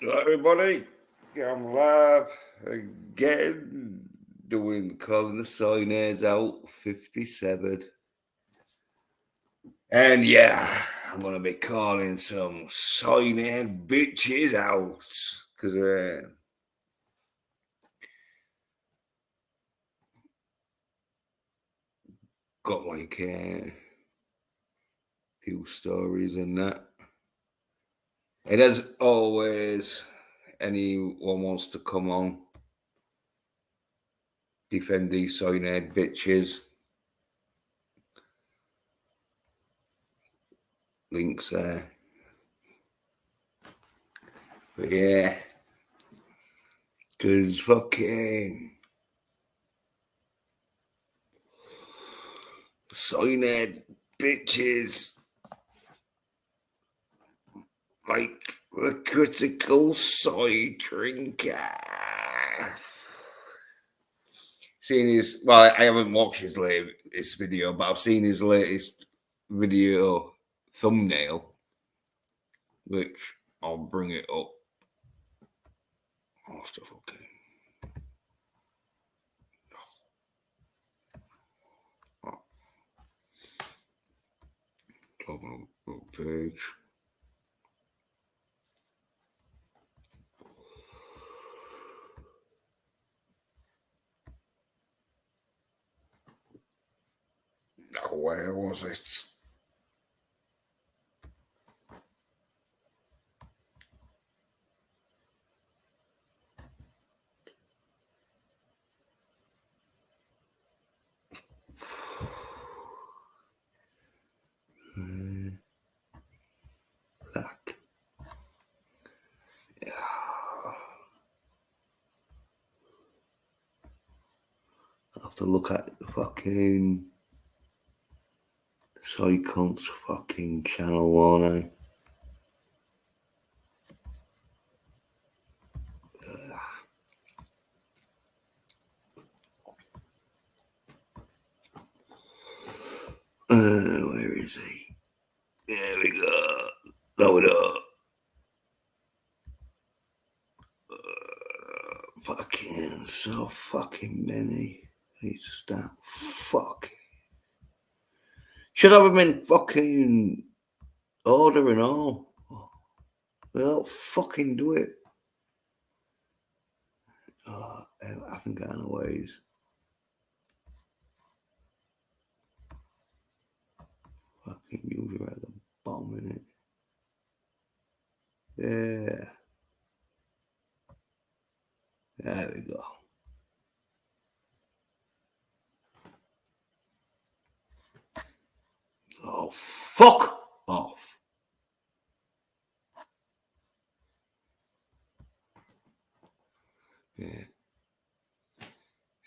Hello, everybody. I'm live again, calling the SOY NERDS out 57. And yeah, I'm going to be calling some SOY NERD bitches out. Because got like a few stories and that. And as always, anyone wants to come on, defend these SOY NERD bitches. Links there. But yeah, because fucking SOY NERD bitches like the critical soy drinker. Seen his, well, I haven't watched his latest video, but I've seen his latest video thumbnail, which I'll bring it up. Oh, stuff okay. Open up page. Oh, where was it? Fuck. Yeah. I'll have to look at the fucking Soy Cunt's fucking channel, won't I? Where is he? There we go. Load up. Fucking so fucking many. I need to start fucking. Should have them in fucking order and all. They don't fucking do it. Oh, I think I know ways. Fucking usually at the bottom in it. Yeah. There we go. Oh, fuck off. Yeah.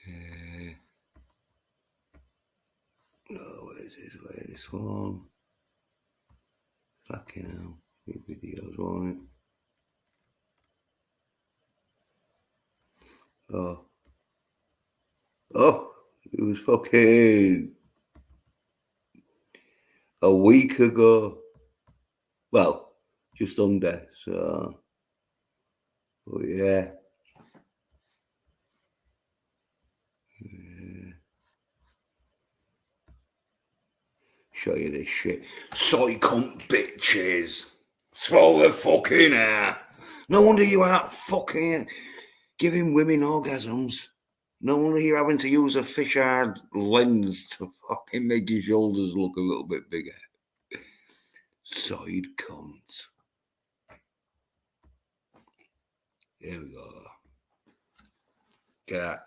Yeah. Oh, where's his latest one? Fucking hell. Big videos on it. Oh. Oh, it was fucking a week ago. Well, just under. So, but yeah. Show you this shit. Soy cunt bitches. Swallow the fucking air. No wonder you aren't fucking giving women orgasms. No wonder you're having to use a fisheye lens to fucking make your shoulders look a little bit bigger. Soy cunt. Here we go. Get that.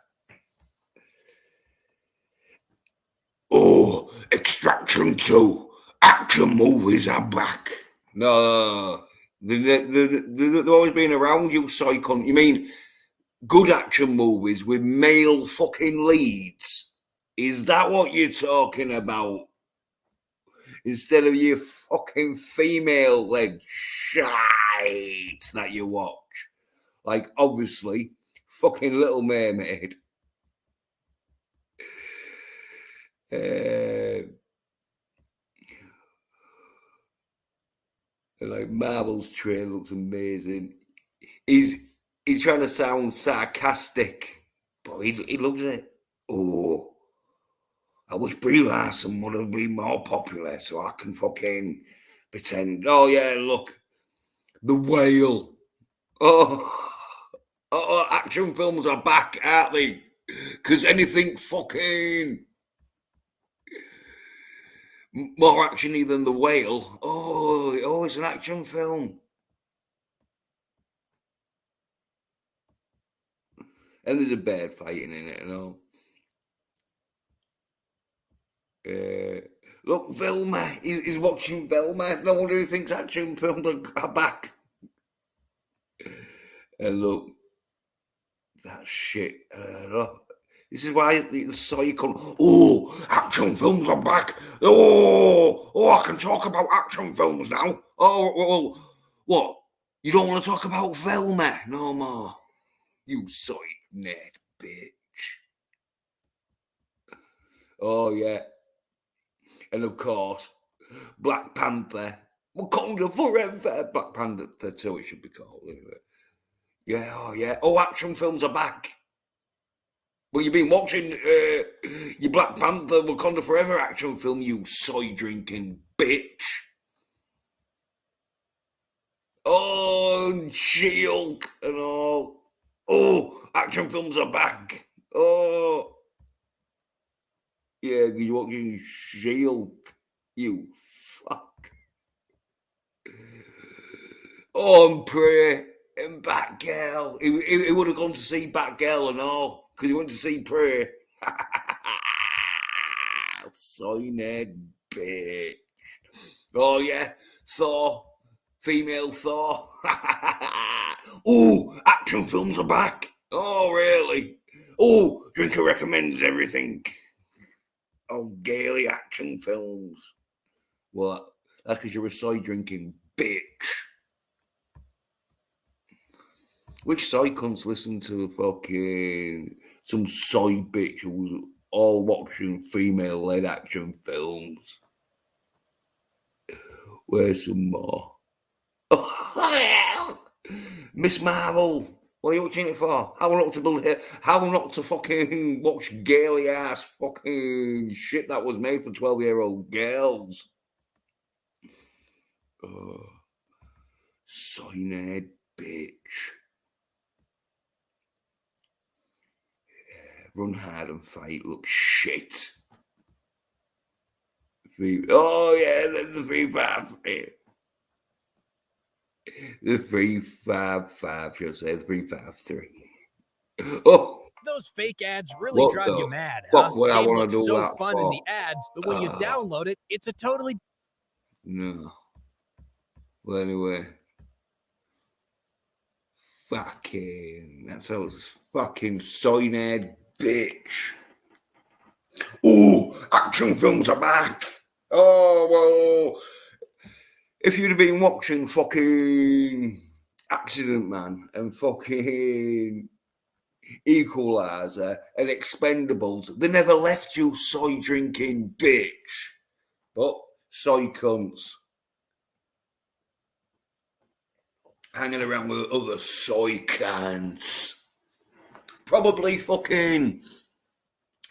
Oh, Extraction 2. Action movies are back. No. They've always been around, you soy cunt. You mean good action movies with male fucking leads? Is that what you're talking about? Instead of your fucking female led shite that you watch. Like, obviously, fucking Little Mermaid. Like Marvel's train looks amazing. he's trying to sound sarcastic, but he loves it. Oh, I wish Brie Larson would have been more popular so I can fucking pretend. Oh yeah, look, the whale. Oh, action films are back, aren't they? Because anything fucking more actiony than the whale. Oh, it's an action film. And there's a bear fighting in it and all. Look, Velma. He's watching Velma. No wonder he thinks action films are back. And look, that shit. This is why the soy come. Oh, action films are back. Oh, I can talk about action films now. Oh, well, what? You don't want to talk about Velma no more? You soy nerd bitch. Oh yeah. And of course, Black Panther. Wakanda forever. Black Panther 2, it should be called, isn't it? Yeah, oh yeah. Oh, action films are back. Well, you've been watching your Black Panther Wakanda Forever action film, you soy drinking bitch. Oh, She-Hulk and all. Oh, action films are back. Oh, yeah, you're watching She-Hulk, you fuck. Oh, and Prey and Batgirl. He would have gone to see Batgirl and all because he went to see Prey. Soy nerd bitch. Oh yeah, Thor, female Thor. Oh, action films are back. Oh really? Oh, Drinker recommends everything. Oh, gaily action films. What? That's because you're a soy drinking bitch. Which soy cunts listen to fucking some soy bitch who's all watching female led action films? Where's some more? Miss Marvel. What are you watching it for? How not to build it? How not to fucking watch gaily ass fucking shit that was made for 12-year-old girls? Oh, soy nerd bitch. Yeah, run hard and fight. Look shit. Oh yeah, the 353. The 355, should I say, the 353. Oh, those fake ads really drive you mad, huh? What would I want to do so that fun for? in the ads, but when you download it, it's a totally... No. Well, anyway. Fucking, that's how it's fucking soy nerd bitch. Oh, action films are back. Oh, well, if you'd have been watching fucking Accident Man and fucking Equalizer and Expendables, they never left you, soy drinking bitch. But soy cunts hanging around with other soy cunts, probably fucking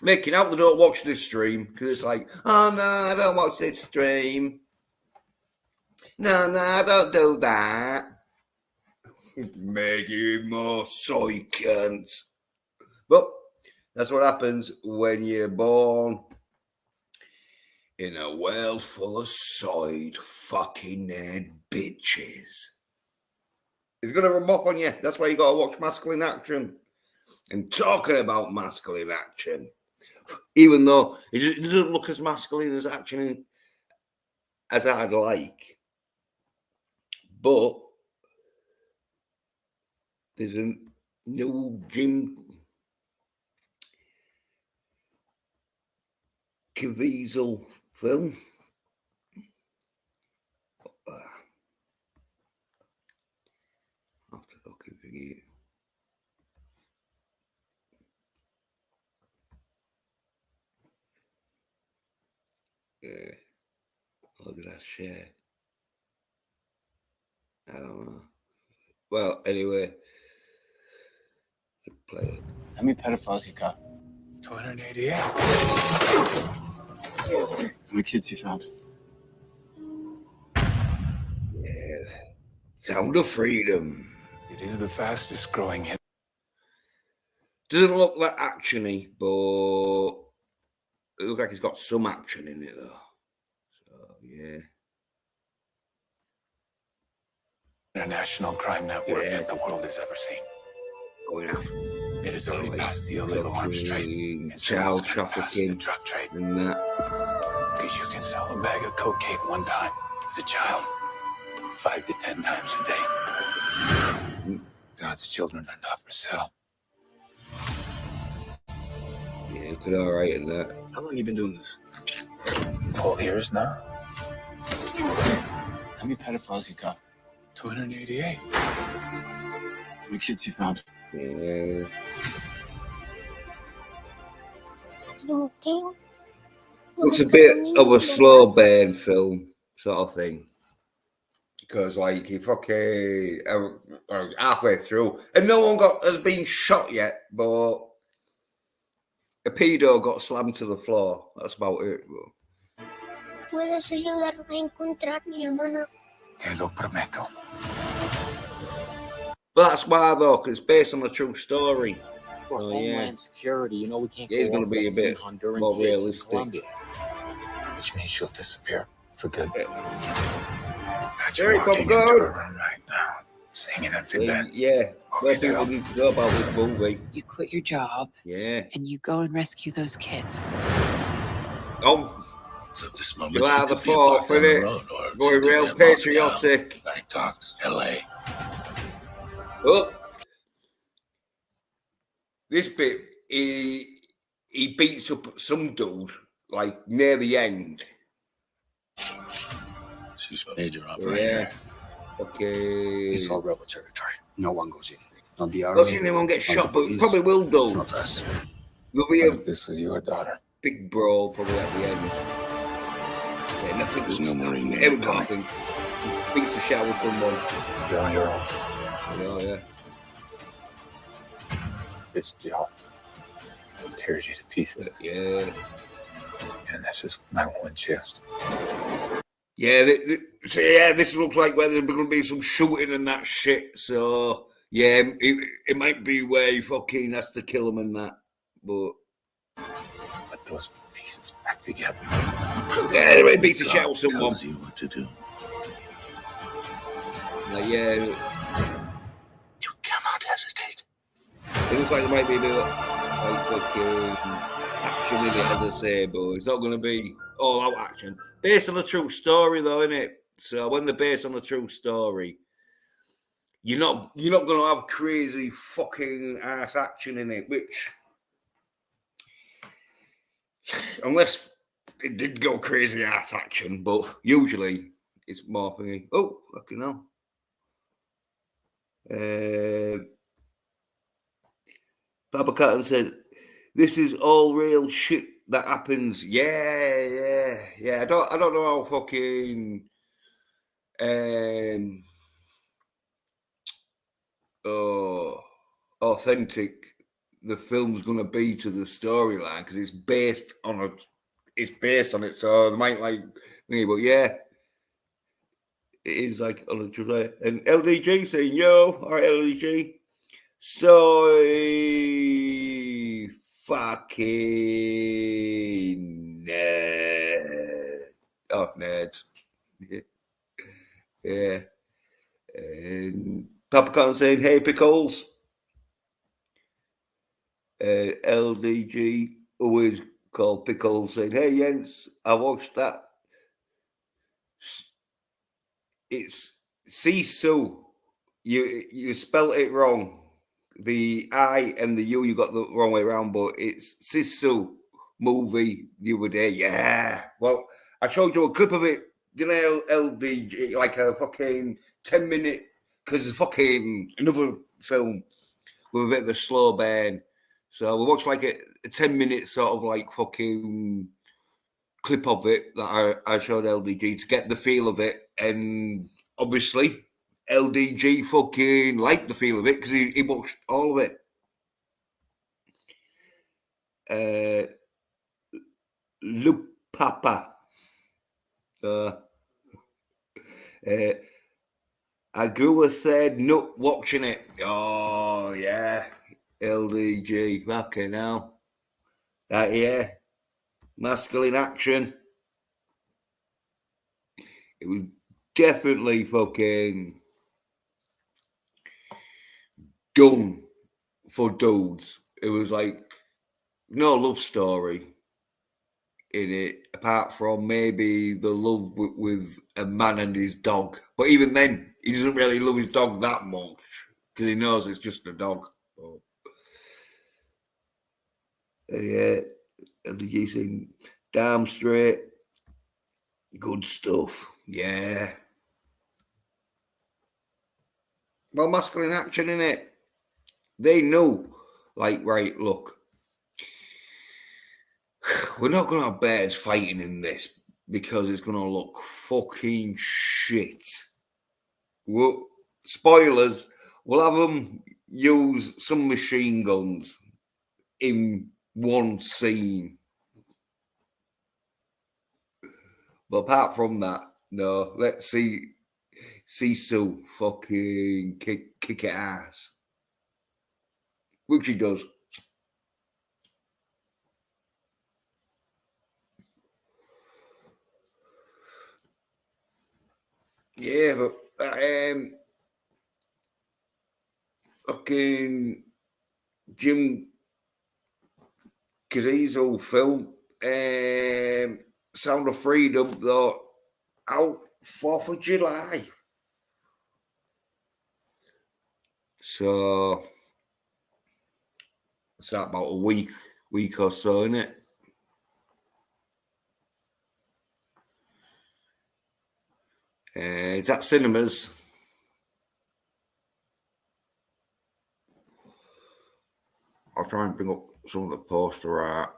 making out they don't watch this stream because it's like, oh no, I don't watch this stream. No, I don't do that. Making more soy cunts. But that's what happens when you're born in a world full of soyed fucking nerd bitches. It's going to rub off on you. That's why you got to watch Masculine Action. And talking about masculine action, even though it doesn't look as masculine as action as I'd like, but there's a new Jim Caviezel film. I have to fucking forget. Look at that shit. I don't know. Well, anyway. Play it. How many pedophiles you got? 288. How many kids you found? Yeah. Sound of Freedom. It is the fastest growing hit. Doesn't look that actiony, but it looks like it's got some action in it, though. So, yeah. International crime network that the world has ever seen. Going after it has already passed the illegal arms trade, and child trafficking, the drug trade, and that. Because you can sell a bag of cocaine one time, the child 5 to 10 times a day. God's children are not for sale. Yeah, good, all right in that. How long have you been doing this? 12 years now. How many pedophiles you got? 288. How many kids you found? Yeah. Looks a bit of a slow burn film sort of thing. Because, like, you fucking halfway through, and no one has been shot yet, but a pedo got slammed to the floor. That's about it. ¿Puedes ayudarme a encontrar a mi hermana? Te lo prometo. But that's why, though, because it's based on a true story. For Homeland Security, you know we can't It's go going off to be a bit Honduran more kids in realistic. Colombia. Which means she'll disappear for good. Very walking into good. her room right now, singing empty bed. Yeah, more people need to know about this movie. You quit your job. Yeah. And you go and rescue those kids. Oh, So this moment July you the could be a block 4th, down the innit? road, or Going she could real be in Moscow, patriotic. Bangkok, LA. Oh, this bit, he beats up some dude, like, near the end. She's a major operator. Yeah. Okay. It's all rebel territory. No one goes in. Not the I've army. seen anyone get not shot, the but police, probably will do. Not us. There'll be What a if this was your daughter? big brawl probably at the end. Yeah, nothing. There's no Marine Here we Navy go, I coming. think. Beats the shower with someone. You're on your own. Oh, yeah. This job tears you to pieces. Yeah. And this is my one chance. Yeah, so yeah, this looks like where there's going to be some shooting and that shit. So, yeah, it might be where he fucking has to kill him and that. But Put those pieces back together. yeah, they might beat the shit out of God someone. tells you what to do. Like, yeah, You cannot hesitate. it looks like there might be a bit of like fucking action in it, as I say, but it's not going to be all out action. Based on a true story, though, isn't it? So when they're based on a true story, you're not going to have crazy fucking ass action in it, which unless it did go crazy ass action, but usually it's more for me. Oh, fucking hell. Baba Cotton said, "This is all real shit that happens." Yeah. I don't know how fucking authentic the film's gonna be to the storyline because it's based on it. So they might like me, but yeah. It is like on a true. And LDG saying, "Yo, all right, LDG." Soy fucking nerd. Oh, nerds. Yeah. And Popcorn saying, "Hey, pickles." LDG always called pickles saying, "Hey, Jens, I watched that. It's Sisu. You spelled it wrong. The I and the U you got the wrong way around, but it's Sisu movie the other day." Yeah. Well, I showed you a clip of it, didn't I, LDG? Like a fucking 10-minute, because it's fucking another film with a bit of a slow burn. So we watched like a 10-minute sort of like fucking clip of it that I showed LDG to get the feel of it. And obviously, LDG fucking liked the feel of it because he watched all of it. Lupapa. I grew a third nut watching it. Oh, yeah. LDG. Fucking hell. Yeah. Masculine action. It was definitely fucking done for dudes. It was like no love story in it, apart from maybe the love with a man and his dog. But even then, he doesn't really love his dog that much because he knows it's just a dog. But, yeah, LDG saying, damn straight, good stuff. Yeah. Well, masculine action in it. They know, like, right, look, we're not going to have bears fighting in this because it's going to look fucking shit. Well, spoilers, we'll have them use some machine guns in one scene. But apart from that, no, let's see Sisu fucking kick ass. Which he does. Yeah, but fucking Jim Caviezel film, Sound of Freedom, though, out 4th of July. So it's about a week or so, isn't it? It's at cinemas. I'll try and bring up some of the poster art.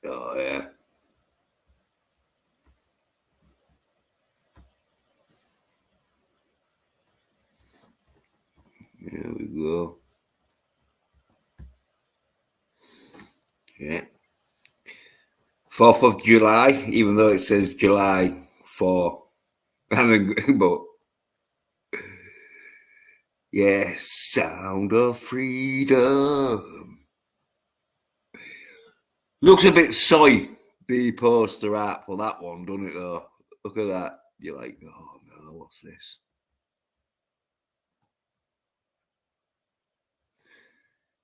Oh, yeah. Here we go. Yeah. 4th of July, even though it says July 4. I mean, but yeah, Sound of Freedom. Looks a bit soy, the poster art for that one, doesn't it, though? Look at that. You're like, oh no, what's this?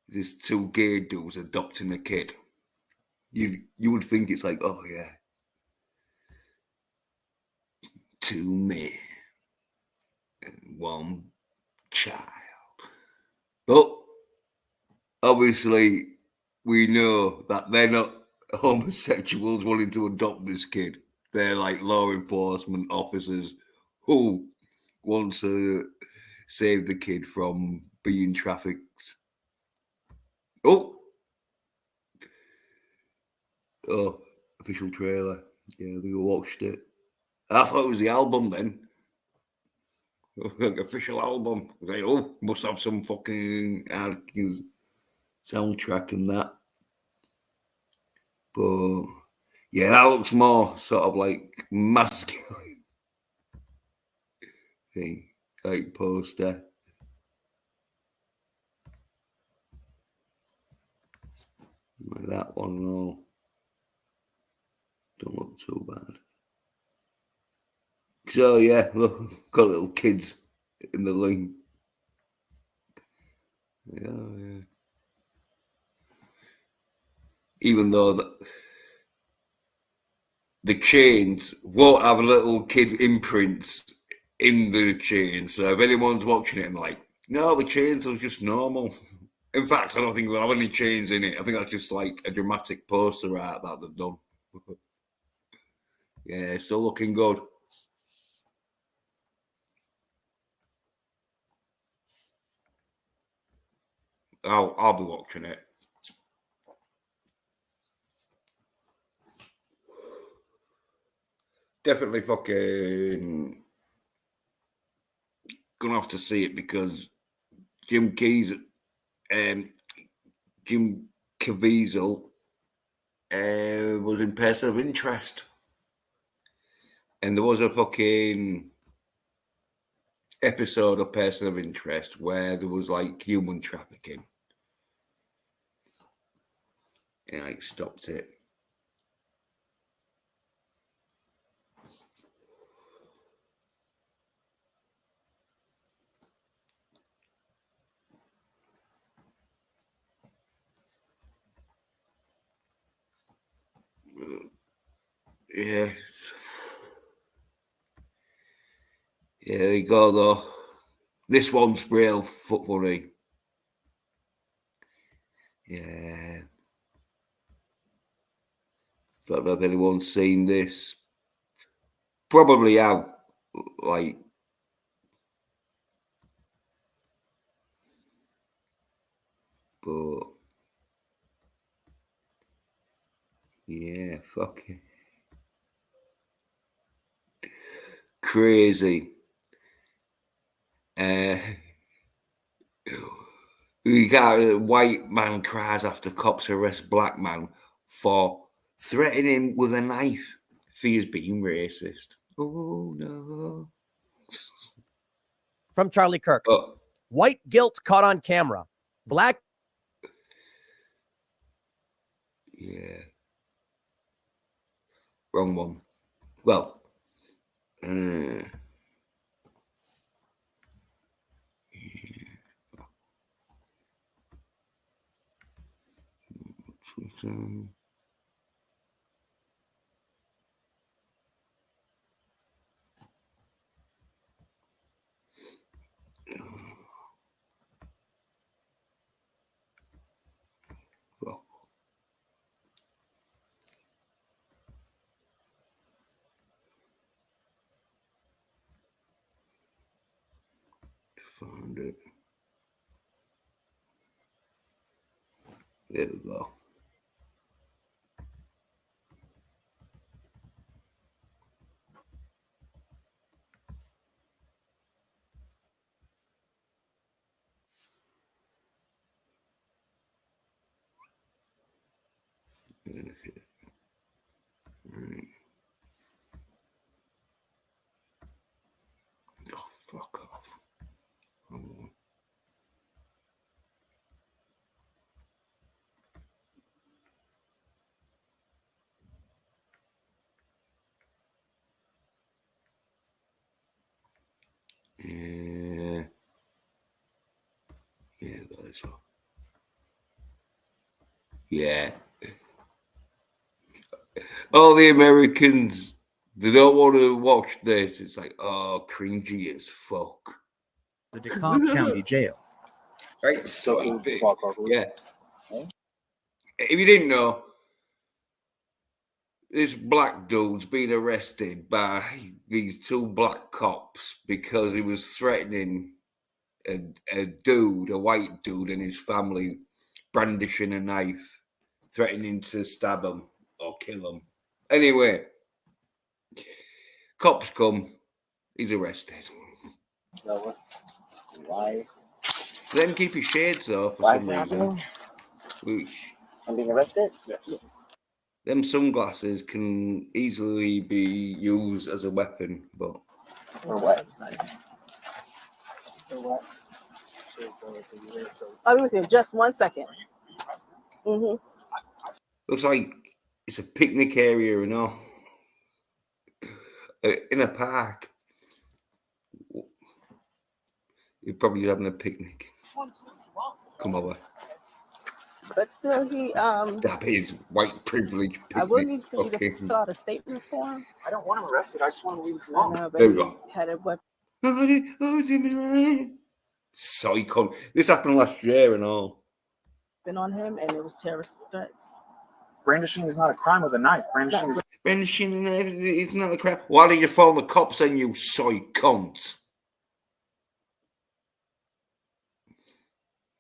This two gay dudes adopting a kid. You would think it's like, oh yeah, two men and one child. But obviously, we know that they're not homosexuals wanting to adopt this kid. They're like law enforcement officers who want to save the kid from being trafficked. Oh, official trailer. Yeah, we watched it. I thought it was the album then. Official album. Like, oh, must have some fucking soundtrack and that. But yeah, that looks more sort of like masculine thing, like poster. Like that one, no. Don't look too bad. So yeah, look, got little kids in the link. Yeah. Even though the chains won't have little kid imprints in the chains. So if anyone's watching it and like, no, the chains are just normal. In fact, I don't think they'll have any chains in it. I think that's just like a dramatic poster art that they've done. Yeah, still looking good. I'll be watching it. Definitely fucking gonna have to see it because Jim Caviezel was in Person of Interest, and there was a fucking episode of Person of Interest where there was like human trafficking, and I stopped it. Yeah. Yeah, there you go though. This one's real funny. Yeah. Don't know if anyone's seen this. Probably have, like, but yeah, fucking crazy. We got a white man cries after cops arrest black man for threatening him with a knife for his being racist. Oh no. From Charlie Kirk. Oh. White guilt caught on camera. Black. Yeah. Wrong one. Well. Well. Found it. There we go. Oh, fuck off. Yeah. Yeah, that's all. Yeah. All the Americans, they don't want to watch this. It's like, oh, cringy as fuck. The DeKalb County Jail. Right? Soaking big. fuck off. Yeah. If you didn't know, this black dude's been arrested by these two black cops because he was threatening a white dude and his family, brandishing a knife, threatening to stab him or kill him. Anyway, cops come, he's arrested. Why? Let him keep his shades off for Why some is it reason. happening? Which, I'm being arrested? Yes. them sunglasses can easily be used as a weapon, but For what? For what? I'll be with you in just 1 second. looks like it's a picnic area and all. In a park. You're probably having a picnic. Come over. But still, he That is white privilege. I wouldn't need for you to Okay. fill out a statement for him. I don't want him arrested. I just want him to leave us I alone. know, but There we he go. had a weapon. Psycho. This happened last year and all. On him, and it was terrorist threats. Brandishing is not a crime with a knife. Brandishing is Brandishing, it's not a crap. Why did you phone the cops then, you soy cunt?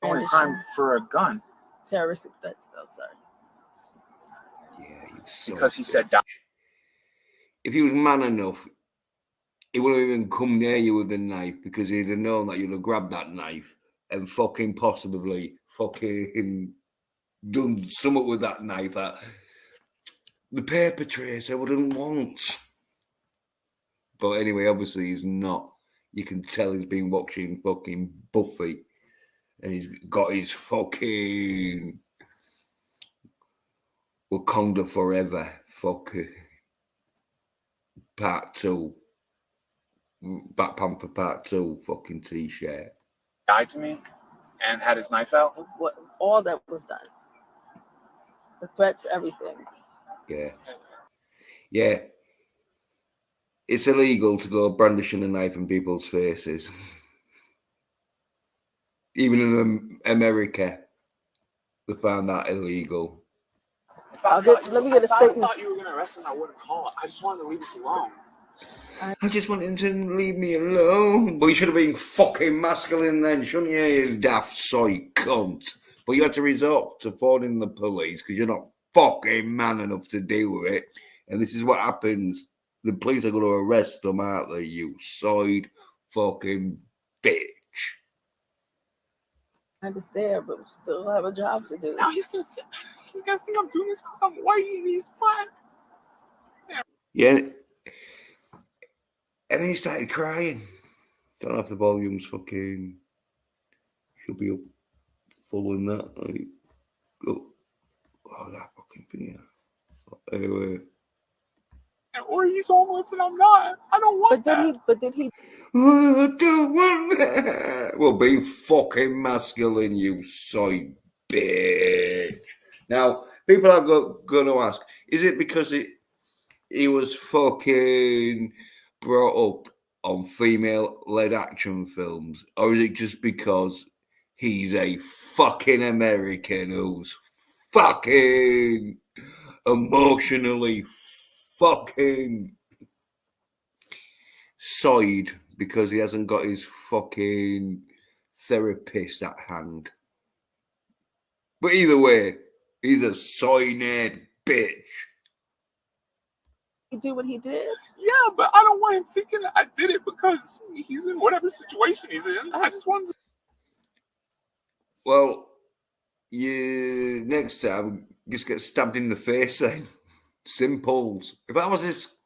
only a crime for a gun. Terrorist threats, though, sorry. Yeah, you soy Because he bitch. said die. If he was man enough, he wouldn't have even come near you with a knife because he'd have known that you'd have grabbed that knife and fucking possibly fucking done something with that knife that the perpetrator wouldn't want. But anyway, obviously he's not. You can tell he's been watching fucking Buffy and he's got his fucking Wakanda Forever fucking Part 2. Black Panther Part 2 fucking t-shirt. Died to me and had his knife out. What all that was done. The threats, everything. Yeah. Yeah. It's illegal to go brandishing a knife in people's faces. Even in America, they found that illegal. Let me get a statement. I thought you were going to arrest him. I wouldn't call it. I just wanted to leave us alone. I just wanted him to leave me alone. But you should have been fucking masculine then, shouldn't you, you daft soy cunt? But you had to resort to phoning the police because you're not fucking man enough to deal with it. And this is what happens. The police are going to arrest them, aren't they, you soyed fucking bitch. I was there, but we still have a job to do. Now he's gonna think I'm doing this because I'm white and he's black. Yeah. And then he started crying. Don't know if the volume's fucking should be up full in that. Like, oh, that fucking thing. Anyway. Or he's homeless and I'm not. I don't want that. But did he? Oh, I don't want that. Well, be fucking masculine, you soy bitch. Now, people are going to ask, is it because he was fucking brought up on female-led action films, or is it just because he's a fucking American who's fucking emotionally fucking soyed because he hasn't got his fucking therapist at hand? But either way, he's a soy nerd bitch. He do what he did? Yeah, but I don't want him thinking I did it because he's in whatever situation he's in. I just wanted to. Well, you next time just get stabbed in the face then. Simples. If I was this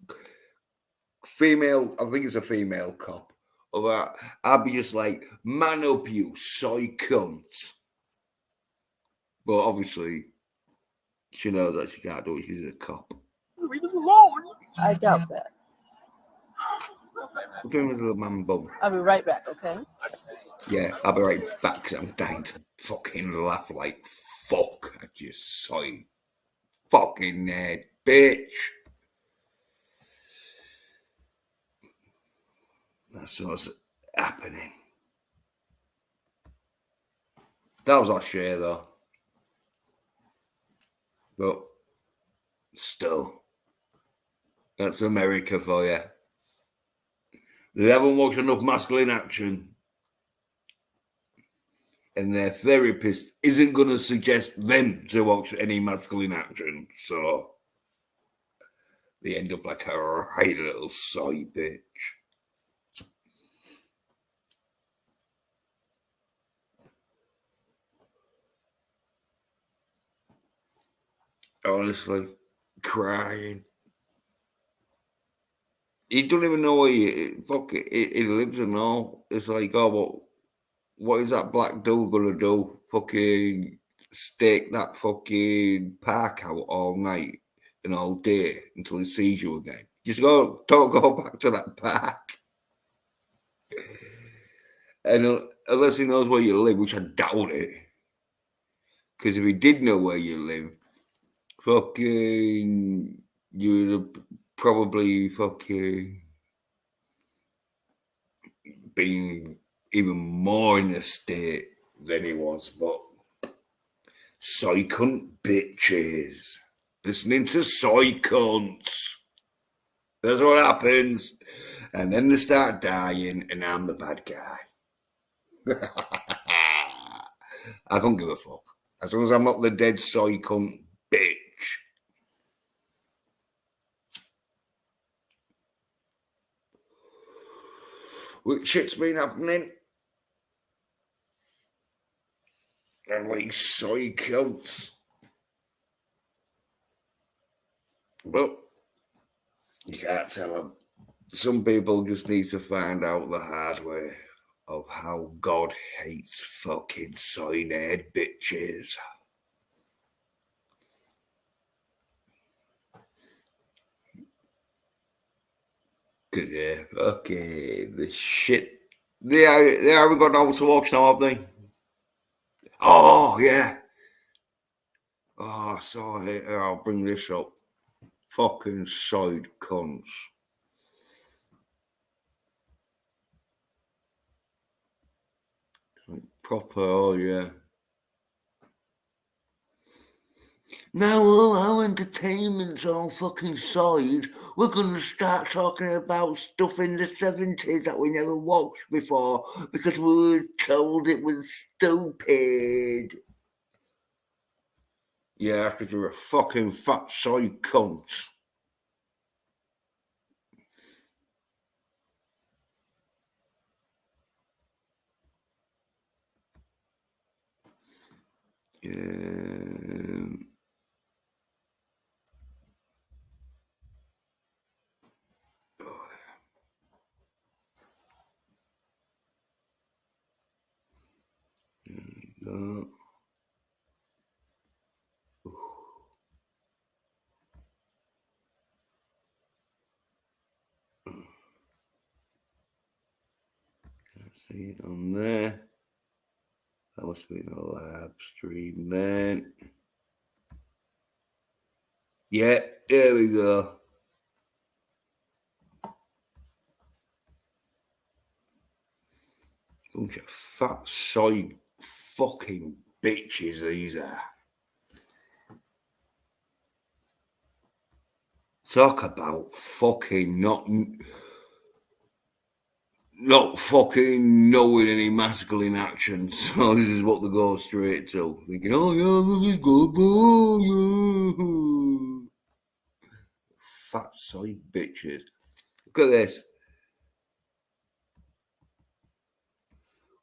female, I think it's a female cop, or that, I'd be just like, man up, you soy cunt. But obviously, she knows that she can't do it. She's a cop. Leave us alone. I doubt that. Look at him with a little man bum. I'll be right back, okay? Yeah, I'll be right back because I'm dying to fucking laugh like fuck at you, soy fucking nerd bitch. That's what's happening. That was our share though. But still, that's America for you. They haven't watched enough masculine action. And their therapist isn't going to suggest them to watch any masculine action. So they end up like a right little soy bitch. Honestly, crying. He don't even know where he lives and all. It's like, oh, what is that black dude gonna do? Fucking stake that fucking park out all night and all day until he sees you again. Just don't go back to that park. And unless he knows where you live, which I doubt it. Because if he did know where you live, fucking, you'd have probably fucking been even more in a state than he was. But soy cunt bitches. Listening to soy cunts. That's what happens. And then they start dying, and I'm the bad guy. I don't give a fuck. As long as I'm not the dead soy cunt bitch. What shit's been happening? I'm like soy cunts. Well, you can't tell them. Some people just need to find out the hard way of how God hates fucking soy nerd bitches. Yeah, okay, the shit. They haven't got out to watch now, have they? Oh, yeah. Oh, sorry, I'll bring this up. Fucking side cunts. Proper, oh yeah. Now all our entertainment's all fucking side. We're going to start talking about stuff in the 70s that we never watched before because we were told it was stupid. Yeah, because you're a fucking fat soy cunt. See it on there. That must be a live stream then. Yeah, there we go. Bunch of fat soy fucking bitches these are. Talk about fucking not fucking knowing any masculine actions. So this is what they go straight to. Thinking, oh yeah, this is good. Oh, yeah. Fat soy bitches. Look at this.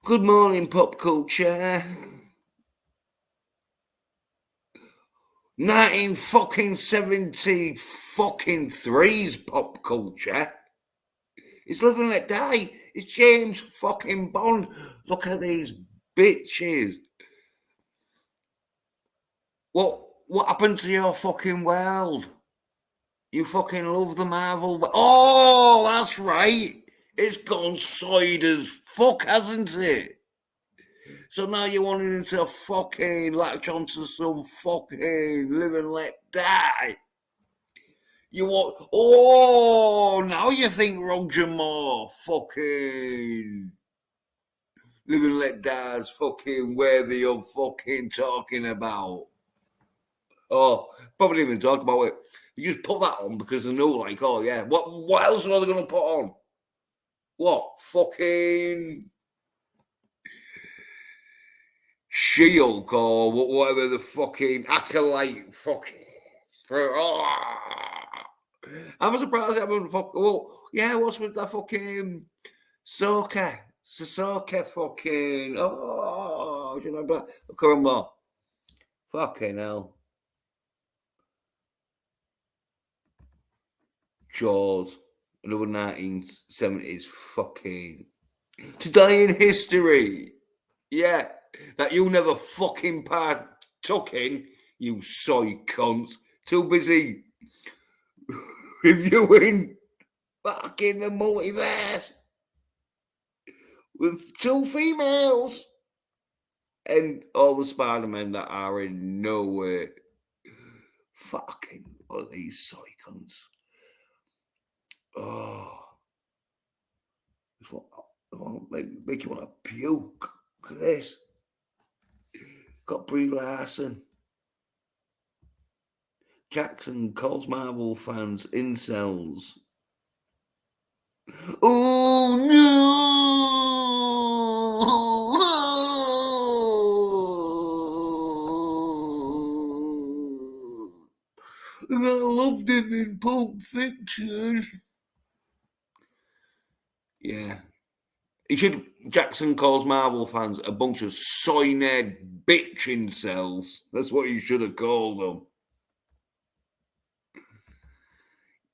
Good morning, pop culture. 1973's pop culture. It's Live and Let Die. It's James fucking Bond. Look at these bitches. What happened to your fucking world? You fucking love the Marvel. Oh, that's right. It's gone side as fuck, hasn't it? So now you're wanting to fucking latch onto some fucking Live and Let Die. You want, oh, now you think Roger Moore fucking Live and Let Die's fucking worthy of fucking talking about. Oh, probably didn't even talk about it. You just put that on because they know, like, oh yeah, what else are they going to put on? What? Fucking She-Hulk or whatever the fucking acolyte fucking. I'm surprised I haven't fucking. Well, yeah, what's with that fucking Sassoka fucking. Oh, do you remember? Look at more. Fucking hell. Jaws, another 1970s fucking. Today in history. Yeah, that you never fucking partook in, you soy cunt. Too busy reviewing fucking the multiverse with two females. And all the Spider-Men that are in nowhere. Fucking what are these psychons? Oh. Make you want to puke. Look at this. Got Brie Larson. Jackson calls Marvel fans incels. Oh no! I loved him in Pulp Fiction. Yeah. Jackson calls Marvel fans a bunch of soy nerd bitch incels. That's what you should have called them.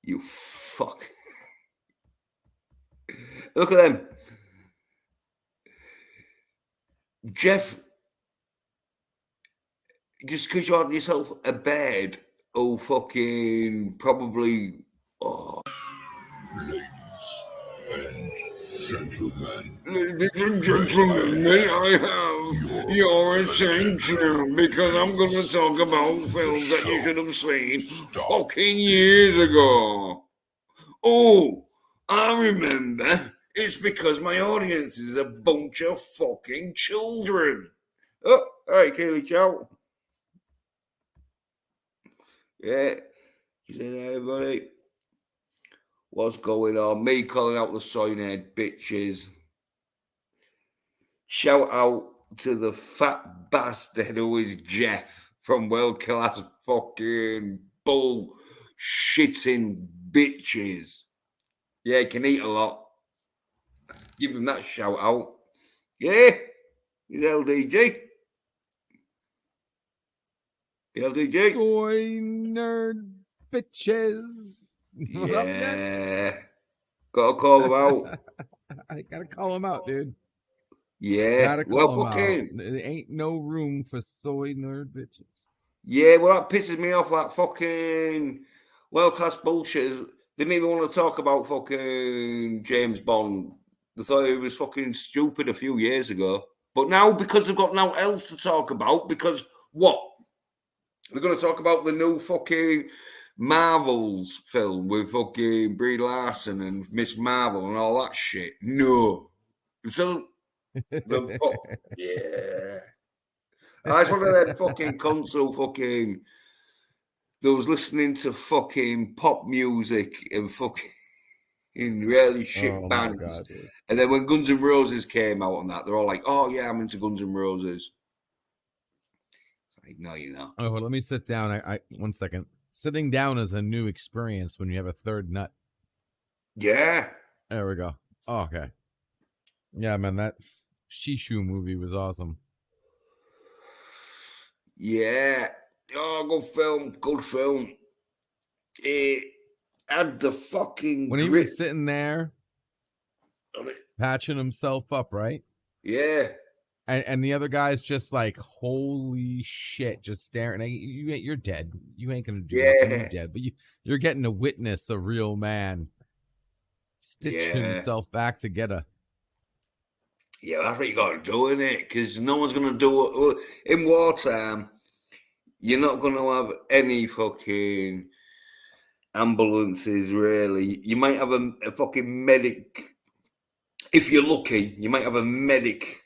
You fuck. Look at them. Jeff, just because you had yourself a bed, oh fucking probably. Oh. Ladies and gentlemen, may I have your attention because I'm going to talk about films that you should have seen fucking years ago. Oh, I remember. It's because my audience is a bunch of fucking children. Oh, hi, Kaylee Chow. Yeah, you said hey, everybody. What's going on? Me calling out the soy nerd bitches. Shout out to the fat bastard who is Jeff from World Class fucking bull shitting bitches. Yeah, he can eat a lot. Give him that shout out. Yeah, he's LDG. LDG. Soy nerd bitches. Yeah. Gotta call him out. I gotta call him out, dude. Yeah. Gotta call him out. fucking. There ain't no room for soy nerd bitches. Yeah, well, that pisses me off. That fucking world-class bullshit. They didn't even want to talk about fucking James Bond. They thought he was fucking stupid a few years ago. But now, because they've got nothing else to talk about, because what? They're going to talk about the new fucking Marvels film with fucking Brie Larson and Miss Marvel and all that shit. No. So, yeah. That's one of them fucking console fucking. They was listening to fucking pop music and fucking really shit bands. God, and then when Guns N' Roses came out on that, they're all like, "Oh yeah, I'm into Guns N' Roses." Like, no, you're not. Oh, well, let me sit down. I 1 second. Sitting down is a new experience when you have a third nut. Yeah. There we go. Oh, okay. Yeah, man, that Shishu movie was awesome. Yeah. Oh, good film. Good film. It had the fucking when he was sitting there patching himself up, right? Yeah. And the other guy's just like, holy shit, just staring. You're dead. You ain't gonna do nothing. You're dead. But you're getting to witness a real man stitch himself back together. Yeah, that's what you got to do, isn't it? Because no one's going to do it. In wartime, you're not going to have any fucking ambulances, really. You might have a fucking medic. If you're lucky, you might have a medic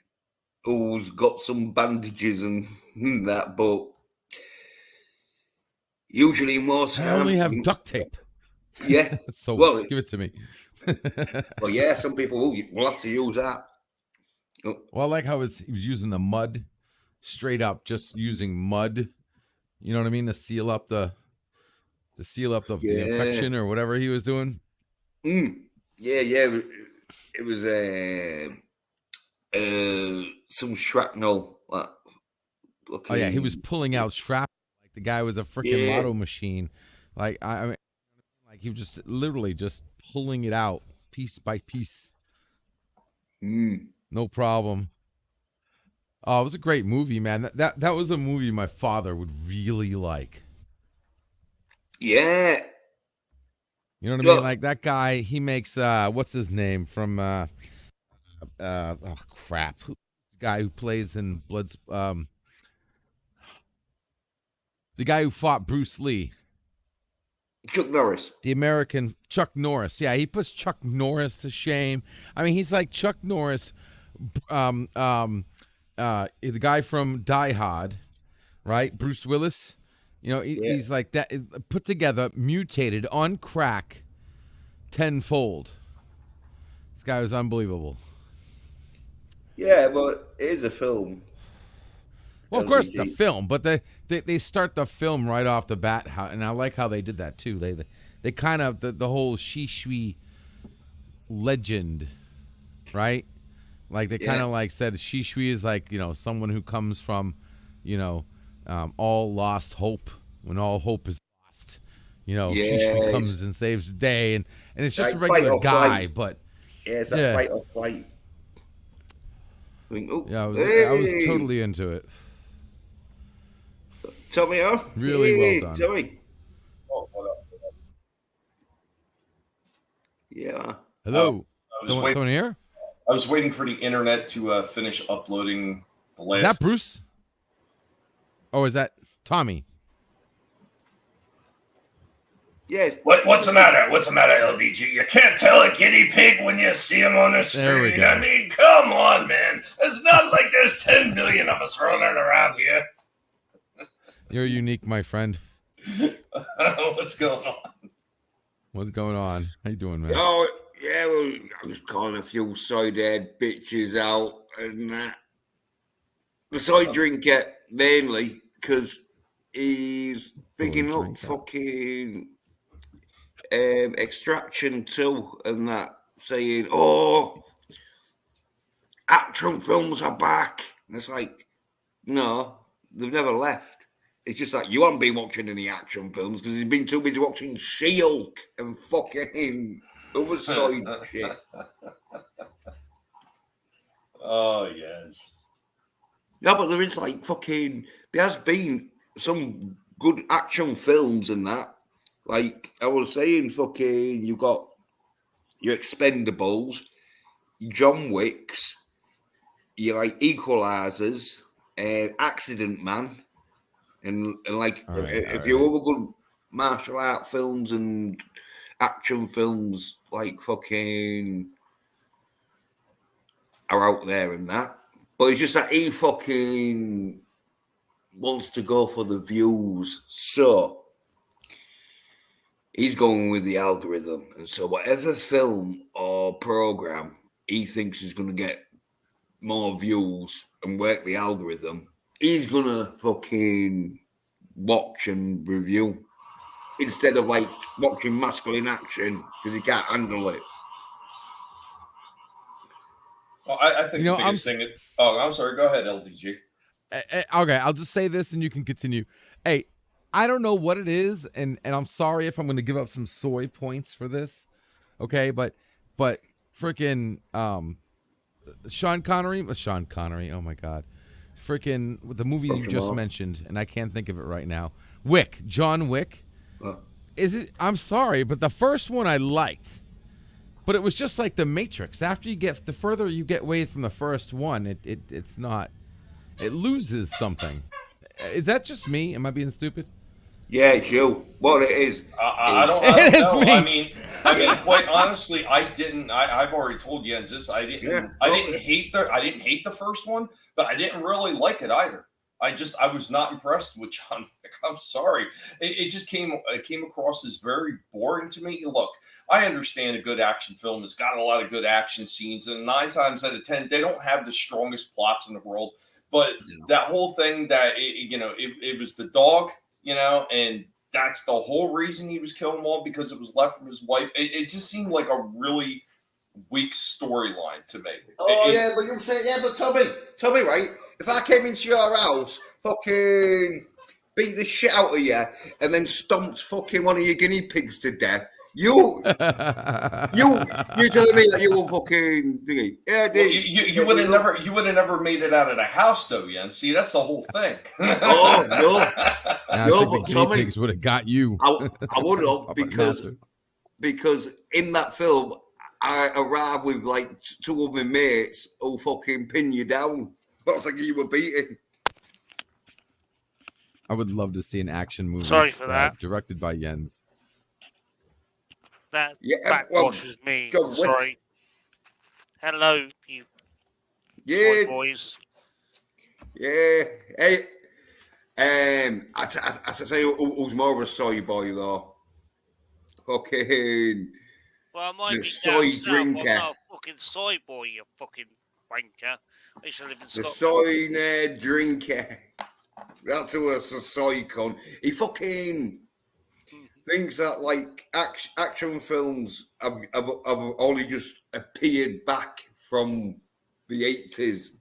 who's got some bandages and that, but usually in wartime... I only have duct tape. Yeah. So, well, give it to me. Well, yeah, some people will have to use that. Well, I like how he was using the mud, straight up, just using mud. You know what I mean, to seal up the the infection or whatever he was doing. Yeah. It was some shrapnel. Oh yeah, he was pulling out shrapnel like the guy was a freaking lotto machine. Like I mean, like he was just literally just pulling it out piece by piece. No problem. Oh, it was a great movie, man. That was a movie my father would really like. Yeah. You know what I mean? Like that guy, he makes what's his name from oh crap. Who's guy who plays in Bloods. The guy who fought Bruce Lee. Chuck Norris. The American Chuck Norris. Yeah, he puts Chuck Norris to shame. I mean, he's like Chuck Norris, the guy from Die Hard, right? Bruce Willis. You know, he's like that, put together, mutated on crack, tenfold. This guy was unbelievable. Yeah, but it is a film. Well, of course, it's a film, but they start the film right off the bat, and I like how they did that too. They kind of the whole Shishui legend, right? Like they kind of like said Shishui is like, you know, someone who comes from, you know, all lost hope. When all hope is lost, you know, Shishui comes and saves the day, and it's just a regular guy, but it's a fight or flight. I mean, I was totally into it. Tommy, really well done. Tommy. Oh, what up? Yeah. Hello. Someone here? I was waiting for the internet to finish uploading the last. Is that Bruce? Oh, is that Tommy? Yes. What's the matter? What's the matter, LDG? You can't tell a guinea pig when you see him on the screen. I mean, come on, man. It's not like there's 10 million of us running around here. You're unique, my friend. What's going on? What's going on? How you doing, man? Oh, yeah, well, I was calling a few side-head bitches out and that. The side drinker, mainly, because he's bigging up fucking Extraction 2 and that, saying, oh, action films are back. And it's like, no, they've never left. It's just like you haven't been watching any action films because he's been too busy watching She-Hulk and fucking other side shit. Oh, yes. Yeah, but there is like fucking, there has been some good action films and that. Like I was saying, fucking, you've got your Expendables, John Wicks, you like Equalizers, Accident Man, and like if you other good martial art films and action films like fucking are out there and that. But it's just that he fucking wants to go for the views, so he's going with the algorithm. And so whatever film or program he thinks is going to get more views and work the algorithm, he's going to fucking watch and review instead of like watching masculine action because he can't handle it. Well, I think the biggest thing. I'm sorry. Go ahead, LDG. Okay, I'll just say this and you can continue. Hey, I don't know what it is, and I'm sorry if I'm going to give up some soy points for this. Okay, but freaking Sean Connery. Oh my God, freaking the movie you just mentioned, and I can't think of it right now. John Wick. Is it? I'm sorry, but the first one I liked. But it was just like the Matrix. After the further you get away from the first one, it's not. It loses something. Is that just me? Am I being stupid? Yeah, it's you. Well, it is. I don't know. Me. I mean, quite honestly, I didn't. I've already told you, I didn't hate the first one, but I didn't really like it either. I was not impressed with John Wick. I'm sorry. It just came across as very boring to me. Look, I understand a good action film has got a lot of good action scenes, and 9 times out of 10, they don't have the strongest plots in the world. But that whole thing that, it was the dog, and that's the whole reason he was killing them all because it was left from his wife. It just seemed like a really weak storyline to me. But you say, but Tommy, right? If I came into your house, fucking beat the shit out of you, and then stomped fucking one of your guinea pigs to death, you telling me that you were fucking thingy? Yeah, well, you would have never made it out of the house though, yeah. And see, that's the whole thing. Oh no, but Tommy, pigs would have got you. I would have because in that film. I arrived with like 2 of my mates who fucking pin you down. Looks like you were beating. I would love to see an action movie. Sorry for that. Directed by Jens. That well, backwash was me. John Wick. Sorry. Hello, you Yeah, soy boys. yeah. Hey, I say who's more of a soy boy though. Fucking Well, I might the be soy down south, but drinker. I'm not a fucking soy boy, you fucking wanker. I used to live in The Scotland. soy nerd drinker. That's who a soy con. He fucking thinks that like action films have only just appeared back from the 80s.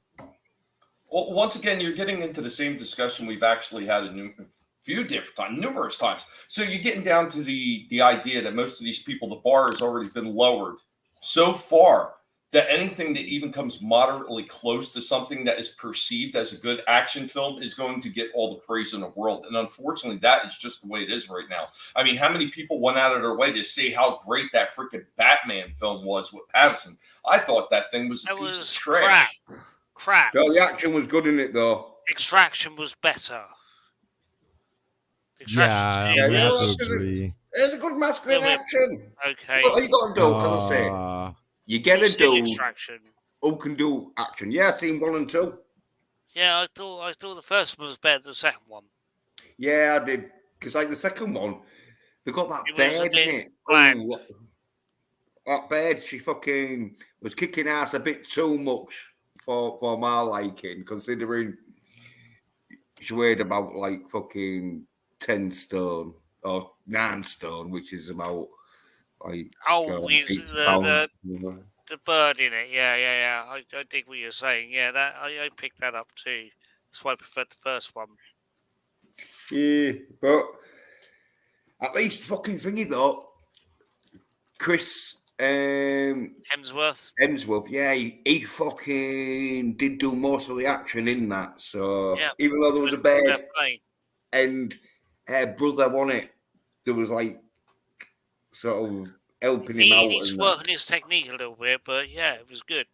Well, once again, you're getting into the same discussion we've actually had a few different times, numerous times. So you're getting down to the idea that most of these people, the bar has already been lowered so far that anything that even comes moderately close to something that is perceived as a good action film is going to get all the praise in the world. And unfortunately, that is just the way it is right now. I mean, how many people went out of their way to say how great that freaking Batman film was with Pattinson? I thought that thing was a piece of trash. Crap. Well, the action was good in it though. Extraction was better. Yeah, Yeah, we have to it's agree. It's a good masculine action. Okay. All you got to do, as I say, you get a dude Extraction. who can do action. Yeah, I've seen 1 and 2. Yeah, I thought the first one was better than the second one. Yeah, I did. Because like the second one, they got that It was a beard in bit it. bland. Oh, that beard, she fucking was kicking ass a bit too much for my liking, considering she weighed about like fucking 10 stone or 9 stone, which is about like 8 pounds. The bird in it. Yeah. I dig what you're saying. Yeah, that I picked that up too. That's why I preferred the first one. Yeah, but at least fucking thingy though, Chris Hemsworth, yeah, he fucking did do most of the action in that. So yeah, even though there was a bed and brother on it, there was like sort of helping him out. He's working his technique a little bit, but yeah, it was good.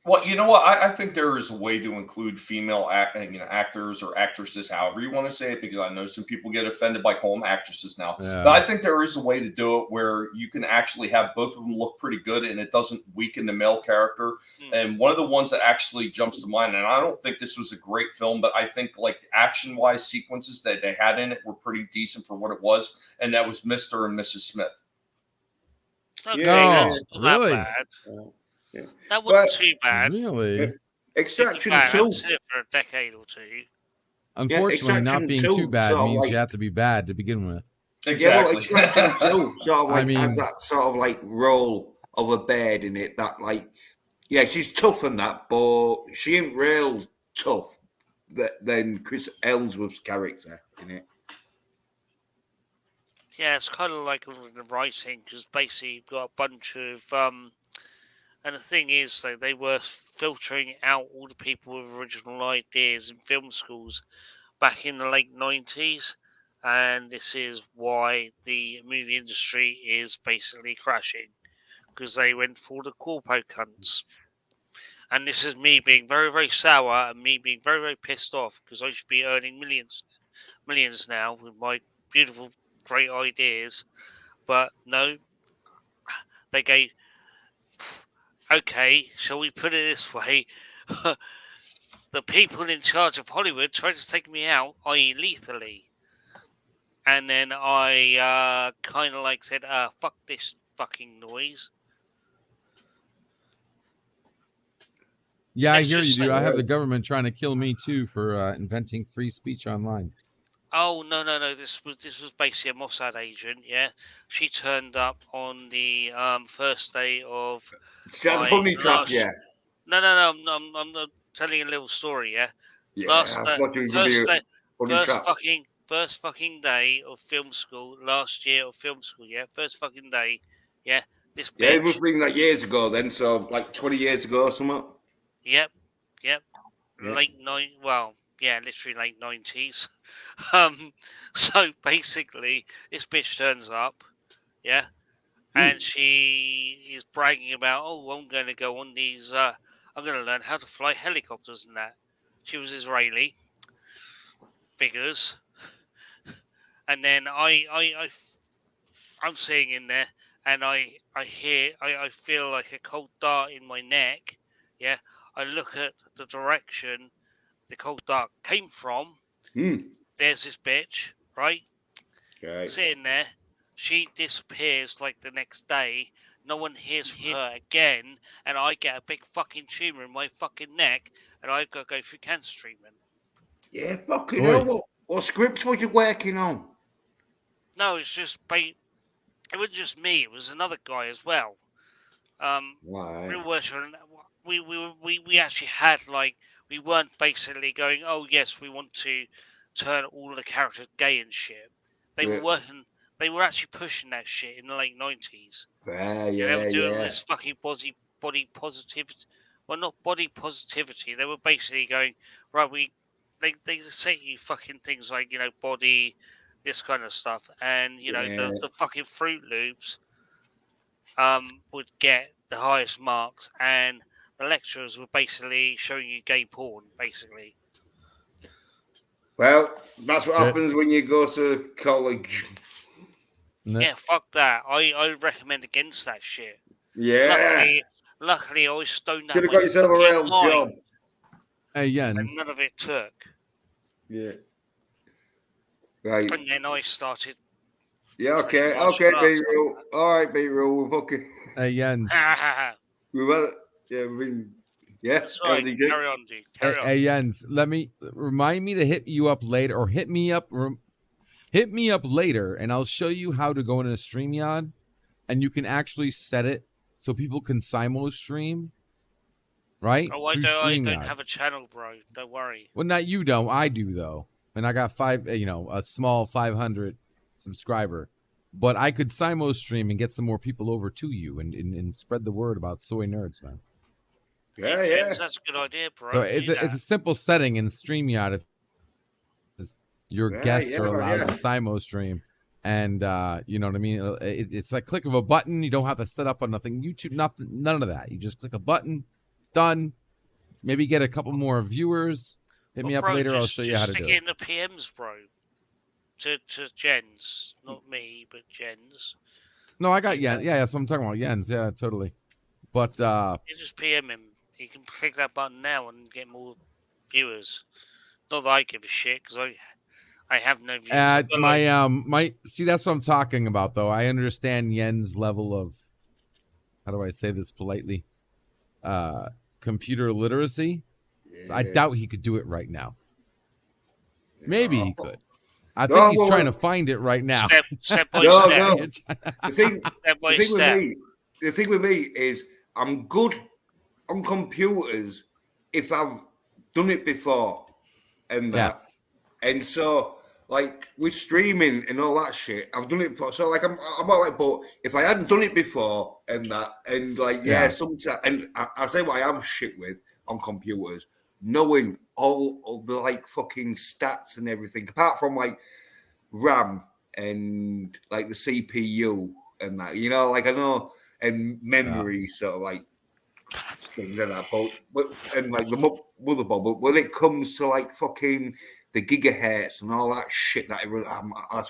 Well, you know what? I think there is a way to include female actors or actresses, however you want to say it, because I know some people get offended by calling them actresses now. Yeah. But I think there is a way to do it where you can actually have both of them look pretty good and it doesn't weaken the male character. And one of the ones that actually jumps to mind, and I don't think this was a great film, but I think like action-wise sequences that they had in it were pretty decent for what it was, and that was Mr. and Mrs. Smith. Okay, Yeah, that's not really? that bad. Yeah. That wasn't too bad. Really? Extraction I've 2. seen it for a decade or two. Unfortunately, not Extraction being 2, too bad sort of means like- you have to be bad to begin with. Exactly. Yeah, well, Extraction 2 sort of like I mean- has that sort of like role of a bird in it that like, yeah, she's tough and that, but she ain't real tough than Chris Hemsworth's character in it. Yeah, it's kind of like the writing, because basically you've got a bunch of and the thing is, they were filtering out all the people with original ideas in film schools back in the late 90s, and this is why the movie industry is basically crashing, because they went for the corpo cunts. And this is me being very, very sour and me being very, very pissed off, because I should be earning millions now with my beautiful, great ideas. But no, they gave... Okay, shall we put it this way? The people in charge of Hollywood tried to take me out, i.e. lethally. And then I kind of like said, fuck this fucking noise. Yeah, I Let's hear you, just dude. say- I have the government trying to kill me too for inventing free speech online. Oh no! This was basically a Mossad agent. Yeah, she turned up on the first day of. She had a honey trap, yeah. No. I'm telling you a little story. Yeah. Yeah, Last I thought you were gonna first be a day, honey trap. first fucking day of film school last year of film school. Yeah, first fucking day. Yeah, this bitch. Yeah, it must have been like years ago then, so like 20 years ago or something. Yep. Yeah. Late night. Well, yeah, literally late 90s. So basically, this bitch turns up, yeah, and she is bragging about, oh, I'm going to go on these. I'm going to learn how to fly helicopters and that. She was Israeli. Figures. And then I'm sitting in there, and I feel like a cold dart in my neck. Yeah, I look at the direction the cold dart came from. There's this bitch, right? Okay. Sitting there. She disappears like the next day. No one hears from her again, and I get a big fucking tumor in my fucking neck, and I've got to go through cancer treatment. Yeah, fucking hell. What scripts was you working on? No, it's just it wasn't just me. It was another guy as well. Right. We actually had we weren't basically going, oh yes, we want to turn all the characters gay and shit. They were working. They were actually pushing that shit in the late 90s. Yeah, they were doing this fucking body positivity. Well, not body positivity. They were basically going, right. They say you fucking things like body, this kind of stuff, and the fucking Fruit Loops would get the highest marks, and the lecturers were basically showing you gay porn, basically. Well, that's what happens when you go to college. Yeah, fuck that. I recommend against that shit. Yeah. Luckily I was stoned out. Could have got yourself a real job. Hey, Jens. And none of it took. Yeah. Right. And then I started. Yeah, okay, B-roll. All right, B-roll, we're fucking. Hey, Jens. We've had it. Yeah, we've been. Yeah. That's right. Carry on, dude. Carry on. Hey, Jens, remind me to hit you up later, or hit me up later, and I'll show you how to go into StreamYard, and you can actually set it so people can simul stream. Right? Oh, I don't have a channel, bro. Don't worry. Well, not you don't. I do though, and I got a small 500 subscriber. But I could simul stream and get some more people over to you and spread the word about Soy Nerds, man. Yeah. That's a good idea, bro. So it's a simple setting in StreamYard. Your guests are allowed to simul stream, and you know what I mean. It's like click of a button. You don't have to set up on nothing. YouTube, nothing, none of that. You just click a button. Done. Maybe get a couple more viewers. Hit me up later. I'll show you how to do it. Stick in the PMs, bro. To Jens, not me, but Jens. No, I got Jens. Yeah, that's what I'm talking about. Jens. Yeah, totally. But you just PM him. You can click that button now and get more viewers. Not that I give a shit because I have no views. My see, that's what I'm talking about, though. I understand Jens' level of, how do I say this politely? Computer literacy. Yeah. So I doubt he could do it right now. Maybe he could. I think he's trying to find it right now. Step by step. The thing with me is I'm good on computers if I've done it before and that. Yes. And so like with streaming and all that shit, I've done it before. So like I'm all right, but if I hadn't done it before and that, and like sometimes, and I'll say what I am shit with on computers, knowing all the like fucking stats and everything, apart from like RAM and like the CPU and that, like I know, and memory, sort of like things like that, but and like the motherboard, but when it comes to like fucking the gigahertz and all that shit, that's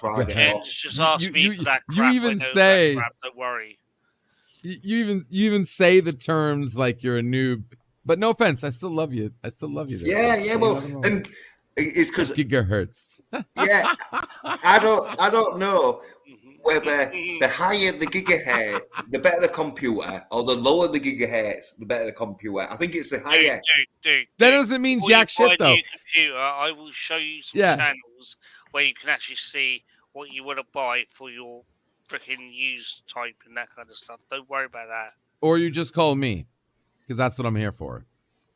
why I get off. Just ask me for that crap. You even say, don't worry. You even say the terms like you're a noob, but no offense, I still love you. Yeah. Well, and it's because gigahertz. Yeah, I don't know whether the higher the gigahertz, the better the computer, or the lower the gigahertz, the better the computer. I think it's the higher. Dude, that doesn't mean jack shit, though. New computer, I will show you some channels where you can actually see what you want to buy for your freaking used type and that kind of stuff. Don't worry about that. Or you just call me, because that's what I'm here for.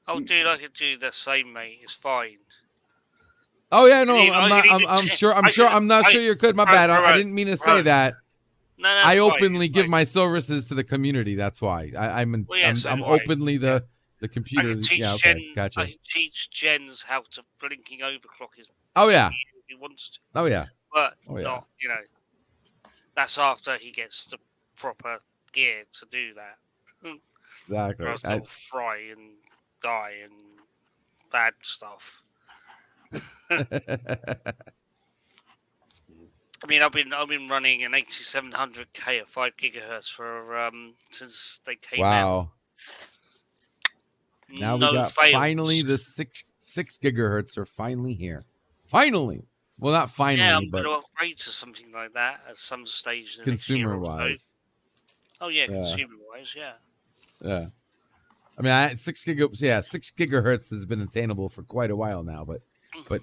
Oh, dude, I could do the same, mate. It's fine. Oh yeah, no, I'm not sure you could. My bad. I didn't mean to say that. No, I openly give my services to the community. That's why I'm openly the computer. Yeah, okay, gotcha. I teach Jens how to blinking overclock his. Oh yeah. If he wants to. Oh yeah. But not, that's after he gets the proper gear to do that. Exactly. Or else they'll fry and die and bad stuff. I mean, I've been running an 8700K at 5 gigahertz for since they came out. Wow. Now No we got fails. finally the six gigahertz are finally here. Finally. Well, not finally, Yeah, I'm but going to upgrade to something like that at some stage. In the consumer next year or so. wise. Oh yeah, consumer wise, yeah. Yeah. I mean, 6 gigahertz has been attainable for quite a while now, but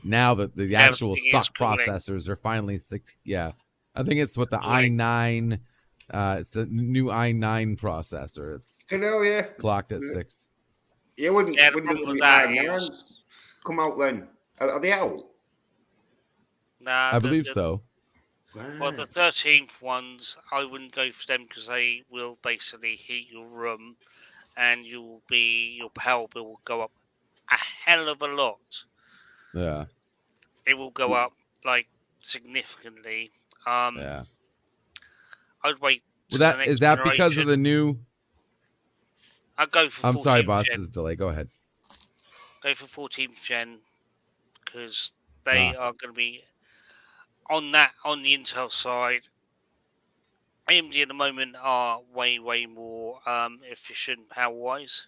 now that the actual stock processors are finally 6. Yeah, I think it's what the i9. It's the new i9 processor. It's clocked at 6. Yeah, when the i9s come out, then are they out? Nah, I believe so. Well, the 13th ones, I wouldn't go for them because they will basically heat your room, and your power bill will go up a hell of a lot. Yeah. It will go up like significantly. Yeah. I'd wait. Well, is that because of the new? I'd go for. I'm sorry, boss. This is delay. Go ahead. Go for 14th gen because they are going to be on the Intel side. AMD at the moment are way more efficient power wise.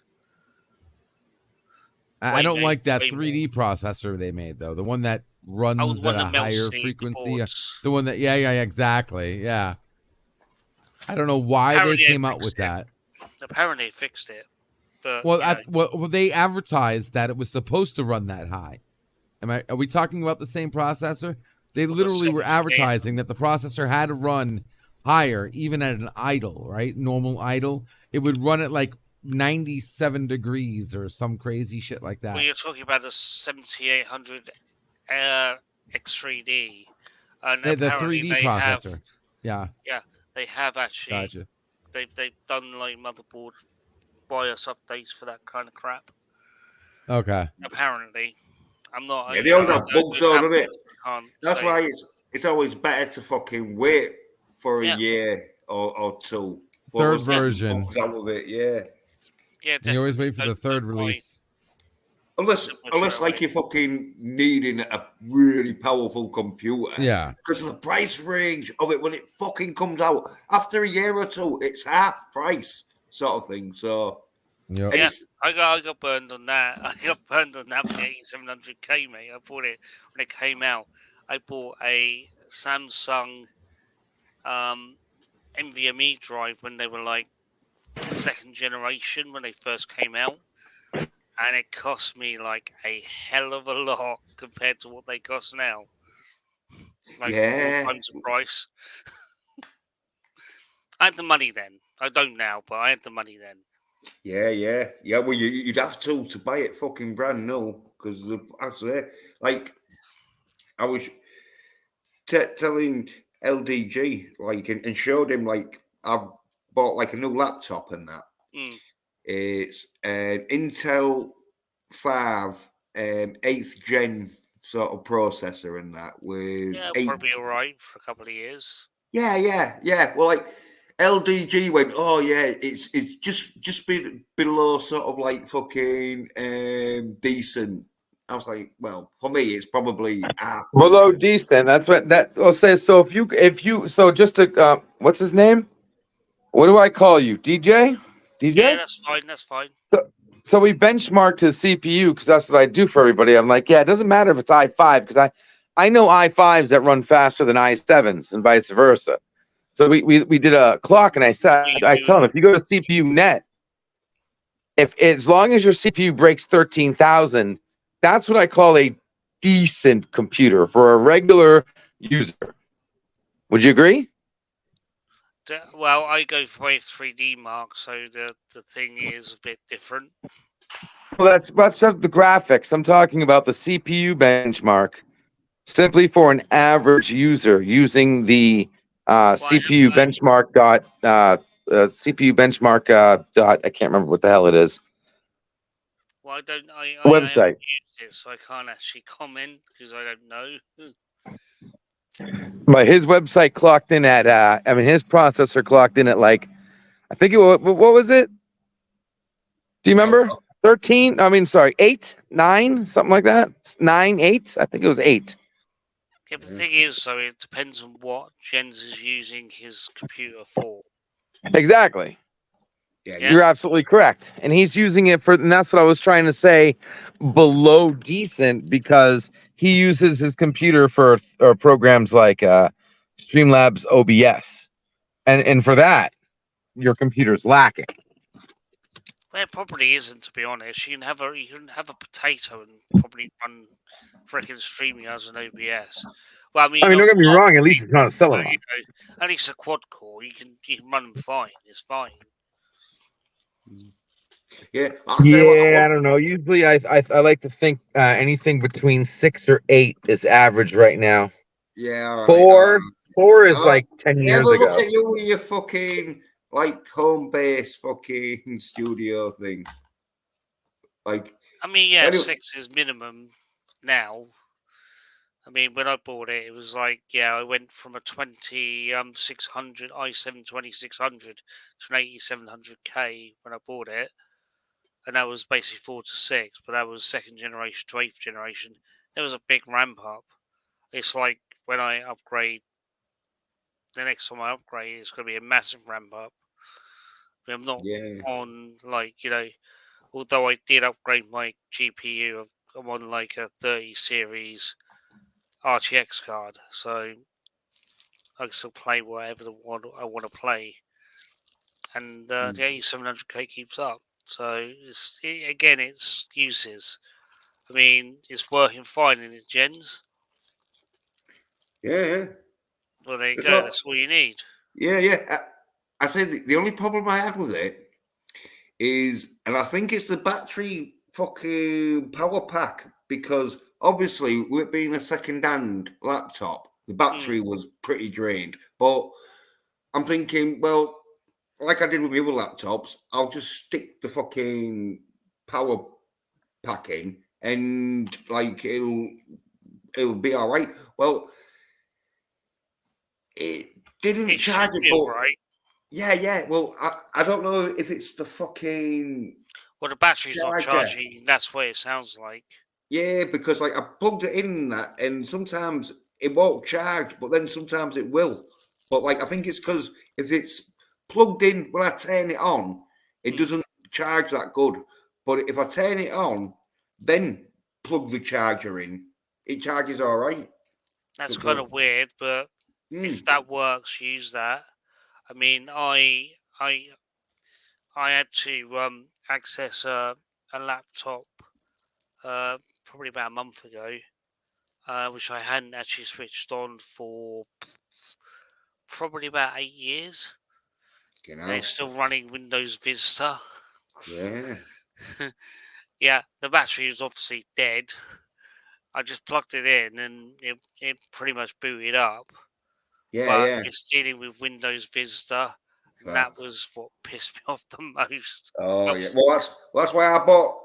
I don't like that 3D processor they made though. The one that runs at a higher frequency. The one that exactly. Yeah. I don't know why they came out with that. Apparently they fixed it. But, well, they advertised that it was supposed to run that high. Are we talking about the same processor? They literally were advertising that the processor had to run higher, even at an idle, right? Normal idle. It would run at like 97 degrees or some crazy shit like that. Well, you're talking about the 7800 X3D. And the 3D processor. Yeah, they have actually. Gotcha. They've done like motherboard BIOS updates for that kind of crap. Okay. Apparently, I'm not. Yeah, they always have bugs, though, don't it? That's why it's always better to fucking wait for a year or two. Third version. Out of it, yeah. Yeah, you always wait for the third release. Unless like you're fucking needing a really powerful computer. Yeah. Because of the price range of it when it fucking comes out. After a year or two, it's half price sort of thing. So yeah, I got burned on that. I got burned on that for 8700K, mate. I bought it when it came out. I bought a Samsung NVMe drive when they were like second generation when they first came out. And it cost me like a hell of a lot compared to what they cost now. Like 4 times the price. I had the money then. I don't now, but I had the money then. Yeah. Well, you'd have to buy it fucking brand new because like I was telling LDG like and showed him like I bought like a new laptop and that. It's an Intel 5 8th gen sort of processor and that with probably all right for a couple of years. Yeah. Well, like LDG went, oh yeah, it's just below sort of like fucking decent. I was like, well, for me, it's probably below decent. That's what that will say. So if you so just to what's his name? What do I call you, DJ? DJ? Yeah, that's fine. So we benchmarked his CPU because that's what I do for everybody. I'm like, yeah, it doesn't matter if it's i5 because I know i5s that run faster than i7s and vice versa. So we did a clock and I tell him if you go to CPU net, if as long as your CPU breaks 13,000, that's what I call a decent computer for a regular user. Would you agree? Well, I go for a 3D mark, so the thing is a bit different. Well, that's the graphics. I'm talking about the CPU benchmark, simply for an average user using the CPU benchmark dot. I can't remember what the hell it is. Well, I website. I haven't used it, so I can't actually comment because I don't know. But his website clocked in at, his processor clocked in at like, I think what was it? Do you remember? 13. I mean, sorry, 8, 9, something like that. 9, 8. I think it was 8. Yeah, but the thing is, so it depends on what Jens is using his computer for. Exactly. Yeah. You're absolutely correct. And he's using it for, and that's what I was trying to say, below decent, because he uses his computer for programs like Streamlabs OBS. And for that, your computer's lacking. Well, it probably isn't, to be honest. You can have a potato and probably run freaking streaming as an OBS. Well, I mean, don't get me wrong, at least it's not a so, accelerator. at least a quad core, you can run them fine. It's fine. Yeah, Yeah, I don't know. Usually, I like to think anything between 6 or 8 is average right now. Yeah, all right. 4 is like 10 years but ago. look at you with your fucking like home base fucking studio thing. Like, I mean, yeah, anyway, 6 is minimum now. I mean, when I bought it, it was like, yeah, I went from a 2600 i7 2600 to an 8700K when I bought it. And that was basically 4 to 6, but that was 2nd generation to 8th generation. There was a big ramp up. It's like when I upgrade, the next time I upgrade, it's going to be a massive ramp up. I mean, I'm not on, like, although I did upgrade my GPU, I'm on like a 30 series RTX card, so I can still play whatever I want to play. And the 8700K keeps up. So, again, it's uses. I mean, it's working fine in the gens. Yeah. Well, there you go. That's all you need. Yeah. I say the only problem I have with it is, and I think it's the battery fucking power pack, because obviously with it being a second-hand laptop, the battery was pretty drained. But I'm thinking, well, like I did with my other laptops, I'll just stick the fucking power pack in, and like it'll be all right. Well, it didn't charge it, but right. Yeah. Well, I don't know if it's the fucking. Well, the battery's not charging. That's what it sounds like. Yeah, because like I plugged it in that, and sometimes it won't charge, but then sometimes it will. But like I think it's because if it's plugged in when I turn it on, it doesn't charge that good. But if I turn it on, then plug the charger in, it charges all right. That's kind of weird, but if that works, use that. I mean, I had to access a laptop probably about a month ago, which I hadn't actually switched on for probably about 8 years. And it's still running Windows Vista. Yeah. Yeah, the battery is obviously dead. I just plugged it in and it pretty much booted up. But it's dealing with Windows Vista. And that was what pissed me off the most. Oh yeah, well that's why I bought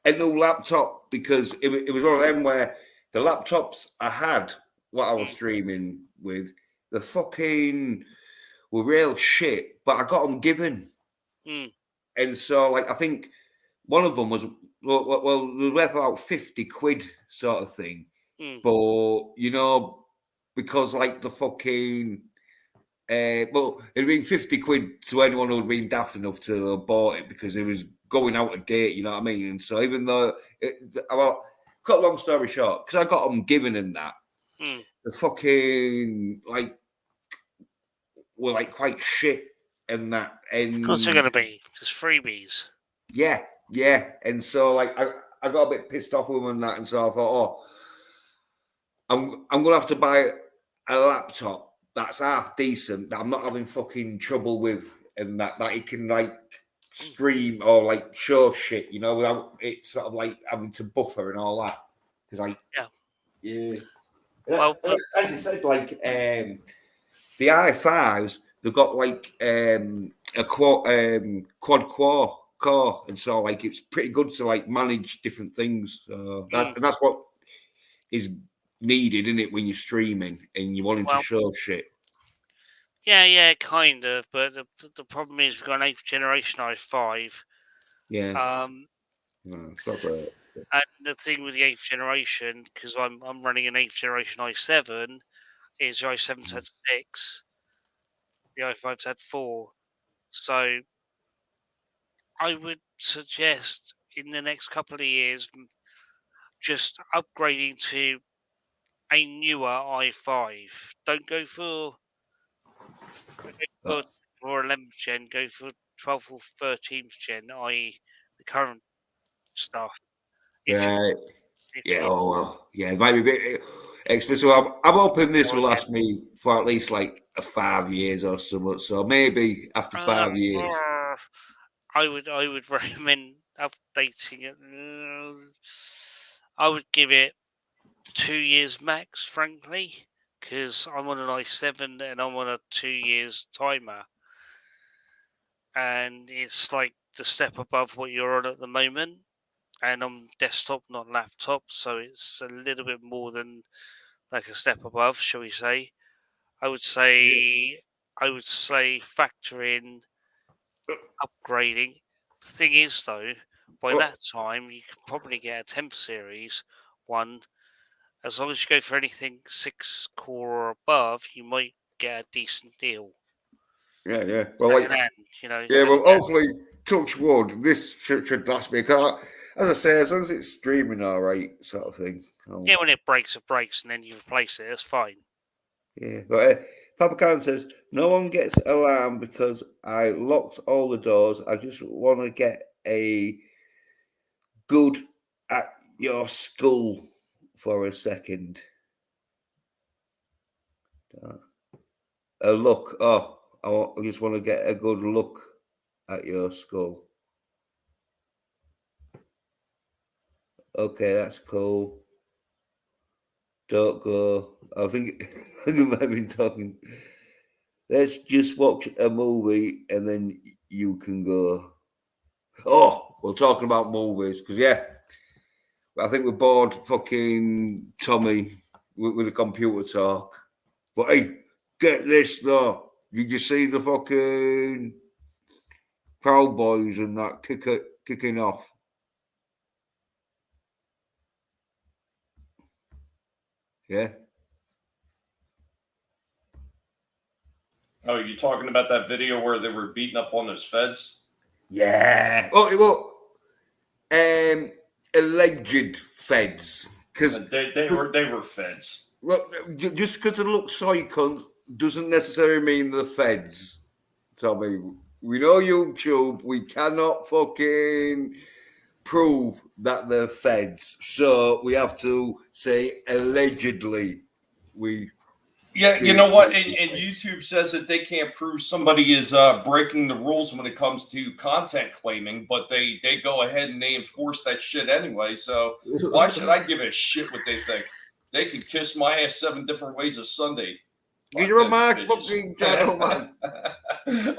a new laptop, because it was one of them where the laptops I had, what I was streaming with, the fucking were real shit, but I got them given, and so like I think one of them was well they were worth about 50 quid sort of thing, but because like the fucking. Well, it'd been 50 quid to anyone who'd been daft enough to have bought it, because it was going out of date, you know what I mean? And so even though, cut a long story short, because I got them given in that, the fucking, like, were like quite shit and that. And of course they're going to be, just freebies. Yeah. And so, like, I got a bit pissed off with them and that, and so I thought, I'm going to have to buy a laptop that's half decent, that I'm not having fucking trouble with, and that it can like stream or like show shit, without it sort of like having to buffer and all that. Because like, yeah. Well, as you said, like the i5s, they've got like a quad core, and so like it's pretty good to like manage different things. So and that's what is needed, isn't it, when you're streaming and you're wanting to show shit? Yeah, kind of. But the problem is we've got an 8th generation i5. Yeah. No, it's not great. And the thing with the 8th generation, because I'm running an 8th generation i7, is your i7's had 6, the i5's had 4. So I would suggest in the next couple of years just upgrading to a newer i5. Don't go for 11th gen, go for 12th or 13th gen, i.e. the current stuff. Right. Yeah, oh well. Yeah, it might be a bit expensive. I'm hoping this will last me for at least like 5 years or something. So maybe after 5 years. I would recommend updating it. I would give it 2 years max, frankly, because I'm on an i7 and I'm on a 2 years timer, and it's like the step above what you're on at the moment. And I'm desktop, not laptop, so it's a little bit more than like a step above, shall we say? I would say factor in upgrading. The thing is, though, by that time you can probably get a 10th series one. As long as you go for anything 6 core or above, you might get a decent deal. Yeah. Well, like, Second-hand, you know. yeah. Well, second-hand. hopefully, touch wood. This should last me. Cause as I say, as long as it's streaming all right, sort of thing. Yeah, when it breaks, it breaks, and then you replace it. That's fine. Yeah, but Papa Khan says no one gets alarmed because I locked all the doors. I just want to get a good at your skull for a second. A look. Oh, I just want to get a good look at your skull. Okay, that's cool. Don't go. I think you might be talking. Let's just watch a movie and then you can go. Oh, we're talking about movies because I think we're bored fucking Tommy with the computer talk. But hey, get this though. Did you see the fucking Proud Boys and that kicking off? Yeah. Oh, you talking about that video where they were beating up on those feds? Yeah. Oh, well, alleged feds because they were feds. Well, just because they look psycho doesn't necessarily mean the feds. Tommy, we know YouTube. We cannot fucking prove that they're feds, so we have to say allegedly. Yeah, you know what? And YouTube says that they can't prove somebody is breaking the rules when it comes to content claiming, but they go ahead and they enforce that shit anyway. So why should I give a shit what they think? They can kiss my ass 7 different ways of Sunday. You're a mark fucking gentleman.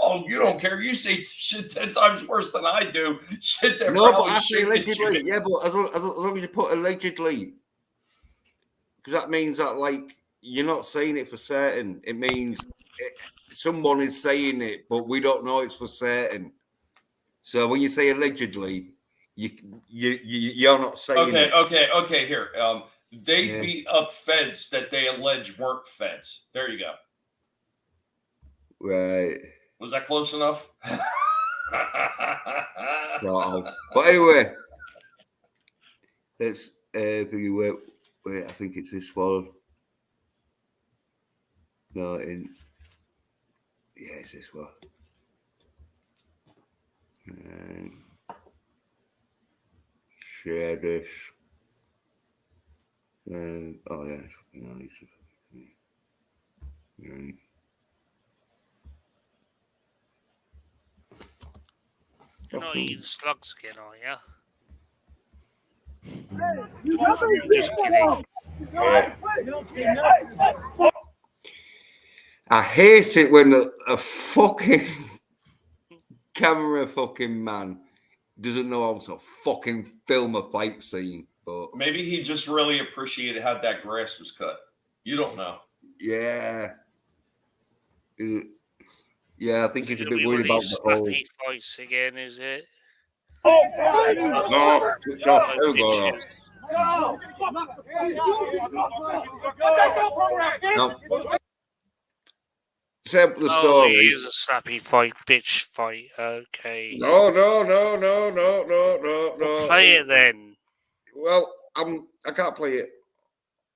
Oh, you don't care. You say shit 10 times worse than I do. Shit that no, but probably I say allegedly. you. Yeah, but as long as you put allegedly, because that means that like you're not saying it for certain. It means someone is saying it, but we don't know it's for certain. So when you say allegedly, you're not saying it. Okay. Here, they beat up feds that they allege weren't feds. There you go. Right. Was that close enough? No. But anyway, let's wait. I think it's this one. No, it's this one. And share this. And You're not eating slugs again, are you? I hate it when a fucking camera fucking man doesn't know how to fucking film a fight scene. But maybe he just really appreciated how that grass was cut. You don't know. Yeah. Yeah, I think he's a bit worried about the whole fights again, is it? No, switch off. There we go. No. Set up the Oh, story. it is a slappy fight, bitch fight. Okay. No. Play it then. Well, I can't play it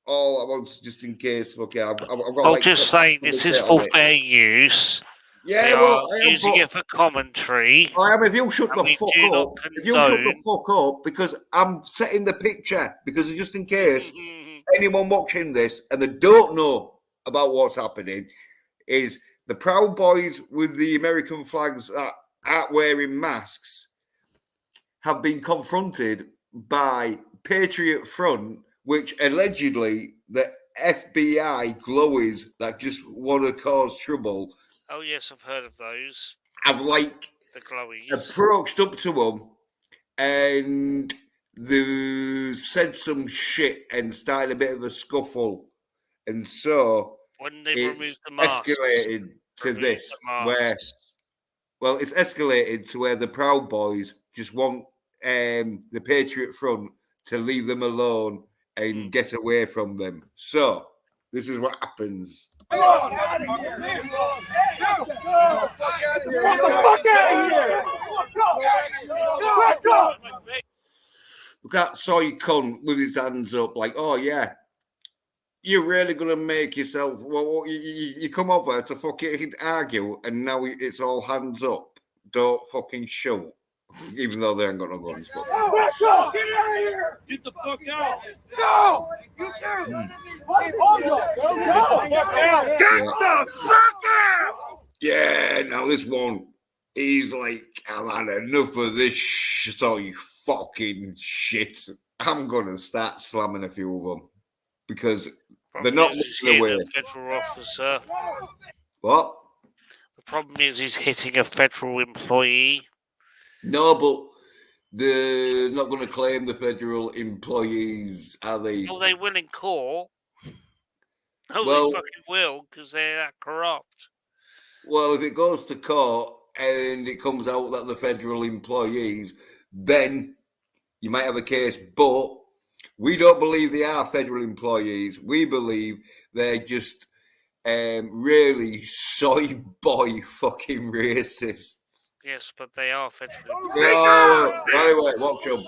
all at once just in case. Okay, I've got I'll like just say this is for fair use. Yeah, they well, are using it for commentary. I am. If you shut the we fuck do not up, if you shut the fuck up, because I'm setting the picture, because just in case anyone watching this and they don't know about what's happening, is the Proud Boys with the American flags that aren't wearing masks have been confronted by Patriot Front, which allegedly the FBI glowies that just want to cause trouble. Oh yes, I've heard of those. I've like the glowies approached up to them and they said some shit and started a bit of a scuffle, and so when they it's removed the masks, escalated to this where, well, it's escalated to where the Proud Boys just want the Patriot Front to leave them alone and get away from them. So this is what happens. Get the fuck out of here! Look at Soy cunt with his hands up, like, oh yeah, you're really gonna make yourself. Well, you come over to fucking argue, and now it's all hands up. Don't fucking shoot, even though they ain't got no guns. But... Get out of here! Get the fuck out! Go! You too! Get the fuck out! Yeah, now this one, he's like, I've had enough of this Soy fucking shit. I'm gonna start slamming a few of them because they're not moving away. A federal officer. What? The problem is he's hitting a federal employee. No, but they're not going to claim the federal employees, are they? Well, they will in court. Oh, Well, they fucking will, because they're that corrupt. Well, if it goes to court and it comes out that the federal employees, then you might have a case. But we don't believe they are federal employees. We believe they're just really soy boy fucking racists. Yes, but they are federal employees. No, anyway, watch them.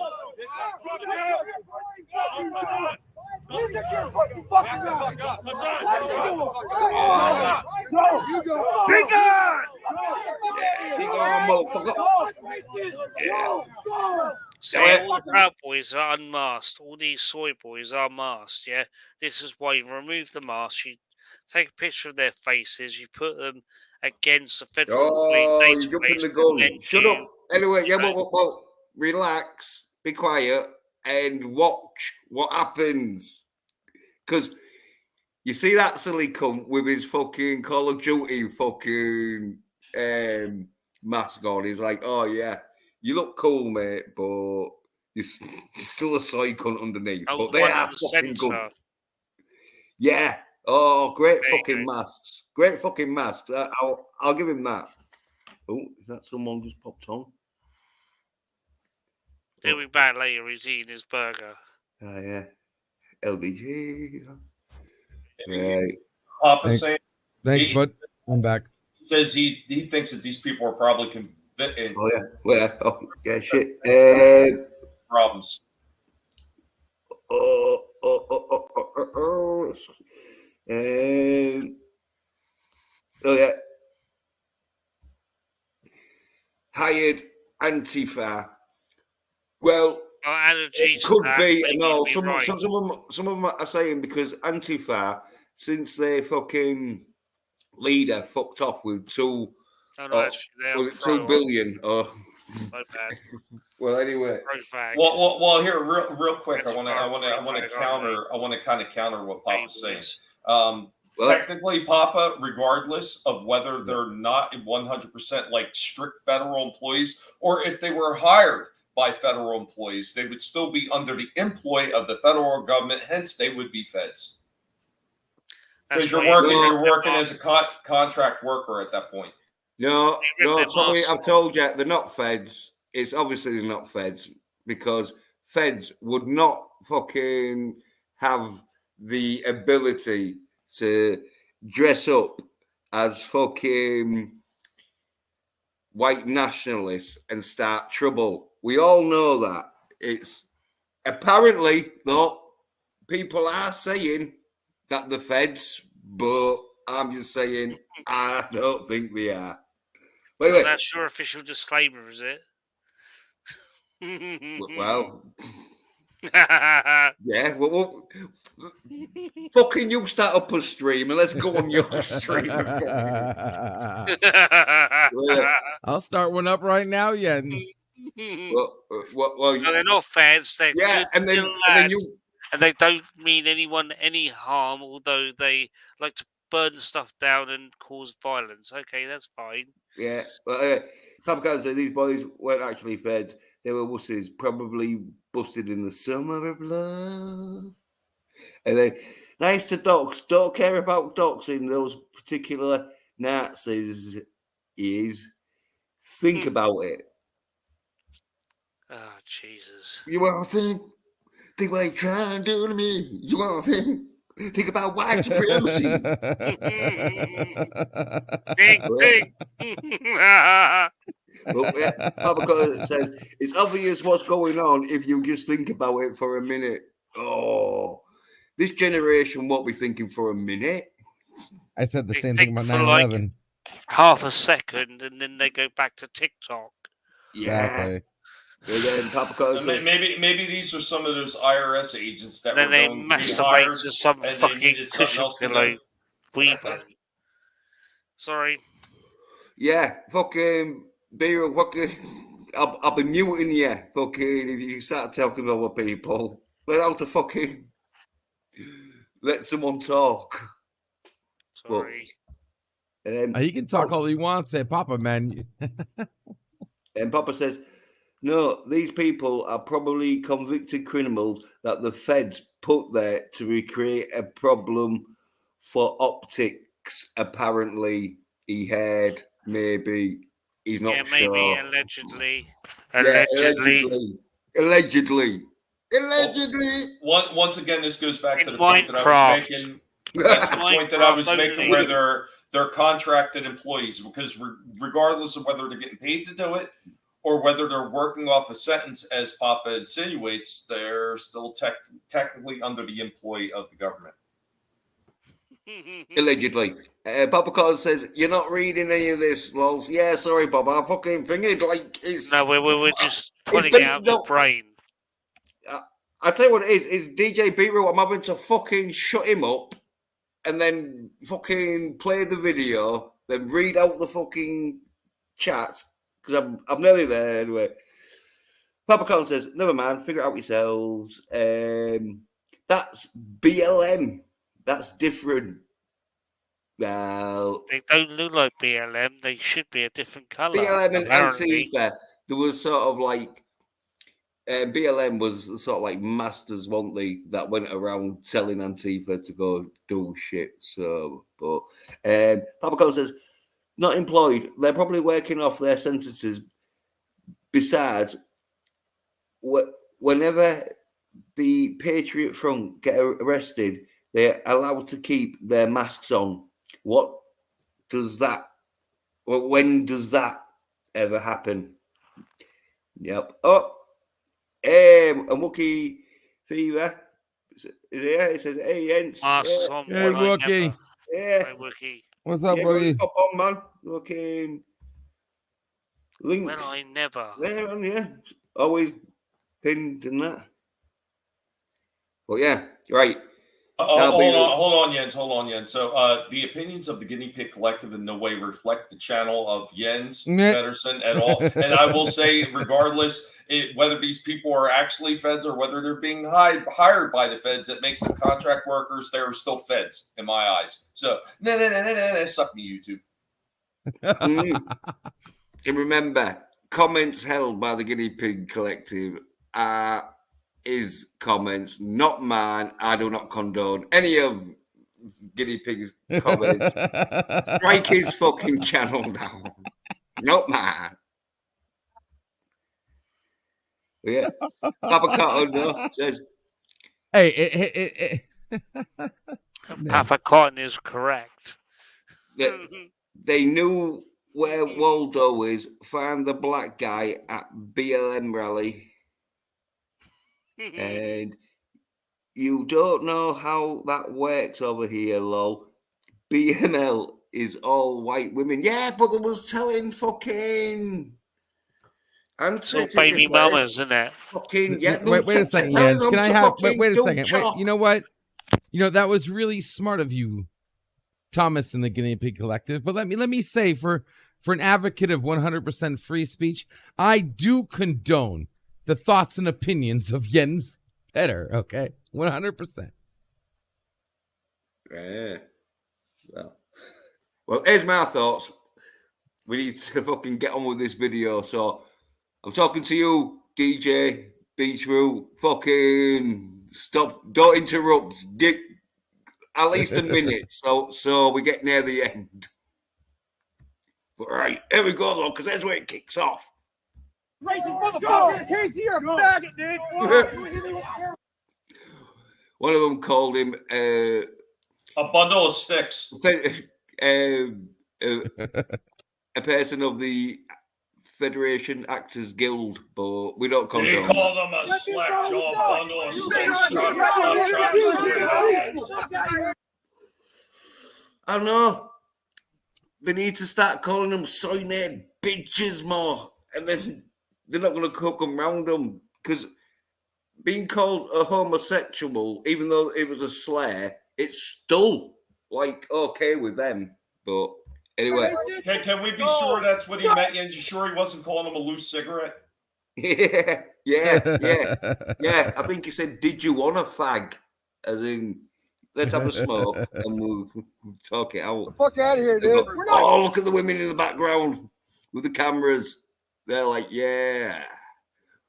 Be gone! Be gone, motherfucker. Yeah. See, all the Proud Boys are unmasked. All these soy boys are masked, yeah? This is why you remove the mask. You take a picture of their faces. You put them against the federal Oh, you're jumping the gun. Shut up. Anyway, yeah, well, relax, be quiet, and watch what happens. Because you see that silly cunt with his fucking Call of Duty fucking mask on. He's like, oh, yeah, you look cool, mate, but you're still a soy cunt underneath. Oh, but they are fucking good. Yeah. Oh, great fucking masks. Great fucking masks. I'll give him that. Oh, is that someone just popped on? He'll be back later. He's eating his burger. Oh, yeah. LBG. Right. Papa saying. Thanks, bud. I'm back. He says he thinks that these people are probably convicted. Oh, yeah. Well, oh, yeah, shit. Problems. Oh, yeah. Hired Antifa. Well, it could be. No, some of them are saying because Antifa, since their fucking leader fucked off with $2 billion. Oh, well, anyway. Well, here, real quick, I want to kind of counter what Papa's saying. Technically, Papa, regardless of whether they're not 100% like strict federal employees, or if they were hired by federal employees, they would still be under the employ of the federal government. Hence, they would be feds. Because you're working as a contract worker at that point. No, Tommy, I've told you, they're not feds. it's obviously not feds, because feds would not fucking have the ability to dress up as fucking white nationalists and start trouble. We all know that. It's apparently, though, people are saying that the feds, but I'm just saying I don't think they are. But anyway, that's your official disclaimer, is it? well, yeah. Well, fucking you start up a stream and let's go on your stream. I'll start one up right now, Jens. Well, no, they're not feds. They're good and then lads, and they don't mean anyone any harm, although they like to burn stuff down and cause violence. Okay, that's fine. Yeah, but Papa can't say these boys weren't actually feds. They were wusses, probably busted in the summer of love. And then, nice to docs. Don't care about doxing those particular Nazis. Think about it. Oh, Jesus. You want to think what you're trying to do to me? You want to think about white supremacy? Think. Well, yeah, Papa says it's obvious what's going on if you just think about it for a minute. Oh, this generation won't be thinking for a minute. I said the They same thing think about for 9/11. half a second, and then they go back to TikTok. Yeah. Exactly. And then Papa says, maybe these are some of those IRS agents that Then were they going to be masturbate hired to some and they fucking needed something cushion else to pillow. do. Weebo. Sorry. yeah, fucking B-roll, fucking, I'll be muting you, fucking, if you start talking over people. Let out to fucking let someone talk. Sorry. But, He can talk all he wants. Say, Papa, man. And Papa says, no, these people are probably convicted criminals that the feds put there to recreate a problem for optics. Apparently, he heard, maybe. He's not maybe, sure. allegedly. Yeah, allegedly. Once again, this goes back to the Minecraft. point that I was making. That's the point that I was making, where they're contracted employees, because regardless of whether they're getting paid to do it or whether they're working off a sentence, as Papa insinuates, they're still technically under the employ of the government. Allegedly. Papa Carter says, you're not reading any of this, lols. Yeah, sorry, Bob. I'm fucking thinking like it's... No, we're just putting it out of the brain. I tell you what it is DJ Beatroot. I'm having to fucking shut him up and then fucking play the video, then read out the fucking chat, because I'm nearly there anyway. Papa Carter says, never mind, figure it out yourselves. That's BLM. That's different. Well, they don't look like BLM. They should be a different color. BLM and apparently. Antifa, there was sort of like BLM was sort of like masters, weren't they, that went around telling Antifa to go do shit. So, but Papa Cole says, not employed. They're probably working off their sentences. Besides, whenever the Patriot Front get arrested, they're allowed to keep their masks on. What does that? Well, when does that ever happen? Yep. Oh, a Wookie Fever. Yeah, it says, hey, Jens. Masks on. Hey, Wookie. Yeah. Hey, Wookie. What's up, yeah, Wookie? Hop on, man. Looking links. Well, I never. Yeah. Always pinned and that. But yeah, right. Hold on, Jens. So, the opinions of the Guinea Pig Collective in no way reflect the channel of Jens Pedersen at all. And I will say, regardless, whether these people are actually feds or whether they're being hired by the feds, it makes them contract workers. They're still feds in my eyes. So, suck me, YouTube. And remember, comments held by the Guinea Pig Collective are his comments, not mine. I do not condone any of Guinea Pig's comments. Strike his fucking channel down. Not mine. Yeah. Papa Cotton though, says, Hey, Papa Cotton is correct. they knew where Waldo is. Find the black guy at BLM rally, and you don't know how that works over here, lol. BML is all white women. Yeah, but they was telling fucking Little baby mamas, isn't it? Fucking yeah. wait a second, Jens. Can I have? Wait a second. Wait. You know what? You know that was really smart of you, Thomas, and the Guinea Pig Collective. But let me say, for an advocate of 100% free speech, I do condone the thoughts and opinions of Jens Petter. Okay, 100%. Yeah. Well, here's my thoughts. We need to fucking get on with this video. So I'm talking to you, DJ Beachroot. Fucking stop! Don't interrupt. Get at least a minute. So we get near the end. All right, here we go though, because that's where it kicks off. Casey, you're a faggot, dude. One of them called him a bundle of sticks. A person of the Federation Actors Guild, but we don't condone. They call them a slack jaw bundle of sticks. I know. They need to start calling them soy nerd bitches more, and then they're not going to cook them round them, because being called a homosexual, even though it was a slur, it's still like okay with them. But anyway, can we be sure that's what he meant? And you sure he wasn't calling him a loose cigarette? Yeah. I think he said, "Did you want a fag?" As in, let's have a smoke and we'll talk it out. Fuck out of here, dude. Oh, look at the women in the background with the cameras. They're like, yeah,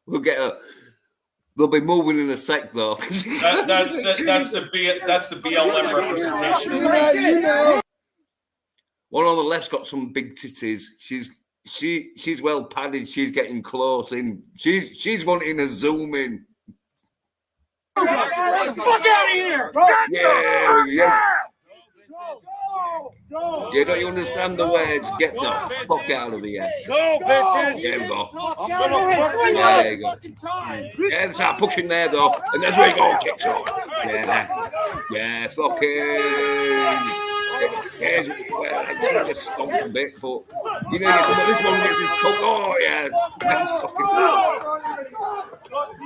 we'll get a. They'll be moving in a sec, though. That's the BLM representation. One on the left's got some big titties. She's well padded. She's getting close in. She's wanting to zoom in. Fuck out of here! Yeah. Yeah, don't you understand the words? Get the fuck out of here. Go, bitches! There we go. There you go. Yeah, start pushing there, though. And that's where it all kicks off. Yeah, fucking. Yes, well, I think it's stomp a bit, but you know, this one gets his poke. Oh, yeah. That's fucking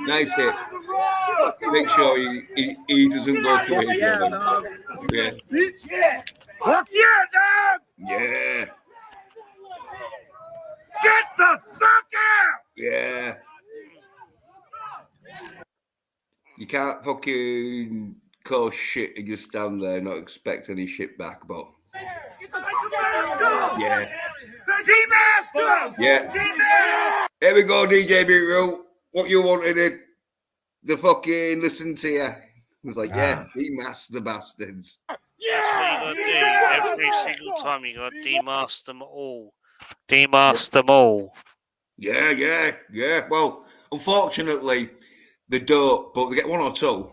nice hit. Make sure he doesn't go crazy. Yeah. Fuck yeah, dog! Yeah. Get the fuck out! Yeah. You can't fucking cause shit and just stand there and not expect any shit back, but yeah. Yeah. Here we go, DJ Beatroot. What you wanted it? The fucking listen to you. He was like, yeah, demask the bastards. That's what you gotta do. Every single time you gotta demask them all. Demask them all. Yeah. Well, unfortunately, they don't, but they get one or two.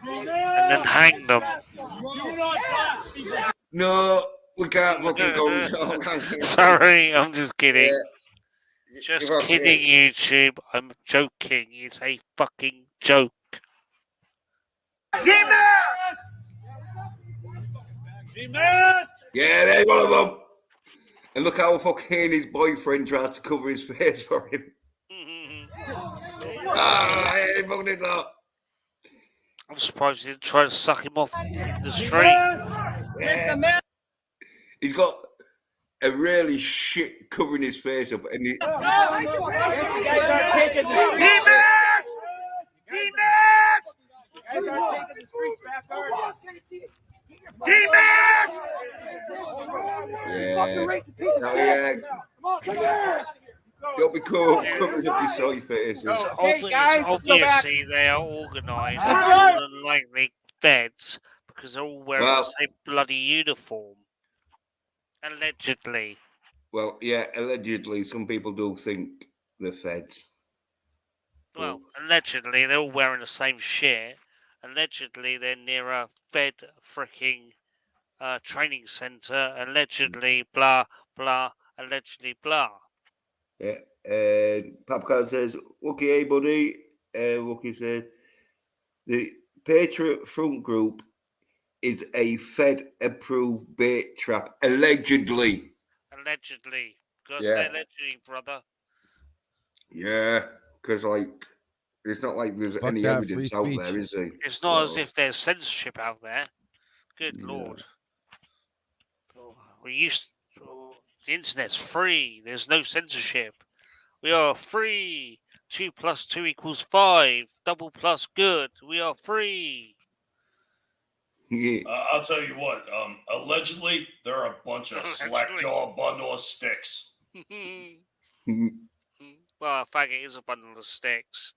And then hang them. No, we can't fucking go. Sorry, I'm just kidding. Yeah. Just kidding, YouTube. I'm joking. It's a fucking joke. Yeah, there's one of them. And look how fucking his boyfriend tries to cover his face for him. He fucked it up. I'm surprised he didn't try to suck him off the street. Yeah. He's got a really shit covering his face up, and he. Don't be covering up your soy faces. Obviously, they are organised and likely feds because they're all wearing the same bloody uniform. Allegedly. Well, yeah, allegedly, some people do think the feds. Well, allegedly they're all wearing the same shit. Allegedly they're near a Fed freaking training center. Allegedly blah blah. Allegedly blah. Yeah. Popcorn says, "Okay, hey buddy." Wookie said, "The Patriot Front Group is a Fed-approved bait trap, allegedly." Allegedly. Gotta Yeah. say allegedly, brother. Yeah, because like it's not like there's Fuck any that evidence free out speech. there, is there? It's not as So, if there's censorship out there. Good lord. We used to, the internet's free. There's no censorship. We are free. 2 + 2 = 5. Double plus good. We are free. yeah. I'll tell you what. Allegedly, they're a bunch of slack-jaw bundle of sticks. Well, a faggot is a bundle of sticks.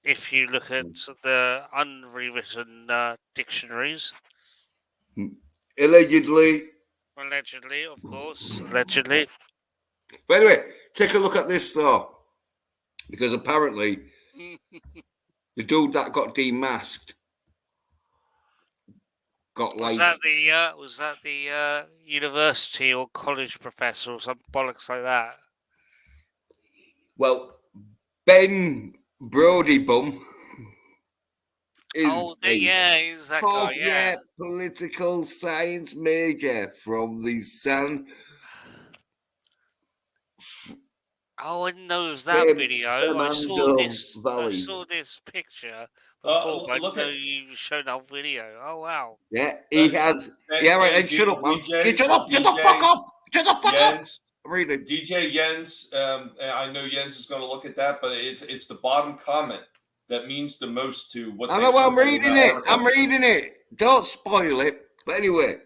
If you look at the unrewritten dictionaries. Allegedly. Allegedly, of course. Allegedly. But anyway, take a look at this though, because apparently the dude that got demasked got Was that the university or college professor or some bollocks like that? Well, Ben Brody Bum is he's that guy. Yeah. political science major from the San. Oh, I didn't know it was that video. I saw Valley. this picture before, but I look didn't know at- you showed that video. Oh wow. Yeah, he has. Yeah, right. And shut up, man. Shut up! Shut the fuck up! Shut the fuck up! I'm reading. DJ Jens. I know Jens is going to look at that, but it's the bottom comment that means the most to what. I know. I'm reading it. I'm reading it. Don't spoil it. But anyway,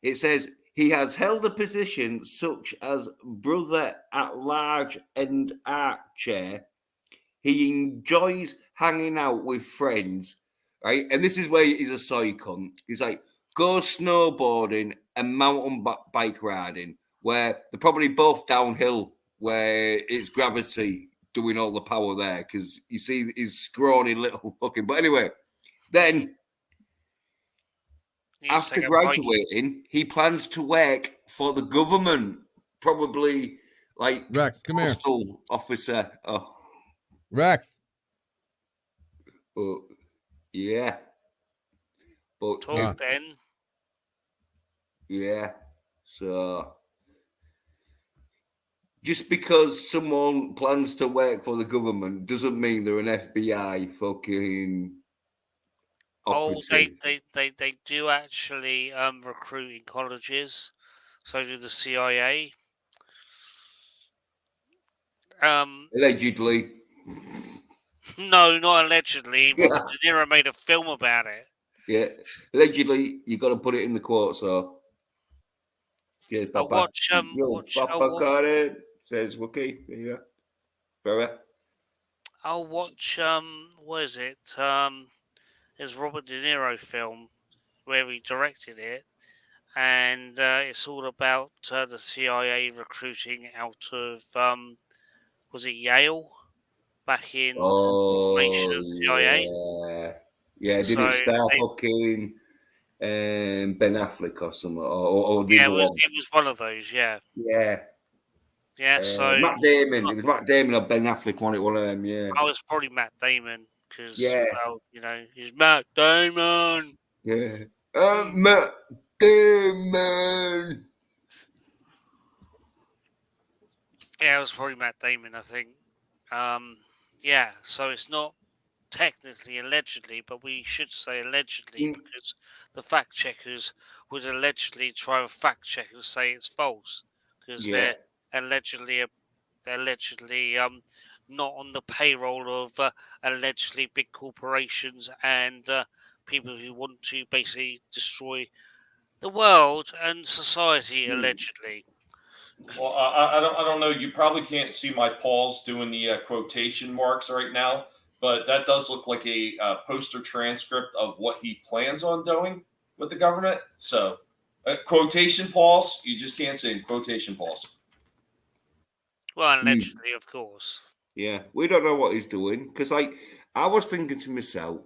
it says he has held a position such as brother at large and art chair. He enjoys hanging out with friends, right? And this is where he's a soy cunt. He's like, go snowboarding and mountain bike riding, where they're probably both downhill, where it's gravity doing all the power there, because you see his scrawny little fucking. But anyway, then after graduating, he plans to work for the government, probably like Rex, come here. postal officer. Oh. Rex. Yeah. But talk then. Yeah. So just because someone plans to work for the government doesn't mean they're an FBI fucking operative. They do actually recruit in colleges. So do the CIA. Allegedly. No, not allegedly. Robert De Niro made a film about it. Yeah. Allegedly, you got to put it in the quote, so. Yeah, Papa. Papa got it, says Wookie. Yeah. Brother. I'll watch, what is it? There's Robert De Niro film where he directed it. And it's all about the CIA recruiting out of, was it Yale? Back in formation of CIA. Yeah, did it start fucking Ben Affleck or something? Or yeah, it was one of those, yeah. Yeah. Yeah, so Matt Damon. It was Matt Damon or Ben Affleck one of them, yeah. I was probably Matt Damon because well, you know, he's Matt Damon. Yeah. Matt Damon. Yeah, it was probably Matt Damon, I think. Yeah, so it's not technically allegedly, but we should say allegedly because the fact checkers would allegedly try to fact check and say it's false because they're allegedly not on the payroll of allegedly big corporations and people who want to basically destroy the world and society allegedly. Well, I don't know. You probably can't see my paws doing the quotation marks right now, but that does look like a poster transcript of what he plans on doing with the government. So, quotation paws, you just can't see them. Quotation paws. Well, allegedly, of course. Yeah, we don't know what he's doing because, like, I was thinking to myself,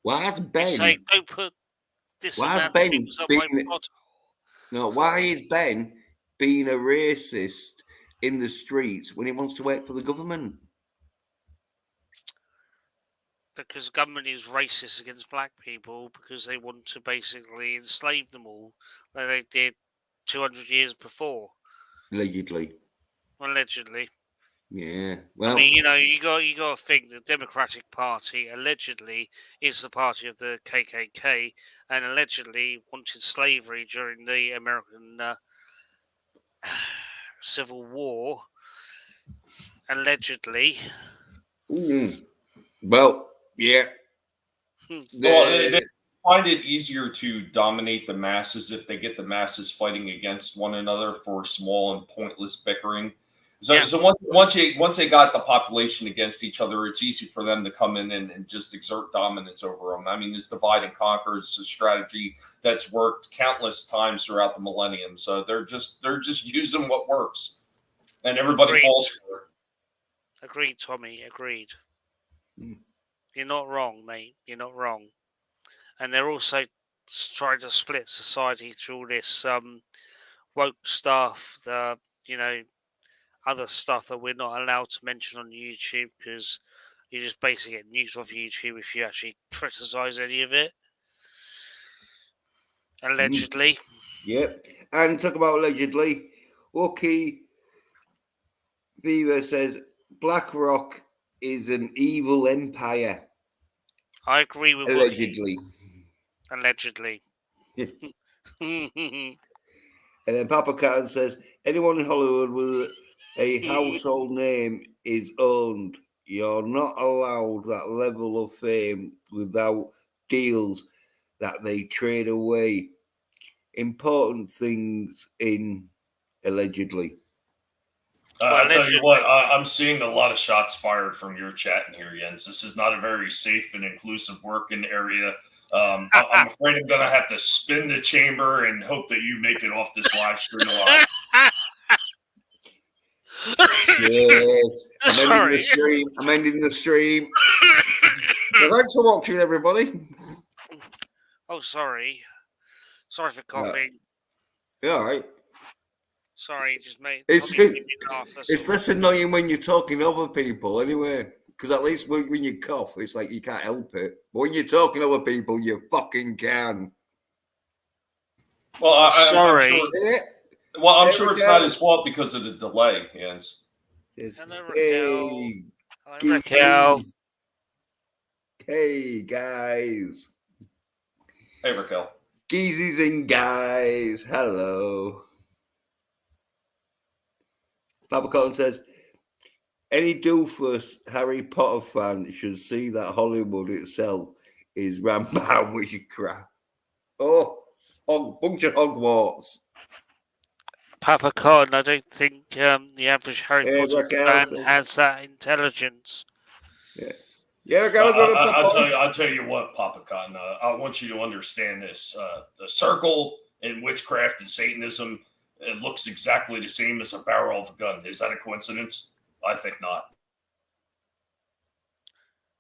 why has Ben? He's saying, don't put this Why has amount of Ben things on my been? bottle. No, why is Ben being a racist in the streets when he wants to work for the government? Because the government is racist against black people because they want to basically enslave them all like they did 200 years before. Allegedly. Allegedly. Yeah. Well, I mean, you know, you got to think the Democratic Party allegedly is the party of the KKK and allegedly wanted slavery during the American Civil War. Allegedly. Well, yeah. Well, they find it easier to dominate the masses if they get the masses fighting against one another for small and pointless bickering. So once they got the population against each other, it's easy for them to come in and just exert dominance over them. I mean, this divide and conquer is a strategy that's worked countless times throughout the millennium. So they're just using what works, and everybody falls for it. Agreed, Tommy. Agreed. You're not wrong, mate. You're not wrong. And they're also trying to split society through all this woke stuff, other stuff that we're not allowed to mention on YouTube because you just basically get news off YouTube if you actually criticize any of it. Allegedly. Yep. And talk about allegedly. Wookie Viva says BlackRock is an evil empire. I agree with allegedly. Wookie. Allegedly. And then Papa Khan says, anyone in Hollywood with a household name is owned. You're not allowed that level of fame without deals that they trade away. Important things in allegedly. I'll tell you what, I'm seeing a lot of shots fired from your chat in here, Jens. This is not a very safe and inclusive working area. I'm afraid I'm going to have to spin the chamber and hope that you make it off this live stream alive. Shit. I'm ending the stream. Well, thanks for watching, everybody. Oh, sorry. Sorry for coughing. Yeah, all right. Sorry, just made it's less annoying when you're talking over people anyway. Because at least when you cough, it's like you can't help it. But when you're talking over people, you fucking can. Well, I'm sorry. I'm sure it's not his fault because of the delay, Jens. Hey, Raquel. Hey, guys. Hey, Raquel. Geezies and guys. Hello. Papa Cotton says, any doofus Harry Potter fan should see that Hollywood itself is ran by witchcraft. Oh, bunch of Hogwarts. Papa Con, I don't think the average Harry Potter fan has that intelligence. Yeah. I'll tell you what, Papa Con. I want you to understand this. The circle in witchcraft and Satanism, it looks exactly the same as a barrel of a gun. Is that a coincidence? I think not.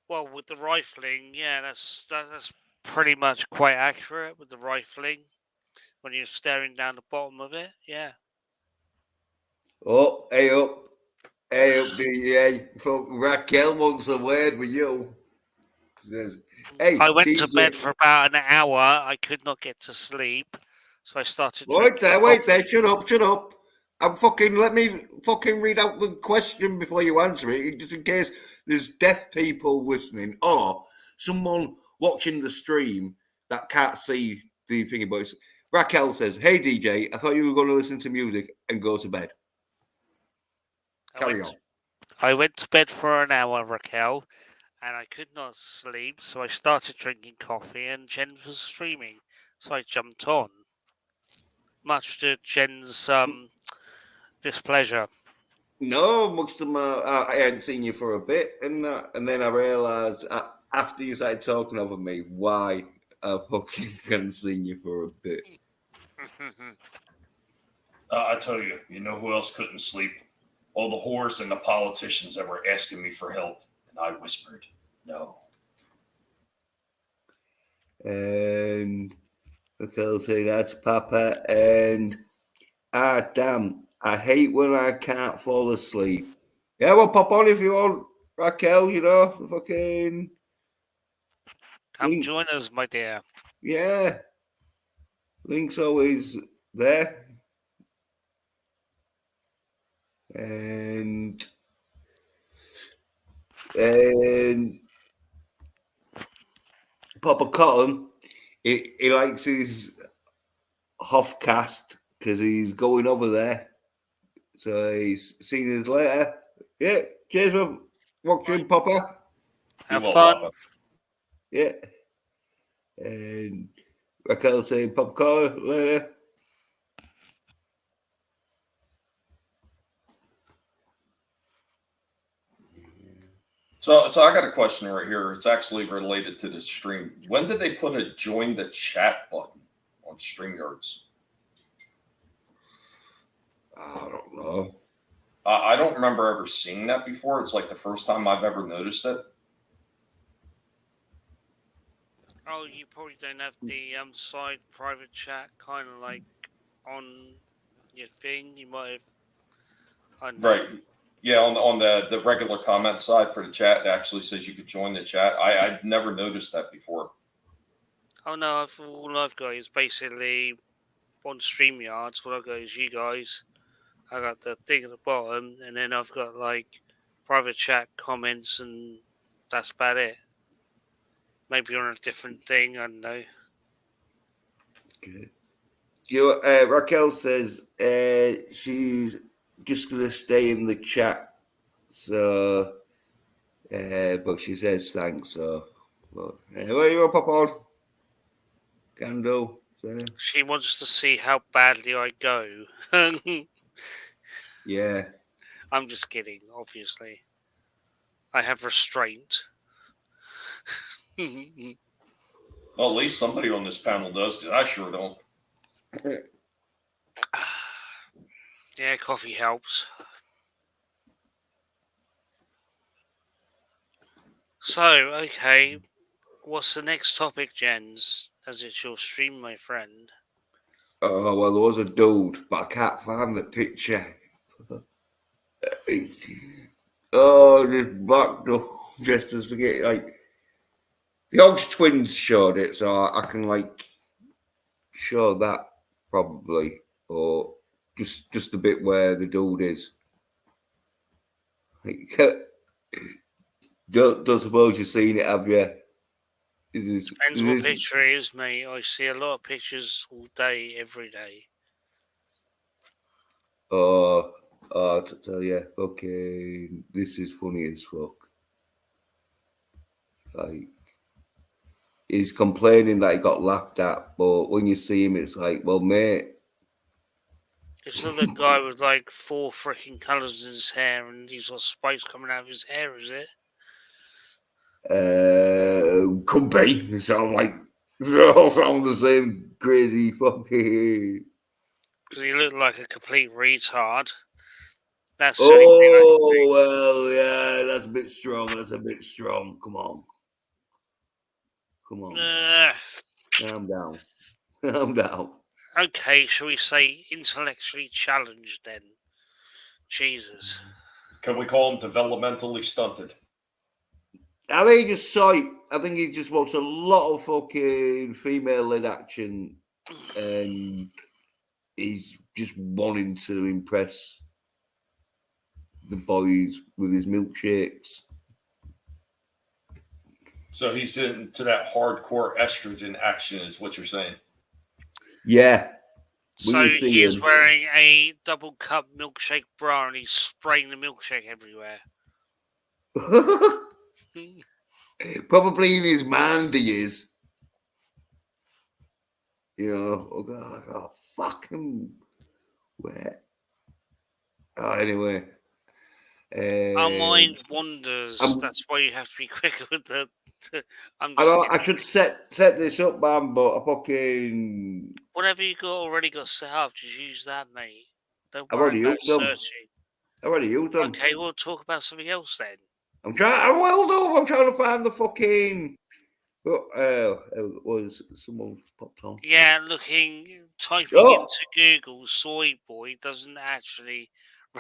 Well, with the rifling, yeah, that's pretty much quite accurate with the rifling. When you're staring down the bottom of it, yeah. Oh, hey up, DJ. Raquel wants a word with you. Says, hey, I went DJ. to bed for about an hour. I could not get to sleep, so I started. Wait there. Shut up. Let me read out the question before you answer it, just in case there's deaf people listening or someone watching the stream that can't see the thingy boys. Raquel says, hey DJ, I thought you were going to listen to music and go to bed. Carry on. I went to bed for an hour, Raquel, and I could not sleep, so I started drinking coffee, and Jen was streaming, so I jumped on. Much to Jen's displeasure. No, much to my, I hadn't seen you for a bit, and then I realised after you started talking over me why I fucking hadn't seen you for a bit. I tell you, you know who else couldn't sleep? all the whores and the politicians that were asking me for help. And I whispered, no. And Raquel saying that's Papa. And damn, I hate when I can't fall asleep. Yeah, well, pop on if you want, Raquel, you know, fucking. Come join us, my dear. Yeah. Link's always there. And Papa Cotton, he likes his Hofcast because he's going over there. So he's seen us later. Yeah, cheers for watching, Papa. Have fun. Yeah. And Raquel saying Papa Cotton later. So I got a question right here. It's actually related to the stream. When did they put a join the chat button on StreamYards? I don't know. I don't remember ever seeing that before. It's like the first time I've ever noticed it. Oh, you probably don't have the side private chat kind of like on your thing. You might have. I don't know. Right. Yeah, on the regular comment side for the chat, it actually says you could join the chat. I've never noticed that before. Oh no, all I've got is basically on StreamYards. What I've got is you guys. I got the thing at the bottom, and then I've got like private chat comments, and that's about it. Maybe on a different thing, I don't know. Good. Raquel says she's just going to stay in the chat. So, but she says thanks. So, well, anyway, you want to pop on? Can do. So. She wants to see how badly I go. Yeah. I'm just kidding, obviously. I have restraint. Well, at least somebody on this panel does, because I sure don't. Yeah, coffee helps. So, okay, what's the next topic, Jens? As it's your stream, my friend. Oh, well, there was a dude, but I can't find the picture. Oh, this black dude, just as forget, like, the Hodge twins showed it, so I can, like, show that probably, or just the bit where the dude is. Don't suppose you've seen it, have you? Depends what picture it is, mate. I see a lot of pictures all day, every day. Oh, to tell you, okay, this is funny as fuck. Like, he's complaining that he got laughed at, but when you see him, it's like, well, mate. It's another guy with like 4 freaking colours in his hair, and he's got spikes coming out of his hair, is it? Could be. Sound like they all sound the same crazy fucking. Because he looked like a complete retard. That's oh well, yeah, that's a bit strong. That's a bit strong. Come on. Calm down. Calm down. Okay, shall we say intellectually challenged then? Jesus. Can we call him developmentally stunted? I think he just saw it. I think he just watched a lot of fucking female-led action, and he's just wanting to impress the boys with his milkshakes. So he's into that hardcore estrogen action, is what you're saying? Yeah. So he's wearing a double cup milkshake bra and he's spraying the milkshake everywhere. Probably in his mind he is. You know, oh fucking wet. Oh, anyway. Our mind wanders. That's why you have to be quicker with the. I should set this up, man, but I whatever you already got set up, just use that, mate. Don't I've worry already about hooked them. searching. I already used them. Okay, we'll talk about something else then. I'm trying to find the fucking. Was someone popped on? Yeah, typing into Google, soy boy doesn't actually.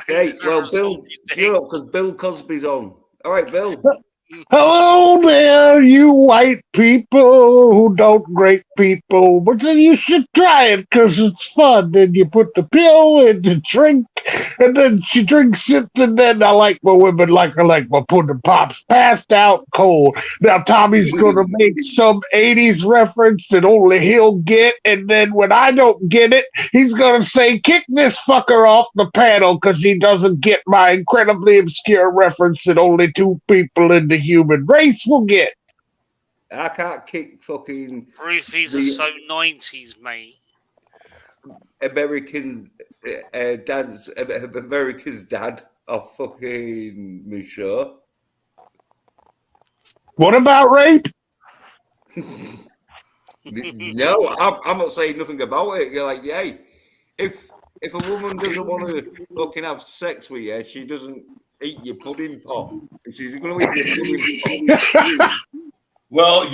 Hey, well, Bill, because Bill Cosby's on. All right, Bill. Hello there, you white people who don't rate people, but then you should try it because it's fun. And you put the pill in the drink, and then she drinks it, and then I like my women like I like my pudding pops, passed out cold. Now Tommy's gonna make some 80s reference that only he'll get, and then when I don't get it, he's gonna say, kick this fucker off the panel because he doesn't get my incredibly obscure reference that only two people in the human race will get. I can't kick fucking Roofies are so 90s, mate. American's dad off fucking my show. What about rape? No, I'm not saying nothing about it. You're like, hey, if a woman doesn't want to fucking have sex with you, she doesn't eat your pudding pop. She's going to eat your pudding pop. Well,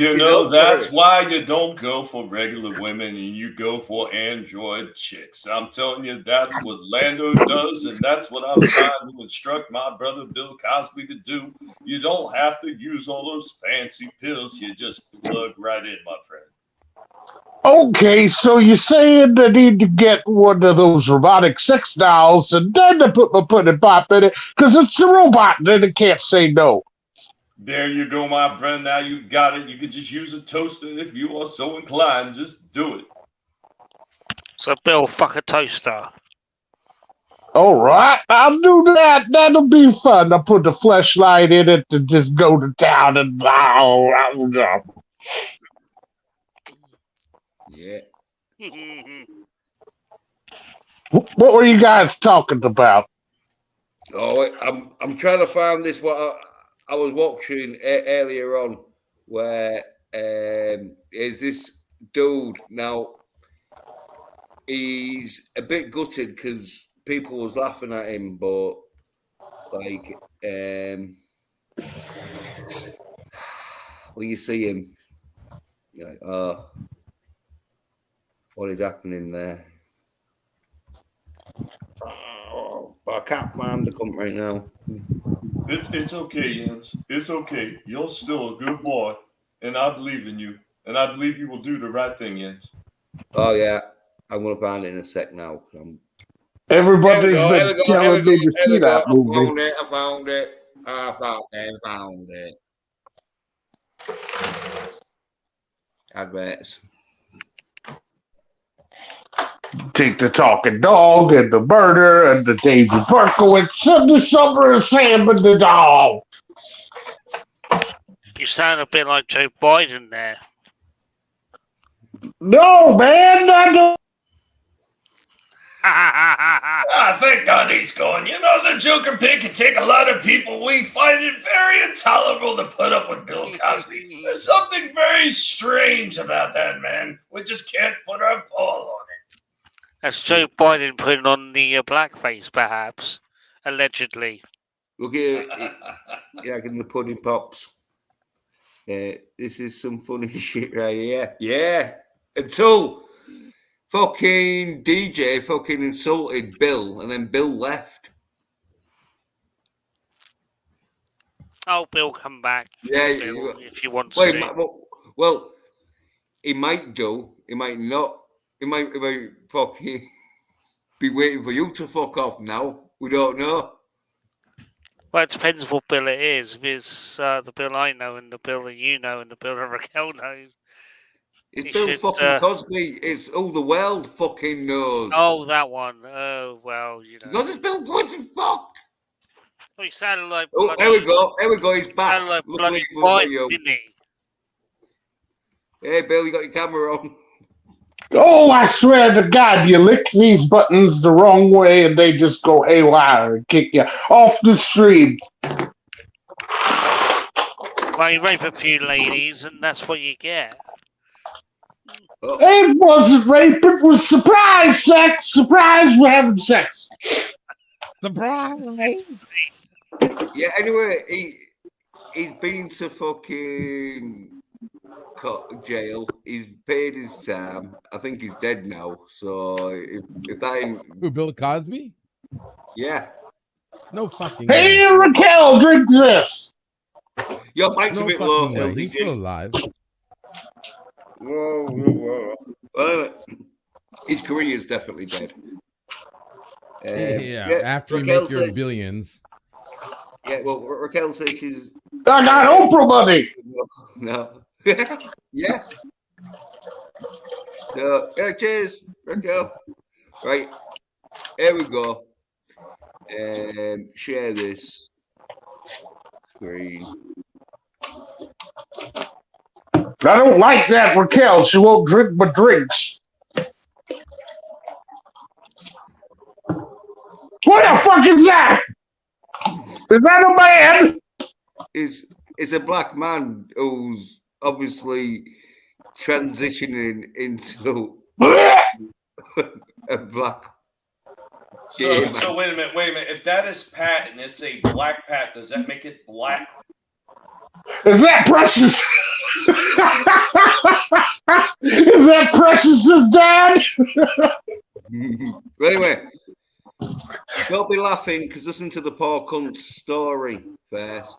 that's why you don't go for regular women and you go for android chicks. I'm telling you, that's what Lando does, and that's what I'm trying to instruct my brother Bill Cosby to do. You don't have to use all those fancy pills. You just plug right in, my friend. Okay, so you're saying I need to get one of those robotic sex dolls and then to put my pudding pop in it because it's a robot and then it can't say no. There you go, my friend. Now you got it. You can just use a toaster if you are so inclined. Just do it. So, Bill, fuck a toaster. All right, I'll do that. That'll be fun. I'll put the fleshlight in it and just go to town and yeah. What were you guys talking about? Oh, I'm trying to find this. What I was watching earlier on, where is this dude now? He's a bit gutted because people was laughing at him, but like when you see him, you're like, oh, what is happening there? Oh, but I can't find the cunt right now. It's okay, Jens. It's okay. You're still a good boy, and I believe in you. And I believe you will do the right thing, Jens. Oh, yeah. I'm going to find it in a sec now. Everybody's been telling me to see that movie. I found it. Adverts. Take the talking dog and the murder and the David Berkowitz and the summer of Sam and the dog. You sound a bit like Joe Biden there. No, man, I don't. Thank God he's gone. You know, the Joker pick can take a lot of people. We find it very intolerable to put up with Bill Cosby. There's something very strange about that man. We just can't put our paw on it. That's Joe Biden putting on the blackface, perhaps, allegedly. Look here, yeah, getting the pudding pops. This is some funny shit right here. Yeah, until fucking DJ fucking insulted Bill, and then Bill left. Oh, Bill, come back. Yeah, Bill, if you want to. Well, he might do. He might not. He might fucking be waiting for you to fuck off now. We don't know. Well, it depends what Bill it is. If it's the Bill I know and the Bill that you know and the Bill that Raquel knows. It's Bill fucking Cosby. It's all the world fucking knows. Oh, that one. Oh, well, you know. Because it's Bill Cosby, fuck. Oh, he sounded like... Oh, there we go. There we go. He's back. Sounded like bloody Biden, didn't he? Hey, Bill, you got your camera on. Oh, I swear to God, you lick these buttons the wrong way and they just go haywire and kick you off the stream. Well, you rape a few ladies and that's what you get. It wasn't rape, it was surprise sex. Surprise, we're having sex. Surprise! Yeah. Anyway, he's been to fucking jail. He's paid his time. I think he's dead now. So if that ain't Who, Bill Cosby? yeah. No fucking Hey, way. Raquel, drink this. Your mic's No a bit fucking low, way. He's LDG. still alive. Whoa. His career is definitely dead. Yeah, after you make your billions. Yeah, well, Raquel says she's. I got Oprah money. No. Yeah. No. Yeah, cheers, Raquel. Right. Here we go. Share this screen. I don't like that, Raquel. She won't drink my drinks. What the fuck is that? Is that a man? It's a black man who's obviously transitioning into a black. So wait a minute. If that is Pat and it's a black Pat, does that make it black? Is that Precious? Is that Precious's dad? But anyway, don't be laughing because listen to the poor cunt's story first.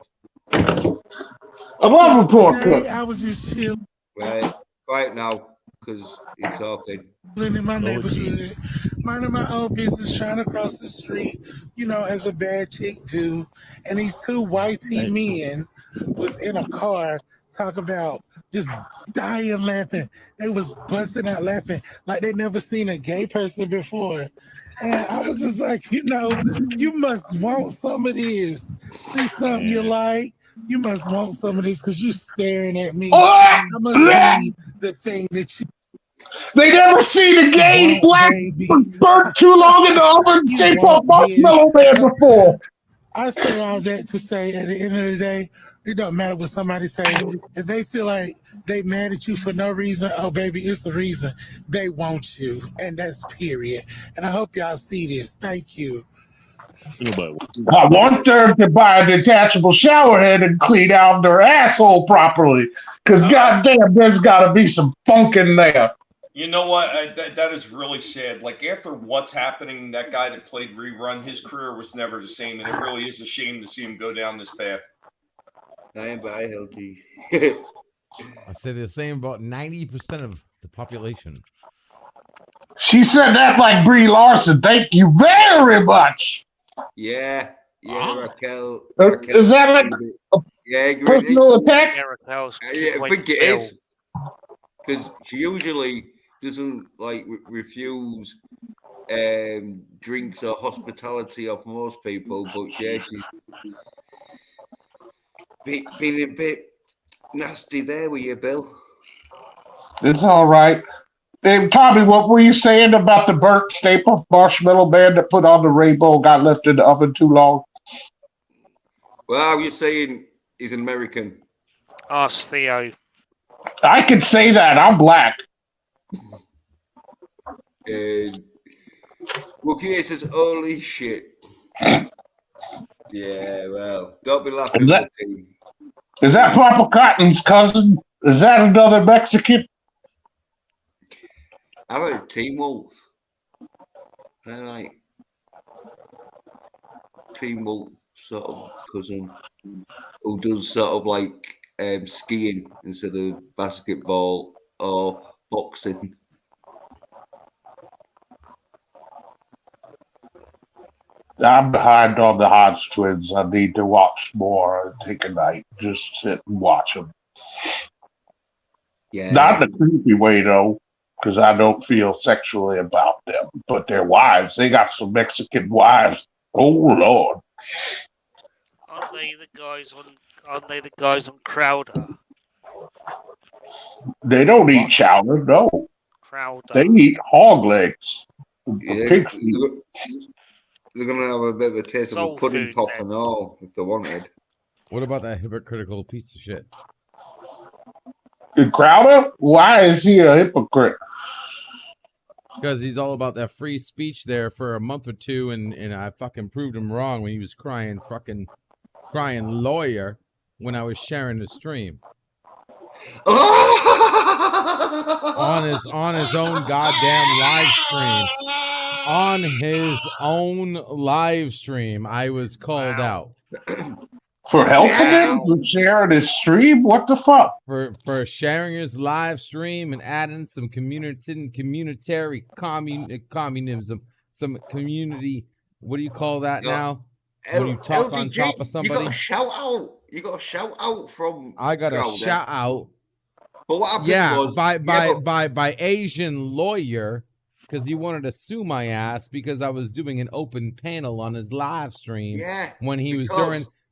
I love a poor cunt. I was just chilling. Right now because he's talking. In my neighborhood, minding my own business, trying to cross the street, as a bad chick do. And these two white men was in a car talking about just dying laughing. They was busting out laughing like they never seen a gay person before. And I was just like, you must want some of this. See something you like. You must want some of this because you staring at me. I must be the thing that you. They never seen a gay black burnt too long in the oven shape of Marshmallow Man before. I say all that to say at the end of the day, it don't matter what somebody say. If they feel like they mad at you for no reason, oh baby, it's a reason. They want you, and that's period. And I hope y'all see this. Thank you. I want them to buy a detachable shower head and clean out their asshole properly. Because goddamn, there's got to be some funk in there. You know what? That is really sad. Like, after what's happening, that guy that played Rerun, his career was never the same. And it really is a shame to see him go down this path. I am by healthy. I say the same about 90% of the population. She said that like Brie Larson. Thank you very much. Yeah, Raquel. Is that like a personal attack? Yeah, I think it is. Because she usually doesn't like refuse drinks or hospitality of most people, but yeah, she's been a bit nasty there with you, Bill. It's all right. Hey, Tommy, what were you saying about the burnt staple Marshmallow Man that put on the rainbow got left in the oven too long? Well, you're saying he's an American. Ask Theo. I can say that. I'm black. Wookie says, holy shit. Yeah, well, don't be laughing. Is that Papa Cotton's cousin? Is that another Mexican? I heard Team Wolf. I like Team Wolf sort of cousin who does sort of like skiing instead of basketball or boxing. I'm behind on the Hodge twins. I need to watch more and take a night. Just sit and watch them. Yeah. Not in a creepy way, though, because I don't feel sexually about them. But their wives, they got some Mexican wives. Oh, Lord. Aren't they the guys on Crowder? They don't eat chowder, no. Crowder. They eat hog legs. Yeah, Pig feet. They're going to have a bit of a taste of a pudding pop and all, if they wanted. What about that hypocritical piece of shit? Crowder? Why is he a hypocrite? because he's all about that free speech there for a month or two, and I fucking proved him wrong when he was crying lawyer when I was sharing the stream on his own goddamn live stream. On his own live stream, I was called out for helping him to share his stream. What the fuck? For sharing his live stream and adding some communitary communism, some community. What do you call that now? When you talk on top of somebody, you got a shout out. You got a shout out from. I got a shout out. But what happened was by Asian lawyer, because he wanted to sue my ass because I was doing an open panel on his live stream. Yeah, when he was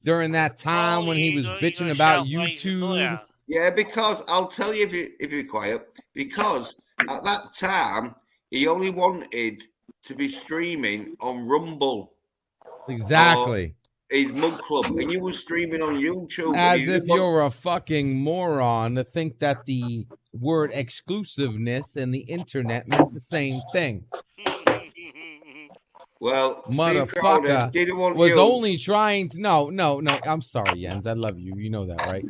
during that time when he was bitching about YouTube. Yeah, because I'll tell you if you're quiet. Because at that time he only wanted to be streaming on Rumble. Exactly. His mug club, and you were streaming on YouTube. As if you're a fucking moron to think that the word exclusiveness and the internet meant the same thing. Well, motherfucker was only trying to. No. I'm sorry, Jens. I love you. You know that, right?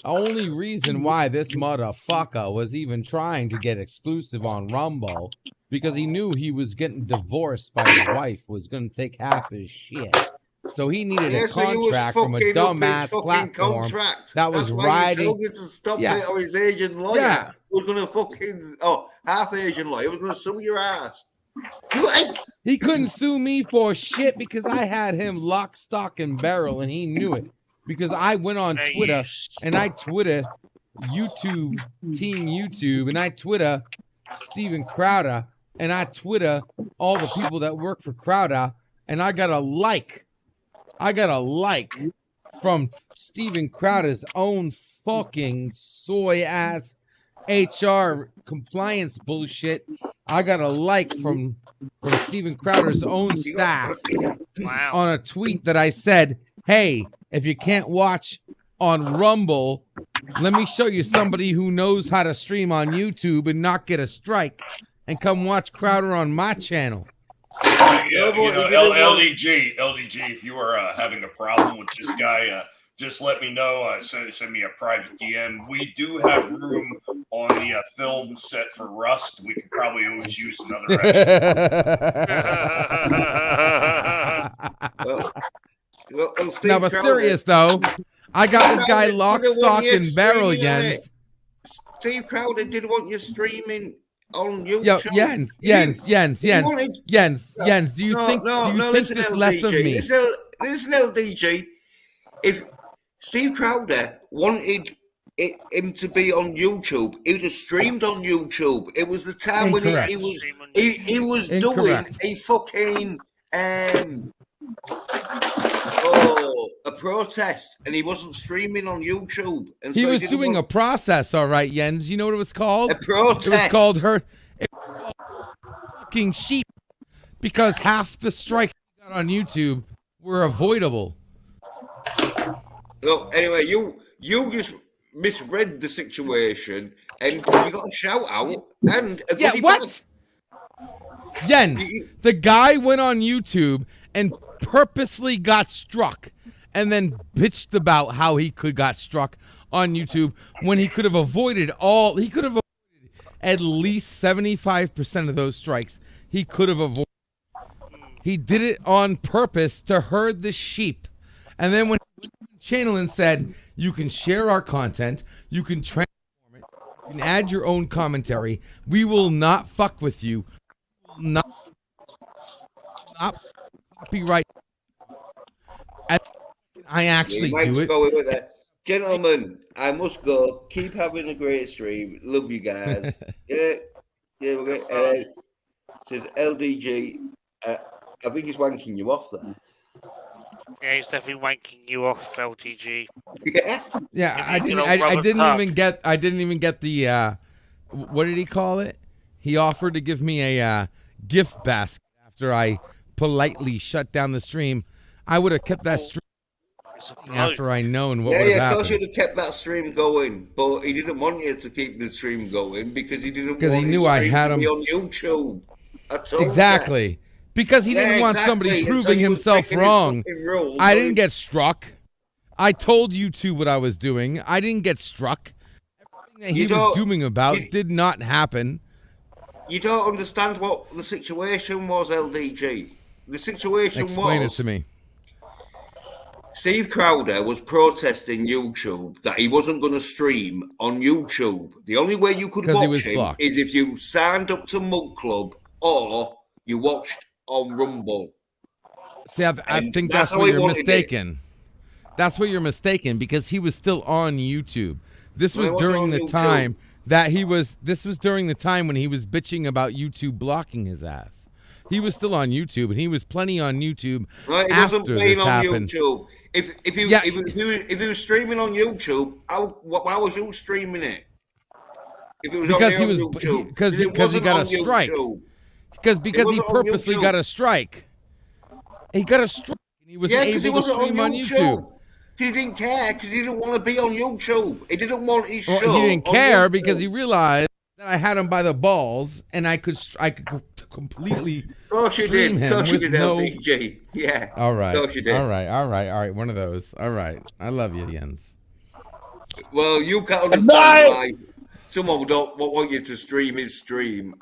The only reason why this motherfucker was even trying to get exclusive on Rumble because he knew he was getting divorced by his wife, was going to take half his shit. So he needed a contract from a dumbass platform that was riding. He told you to stop it, or his Asian lawyer was going to fucking half Asian lawyer was going to sue your ass. He couldn't sue me for shit because I had him lock, stock, and barrel, and he knew it. Because I went on Twitter and I Twitter YouTube, Team YouTube, and I Twitter Steven Crowder, and I Twitter all the people that work for Crowder, and I got a like. I got a like from Steven Crowder's own fucking soy ass HR compliance bullshit. I got a like from Steven Crowder's own staff on a tweet that I said, hey, if you can't watch on Rumble, let me show you somebody who knows how to stream on YouTube and not get a strike, and come watch Crowder on my channel. LDG, if you are having a problem with this guy, just let me know. Send me a private DM. We do have room on the film set for Rust. We could probably always use another No, but serious though, I got this guy lock, stock, and barrel again. Steve Crowder didn't want you streaming on YouTube. Yo, Jens, do you think this less of me? Listen, LDG. If Steve Crowder wanted him to be on YouTube, he would have streamed on YouTube. It was the time when he was doing a fucking a protest, and he wasn't streaming on YouTube. And he was doing a process, all right, Jens. You know what it was called? A protest. It was called fucking sheep, because half the strikes he got on YouTube were avoidable. No, anyway, you just misread the situation, and you got a shout out and a goodie what? Jens, the guy went on YouTube and purposely got struck, and then bitched about how he got struck on YouTube when he could have avoided at least 75% of those strikes. He could have avoided. He did it on purpose to herd the sheep. And then when he channel and said, you can share our content, you can transform it, you can add your own commentary, we will not fuck with you. We will not copyright. I actually do it. Going with that. Gentlemen, I must go. Keep having a great stream. Love you guys. Yeah, we're good. Says LDG. I think he's wanking you off there. Yeah, he's definitely wanking you off, LDG. Yeah. I didn't even get the what did he call it? He offered to give me a gift basket after I politely shut down the stream. I would have kept that stream after I known what would have happened. Of course, you'd have kept that stream going, but he didn't want you to keep the stream going because he didn't. Because he knew I had him on YouTube. Exactly. Because he didn't want somebody proving himself wrong. I didn't get struck. I told YouTube what I was doing. I didn't get struck. Everything that he was doing about did not happen. You don't understand what the situation was, LDG. The situation was... Explain it to me. Steve Crowder was protesting YouTube that he wasn't going to stream on YouTube. The only way you could watch him is if you signed up to Mug Club or you watched on Rumble. See, I think that's where you're mistaken. That's where you're mistaken, because he was still on YouTube. This was during the time that he was. This was during the time when he was bitching about YouTube blocking his ass. He was still on YouTube, and he was plenty on YouTube after this happened. YouTube. If he was streaming on YouTube, why was you streaming it? If it was because he was because he got a strike. Because he purposely got a strike. He got a strike. And he was able to stream on YouTube. He didn't care because he didn't want to be on YouTube. He didn't want his show. He didn't care because he realized that I had him by the balls, and I could completely stream him with no. LDG. Yeah. All right. All right. One of those. All right. I love you, Jens. Well, you can't understand why someone don't want you to stream his stream.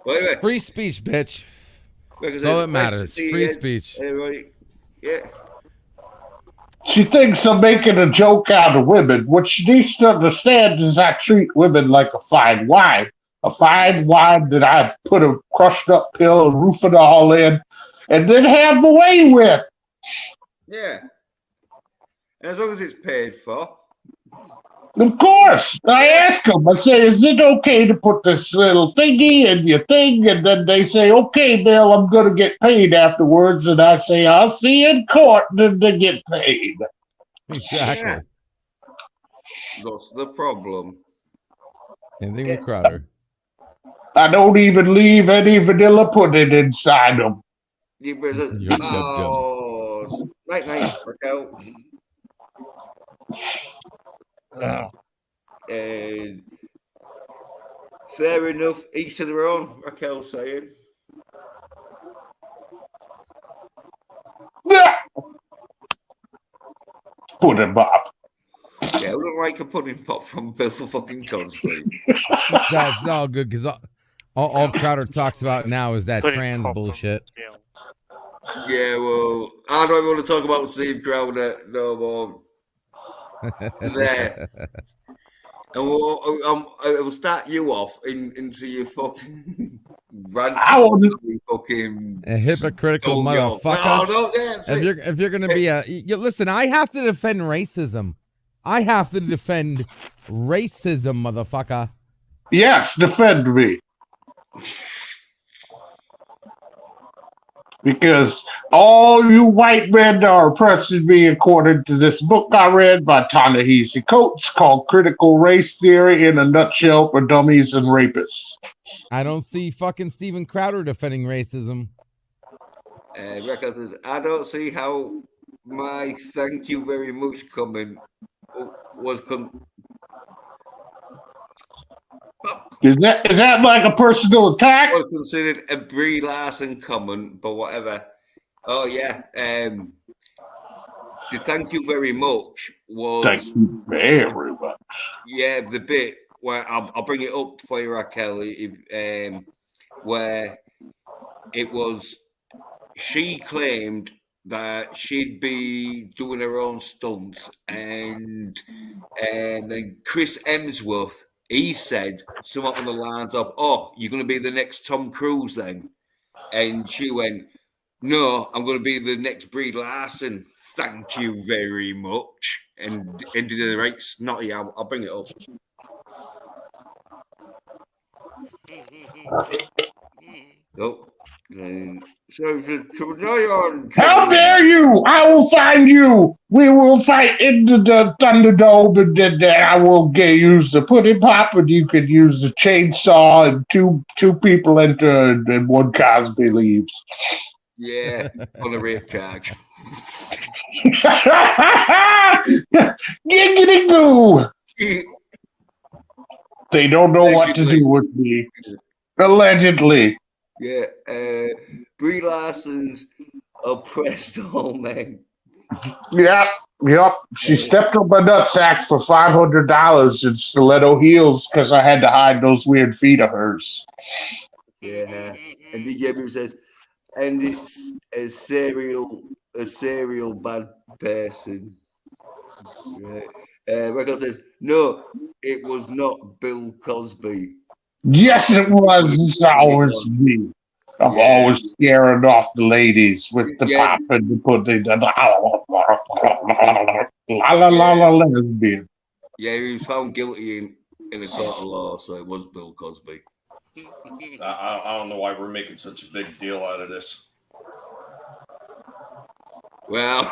But anyway, free speech, bitch. That's all that matters. Free speech. Yeah. She thinks I'm making a joke out of women. What she needs to understand is I treat women like a fine wine. A fine wine that I put a crushed up pill of Rufinol in and then have my way with. Yeah. And as long as it's paid for. Of course. I ask them, I say, is it okay to put this little thingy in your thing? And then they say, okay, Bill, I'm going to get paid afterwards. And I say, I'll see you in court, and then they get paid. Exactly. That's the problem. Anything with Crowder. I don't even leave any vanilla pudding inside them. Night, Raquel. And fair enough, each to their own, Raquel's saying. Pudding pop. Yeah, we don't like a pudding pop from Bill fucking Cosby. That's all good, because all Crowder talks about now is that trans bullshit. Yeah, well, I don't want to talk about Steve Crowder no more. There. And we'll start you off into your fucking rant. Fucking a hypocritical motherfucker. If you're gonna be listen, I have to defend racism. I have to defend racism, motherfucker. Yes, defend me. Because all you white men are oppressing me, according to this book I read by Ta-Nehisi Coates called Critical Race Theory in a Nutshell for Dummies and Rapists. I don't see fucking Steven Crowder defending racism. Says, I don't see how my thank you very much comment was Is that like a personal attack? Was considered a Brie Larson comment, but whatever. Oh yeah. The thank you very much was. Thank you very much. Yeah, the bit where I'll bring it up for you, Raquel. Where it was, she claimed that she'd be doing her own stunts, and then Chris Hemsworth. He said something on the lines of, "Oh, you're going to be the next Tom Cruise then?" And she went, "No, I'm going to be the next Brie Larson. Thank you very much." And ended the right snotty. I'll bring it up. Oh, how dare you! I will find you. We will fight into the Thunderdome, and then I will use the pudding pop, and you can use the chainsaw, and two people enter, and one Cosby leaves. Yeah, on a rape charge. Giggity goo. They don't know what to do with me. Allegedly. Yeah. Brie Larson's oppressed all men. Yep. She stepped on my nutsack for $500 in stiletto heels because I had to hide those weird feet of hers. Yeah. And DJ Boo says, and it's a serial bad person. Right. Record says, no, it was not Bill Cosby. Yes, it was. It's always me. I'm always scaring off the ladies with the pop and the pudding. La la la la lesbian. Yeah, he was found guilty in a court of law, so it was Bill Cosby. I don't know why we're making such a big deal out of this. Well,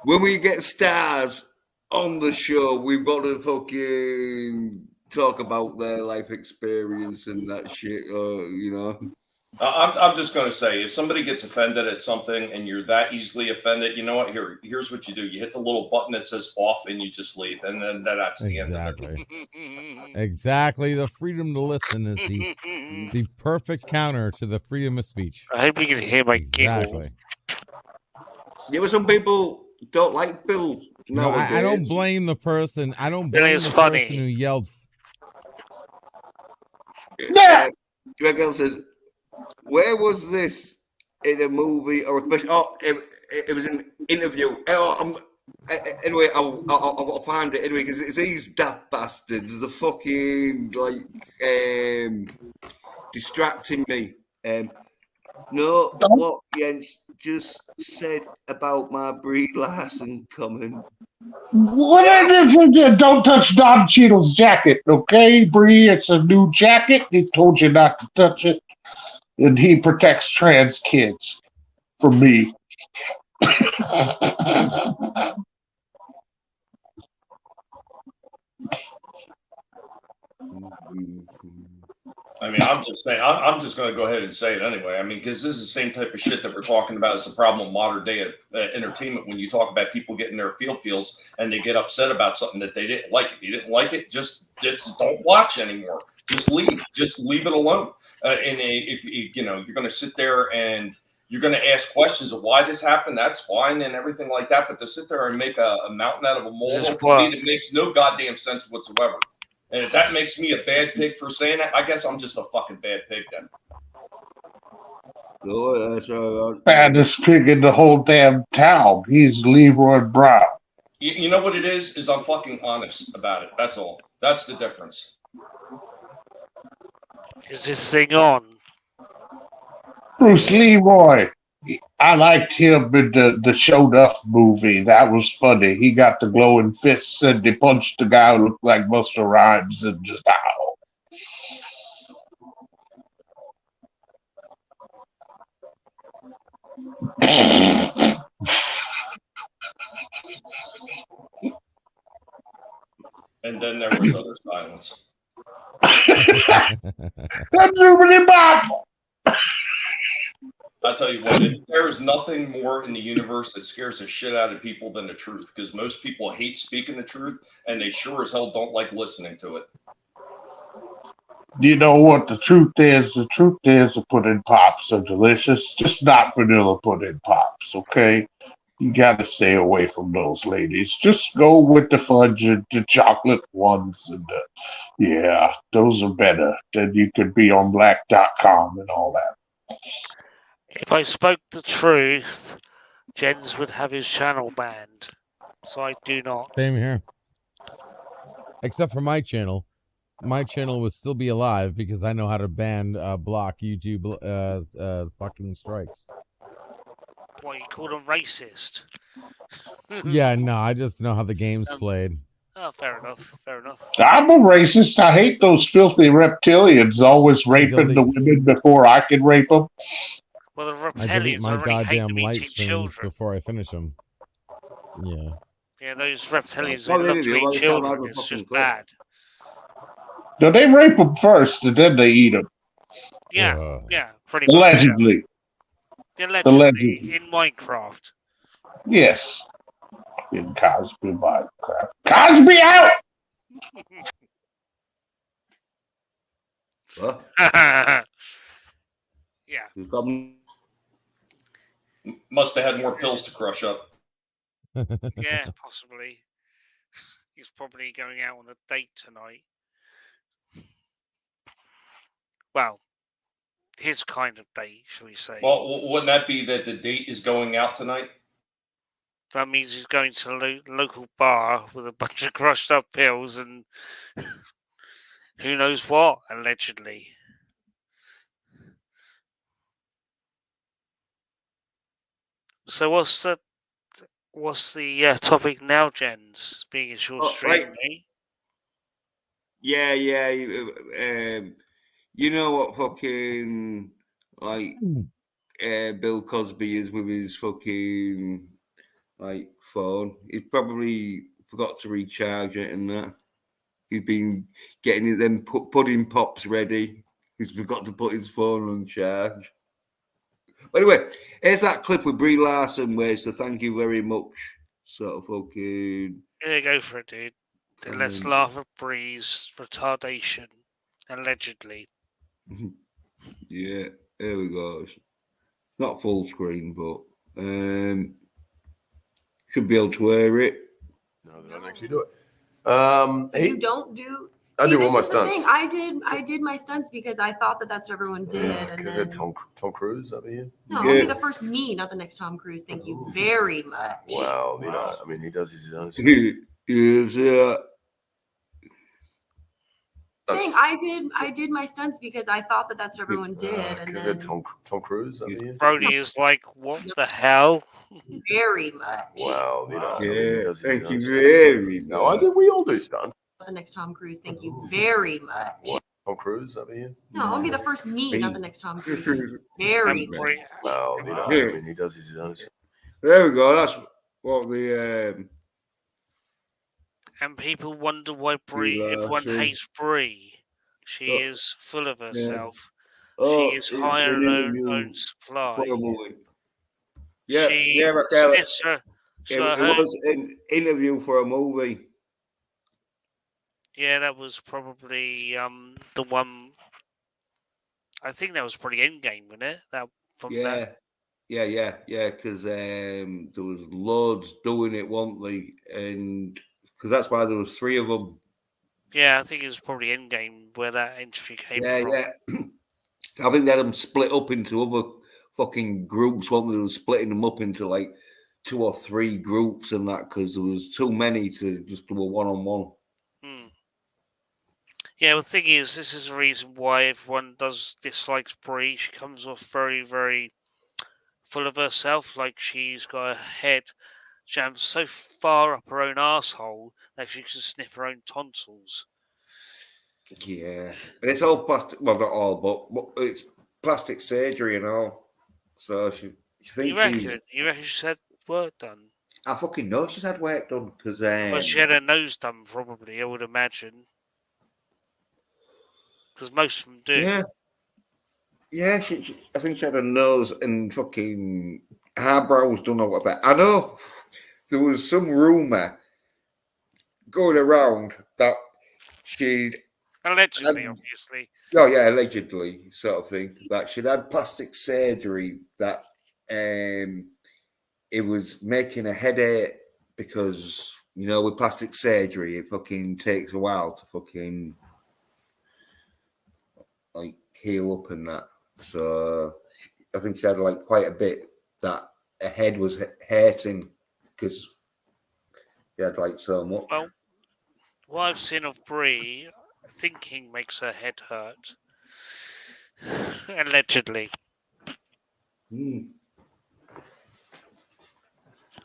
when we get stars on the show, we've got to fucking talk about their life experience and that shit, you know. I'm just going to say, if somebody gets offended at something and you're that easily offended, you know what? Here's what you do. You hit the little button that says off and you just leave. And then that's the end of it. Exactly. The freedom to listen is the perfect counter to the freedom of speech. I hope you can hear my giggle. Yeah, but some people don't like Bill. No, I don't blame the person. I don't blame the person who yelled. Yeah. Greg says, where was this in a movie or a commercial? Oh, it was an interview. Anyway, I'll find it anyway because it's these daft bastards. The fucking distracting me. No, what Jens just said about my Brie Larson comment. Don't touch Don Cheadle's jacket, okay, Bree? It's a new jacket. He told you not to touch it. And he protects trans kids from me. I mean, I'm just saying, I'm just going to go ahead and say it anyway. I mean, because this is the same type of shit that we're talking about as the problem of modern day entertainment. When you talk about people getting their feels and they get upset about something that they didn't like. If you didn't like it, just don't watch anymore. Just leave it alone. If you know, you're going to sit there and you're going to ask questions of why this happened, that's fine and everything like that. But to sit there and make a mountain out of a molehill, to me, it makes no goddamn sense whatsoever. And if that makes me a bad pig for saying that, I guess I'm just a fucking bad pig then. Baddest pig in the whole damn town. He's Leroy Brown. You know what it is I'm fucking honest about it. That's all. That's the difference. Is this thing on? Bruce Leroy. I liked him in the Show Enough movie. That was funny. He got the glowing fists and he punched the guy who looked like Busta Rhymes and just ow. And then there was other silence. That's really bad. I'll tell you what, there is nothing more in the universe that scares the shit out of people than the truth, because most people hate speaking the truth, and they sure as hell don't like listening to it. You know what the truth is? The truth is the pudding pops are delicious, just not vanilla pudding pops, okay? You gotta stay away from those, ladies. Just go with the fudge and the chocolate ones, and yeah, those are better. Then you could be on black.com and all that. If I spoke the truth, Jens would have his channel banned. So I do not. Same here. Except for my channel. My channel would still be alive because I know how to block YouTube fucking strikes. What, you call them racist? Yeah, no, I just know how the game's played. Oh, fair enough. Fair enough. I'm a racist. I hate those filthy reptilians always raping the women before I can rape them. Well, the I delete reptilians my already hate goddamn them light eating streams children. before I finish them. Yeah. Yeah, those reptilians Oh, they they love do. to Well, eat they sound children. like a It's just fucking bad. No, they rape them first, and then they eat them. Yeah, yeah, pretty much. Allegedly. Yeah. Allegedly. Allegedly. In Minecraft. Yes. In Cosby Minecraft. Cosby out! What? Yeah. Must have had more pills to crush up. Yeah, possibly. He's probably going out on a date tonight. Well, his kind of date, shall we say. Well, wouldn't that be that the date is going out tonight? That means he's going to a local bar with a bunch of crushed up pills and who knows what, allegedly. So what's the topic now, Jens? Being a short stream, mate. Yeah. You know what fucking like Bill Cosby is with his fucking like phone. He probably forgot to recharge it and that. He's been getting them pudding pops ready. He's forgot to put his phone on charge. But anyway, here's that clip with Brie Larson where it's a thank you very much sort of fucking. Yeah, go for it, dude. Let's laugh at Brie's retardation, allegedly. Yeah, there we go. It's not full screen, but should be able to wear it. No, they don't actually do it. So you don't do. I do all my This is the thing. stunts. I did my stunts because I thought that that's what everyone did, and then Tom Cruise over here. no, I'll be the first me, not the next Tom Cruise. Thank you very much. Well, you know, I mean, he does his own. Yes, Thing. I did my stunts because I thought that that's what everyone did, and then Tom Cruise over here. Brody is like, what the hell? Very much. Well, you know, I mean, he Yeah, does his thank own you stuff. very No, I do. We all do stunts. The next Tom Cruise. Thank you very much. Tom Cruise over here. No, I'll be the first me, not the next Tom Cruise. Very much. Well, you know, I mean, he does his own stuff. There we go. That's what the. And people wonder why Brie, everyone hates Brie. She is full of herself. She is high on her own supply. Yeah, She Raquel. sits her- It so her- was an interview for a movie. Yeah, that was probably the one. I think that was probably Endgame, wasn't it? That from that. Yeah. Because there was loads doing it, weren't they? And because that's why there was 3 of them. Yeah, I think it was probably Endgame where that entry came from. Yeah. I think they had them split up into other fucking groups. One they were splitting them up into like 2 or 3 groups and that because there was too many to just do a one-on-one. Yeah, well, the thing is, this is the reason why everyone dislikes Brie. She comes off very, very full of herself, like she's got her head jammed so far up her own asshole that she can sniff her own tonsils. Yeah, and it's all plastic. Well, not all, but it's plastic surgery and all. So she thinks You reckon she's had work done? I fucking know she's had work done because Well, she had her nose done, probably. I would imagine, because most of them do. Yeah. I think she had her nose and fucking eyebrows done or whatever. I know there was some rumor going around that she'd. Allegedly, obviously. Oh yeah, allegedly, sort of thing. That she'd had plastic surgery that it was making a headache because with plastic surgery it fucking takes a while to fucking like heal up and that. So I think she had like quite a bit that her head was hurting because she had like so much. Well, what I've seen of Brie, thinking makes her head hurt. Allegedly.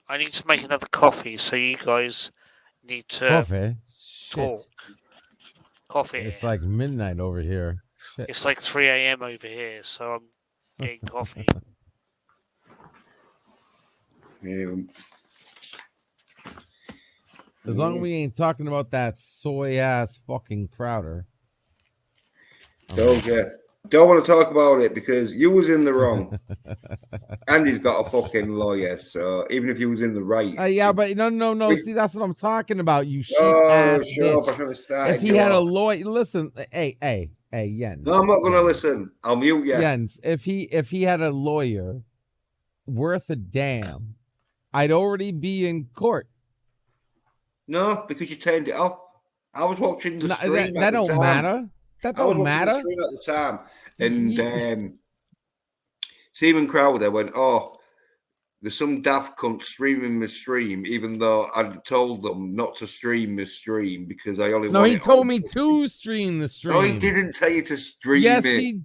I need to make another coffee, so you guys need to Coffee? talk. Shit. Coffee. It's like midnight over here. Shit. It's like 3 a.m. over here, so I'm getting coffee. As long as we ain't talking about that soy ass fucking Crowder. Don't want to talk about it because you was in the wrong. Andy's got a fucking lawyer, so even if he was in the right. Yeah, but no. See, that's what I'm talking about. You shit Oh, ass sure. bitch. I started If he had a lawyer, listen. Hey. Hey, Jens. No, I'm not gonna listen. I'll mute you. Jens, if he had a lawyer worth a damn, I'd already be in court. No, because you turned it off. I was watching the stream that at the don't time. matter. That I was don't watching the matter. stream at the time, and Stephen Crowder went, "Oh, there's some daft cunt streaming the stream," even though I told them not to stream the stream because I only. No, want he it told on. me to stream the stream. No, he didn't tell you to stream yes, it. he.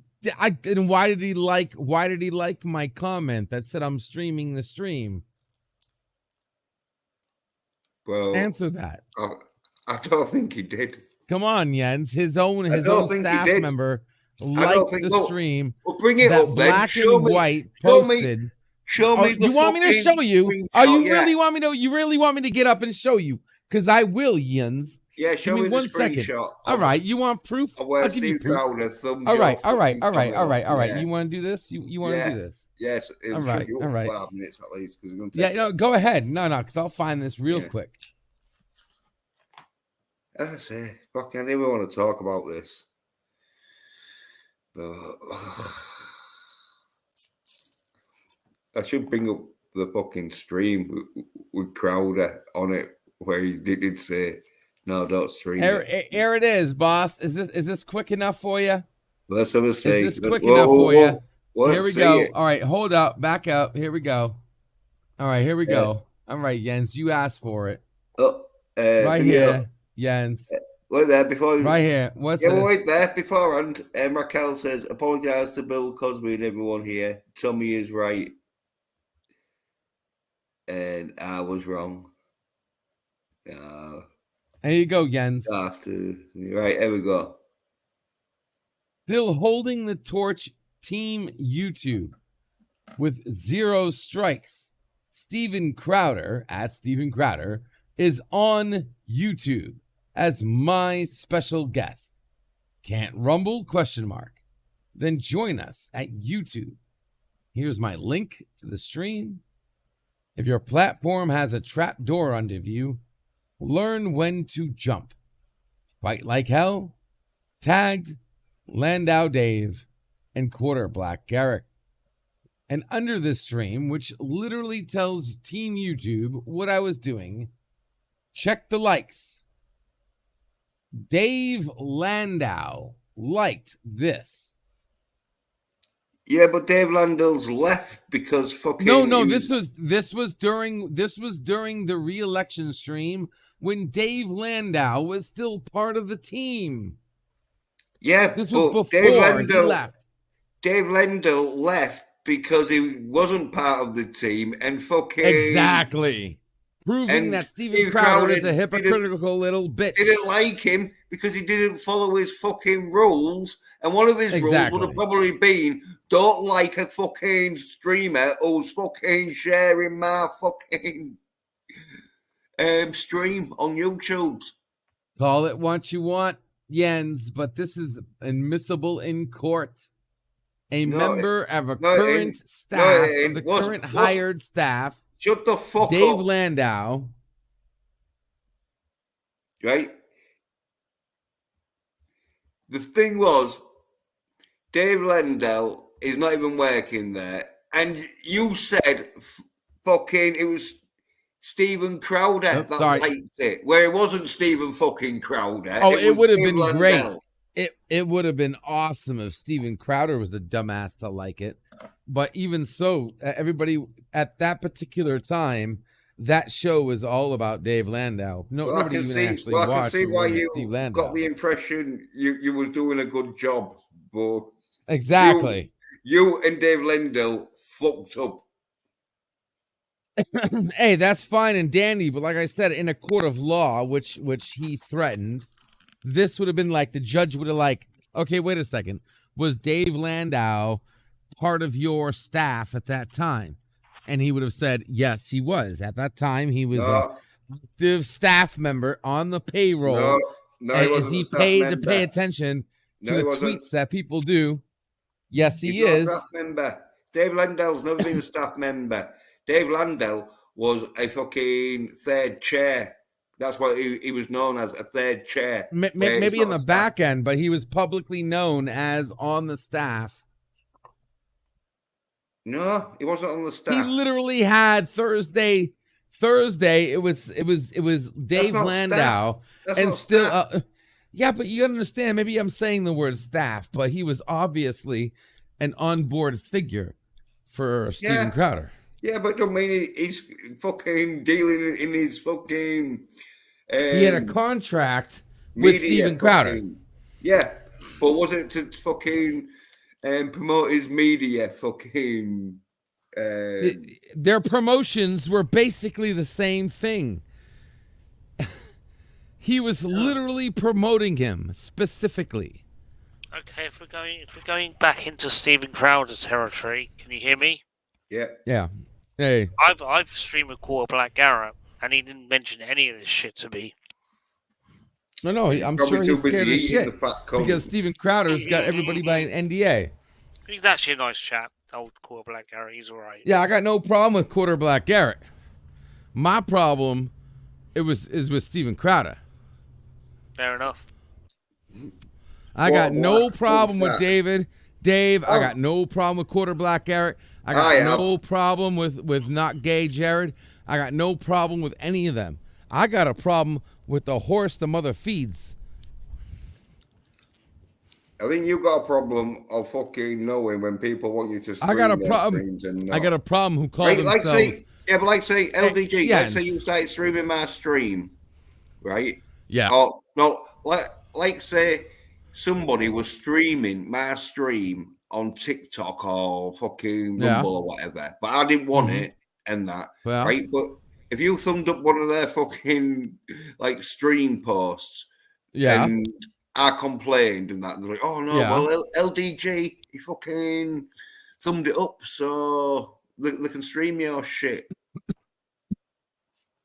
And why did he like? Why did he like my comment that said I'm streaming the stream? Well, answer that. I don't think he did. Come on, Jens. His own staff member liked the stream. Well, bring it that up then. Black Show and me, white show posted. Me, show me. You want me to show you? Screenshot, Oh, you really want me to? You really want me to get up and show you? Because I will, Jens. Yeah, show me one the second. screenshot. All right, you want proof? I'll give you proof. All right. Yeah. You want to do this? You want to do this? Yes. All right. 5 minutes at least. No, go ahead. No, because I'll find this real quick. As I say, fuck, I didn't even want to talk about this. But I should bring up the fucking stream with Crowder on it where he did say, "No, don't stream it." Here it is, boss. Is this quick enough for you? Let's have a say. Is this quick enough for you? Here we go. It. All right, hold up, back up. Here we go. All right, here we go. All right, Jens, you asked for it. Right here, Jens. Wait there before. Right here. What's this? Wait there beforehand. Raquel says, "Apologise to Bill Cosby and everyone here. Tommy is right, and I was wrong." There you go, Jens. Right, here we go. Still holding the torch, Team YouTube, with 0 strikes. Steven Crowder, at Steven Crowder, is on YouTube as my special guest. Can't rumble? ? Then join us at YouTube. Here's my link to the stream. If your platform has a trap door under you, learn when to jump. Fight like hell. Tagged Landau Dave and Quarter Black Garrick. And under this stream, which literally tells Team YouTube what I was doing, check the likes. Dave Landau liked this. Yeah, but Dave Landau's left because fucking No, this was during the re-election stream when Dave Landau was still part of the team. Yeah, this was before he left. Dave Landau left because he wasn't part of the team and fucking exactly. Proving that Steven Crowder is a hypocritical little bitch. Didn't like him because he didn't follow his fucking rules. And one of his rules would have probably been, don't like a fucking streamer who's fucking sharing my fucking stream on YouTube. Call it what you want, Jens, but this is admissible in court. A member of a current staff, of the current hired staff, shut the fuck Dave up. Landau. Right? The thing was, Dave Landau is not even working there. And you said fucking it was Steven Crowder that liked it. Where it wasn't Steven fucking Crowder. Oh, it would have been Landau. great. It would have been awesome if Steven Crowder was the dumbass to like it. But even so, everybody at that particular time, that show was all about Dave Landau. Nobody even actually watched. I can see why you Steve Landau. got the impression you was doing a good job, but exactly. You and Dave Landau fucked up. Hey, that's fine and dandy, but like I said, in a court of law, which he threatened, this would have been like the judge would have like, okay, wait a second, was Dave Landau part of your staff at that time? And he would have said, yes, he was. At that time, he was an active staff member on the payroll. No, and he wasn't. Is he paid to pay attention to the tweets that people do? Yes, he is. Not a staff member. Dave Landau's never been a staff member. Dave Landau was a fucking third chair. That's what he was known as, a third chair. Maybe in the back end, but he was publicly known as on the staff. No, he wasn't on the staff. He literally had Thursday. It was Dave Landau, and still. Yeah, but you gotta understand. Maybe I'm saying the word staff, but he was obviously an onboard figure for Steven Crowder. Yeah, but don't mean he's fucking dealing in his fucking. He had a contract with Steven Crowder. Yeah, but was it to fucking promote his media? Fucking. Their promotions were basically the same thing. He was literally promoting him specifically. Okay, if we're going back into Steven Crowder territory, can you hear me? Yeah. Yeah. Hey. I've streamed with Quarter Black Garrett, and he didn't mention any of this shit to me. No, I'm sure he's scared of shit because Steven Crowder's got everybody by an NDA. He's actually a nice chap, old Quarter Black Garrett. He's all right. Yeah, I got no problem with Quarter Black Garrett. My problem is with Steven Crowder. Fair enough. I got no problem with David. Dave, I got no problem with Quarter Black Garrett. I got no problem with Not Gay Jared. I got no problem with any of them. I got a problem with the horse the mother feeds. I think you got a problem of fucking knowing when people want you to stream. I got a problem. I got a problem who calls themselves. LDG. Let's say you started streaming my stream, right? Yeah. Or no, like say somebody was streaming my stream on TikTok or fucking Rumble or whatever, but I didn't want it and that, right? But if you thumbed up one of their fucking like stream posts, and I complained and that, they're like, oh no, well LDG, he fucking thumbed it up so they can stream your shit.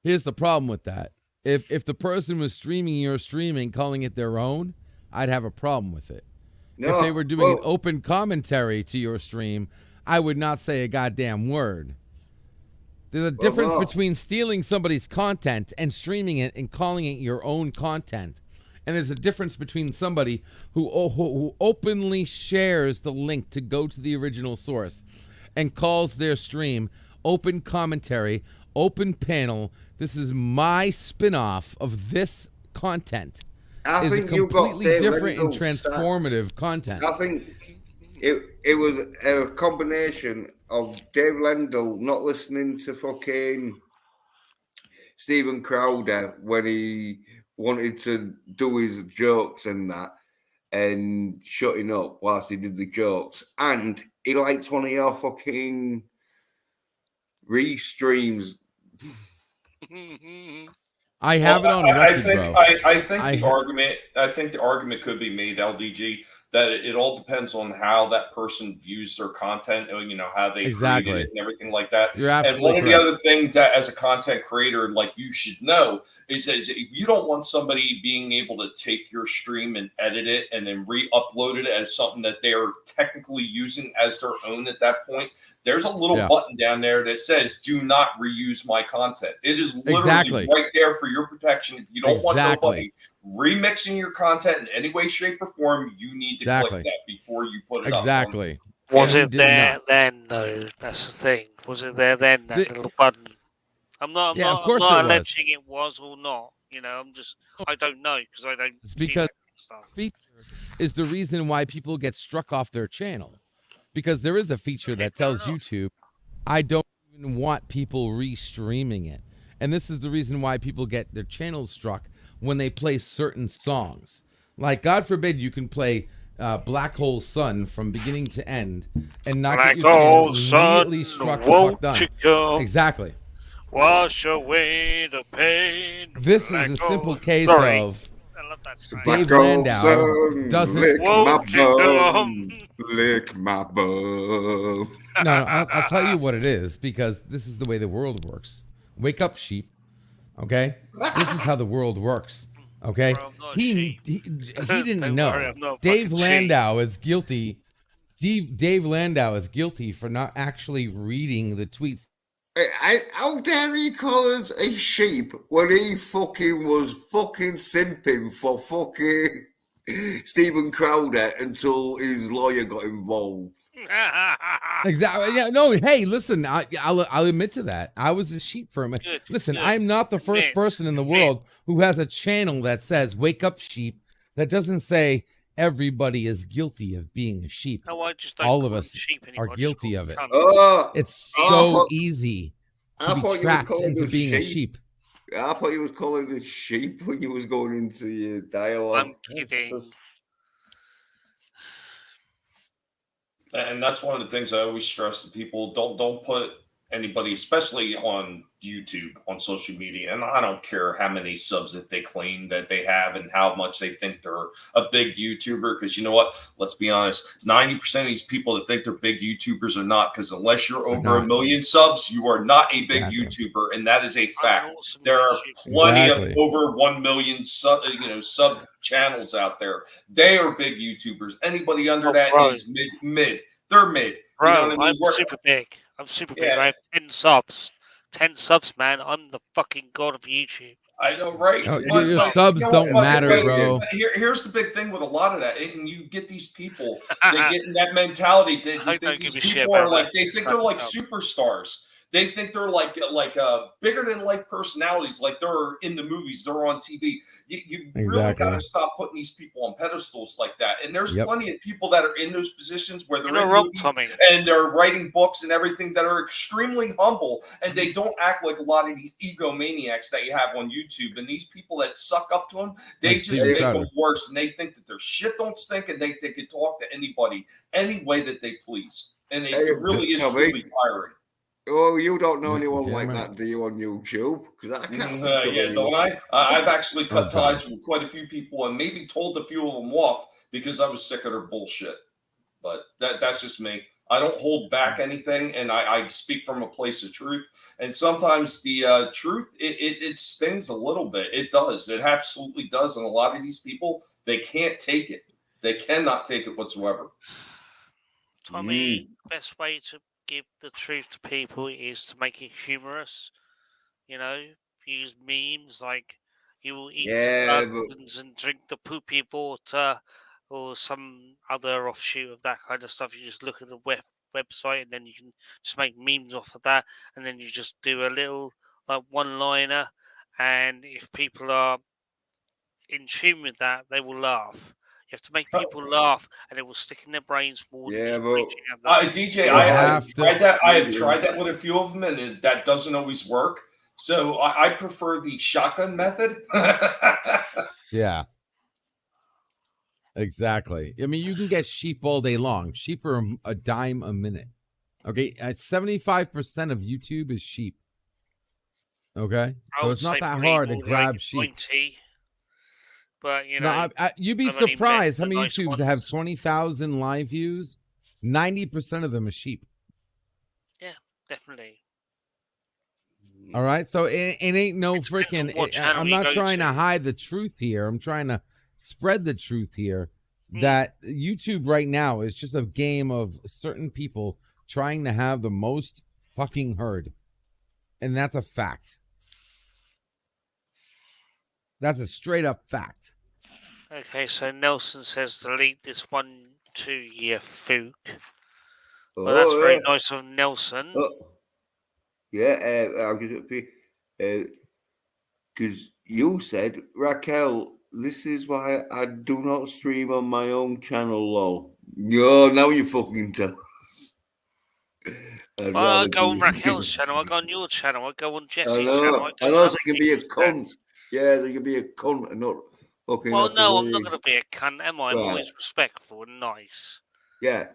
Here's the problem with that. If the person was streaming your streaming, calling it their own, I'd have a problem with it. No, if they were doing an open commentary to your stream, I would not say a goddamn word. There's a difference between stealing somebody's content and streaming it and calling it your own content. And there's a difference between somebody who openly shares the link to go to the original source and calls their stream open commentary, open panel. This is my spin-off of this content. I think you got completely different and transformative content. I think it was a combination of Dave Lendl not listening to fucking Steven Crowder when he wanted to do his jokes and that, and shutting up whilst he did the jokes, and he liked one of your fucking restreams. I have it on record, bro. I think the argument could be made, LDG, that it all depends on how that person views their content, you know, how they created it and everything like that. You're absolutely and one of the other things that as a content creator, like you should know, is if you don't want somebody being able to take your stream and edit it and then re-upload it as something that they are technically using as their own at that point, there's a little button down there that says, do not reuse my content. It is literally right there for your protection. If you don't want nobody remixing your content in any way, shape, or form, you need to click that before you put it up. Was it there then, though? That's the thing. Was it there then, that little button? I'm not alleging it was or not. You know, I don't know because I don't. It's because feature is the reason why people get struck off their channel. Because there is a feature that tells YouTube, I don't even want people re-streaming it. And this is the reason why people get their channels struck when they play certain songs. Like, God forbid you can play Black Hole Sun from beginning to end and not get your channel immediately struck the fuck done. Exactly. Wash away the pain. This is a simple case of Dave Landau doesn't lick my bum. No, I'll tell you what it is, because this is the way the world works. Wake up, sheep. Okay, this is how the world works. Okay, he didn't know. Dave Landau is guilty. Dave Landau is guilty for not actually reading the tweets How dare he call us a sheep when he fucking was fucking simping for fucking Stephen Crowder until his lawyer got involved. Exactly. Yeah. No. Hey, listen. I'll admit to that. I was a sheep for a minute. Listen, I'm not the first person in the world who has a channel that says "Wake up, sheep." That doesn't say everybody is guilty of being a sheep. No, I just don't All call of them us sheep are anymore. I just guilty call of them it. cunts. It's I so thought- easy to I be thought you was trapped calling into us being a sheep. sheep. I thought you was calling us sheep when you was going into your dialogue. I'm kidding. And that's one of the things I always stress to people: don't put anybody, especially on YouTube, on social media, and I don't care how many subs that they claim that they have and how much they think they're a big YouTuber. Because you know what? Let's be honest, 90% of these people that think they're big YouTubers are not. Because unless you're over 1 million subs, you are not a big YouTuber, and that is a fact. There are plenty of over 1 million sub channels out there. They are big YouTubers. Anybody under that is mid. They're mid. Bro, You know what I mean? I'm super big. I'm super big. I have 10 subs. 10 subs, man. I'm the fucking god of YouTube. I know, right? Oh, your subs don't matter, bro. Here's the big thing with a lot of that, and you get these people, they get in that mentality that you think these people are like, they think they're like superstars. They think they're like bigger than life personalities, like they're in the movies, they're on TV. You really got to stop putting these people on pedestals like that. And there's plenty of people that are in those positions where they're in movies and they're writing books and everything that are extremely humble, and they don't act like a lot of these egomaniacs that you have on YouTube. And these people that suck up to them, they just make them worse, and they think that their shit don't stink, and they can talk to anybody any way that they please. And it really is truly tiring. Oh, you don't know anyone like that, do you, on YouTube? Because I can't. Don't I? I've actually cut ties with quite a few people and maybe told a few of them off because I was sick of their bullshit. But that's just me. I don't hold back anything, and I speak from a place of truth. And sometimes the truth, it stings a little bit. It does. It absolutely does. And a lot of these people, they can't take it. They cannot take it whatsoever. Tommy, the best way to give the truth to people is to make it humorous. You know, use memes like you will eat skeletons and drink the poopy water or some other offshoot of that kind of stuff. You just look at the website and then you can just make memes off of that, and then you just do a little one-liner, and if people are in tune with that, they will laugh. You have to make people laugh, and it will stick in their brains more than just preaching at them. DJ, I have tried that. I have tried that with a few of them, and that doesn't always work. So I prefer the shotgun method. Yeah. Exactly. I mean, you can get sheep all day long. Sheep are a dime a minute. Okay, 75% of YouTube is sheep. Okay, so it's not that hard to grab sheep. 90, but you know, you'd be surprised how many YouTubes that have 20,000 live views. 90% of them are sheep. Yeah, definitely. All right, so it ain't no freaking. I'm not trying to hide the truth here. I'm trying to spread the truth here. That YouTube right now is just a game of certain people trying to have the most fucking herd, and that's a fact. That's a straight up fact. Okay, so Nelson says delete this 1 2 year fook. Well, that's very nice of Nelson. Because you said, Raquel, this is why I do not stream on my own channel, lol. Yo, now you fucking tell. Well, I go on Raquel's channel, I go on your channel, I go on Jesse's channel. I know they can be a cunt. Yeah, they can be a cunt and not fucking. Well, no, I'm not going to be a cunt, am I? I'm always respectful and nice. Yeah.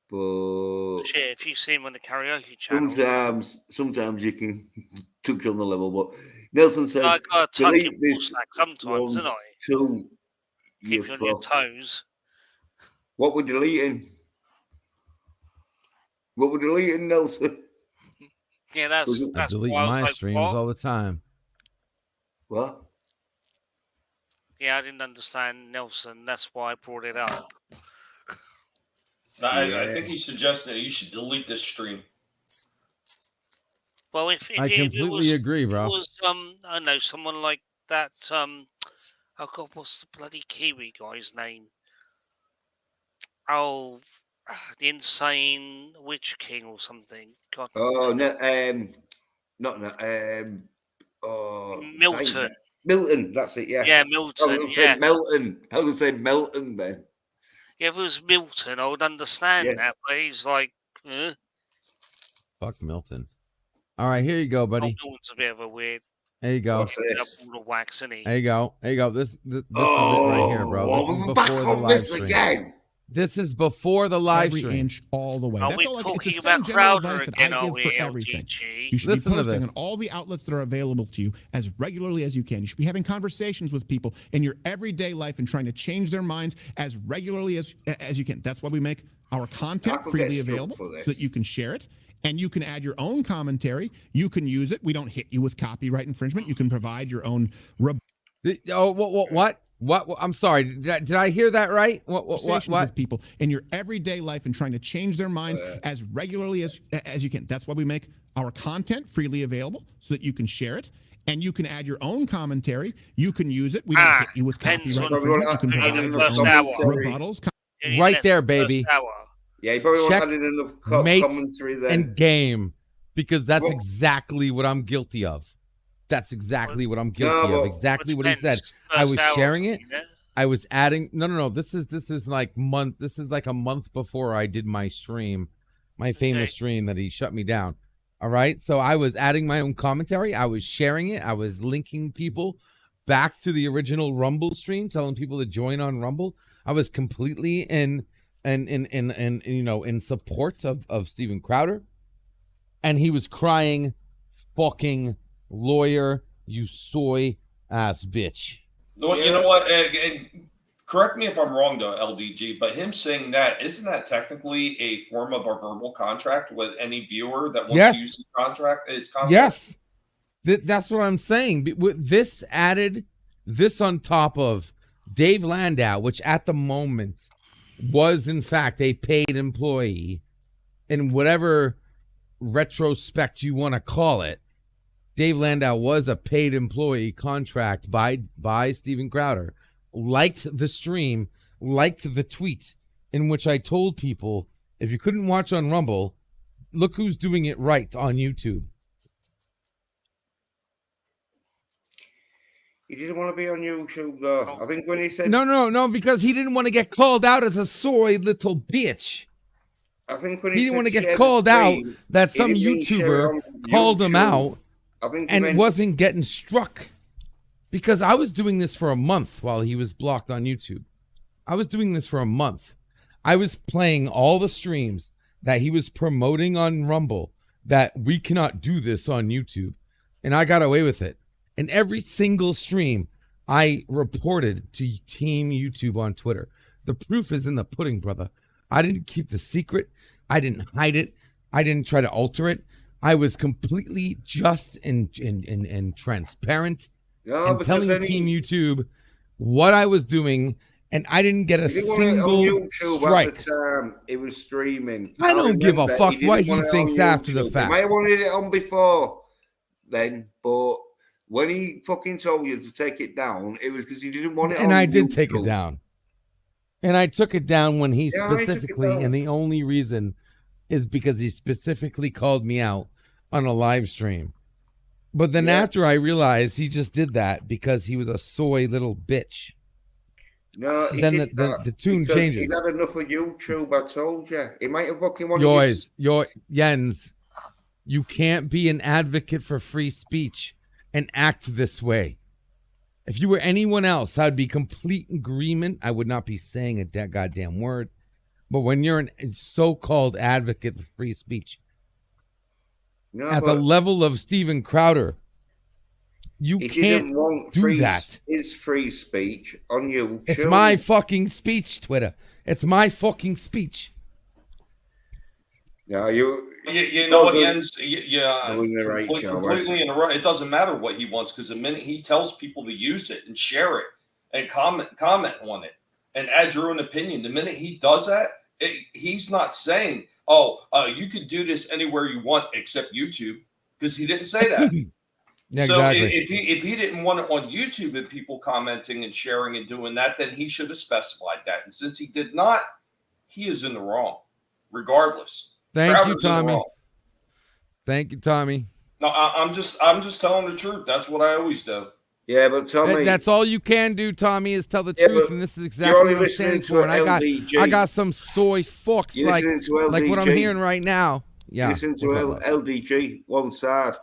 But shit, if you see him on the karaoke channel, sometimes you can touch on the level. But Nelson says, I got to tuck delete in this sometimes, don't I? Keep you on your toes. What we're deleting? What we're deleting, Nelson? Yeah, that's I delete my streams all the time. What? Yeah, I didn't understand Nelson. That's why I brought it up. I think he suggested you should delete this stream. Well, if I completely agree, bro. It was I know someone like that. Oh God, what's the bloody Kiwi guy's name? Oh, the insane Witch King or something. God. Oh no, not oh, Milton. Milton, that's it. Yeah. Yeah, I Milton. was gonna say Melton. I was gonna say Melton then. Yeah, if it was Milton, I would understand Yeah. that. But he's like, Fuck Milton. All right, here you go, buddy. Milton's a bit of a weird. There you go. All the wax, isn't he? There you go. There you go. This is it right here, bro. This is back before the on live this stream. again. This is before the live every stream. inch all the way. Are That's we all. It's the talking same about general Crowder advice that again, I are give we, for everything. LGG? You should Listen be to posting this. on all the outlets that are available to you as regularly as you can. You should be having conversations with people in your everyday life and trying to change their minds as regularly as you can. That's why we make our content freely available so that you can share it. And you can add your own commentary. You can use it. We don't hit you with copyright infringement. You can provide your own. What? I'm sorry. Did I hear that right? What? With people in your everyday life and trying to change their minds as regularly as you can. That's why we make our content freely available so that you can share it. And you can add your own commentary. You can use it. We don't hit you with copyright infringement. You can provide your own rebuttals. Right there, baby. Yeah, you probably Check, wanted enough mate, commentary then. and game, because that's exactly what I'm guilty of. That's exactly what I'm guilty of. Exactly what he said. I was sharing it. I was adding. No. This is like month. This is like a month before I did my stream, my famous stream that he shut me down. All right. So I was adding my own commentary. I was sharing it. I was linking people back to the original Rumble stream, telling people to join on Rumble. I was completely in support of Steven Crowder, and he was crying, fucking lawyer, you soy ass bitch. Well, you know what? And correct me if I'm wrong, though, LDG. But him saying that, isn't that technically a form of a verbal contract with any viewer that wants to use his contract? Yes, that's what I'm saying. With this added, this on top of Dave Landau, which at the moment was in fact a paid employee in whatever retrospect you want to call it. Dave Landau was a paid employee contract by Steven Crowder, liked the stream, liked the tweet in which I told people, if you couldn't watch on Rumble, look who's doing it right on YouTube. He didn't want to be on YouTube, though. I think when he said... No, because he didn't want to get called out as a soy little bitch. I think when he didn't want to get called out that some YouTuber called him out and wasn't getting struck. Because I was doing this for a month while he was blocked on YouTube. I was doing this for a month. I was playing all the streams that he was promoting on Rumble that we cannot do this on YouTube. And I got away with it. And every single stream, I reported to Team YouTube on Twitter. The proof is in the pudding, brother. I didn't keep the secret. I didn't hide it. I didn't try to alter it. I was completely just and transparent and telling Team YouTube what I was doing, and I didn't get a single strike. At the time it was streaming. I don't give a fuck what he thinks after the fact. He might have wanted it on before then, but when he fucking told you to take it down, it was because he didn't want it on And I did YouTube. take it down. And I took it down when he specifically, and the only reason is because he specifically called me out on a live stream. But then after I realized he just did that because he was a soy little bitch. No, then the tune changes. He had enough of YouTube, I told you. He might have fucking wanted Jens, you can't be an advocate for free speech and act this way. If you were anyone else, I'd be complete agreement. I would not be saying a goddamn word. But when you're a so-called advocate for free speech, at the level of Steven Crowder, you can't do that. It's free speech on YouTube. It's my fucking speech, Twitter. It's my fucking speech. Yeah, you know what, Jens? Completely in a row. It doesn't matter what he wants because the minute he tells people to use it and share it and comment on it and add your own opinion, the minute he does that, he's not saying, "Oh, you could do this anywhere you want except YouTube." because he didn't say that. Yeah, so exactly. if he didn't want it on YouTube and people commenting and sharing and doing that, then he should have specified that. And since he did not, he is in the wrong, regardless. Thank Crowder's you, in the Tommy. wrong. Thank you, Tommy. No, I'm just telling the truth. That's what I always do. Yeah, but Tommy, That's all you can do, Tommy, is tell the Yeah, truth, but and this is you're exactly only what I'm listening standing to for. And LDG. I got some soy fucks You're like listening to what I'm LDG. hearing right now. Yeah, You listen to what's up, LDG, one side.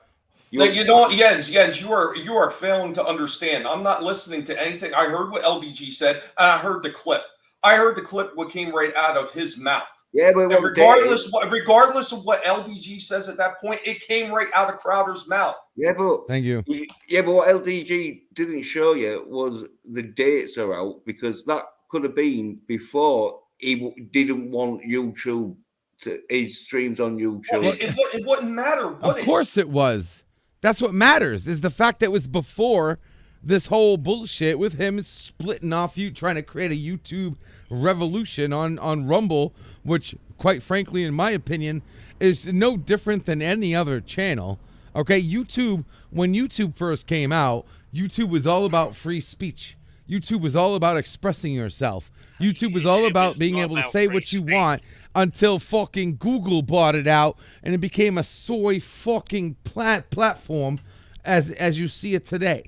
Now, you know, Jens, you are failing to understand. I'm not listening to anything. I heard what LDG said, and I heard the clip. I heard the clip what came right out of his mouth. Yeah, but and regardless of what LDG says at that point, it came right out of Crowder's mouth. Yeah, but thank you. Yeah, but what LDG didn't show you was the dates are out, because that could have been before he didn't want YouTube to his streams on YouTube. Well, it wouldn't matter. Of course it was. That's what matters, is the fact that it was before this whole bullshit with him splitting off, you trying to create a YouTube revolution on Rumble, which, quite frankly, in my opinion, is no different than any other channel. Okay, YouTube, when YouTube first came out, YouTube was all about free speech. YouTube was all about expressing yourself. YouTube was all about being able to say what you want, until fucking Google bought it out and it became a soy fucking platform as you see it today.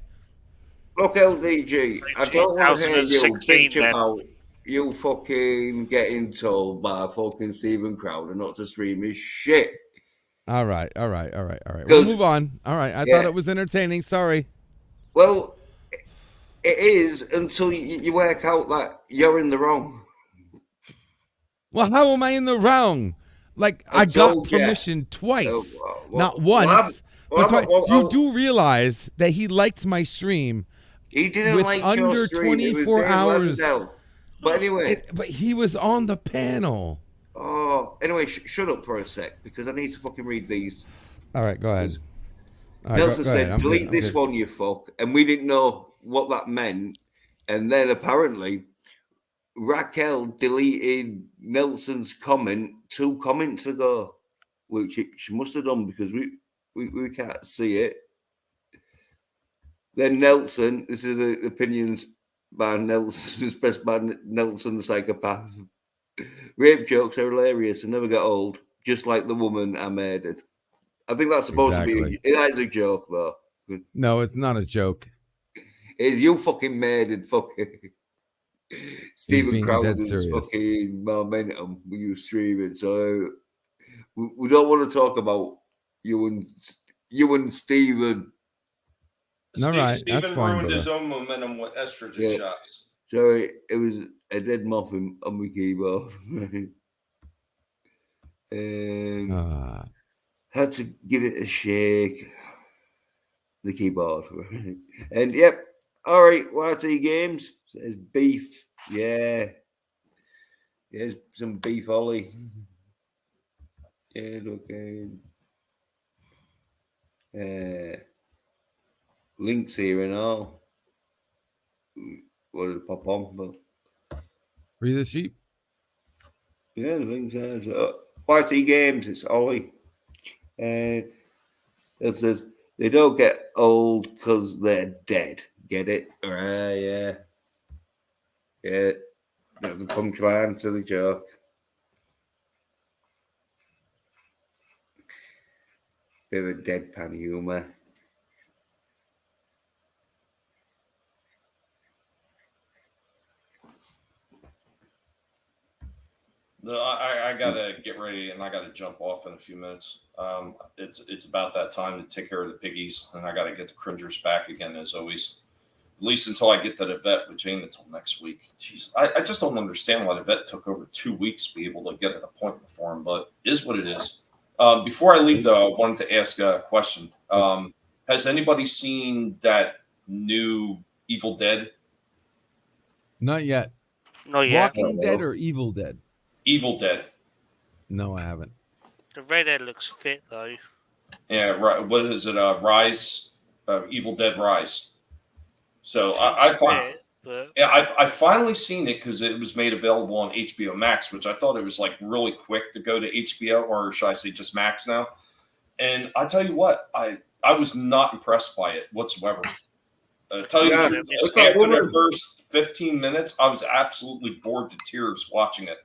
Look, LDG, I don't want to hear you 2016 bitch about you fucking getting told by fucking Steven Crowder not to stream his shit. All right. We'll move on. All right, I thought it was entertaining. Sorry. Well, it is until you work out that you're in the wrong. Well, how am I in the wrong? Like, I got permission twice, not once. But twice. You do realize that he liked my stream. He didn't with like under your stream. 24 hours. But anyway, but he was on the panel. Oh, anyway, shut up for a sec, because I need to fucking read these. All right, go ahead. Nelson said, delete this one, you fuck. And we didn't know what that meant. And then apparently, Raquel deleted Nelson's comment 2 comments ago, which she must have done because we can't see it. Then Nelson, this is the opinions by Nelson, expressed by Nelson the psychopath. Rape jokes are hilarious and never get old, just like the woman I murdered. I think that's supposed to be that's a joke, though. No, it's not a joke. It's you fucking murdered fucking Steven Crowder's fucking momentum when you streaming. So we don't want to talk about you and Steven. All right, Steven that's fine, ruined brother. his own momentum with estrogen shots. So it was a dead muffin on my keyboard. Had to give it a shake. The keyboard. And yep. All right, YT Games. There's beef. Yeah. Here's some beef Ollie. Yeah, okay. Links here and all. What did it pop on? But Free the sheep. yeah, the links are YT Games. It's Ollie. And it says they don't get old because they're dead. Get it? Right? Yeah. Yeah. That's the punchline to the joke. Bit of a deadpan humor. No, I gotta get ready and I gotta jump off in a few minutes. It's about that time to take care of the piggies, and I gotta get the cringers back again as always. At least until I get to the vet with Jane until next week. Jeez, I just don't understand why the vet took over 2 weeks to be able to get an appointment for him, but it is what it is. Before I leave, though, I wanted to ask a question. Has anybody seen that new Evil Dead? Not yet. Not yet. Walking Dead or Evil Dead? Evil Dead. No, I haven't. The redhead looks fit though. Yeah, right. What is it? Rise, Evil Dead Rise. So I finally seen it because it was made available on HBO Max, which I thought it was like really quick to go to HBO, or should I say just Max now? And I tell you what, I was not impressed by it whatsoever. Tell you the truth, after the first 15 minutes, I was absolutely bored to tears watching it.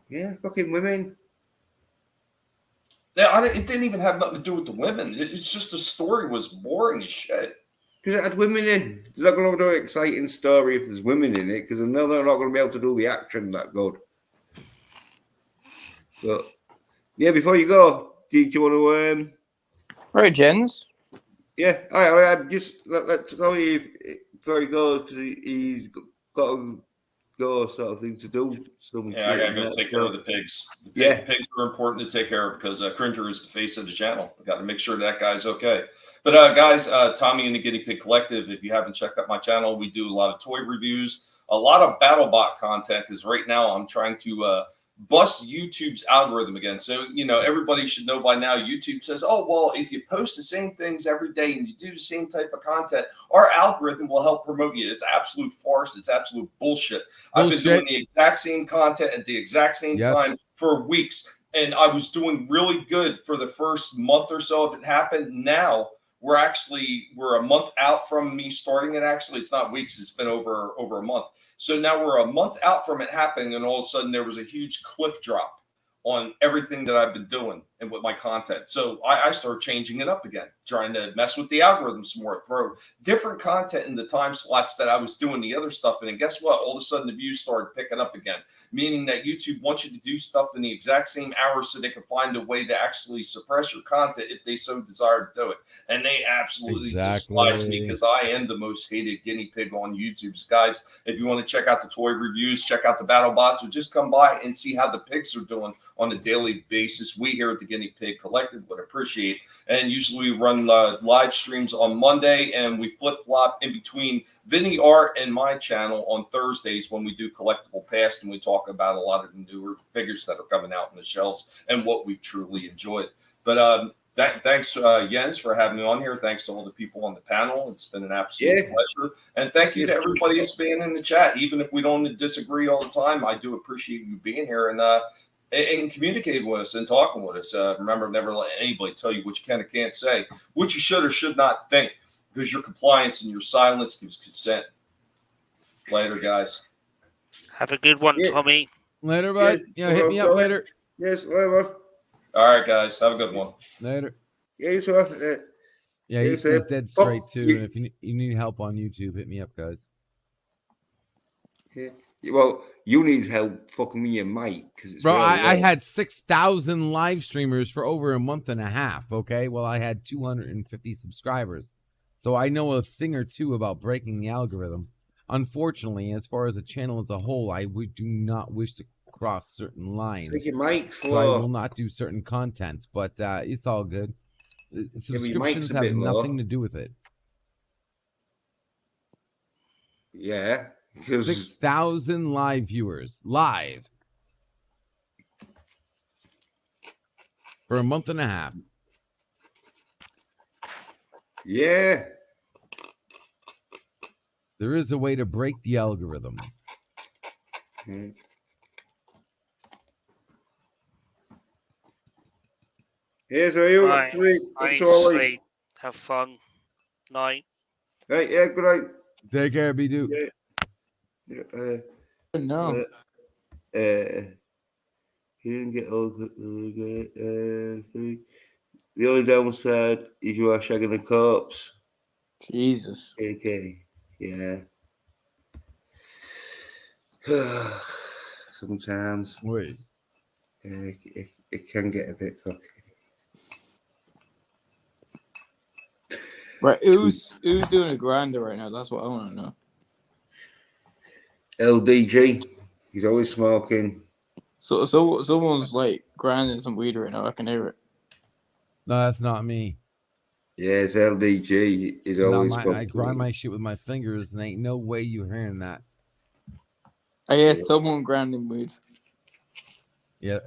Yeah, fucking women. Yeah, it didn't even have nothing to do with the women. It's just the story was boring as shit. Because it had women in. They're not going to do an exciting story if there's women in it, because I know they're not going to be able to do the action that good. But, yeah, before you go, do you want to... Right, Jens? Yeah, all right, just let's tell you before he goes, because he's got to go sort of thing to do. Yeah, I gotta go take care of the pigs. The pigs are important to take care of because Cringer is the face of the channel. I got to make sure that guy's okay. But guys, Tommy and the Guinea Pig Collective, if you haven't checked out my channel, we do a lot of toy reviews, a lot of BattleBot content, because right now I'm trying to bust YouTube's algorithm again. So, you know, everybody should know by now, YouTube says, oh, well, if you post the same things every day and you do the same type of content, our algorithm will help promote you. It's absolute farce. It's absolute bullshit. I've been doing the exact same content at the exact same time for weeks. And I was doing really good for the first month or so if it happened. Now we're a month out from me starting it. Actually, it's not weeks. It's been over a month. So now we're a month out from it happening, and all of a sudden there was a huge cliff drop on everything that I've been doing and with my content. So I started changing it up again, trying to mess with the algorithm some more, throw different content in the time slots that I was doing the other stuff. And then guess what? All of a sudden the views started picking up again, meaning that YouTube wants you to do stuff in the exact same hours so they can find a way to actually suppress your content if they so desire to do it. And they absolutely despise me because I am the most hated guinea pig on YouTube. So guys, if you want to check out the toy reviews, check out the BattleBots, or just come by and see how the pigs are doing on a daily basis, we here at the Guinea Pig Collective would appreciate. And usually we run live streams on Monday, and we flip-flop in between Vinny Art and my channel on Thursdays when we do Collectible Past, and we talk about a lot of the newer figures that are coming out on the shelves and what we've truly enjoyed. But thanks, Jens, for having me on here. Thanks to all the people on the panel. It's been an absolute pleasure. And thank you to everybody that's been in the chat. Even if we don't disagree all the time, I do appreciate you being here and communicating with us and talking with us. Remember, never let anybody tell you what you can or can't say, what you should or should not think, because your compliance and your silence gives consent. Later, guys. Have a good one, Tommy. Later, bud. Hit me up later. Yes, later. All right, guys. Have a good one. Later. Yeah, he's dead straight, too. And if you need help on YouTube, hit me up, guys. Yeah. Well, you need help fucking me your mic. Bro, I had 6,000 live streamers for over a month and a half, okay? Well, I had 250 subscribers. So I know a thing or two about breaking the algorithm. Unfortunately, as far as the channel as a whole, I do not wish to cross certain lines. Take your mic so I will not do certain content, but it's all good. Subscriptions have nothing to do with it. Yeah. 6,000 live viewers. Live. For a month and a half. Yeah. There is a way to break the algorithm. Here's are you. Right. Sleep. Have fun. Night. Right, yeah, good night. Take care, Bidu. No. He didn't get over. The only downside is you are shagging a corpse. Jesus. Okay. Yeah. Sometimes. Wait. It can get a bit fucking. Right, who's doing a grinder right now? That's what I want to know. LDG. He's always smoking. So someone's like grinding some weed right now. I can hear it. No, that's not me. Yeah, it's LDG. He's always. I grind my shit with my fingers, and ain't no way you hearing that. I hear someone grinding weed. Yeah,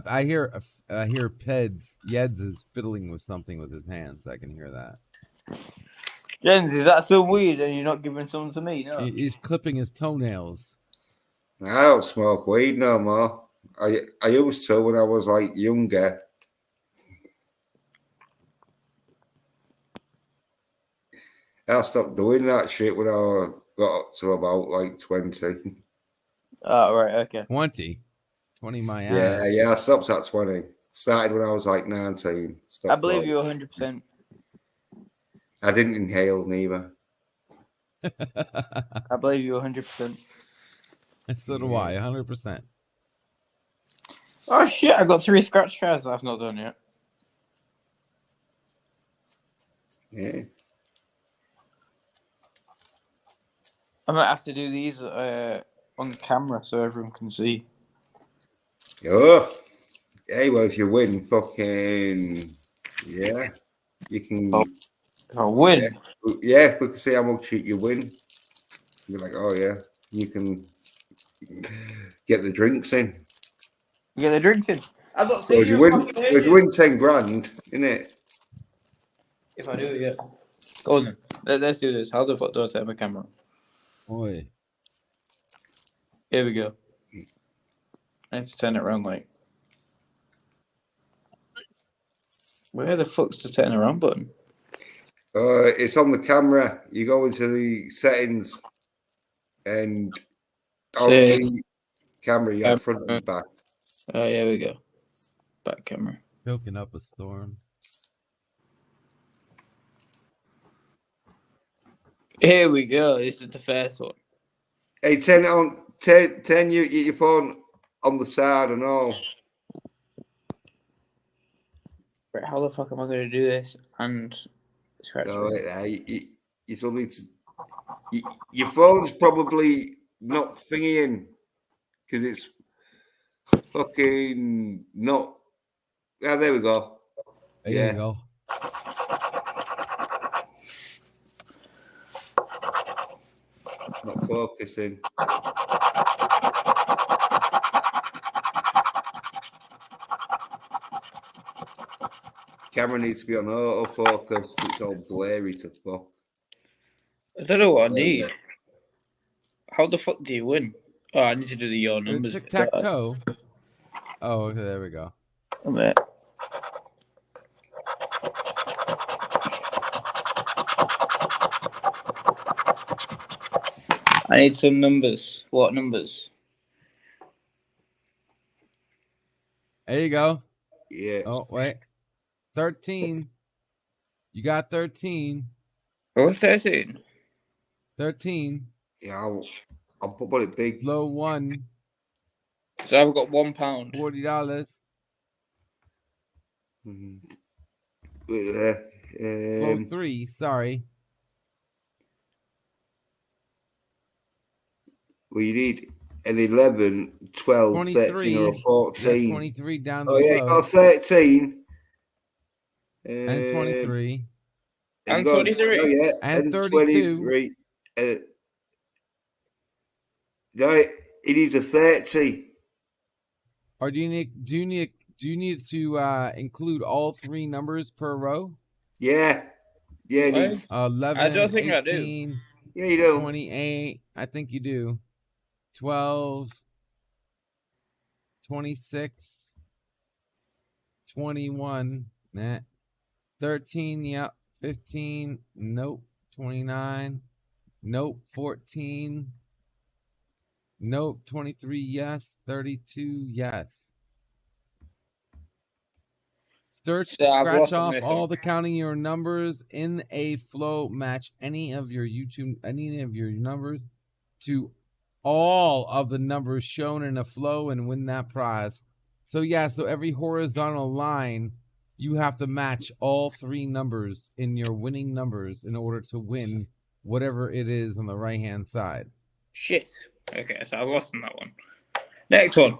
I hear Peds. Yeds is fiddling with something with his hands. I can hear that. Jens, is that some weed and you're not giving some to me? No. He's clipping his toenails. I don't smoke weed no more. I used to when I was like younger. I stopped doing that shit when I got up to about like 20. Oh, right, okay. 20 my ass. Yeah, I stopped at 20. Started when I was like 19. Stopped I believe like- you 100%. I didn't inhale neither. I believe you 100%. So do I, 100%. Oh shit! I got 3 scratch cards I've not done yet. Yeah. I might have to do these on camera so everyone can see. Oh, hey, well, if you win, fucking yeah, you can. If I win, yeah, we can see how much you win. You're like, oh yeah, you can get the drinks in. get the drinks in. I've got Well, senior fucking if you win 10 grand, innit? If I do, yeah. Go on then. Let's do this. How the fuck do I set my camera? Oi. Here we go. Let's turn it around like. Where the fuck's the turn around button? It's on the camera. You go into the settings and on the camera you have front and back. Oh, yeah, we go. Back camera. Choking up a storm. Here we go. This is the first one. Hey, turn your phone on the side and all. Right, how the fuck am I going to do this? And scratch. You still need to. Your phone's probably not thingying because it's fucking not. Ah, there we go. There you go. Not focusing. Camera needs to be on autofocus. It's all blurry to fuck. I don't know what I need. How the fuck do you win? Oh, I need to do the your numbers. Tic-tac-toe. Oh, okay, there we go. I'm there. I need some numbers. What numbers? There you go. Yeah. Oh, wait. 13. You got 13. Oh, 13. 13. Yeah, I'll put it big. Low 1. So I've got £1. $40. Low 3. Sorry. Well, you need an 11, 12, 23, 13, or a 14. 23 down the Oh, yeah, you low. got 13. And 23. And 23. Oh, yeah. And 32. 23. No, it needs a 30. Or do you need to include all 3 numbers per row? Yeah. Yeah, it needs 11, I don't think 18, I do. Yeah, you do. 28. I think you do. 12, 26, 21, nah. 13, yep. 15, nope. 29, nope. 14, nope. 23, yes. 32, yes. Scratch off all the counting your numbers in a flow. Match any of your numbers to all of the numbers shown in a flow and win that prize. So yeah, so every horizontal line, you have to match all 3 numbers in your winning numbers in order to win whatever it is on the right-hand side. Shit. Okay, so I lost on that one. Next one.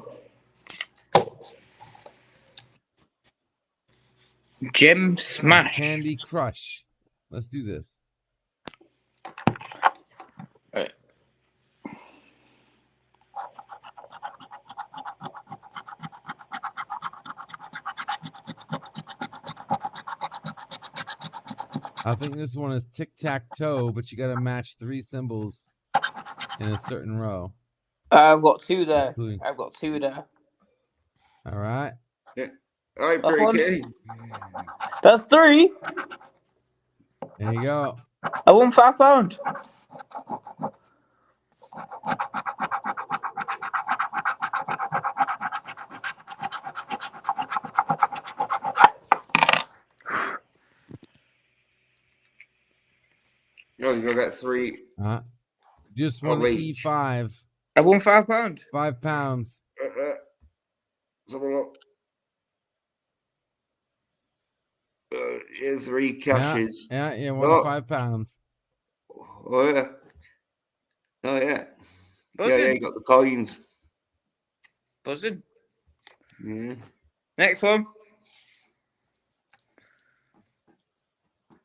Gem Smash. Candy Crush. Let's do this. Right. I think this one is tic-tac-toe, but you got to match 3 symbols in a certain row. I've got 2 there. Including... I've got 2 there. All right. Yeah. All right, pretty. That's 3. There you go. I won £5. Oh, you gotta get 3. Just won the E5. I won £5. £5. Let's have a look. Here's 3 caches. Yeah, you won £5. Oh yeah. Oh yeah. Buzzing. Yeah, you got the coins. Buzzing. Yeah. Next one.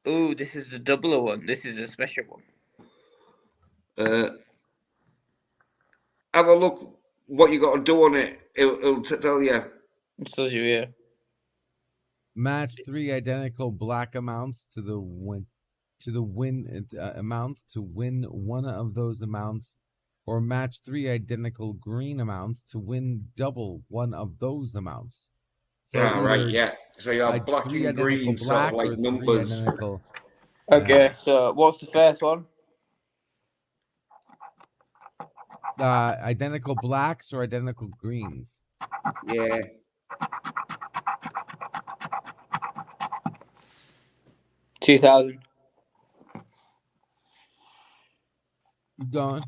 Ooh, this is a doubler one. This is a special one. Have a look what you got to do on it. It'll tell you. It tells you here. Match 3 identical black amounts to the win amounts to win one of those amounts, or match 3 identical green amounts to win double one of those amounts. So right, yeah. So you have black and green sort of like numbers. Identical. Okay, so what's the first one? Identical blacks or identical greens? Yeah. $2,000. You going?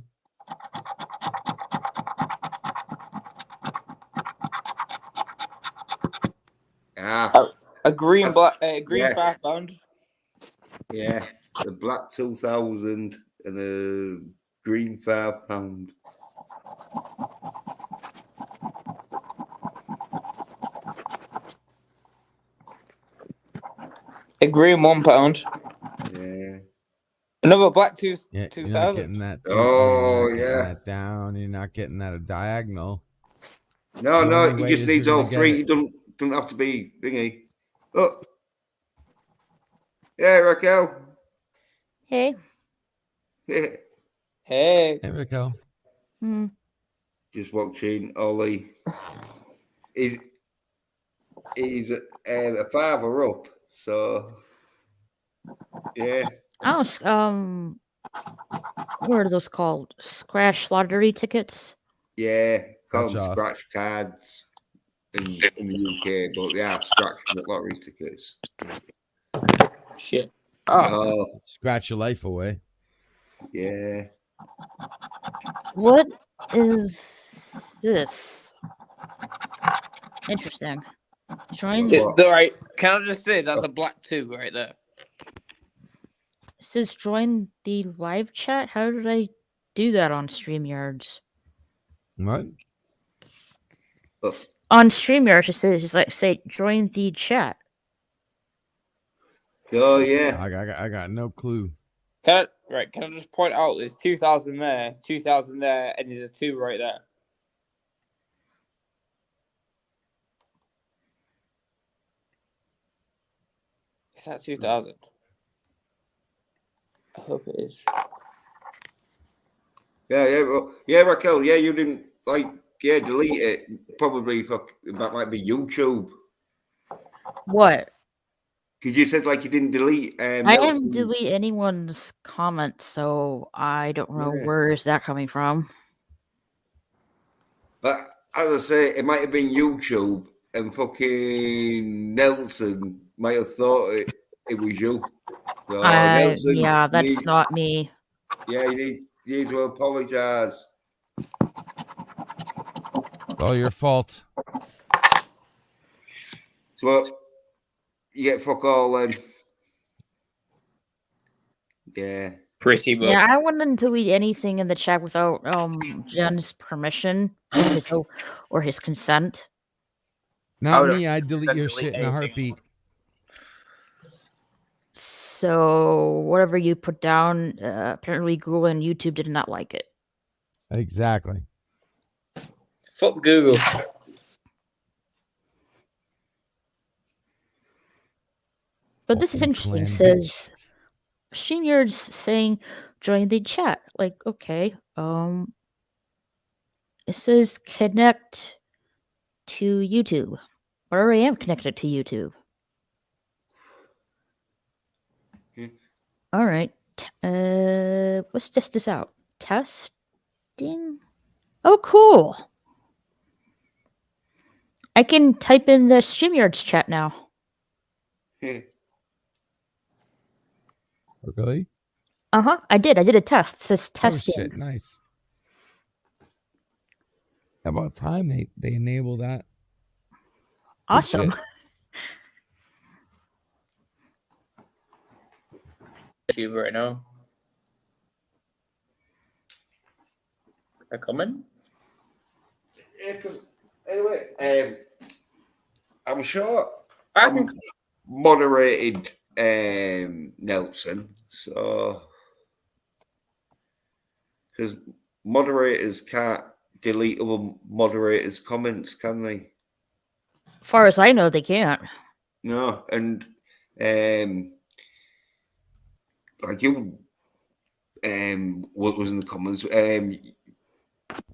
A green green yeah. £5. Yeah. The black 2,000 and a green £5. A green £1. Yeah. Another black 2,000. You're not getting that. Oh, you're not getting yeah. that down. You're not getting that a diagonal. No, The only he way just is needs you're all gonna 3. get He it. doesn't have to be thingy. Oh. Yeah, Raquel. Hey. Yeah. Hey. Hey, Raquel. Just watching Ollie. He's a 5 up, so yeah. Oh, what are those called? Scratch lottery tickets? Yeah, call them Scratch offs. scratch cards in the UK, but yeah, scratch lottery tickets. Shit. Oh, Scratch your life away. yeah. What is this? Interesting. Join. Right. Can I just say that's a black 2 right there? It says join the live chat. How did I do that on StreamYards? What? On StreamYards, it says just like say join the chat. Oh yeah. I got no clue. Can I just point out there's 2,000 there, 2,000 there, and there's a 2 right there. Is that 2,000? I hope it is. Yeah, Raquel. Yeah, you didn't delete it. Probably that might be YouTube. What? Because you said you didn't delete. I didn't delete anyone's comments, so I don't know where is that coming from. But as I say, it might have been YouTube, and fucking Nelson might have thought it was you. So, Nelson, yeah, that's not me. Yeah, you need to apologize. All your fault. So you get fuck all then. Yeah. Pretty much. Yeah, I wouldn't delete anything in the chat without Jen's permission or his consent. Not me. I'd delete your shit in a heartbeat. So whatever you put down, apparently Google and YouTube did not like it. Exactly. Fuck Google. But this is interesting. It says StreamYards saying join the chat. Like, okay. It says connect to YouTube. I already am connected to YouTube. Yeah. All right. Let's test this out. Testing. Oh, cool. I can type in the StreamYards chat now. Really? Uh-huh. I did a test. It says testing. Oh shit, nice. About time they enable that. Awesome. YouTube right now. Are coming? Yeah, because anyway, I'm sure I'm moderated Nelson, so because moderators can't delete other moderators' comments, can they? As far as I know, they can't. No, and like you, what was in the comments?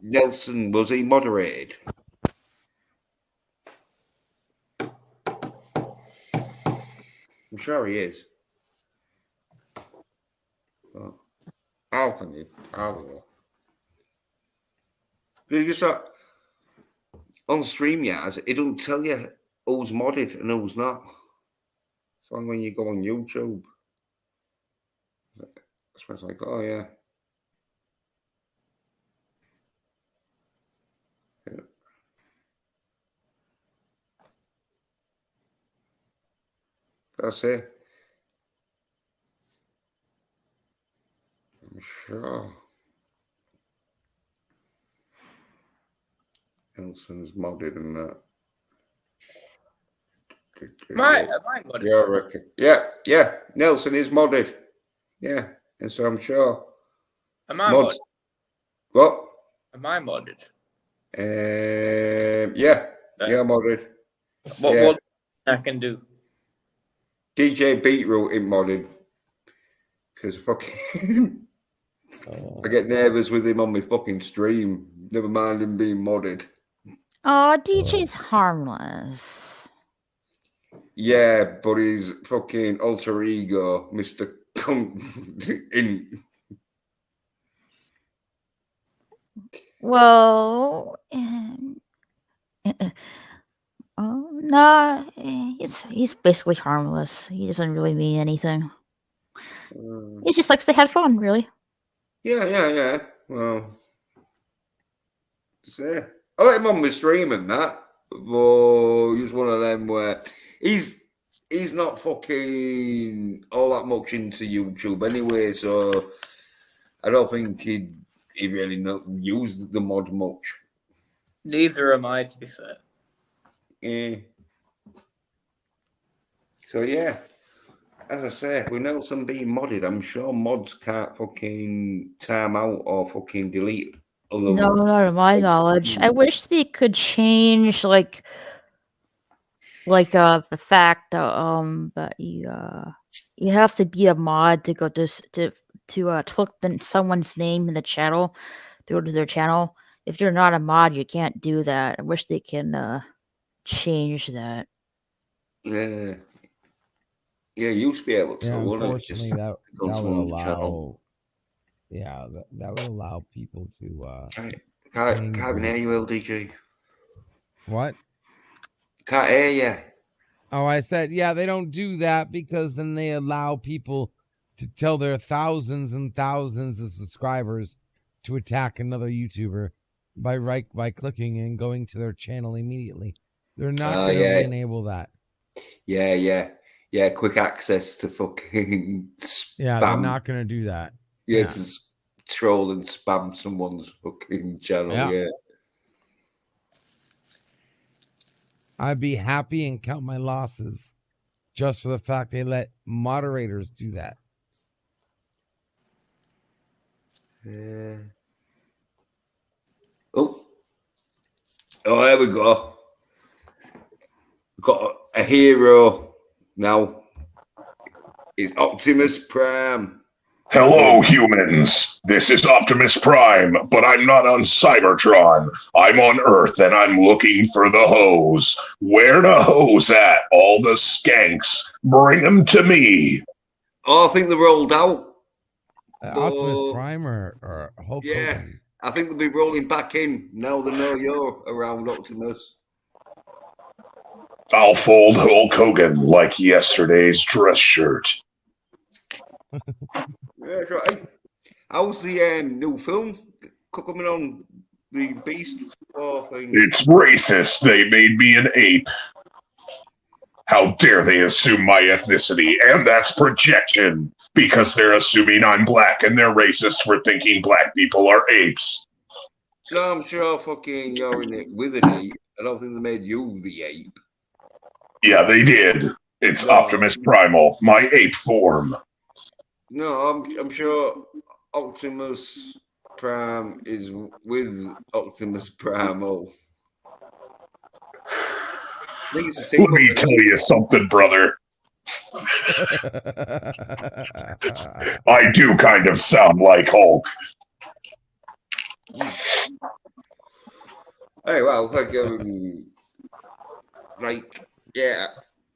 Nelson, was he moderated? I'm sure he is. Oh, I'll think it. I will. You just on StreamYards, it doesn't tell you who's modded and who's not. It's only when you go on YouTube. That's when it's like, oh yeah. That's it. I'm sure. Nelson's modded and that. Am I modded? Yeah, I reckon. Yeah. Nelson is modded. Yeah, and so I'm sure. Am I modded? What? Am I modded? Yeah, modded. What I can do? DJ Beetroot in modded because fucking I get nervous with him on my fucking stream. Never mind him being modded. Oh, DJ's harmless. Yeah, but his fucking alter ego, Mr. in. Well, nah, he's basically harmless. He doesn't really mean anything. He just likes to have fun, really. Yeah. Well, I let him on my stream and that. But he's one of them where he's not fucking all that much into YouTube anyway, so I don't think he'd really not use the mod much. Neither am I, to be fair. Yeah. So yeah, as I say, with Nelson being modded, I'm sure mods can't fucking time out or fucking delete. No, not to my knowledge. I wish they could change like the fact that you have to be a mod to go to click someone's name in the channel, to go to their channel. If you're not a mod, you can't do that. I wish they can change that. Yeah, you used to be able to. Yeah, unfortunately, that would allow. Yeah, that would allow people to. Can't even hear you, LDG. What? Can't hear you. Oh, I said, yeah, they don't do that because then they allow people to tell their thousands and thousands of subscribers to attack another YouTuber by clicking and going to their channel immediately. They're not going to enable that. Yeah. Quick access to fucking spam. Yeah, they're not going to do that. Yeah, to troll and spam someone's fucking channel. Yeah. I'd be happy and count my losses just for the fact they let moderators do that. Yeah. Oh, there we go. We've got a hero now. It's Optimus Prime. Hello, humans. This is Optimus Prime, but I'm not on Cybertron. I'm on Earth, and I'm looking for the hose. Where the hose at? All the skanks. Bring them to me. Oh, I think they rolled out. Optimus But, Prime or Hulk yeah, Hogan? I think they'll be rolling back in now they know you're around, Optimus. I'll fold Hulk Hogan like yesterday's dress shirt. Yeah, right. How's the new film coming on the Beast War thing? It's racist. They made me an ape. How dare they assume my ethnicity? And that's projection, because they're assuming I'm black and they're racist for thinking black people are apes. No, I'm sure fucking you're in it with an ape. I don't think they made you the ape. Yeah, they did. It's No. Optimus Primal, my ape form. No, I'm sure Optimus Prime is with Optimus Primal. I think it's a team Let me tell you something, brother. I do kind of sound like Hulk. Hey, well, yeah,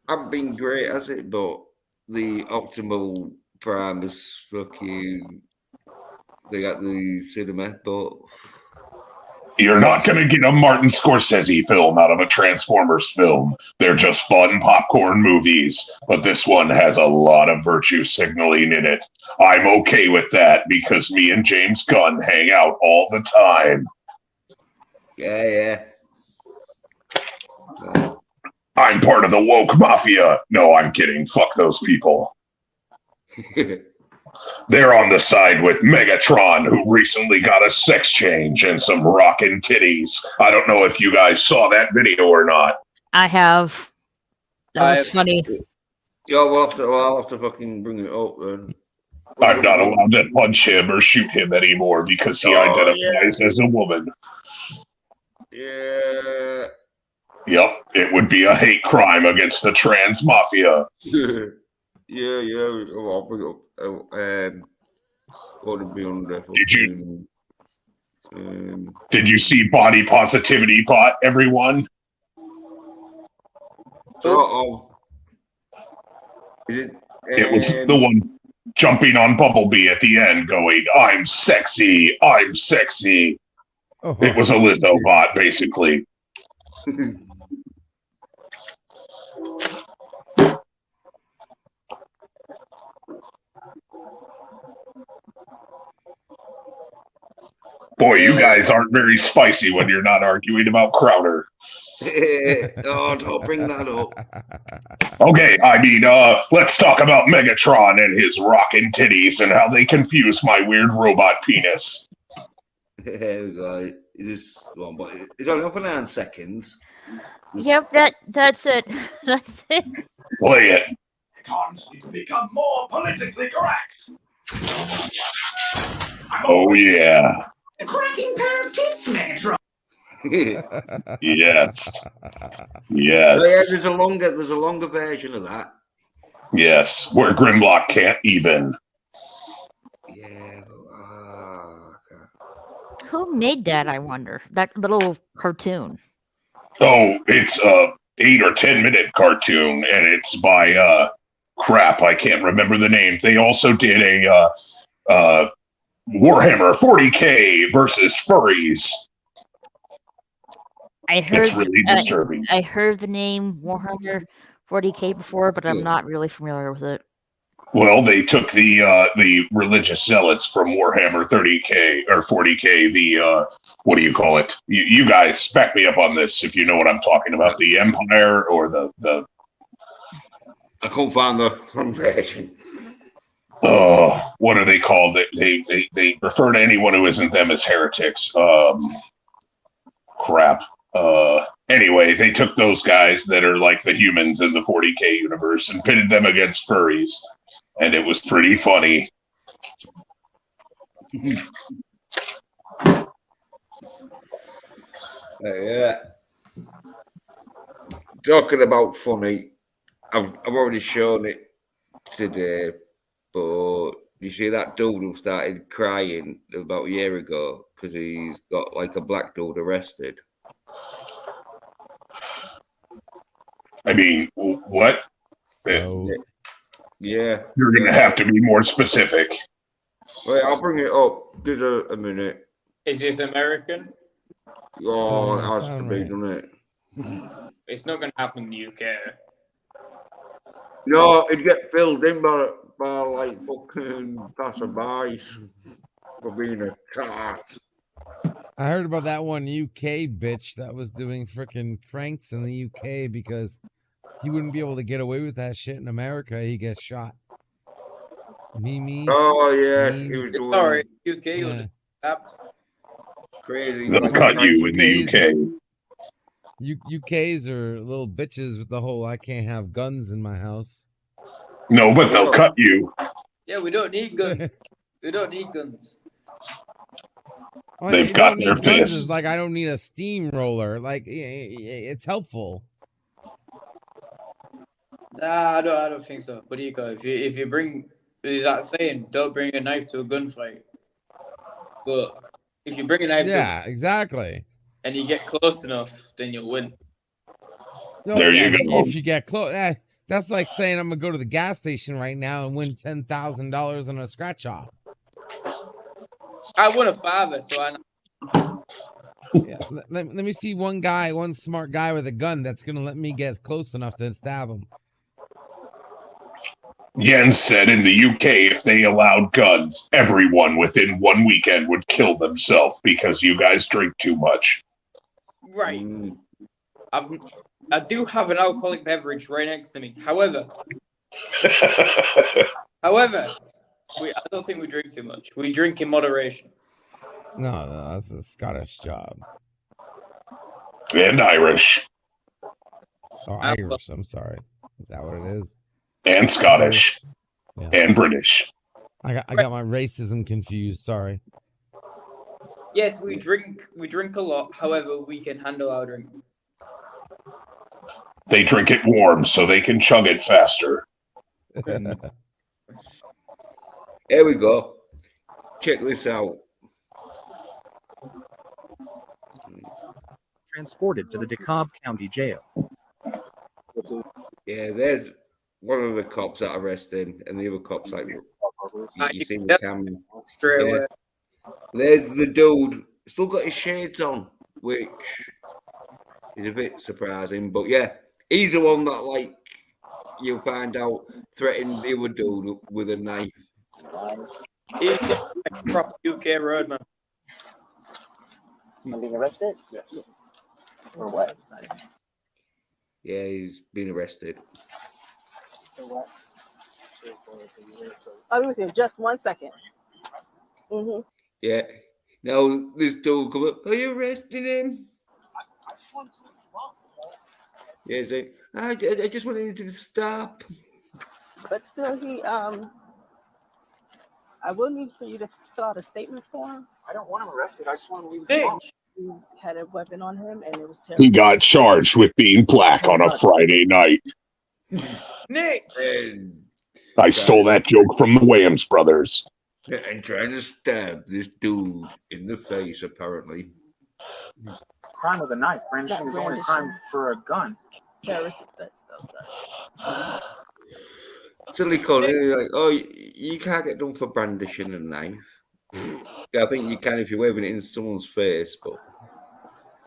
I've been great, has it? But the Optimal Prime is fucking. They got the cinema, but You're not going to get a Martin Scorsese film out of a Transformers film. They're just fun popcorn movies, but this one has a lot of virtue signaling in it. I'm okay with that because me and James Gunn hang out all the time. yeah. I'm part of the woke mafia. No, I'm kidding. Fuck those people. They're on the side with Megatron, who recently got a sex change and some rockin' titties. I don't know if you guys saw that video or not. I have. That was funny. Yeah, I'll have to fucking bring it up then. I'm not allowed to punch him or shoot him anymore because he identifies as a woman. Yeah. Yep, it would be a hate crime against the trans mafia. Yeah. Oh, I'll bring it up. What would be on there? Did you see Body Positivity Bot, everyone? Is it? It was the one jumping on Bumblebee at the end going, I'm sexy, I'm sexy. It was a Lizzo bot, basically. Boy, you guys aren't very spicy when you're not arguing about Crowder. Oh, don't bring that up. Okay, I mean, let's talk about Megatron and his rockin' titties and how they confuse my weird robot penis. Here we go. This one, but it's only up for 9 seconds. Yep, that's it. That's it. Play it. Times need to become more politically correct. Oh, yeah. A cracking pair of tits, Megatron. Yes. Oh, yeah, Yes. there's a longer version of that. Yes. Where Grimlock can't even. Who made that, I wonder? That little cartoon. Oh, it's a 8 or 10 minute cartoon, and it's by crap, I can't remember the name. They also did a Warhammer 40K versus furries. I heard It's really disturbing. I heard the name Warhammer 40K before, but I'm not really familiar with it. Well, they took the religious zealots from Warhammer 30K or 40K, the what do you call it? You guys back me up on this if you know what I'm talking about. The Empire or the I can't find the version. Oh, what are they called? They refer to anyone who isn't them as heretics. Crap. Anyway, they took those guys that are like the humans in the 40K universe and pitted them against furries, and it was pretty funny. Yeah. Talking about funny, I've already shown it today, but you see that dude who started crying about a year ago because he's got like a black dude arrested. I mean, what? Yeah. You're going to have to be more specific. Wait, I'll bring it up. Give a minute. Is this American? Oh, it Doesn't has to sound be, right. doesn't it? It's not going to happen in the UK. No, it'd get filled in by like fucking passerbys for being a tart. I heard about that one UK bitch that was doing freaking pranks in the UK because he wouldn't be able to get away with that shit in America. He gets shot. Mimi. Oh yeah, memes. he was doing Sorry, UK. Yeah. You'll just stabbed. crazy. They'll Like, cut you in the UK. UKs are little bitches with the whole I can't have guns in my house. No, but they'll cut you. Yeah, we don't need guns. We don't need guns. Well, They've you got don't their need guns is fists. like I don't need a steamroller. Like it's helpful. Nah, I don't think so. But if you bring, is that saying don't bring a knife to a gunfight? But if you bring a knife, Exactly. and you get close enough, then you'll win. No, There you go. If you get close, that's like saying I'm gonna go to the gas station right now and win $10,000 on a scratch off. I won a $5, so I know. Yeah, let me see one smart guy with a gun that's gonna let me get close enough to stab him. Jens said in the UK, if they allowed guns, everyone within 1 weekend would kill themselves because you guys drink too much. Right. I do have an alcoholic beverage right next to me. However, I don't think we drink too much. We drink in moderation. No, that's a Scottish job. And Irish. Or Irish, I'm sorry. Is that what it is? And Scottish. Yeah. And British. I got my racism confused, sorry. Yes, we drink a lot. However, we can handle our drink. They drink it warm so they can chug it faster. Here we go. Check this out. Transported to the DeKalb County Jail. Yeah, there's one of the cops that arrested, and the other cops like you see the camera. Yeah. There's the dude, still got his shades on, which is a bit surprising. But yeah, he's the one that like you'll find out threatened the other dude with a knife. He's a proper UK roadman. I'm being arrested? Yes. For what? Yeah, he's been arrested. For what? I'll be with you just 1 second. Mm-hmm. Yeah. Now this dude come up. Are you arresting him? I just wanted to stop. Yeah, he's like, I just wanted him to stop. But still, I will need for you to fill out a statement for him. I don't want him arrested. I just want him to leave us alone. He had a weapon on him, and it was He terrible. got charged with being black on a Friday night. Nick! I stole that joke from the Wayans brothers. And trying to stab this dude in the face, apparently. Crime with a knife. Brandishing is only crime for a gun. Terrorist, that's outside. Silly Colin, like, oh, you can't get done for brandishing a knife. Yeah, I think you can if you're waving it in someone's face, but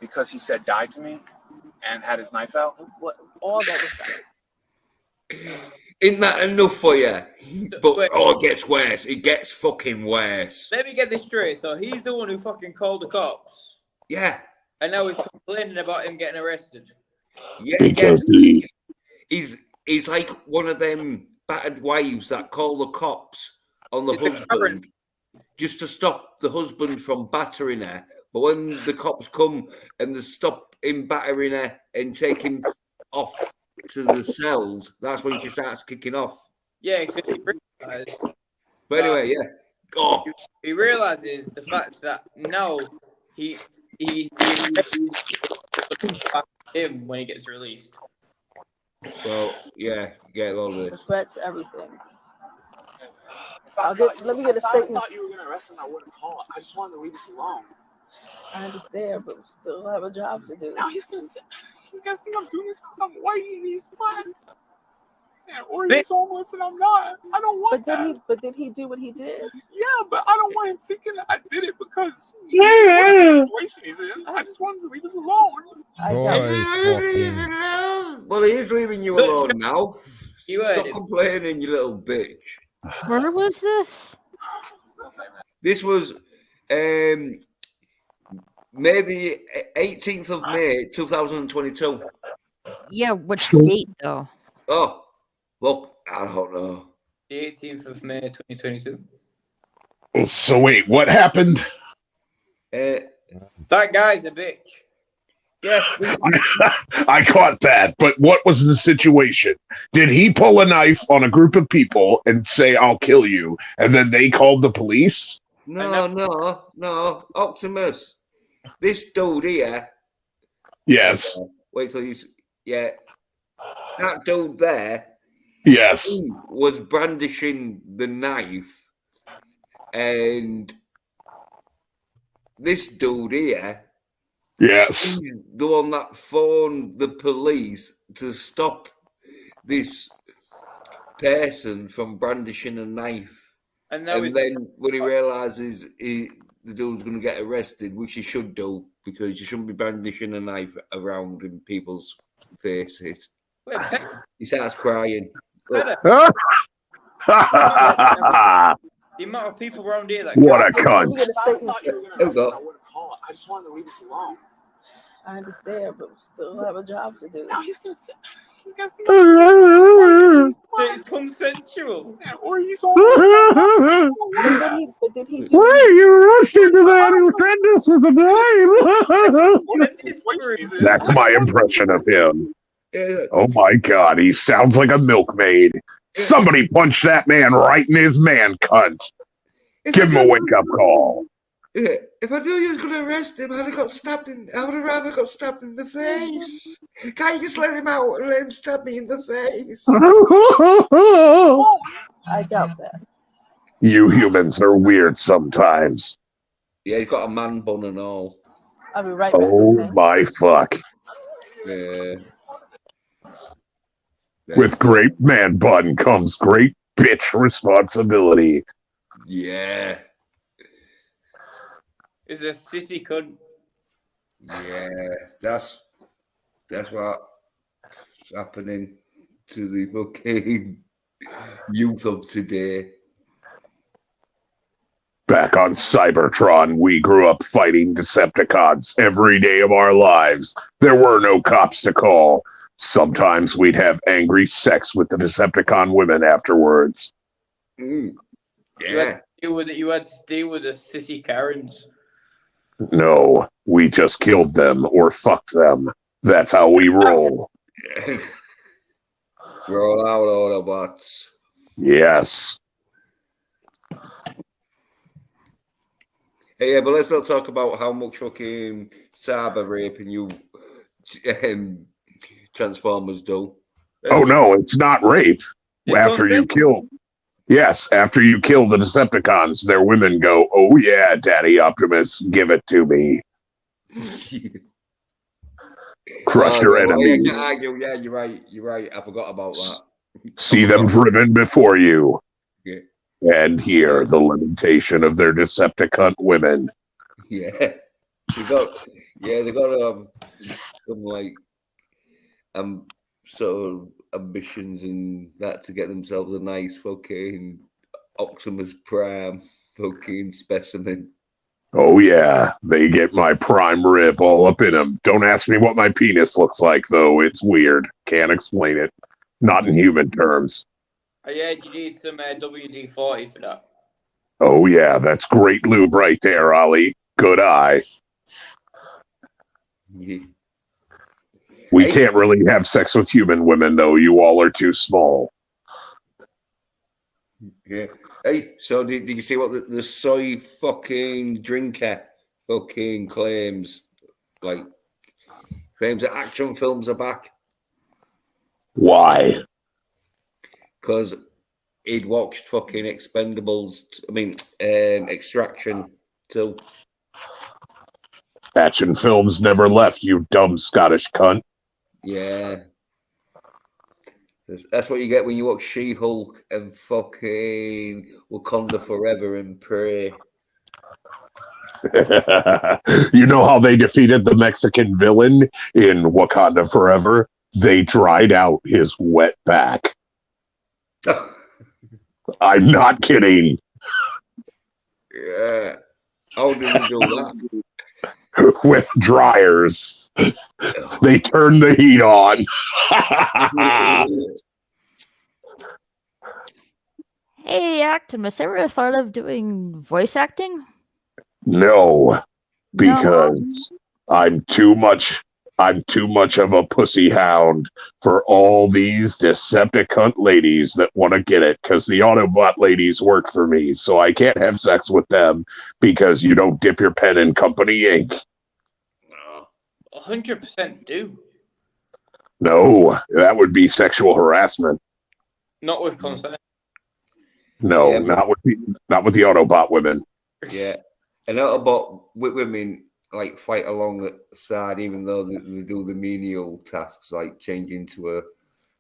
Because he said die to me and had his knife out. What? All that was done. isn't that enough for you? But it gets worse. It gets fucking worse. Let me get this straight. So he's the one who fucking called the cops. Yeah. And now he's complaining about him getting arrested. Yeah, Because he's like one of them battered wives that call the cops on the husband just to stop the husband from battering her. But when the cops come and they stop him battering her and take him off to the cells, that's when she starts kicking off. Yeah, because he realized. But anyway, yeah. Oh. He realizes the fact that now he him when he gets released. Well, yeah, get all The this. threats, everything. Let me get a If I statement. thought you were going to arrest him, I wouldn't call. I just wanted to leave us alone. I understand, but we still have a job to do. Now he's gonna think I'm doing this because I'm white and he's black. Yeah, or he's homeless and I'm not. I don't want that. But did he do what he did? Yeah, but I don't want him thinking I did it because he's in the situation he's in. I just want him to leave us alone. Well, he is leaving you alone now. You Stop complaining, you little bitch. Where was this? This was May the 18th of May, 2022. Yeah, which state though? Oh, look, I don't know. The 18th of May, 2022. So wait, what happened? That guy's a bitch. Yeah, I caught that, but what was the situation? Did he pull a knife on a group of people and say, "I'll kill you," and then they called the police? No, Optimus. This dude here. Yes. Wait till you. Yeah, that dude there. Yes. He was brandishing the knife, and this dude here. Yes. He's the one that phoned the police to stop this person from brandishing a knife. And then when he realizes the dude's going to get arrested, which he should do, because you shouldn't be brandishing a knife around in people's faces. He starts crying. The amount of people around here that What a cunt. I thought you were going to ask him. I would have called. I just wanted to leave us alone. I understand, but we still have a job to do. Now he's gonna it's consensual. Yeah, or he's homeless. But did he do? Why are you arresting the man who threatened us with a blame? That's my impression of him. Oh my God, he sounds like a milkmaid. Somebody punch that man right in his man cunt. Give him a wake-up call. Yeah. If I knew you was going to arrest him, I'd have got stabbed in. I would have rather got stabbed in the face. Can't you just let him out and let him stab me in the face? I doubt that. You humans are weird sometimes. Yeah, he's got a man bun and all. I'll be right back. Oh my fuck. Yeah. With great man bun comes great bitch responsibility. Yeah. Is a sissy cunt. Yeah, that's what's happening to the fucking youth of today. Back on Cybertron, we grew up fighting Decepticons every day of our lives. There were no cops to call. Sometimes we'd have angry sex with the Decepticon women afterwards. Yeah. You had to deal with the sissy Karens. No, we just killed them or fucked them. That's how we roll. Roll out, Autobots. Yes. Hey, yeah, but let's not talk about how much fucking cyber raping you Transformers do. Oh no, it's not rape. After you kill the Decepticons, their women go, "Oh yeah, Daddy Optimus, give it to me." Crush your enemies. Yeah, you're right. I forgot about that. See them driven before you. Yeah. And hear the lamentation of their Decepticon women. Yeah. They got some like sort of ambitions and that to get themselves a nice fucking Optimus Prime fucking specimen. Oh yeah, they get my prime rib all up in them. Don't ask me what my penis looks like though. It's weird. Can't explain it. Not in human terms. Oh yeah, you need some WD-40 for that. Oh yeah, that's great lube right there, Ollie. Good eye. Yeah. We can't really have sex with human women though. You all are too small. Yeah. Hey, so did you see what the soy fucking drinker fucking claims? Like, claims that action films are back. Why? Because he'd watched fucking Extraction too. Action films never left, you dumb Scottish cunt. Yeah. That's what you get when you watch She-Hulk and fucking Wakanda Forever and pray. You know how they defeated the Mexican villain in Wakanda Forever? They dried out his wet back. I'm not kidding. Yeah. How did they do that? With dryers. They turned the heat on. Hey, Actimus, ever thought of doing voice acting? No, because I'm too much of a pussy hound for all these Decepticon ladies that want to get it, because the Autobot ladies work for me, so I can't have sex with them because you don't dip your pen in company ink. 100% do. No, that would be sexual harassment. Not with consent. No, Yeah, not with the Autobot women. Yeah. And Autobot women like fight alongside, even though they do the menial tasks like change into a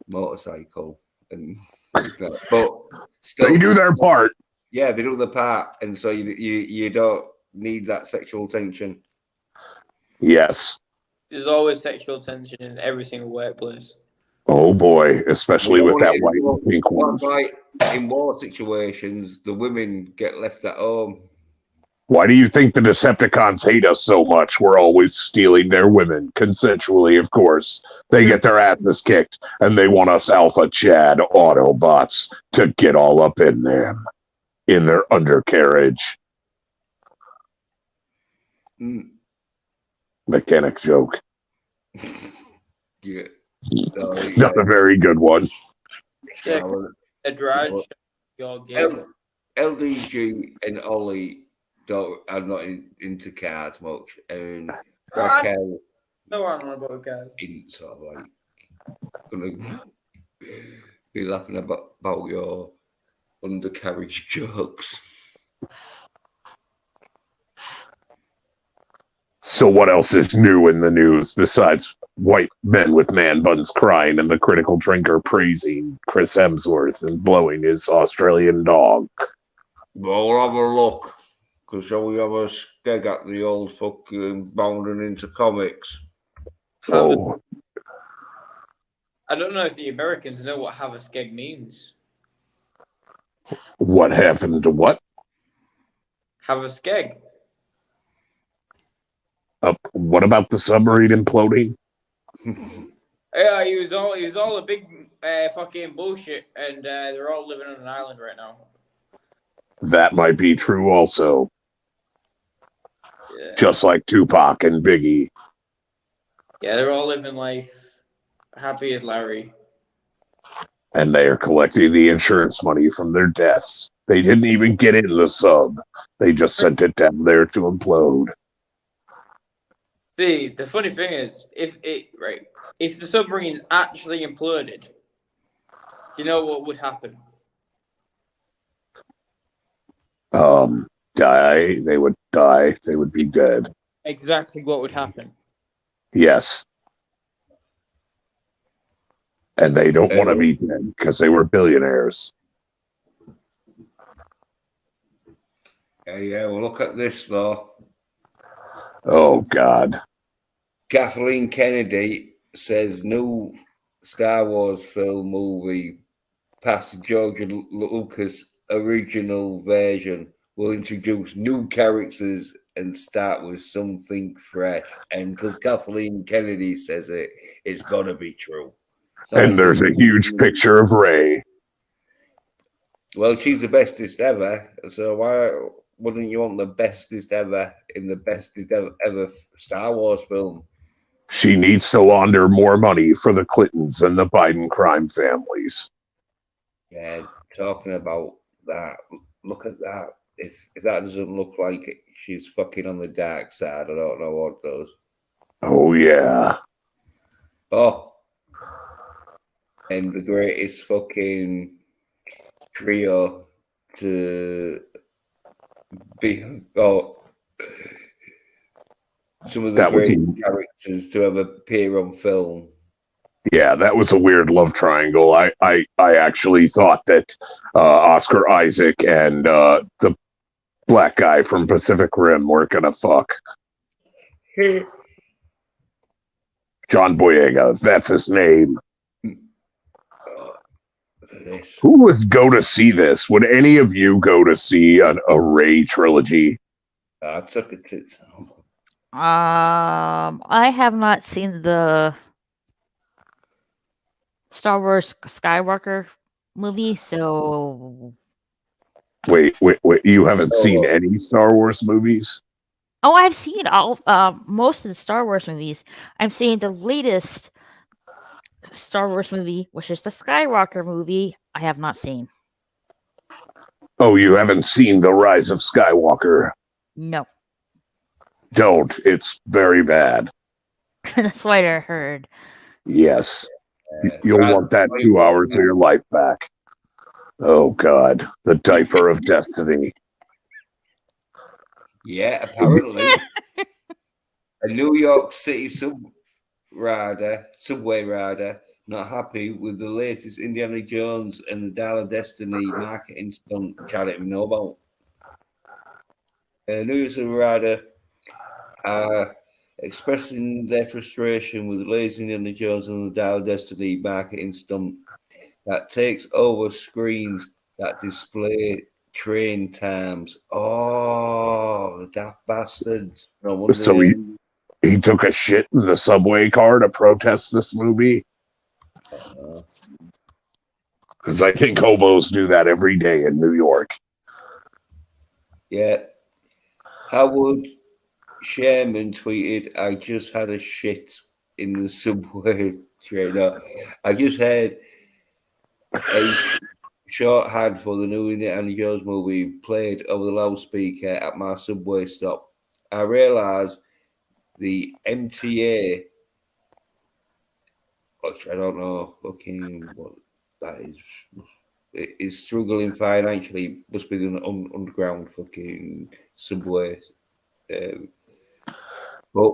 motorcycle and that. But still, They do their part. Yeah, they do the part, and so you don't need that sexual tension. Yes. There's always sexual tension in every single workplace. Oh boy, especially with that white and pink one. Like in war situations, the women get left at home. Why do you think the Decepticons hate us so much? We're always stealing their women, consensually, of course. They get their asses kicked, and they want us Alpha Chad Autobots to get all up in them, in their undercarriage. Mechanic joke. Yeah. Not a very good one. A garage, your game. LDG and Ollie are not into cars much, and No, Raquel I don't know about cars. isn't sort of like gonna be laughing about your undercarriage jokes. So what else is new in the news besides white men with man buns crying and the critical drinker praising Chris Hemsworth and blowing his Australian dog? Well, we'll have a look, because shall we have a skeg at the old fucking bounding into comics? Oh. I don't know if the Americans know what have a skeg means. What happened to what? Have a skeg. What about the submarine imploding? Yeah, he was all a big fucking bullshit, and they're all living on an island right now. That might be true also. Yeah. Just like Tupac and Biggie. Yeah, they're all living life happy as Larry. And they are collecting the insurance money from their deaths. They didn't even get in the sub. They just sent it down there to implode. See, the funny thing is, if the submarine actually imploded, you know what would happen? Die. They would die. They would be dead. Exactly what would happen. Yes. And they don't want to be dead because they were billionaires. Yeah, well, look at this, though. Oh, God. Kathleen Kennedy says new Star Wars film movie past George Lucas' original version will introduce new characters and start with something fresh. And because Kathleen Kennedy says it, it's got to be true. And there's a huge picture of Rey. Well, she's the bestest ever. So why wouldn't you want the bestest ever in the bestest ever Star Wars film? She needs to launder more money for the Clintons and the Biden crime families. Yeah, talking about that, look at that. If that doesn't look like she's fucking on the dark side, I don't know what does. Oh, yeah. Oh. And the greatest fucking trio to be... Oh. Some of the great characters to ever appear on film. Yeah, that was a weird love triangle. I actually thought that Oscar Isaac and the black guy from Pacific Rim were gonna fuck. John Boyega, that's his name. Who would go to see this? Would any of you go to see a Ray trilogy? I took it to I have not seen the Star Wars Skywalker movie, so Wait. You haven't seen any Star Wars movies? oh, I've seen all most of the Star Wars movies. I'm seeing the latest Star Wars movie, which is the Skywalker movie. I have not seen. Oh, you haven't seen The Rise of Skywalker? No, Don't. It's very bad. that's what I heard. Yes. You'll want that 2 hours of your life back. Oh, God. The diaper of destiny. Yeah, apparently. A New York City subway rider, not happy with the latest Indiana Jones and the Dial of Destiny marketing stunt, which I didn't even know about. A New York City rider expressing their frustration with the latest Indiana Jones and the Dial of Destiny marketing stunt that takes over screens that display train times. Oh, the daft bastards. No wonder So he took a shit in the subway car to protest this movie? Because I think hobos do that every day in New York. Yeah. Howard Sherman tweeted, I just had a shit in the subway train. No, I just had a shorthand for the new Indiana Jones movie played over the loudspeaker at my subway stop. I realized the MTA, which I don't know fucking what that is struggling financially. Must be the underground fucking subway. But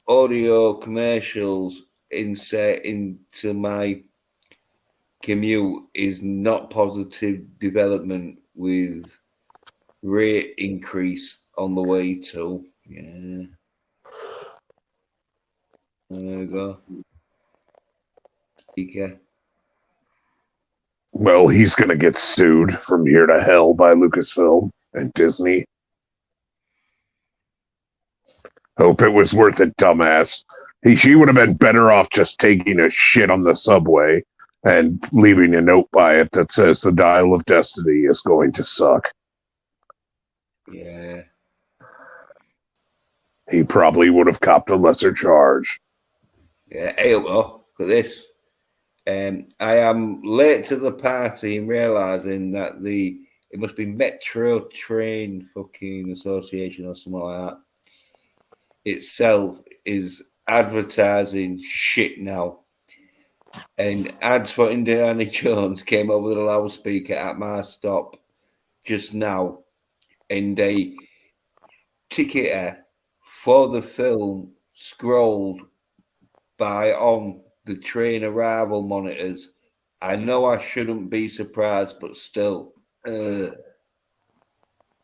audio commercials inset into my commute is not positive development with rate increase on the way to. Yeah. There we go. Speaker. Well, he's going to get sued from here to hell by Lucasfilm and Disney. Hope it was worth it, dumbass. She would have been better off just taking a shit on the subway and leaving a note by it that says the Dial of Destiny is going to suck. Yeah. He probably would have copped a lesser charge. Yeah, hey, look at this. I am late to the party in realizing that it must be Metro Train fucking Association or something like that itself is advertising shit now. And ads for Indiana Jones came over the loudspeaker at my stop just now. And a ticketer for the film scrolled by on the train arrival monitors. I know I shouldn't be surprised, but still.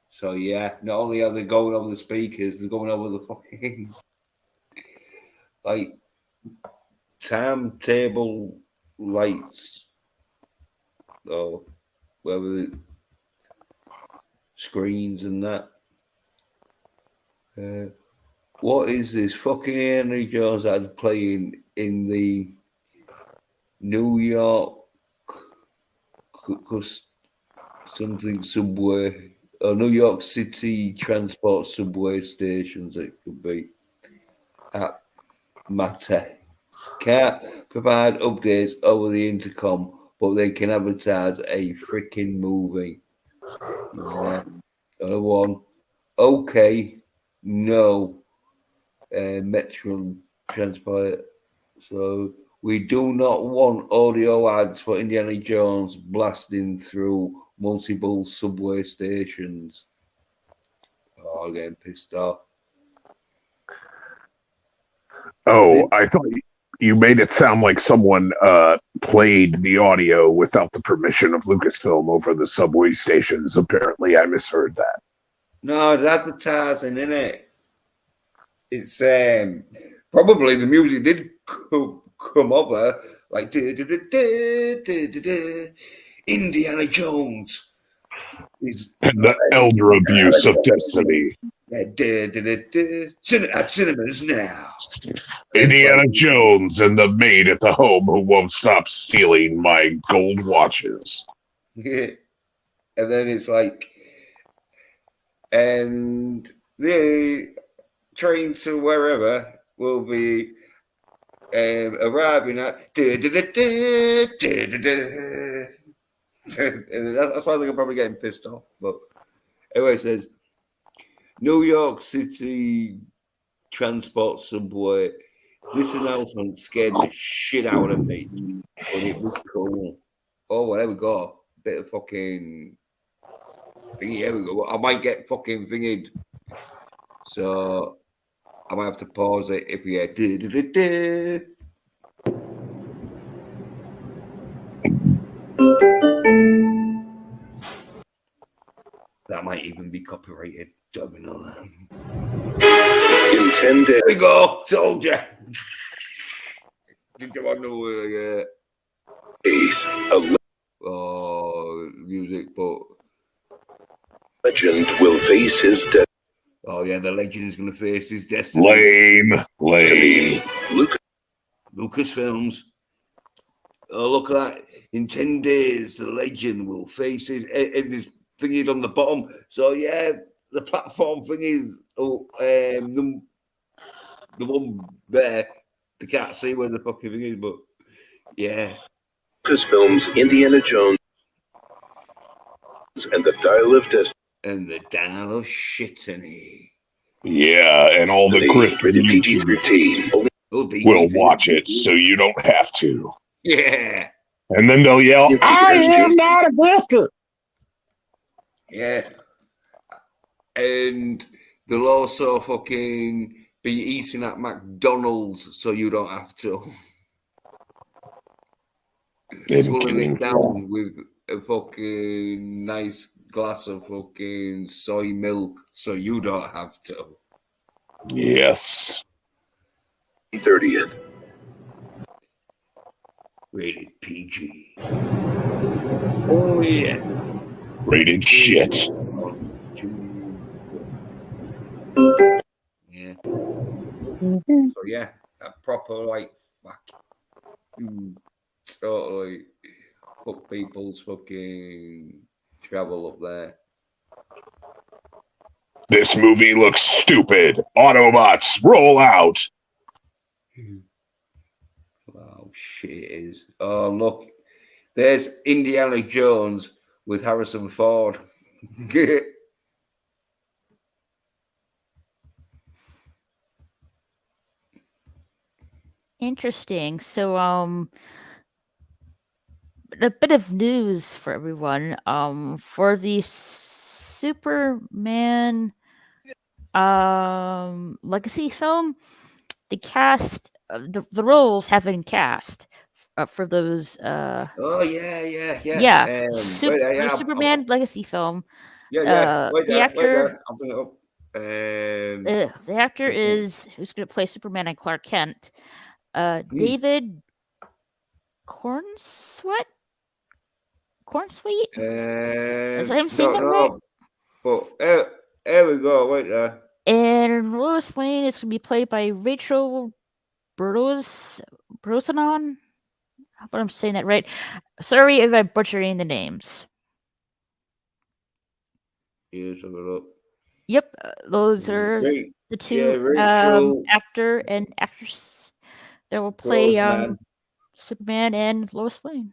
So yeah, not only are they going over the speakers, they're going over the fucking like timetable lights or whatever the screens and that. What is this fucking Henry Jones that's playing in the New York something subway or New York City transport subway stations? It could be at Matter. Can't provide updates over the intercom, but they can advertise a freaking movie. Yeah. Another one. Okay. No. Metro Transport. So we do not want audio ads for Indiana Jones blasting through multiple subway stations. Oh, I'm getting pissed off. Oh, I thought You made it sound like someone played the audio without the permission of Lucasfilm over the subway stations. Apparently, I misheard that. No, it's advertising, isn't it? It's probably the music did come over like Indiana Jones. And the elder abuse of destiny. At cinemas now. Indiana Jones and the maid at the home who won't stop stealing my gold watches. Yeah. And then it's like, and the train to wherever will be arriving at. And that's why they're probably getting pissed off. But anyway, it says New York City Transport Subway. This announcement scared the shit out of me, but it was cool. Oh, well, there we go. Bit of fucking thingy. Here we go. I might get fucking thingied. So I might have to pause it if we get. That might even be copyrighted. Don't know that. In 10 days. There we go. Told you. Did you want to music, but legend will face his death. Oh yeah, the legend is going to face his destiny. Lame. Lucasfilms. Oh, look at that. In 10 days, the legend will face his... It is thingy on the bottom. So, yeah, the platform thing is... the one there. They can't see where the fucking thing is, but... Yeah. Lucasfilms, Indiana Jones, and the Dial of Destiny. And the Dial of Shitany. Yeah, and all the Christian YouTubers will watch it, so you don't have to. Yeah. And then they'll yell, I am not a grifter. Yeah. And they'll also fucking be eating at McDonald's, so you don't have to. Swilling it down with a fucking nice glass of fucking soy milk, so you don't have to. Yes. 30th. Rated PG. Oh, yeah. Rated shit. Yeah. So, yeah, that proper, like, fuck. Totally fuck people's fucking travel up there. This movie looks stupid. Autobots, roll out. Oh, shit, it is. Oh, look. There's Indiana Jones with Harrison Ford. Interesting. So, a bit of news for everyone. For the Superman legacy film, the cast, the roles have been cast for those. Oh yeah. The Superman legacy film. The actor. I'll bring it up. The actor is who's going to play Superman and Clark Kent. David Cornsweet. Is that him saying that right? But there we go. Wait there. And Lois Lane is going to be played by Rachel Brosnahan. I hope I'm saying that right. Sorry if I'm butchering the names. Here's a look. Yep, those are the two actor and actress that will play Superman and Lois Lane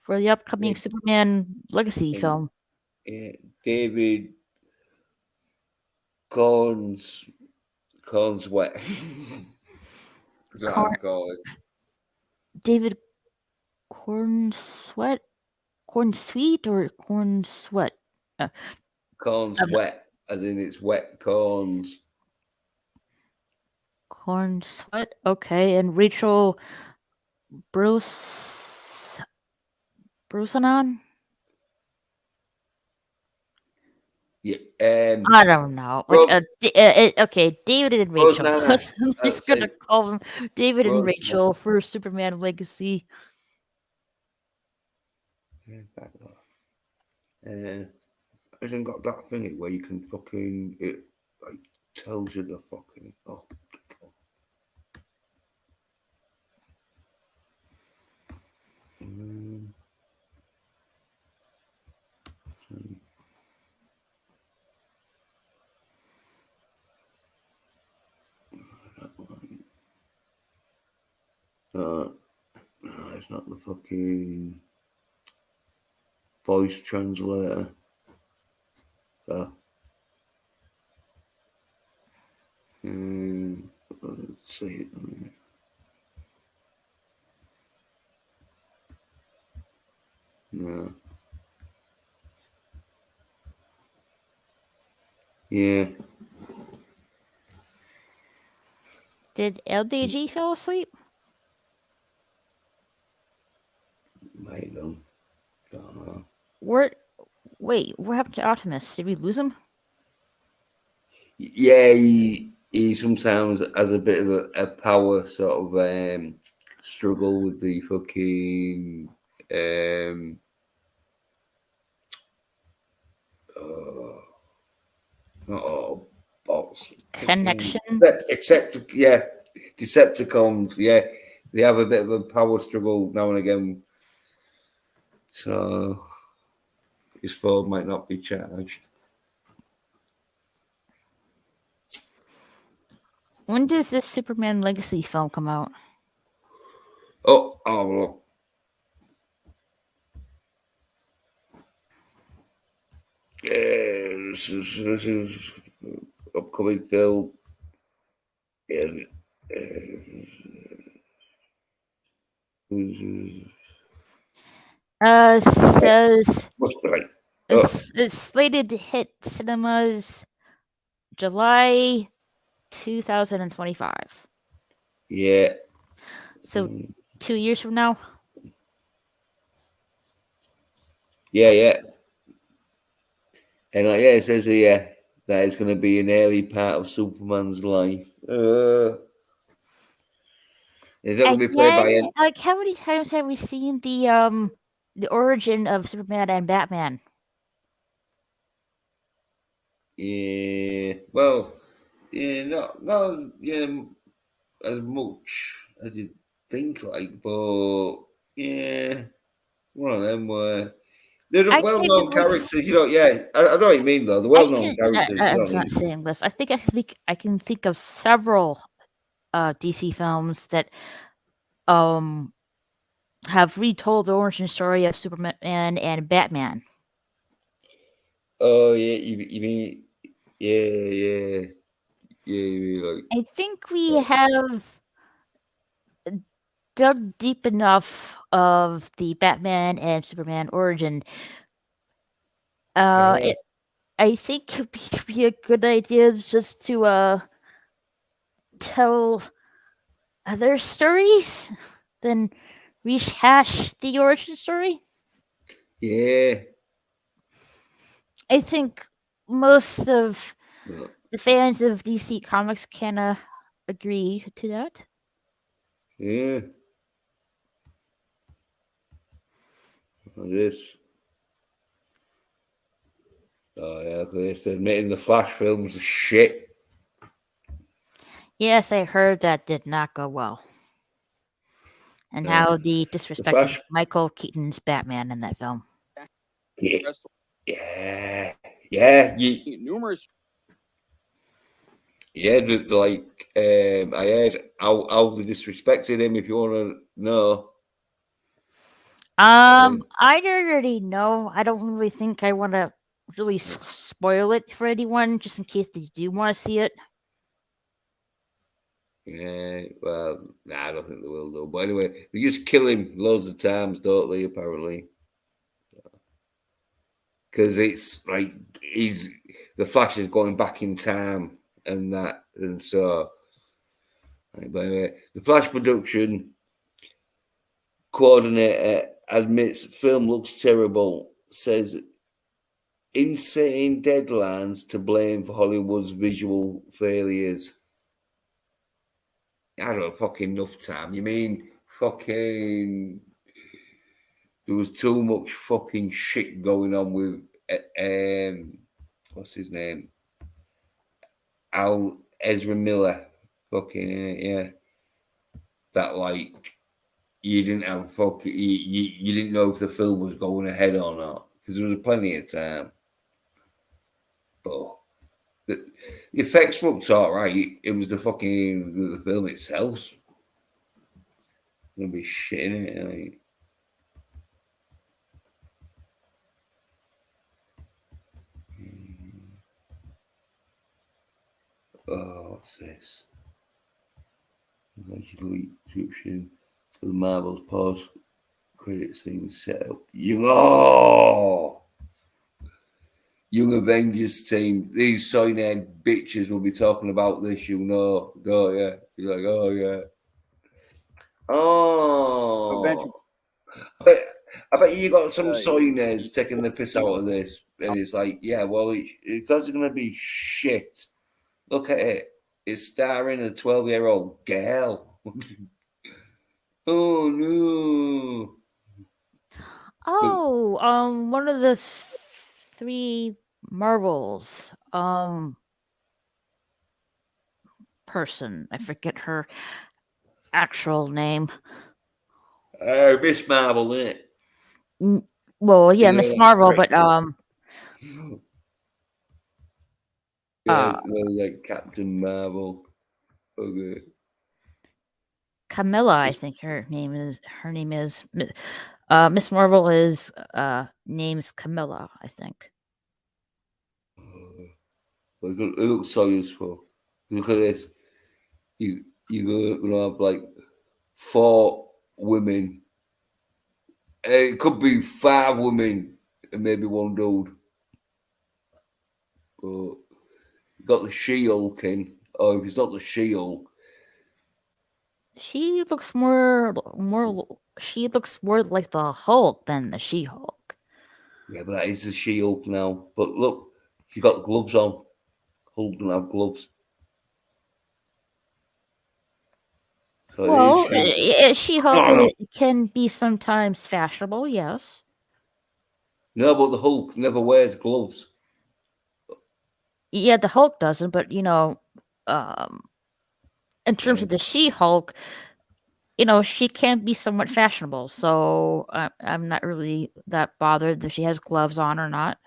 for the upcoming Superman legacy film. David Cornsweet. Is that how I call it? David Cornsweet or Cornsweet? Corns wet, as in it's wet corns. Corn Sweat. Okay, and Rachel Brusanon. Yeah. I don't know. Like, okay, David and Rachel. Nana. I'm just gonna call them David and Rachel for Superman Legacy. Hasn't got that thingy where you can fucking it like tells you the fucking no, it's not the fucking voice translator. So, let's see. No. Yeah. Did LDG fall asleep? Might know. Don't know. Wait, what happened to Optimus? Did we lose him? Yeah, he sometimes has a bit of a power sort of struggle with the fucking bots Connection. Decepticons. Yeah, they have a bit of a power struggle now and again. So his phone might not be charged. When does this Superman Legacy film come out? Oh, look. Yeah, this is upcoming film. Yeah. Says Must be right. it's slated to hit cinemas July 2025. Yeah. So 2 years from now. Yeah. And it says here that it's going to be an early part of Superman's life. Is that going to be played by him? Like, how many times have we seen the origin of Superman and Batman? Yeah. Well, yeah, not as much as you think, like, but yeah, one of them were. They're the well-known characters, Yeah, I know what you mean, though. The well-known characters. I'm not saying this. I think I can think of several DC films that have retold the origin story of Superman and Batman. Oh yeah, you mean yeah. You mean like I think we have dug deep enough of the Batman and Superman origin. I think it would be a good idea just to tell other stories than rehash the origin story. Yeah. I think most of the fans of DC Comics can agree to that. Yeah. It is. Oh yeah, they said admitting the Flash films are shit. Yes, I heard that did not go well. And how the disrespected Michael Keaton's Batman in that film. Yeah. Numerous. Yeah, like I heard how they disrespected him. If you want to know, I already know. I don't really think I want to really spoil it for anyone, just in case they do want to see it. Yeah, well, I don't think they will though. But anyway, they just kill him loads of times, don't they? Apparently, because it's like the Flash is going back in time and that, and so Right, by the way, the Flash production coordinator admits film looks terrible, says insane deadlines to blame for Hollywood's visual failures. I don't know, fucking enough time. You mean fucking... There was too much fucking shit going on with... what's his name? Ezra Miller. Fucking, yeah. That, like, you didn't have fucking... You didn't know if the film was going ahead or not. Because there was plenty of time. But... The effects looked alright. It was the fucking... The film itself. Gonna be shit in it, like... Oh, what's this? Allegedly description of the Marvel's post credit scene set up. Young Avengers team. These SOY Nerd bitches will be talking about this, you know, don't you? You're like, oh yeah. Oh. I bet you got some SOY Nerds taking the piss out of this, and it's like, yeah, well, because it's gonna be shit. Look at it. It's starring a 12-year-old girl. Oh no. Oh, one of the three Marvels. Person. I forget her actual name. Miss Marvel, isn't it? Well, yeah, Miss Marvel, but yeah, like Captain Marvel. Okay. Camilla, I think her name is. Miss Marvel is name's Camilla, I think. It looks so useful. Look at this. You're gonna have like 4 women. It could be 5 women and maybe 1 dude. But you got the She-Hulk in, or if it's not the She-Hulk, She looks more. She looks more like the Hulk than the She-Hulk. yeah, but that is the She-Hulk now. But look, she got gloves on. Hulk doesn't have gloves. So Well, She-Hulk. She-Hulk can be sometimes fashionable, yes. No, but the Hulk never wears gloves. Yeah, the Hulk doesn't, but in terms of the She-Hulk, she can be somewhat fashionable. So I'm not really that bothered if she has gloves on or not.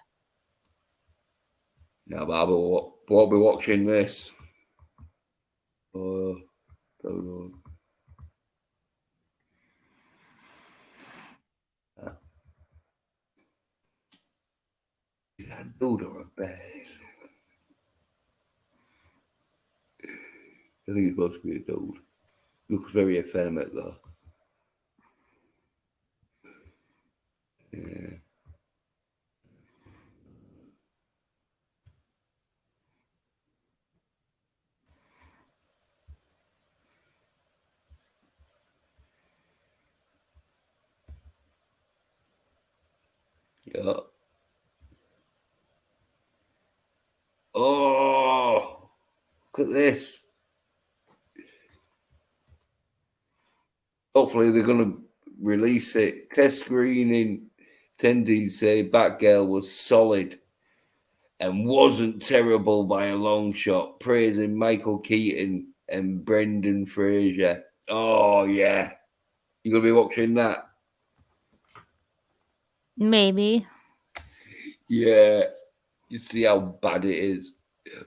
No, but we'll be watching this. Don't know. Is that a dude or a bear? I think it's supposed to be a dude. Looks very effeminate though. Yeah. Yeah. Oh, look at this. Hopefully they're going to release it. Test screening attendees say Batgirl was solid and wasn't terrible by a long shot, praising Michael Keaton and Brendan Fraser. Oh, yeah. You going to be watching that? Maybe. Yeah. You see how bad it is.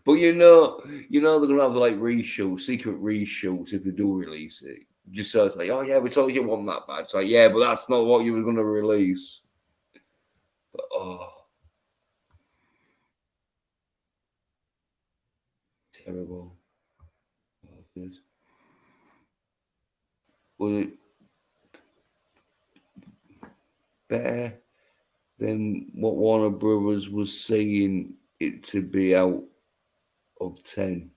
But they're gonna have like reshoots, secret reshoots if they do release it. Just so it's like, oh yeah, we told you it wasn't that bad. It's like, yeah, but that's not what you were gonna release. But terrible. Was it better than what Warner Brothers was saying it to be out of 10?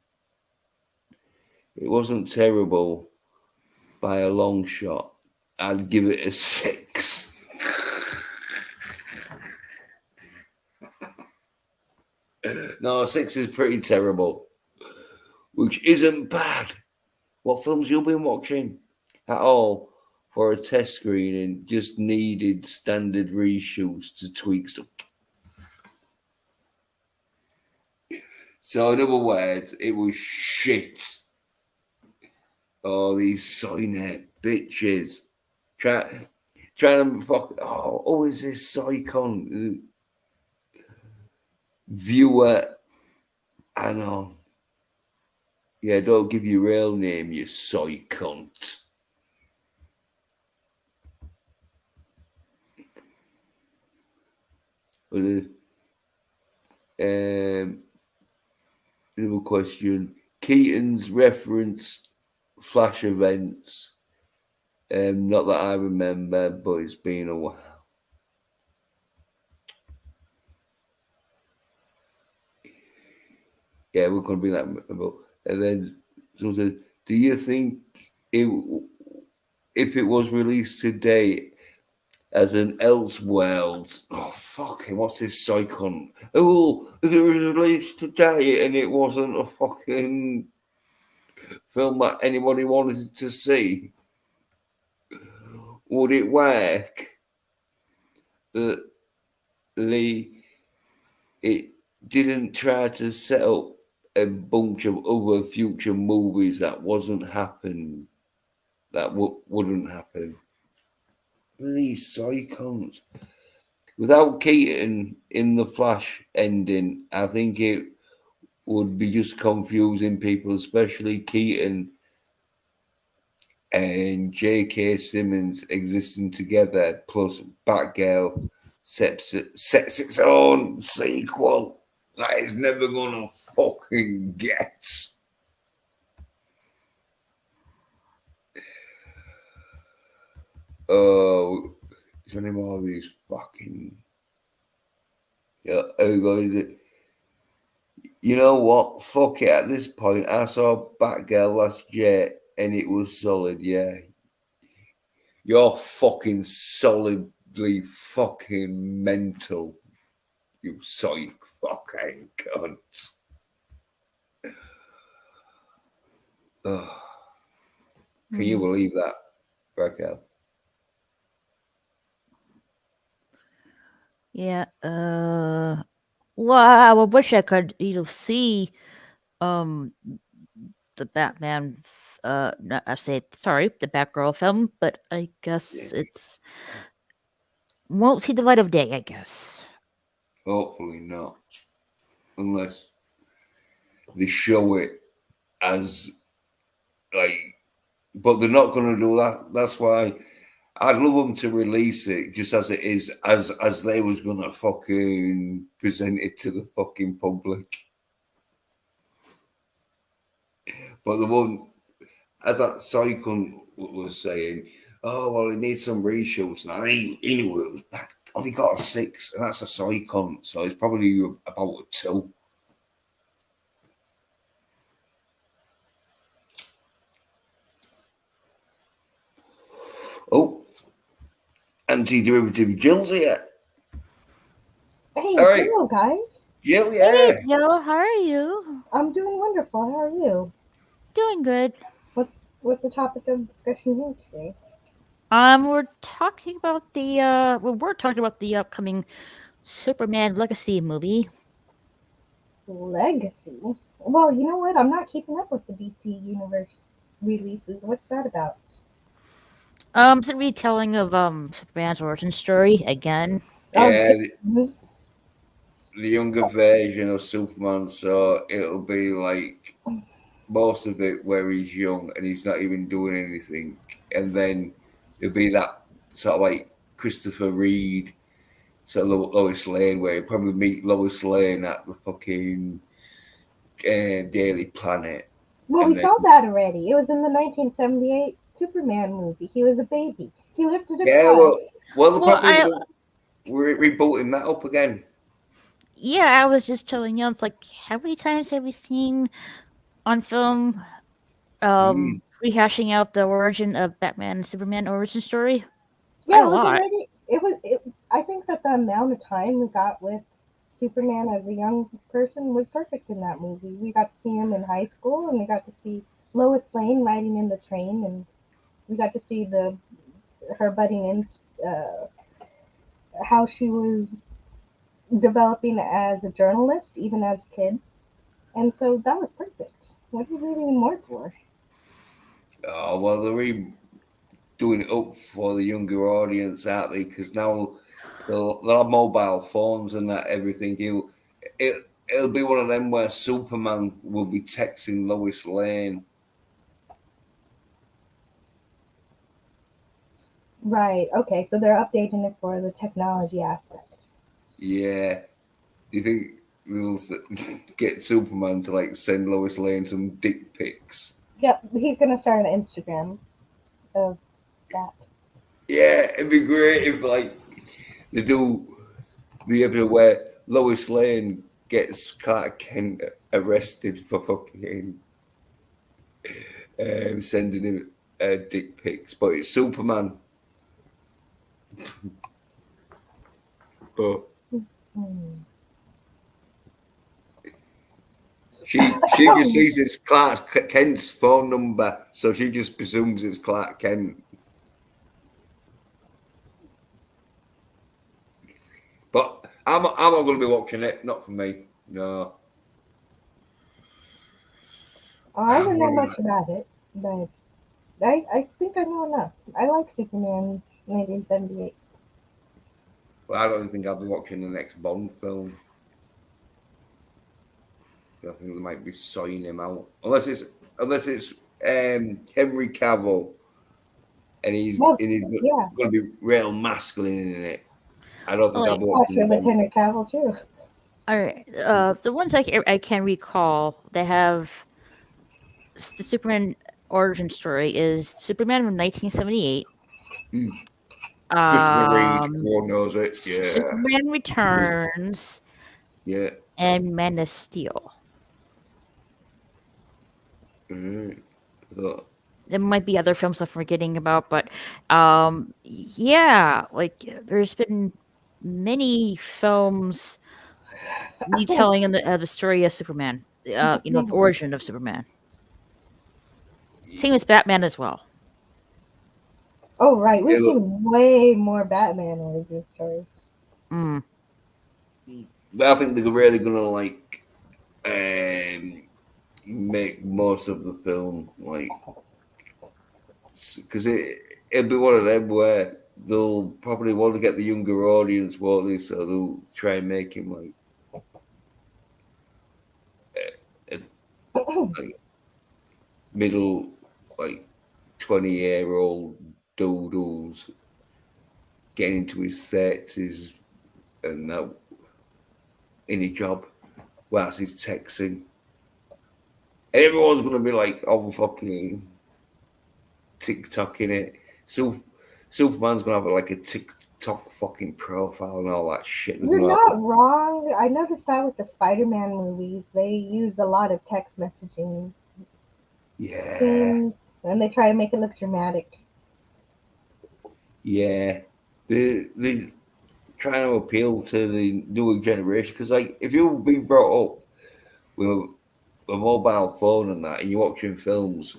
It wasn't terrible by a long shot. I'd give it a 6. No, 6 is pretty terrible, which isn't bad. What films you been watching at all for a test screening? Just needed standard reshoots to tweak stuff. So in other words, it was shit. Oh, these soy nerd bitches. Trying to fuck. Oh, is this soy-con viewer? I know. Yeah, don't give your real name, you soy cunt. Another question. Keaton's reference Flash events. Not that I remember, but it's been a while. Yeah, we're going to be like, and then do you think if it was released today as an Elseworld? Oh fucking, what's this Psycon? Oh, if it was released today and it wasn't a fucking film that anybody wanted to see, would it work? It didn't try to set up a bunch of other future movies that wouldn't happen. These psychons. Without Keaton in the Flash ending, I think it would be just confusing people, especially Keaton and J.K. Simmons existing together, plus Batgirl sets its own sequel that is never gonna fucking get. Oh, is there any more of these fucking? Yeah, everybody. You know what? Fuck it. At this point, I saw Batgirl last year, and it was solid. Yeah, you're fucking solidly fucking mental. You psych fucking cunt. Can you believe that, Raquel? Yeah. Well, I wish I could, see, the Batman. Not, I say sorry, the Batgirl film, but I guess it's won't see the light of day. I guess. Hopefully not, unless they show it as like. But they're not going to do that. That's why I'd love them to release it just as it is, as they was going to fucking present it to the fucking public. But the one, as that Psycon was saying, oh, well, it needs some reshoots. And he knew it was back. Only got a 6, and that's a Psycon. So it's probably about a 2. Oh, anti-derivative Jill's here. Hey, All right. hello, guys. Jill, yeah. Hey, Jill, how are you? I'm doing wonderful. How are you? Doing good. What's the topic of discussion here today? We're talking about we're talking about the upcoming Superman Legacy movie. Legacy? Well, you know what? I'm not keeping up with the DC Universe releases. What's that about? It's a retelling of Superman's origin story again. Yeah, the younger version of Superman, so it'll be like most of it where he's young and he's not even doing anything, and then there'll be that sort of like Christopher Reed, sort of Lois Lane, where you probably meet Lois Lane at the fucking Daily Planet. Well, we saw that already. It was in the 1978 Superman movie. He was a baby. He lifted a car. Well, we're rebooting that up again. Yeah, I was just telling you, it's like, how many times have we seen on film rehashing out the origin of Batman and Superman origin story. Yeah, a it was lot. already. It was. I think that the amount of time we got with Superman as a young person was perfect in that movie. We got to see him in high school, and we got to see Lois Lane riding in the train, and we got to see her budding in, how she was developing as a journalist, even as a kid, and so that was perfect. What do you need any more for? Oh well, they're doing it up for the younger audience, aren't they? Because now they'll have mobile phones and that everything. It'll be one of them where Superman will be texting Lois Lane. Right. Okay. So they're updating it for the technology aspect. Yeah. Do you think they'll get Superman to like send Lois Lane some dick pics? Yep. He's gonna start an Instagram of that. Yeah, it'd be great if like they do the episode where Lois Lane gets Clark Kent arrested for fucking sending him dick pics, but it's Superman. But she just sees it's Clark Kent's phone number, so she just presumes it's Clark Kent. But I'm not going to be watching it. Not for me. No. Oh, I don't know much about it, but I think I know enough. I like Superman 1978. Well, I don't think I'll be watching the next Bond film. I think they might be soying him out, unless it's Henry Cavill, and he's going to be real masculine in it. I don't think I'll be watching with Henry Cavill too. All right. The ones I can recall, they have the Superman origin story is Superman from 1978. Christopher Reeve, everyone knows it. Yeah. Superman Returns. Yeah. And Man of Steel. There might be other films I'm forgetting about, but yeah, like there's been many films retelling the story of Superman, the origin of Superman. Same as Batman as well. Oh right, we've seen way more Batman origin stories. But I think they're really gonna like make most of the film like, because it'll be one of them where they'll probably want to get the younger audience, won't they? So they'll try and make him like middle, like 20-year-old dude who's getting into his 30s and that in a job whilst he's texting. And everyone's going to be like, oh, fucking TikTok in it. So Superman's going to have like a TikTok fucking profile and all that shit. You're not wrong. I noticed that with the Spider-Man movies. They use a lot of text messaging. Yeah. Scenes, and they try to make it look dramatic. Yeah. They trying to appeal to the newer generation, because like if you've been brought up with a mobile phone and that, and you're watching films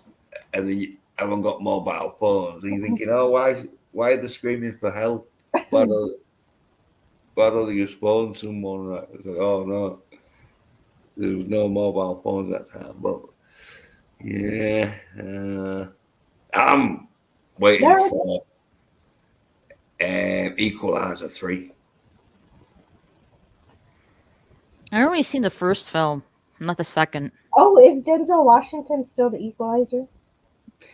and you haven't got mobile phones, and you're thinking, oh, why are they screaming for help? Why don't they just phone someone? Right? It's like, oh no, there was no mobile phones at that time. But yeah, I'm waiting for Equalizer 3. I've only seen the first film, not the second. Oh, is Denzel Washington still the Equalizer?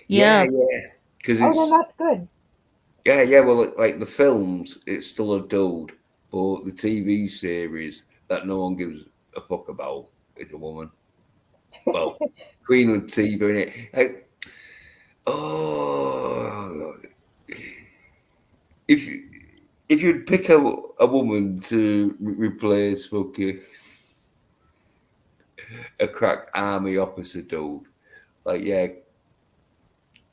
Yeah. Because then that's good. Yeah. Well, like the films, it's still a dude, but the TV series that no one gives a fuck about is a woman. Well, Queen of TV in it. Like, oh, if you'd pick a woman to replace fucking a crack army officer dude, like, yeah,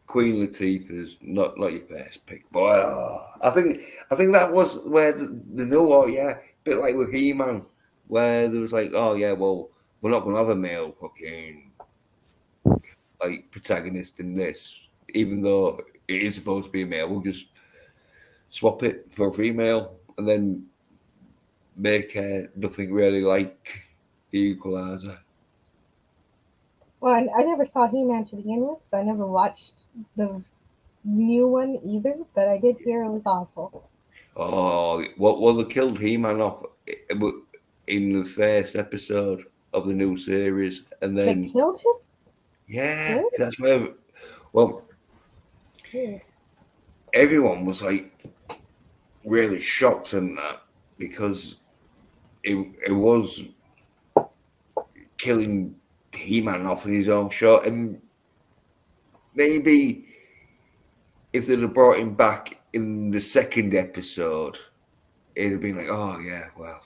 Queen Latifah's not your best pick, but I think that was where the new bit like with He-Man, where there was like, oh yeah, well, we're not gonna have a male fucking like protagonist in this, even though it is supposed to be a male. We'll just swap it for a female and then make nothing really like the Equalizer. Well, I never saw He-Man to begin with, so I never watched the new one either, but I did hear it was awful. Oh, well, they killed He-Man off in the first episode of the new series, and then they killed him. Yeah, really? that's where. Well, everyone was like really shocked in that because it was killing He-Man off in his own show, and maybe if they'd have brought him back in the second episode, it'd have been like, oh yeah, well,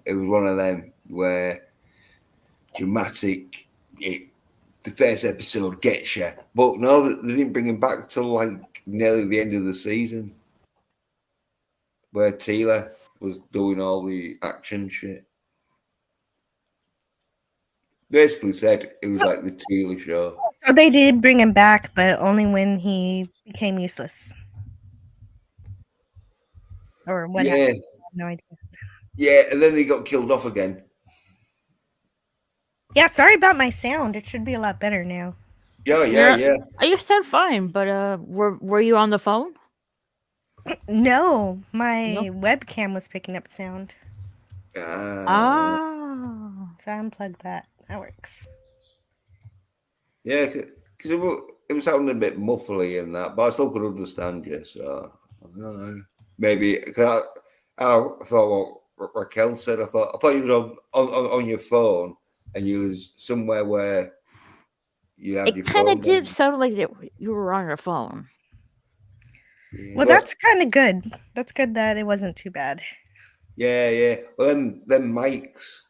it was one of them where dramatic. The first episode gets you, but no, they didn't bring him back till like nearly the end of the season, where Teela was doing all the action shit. Basically said it was like the Teela show. So they did bring him back, but only when he became useless. Or what happened? I have no idea. Yeah, and then they got killed off again. Yeah, sorry about my sound. It should be a lot better now. Yeah. You sound fine, but were you on the phone? No, my webcam was picking up sound. So I unplugged that. That works. Yeah, because it was sounding a bit muffly and that, but I still could understand you. So I don't know. Maybe because I thought what Raquel said. I thought you were on your phone and you was somewhere where you had your phone. It kind of did sound like you were on your phone. Yeah. Well, that's kind of good. That's good that it wasn't too bad. Yeah. Well, then mics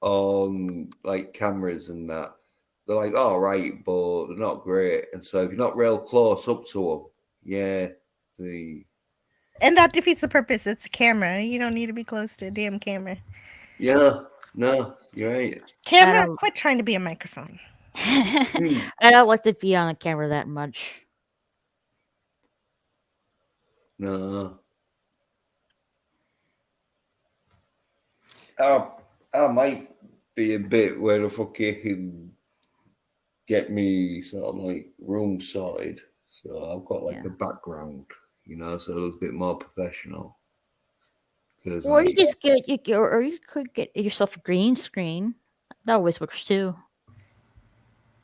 on like cameras and that, they're like, all right, but they're not great. And so if you're not real close up to them, and that defeats the purpose. It's a camera. You don't need to be close to a damn camera. Yeah, no, you're right. Camera, quit trying to be a microphone. I don't like to be on the camera that much. No. I might be a bit where the fucking get me sort of like room sorted. So I've got like a background, so it looks a bit more professional. Or you just you could get yourself a green screen. That always works too.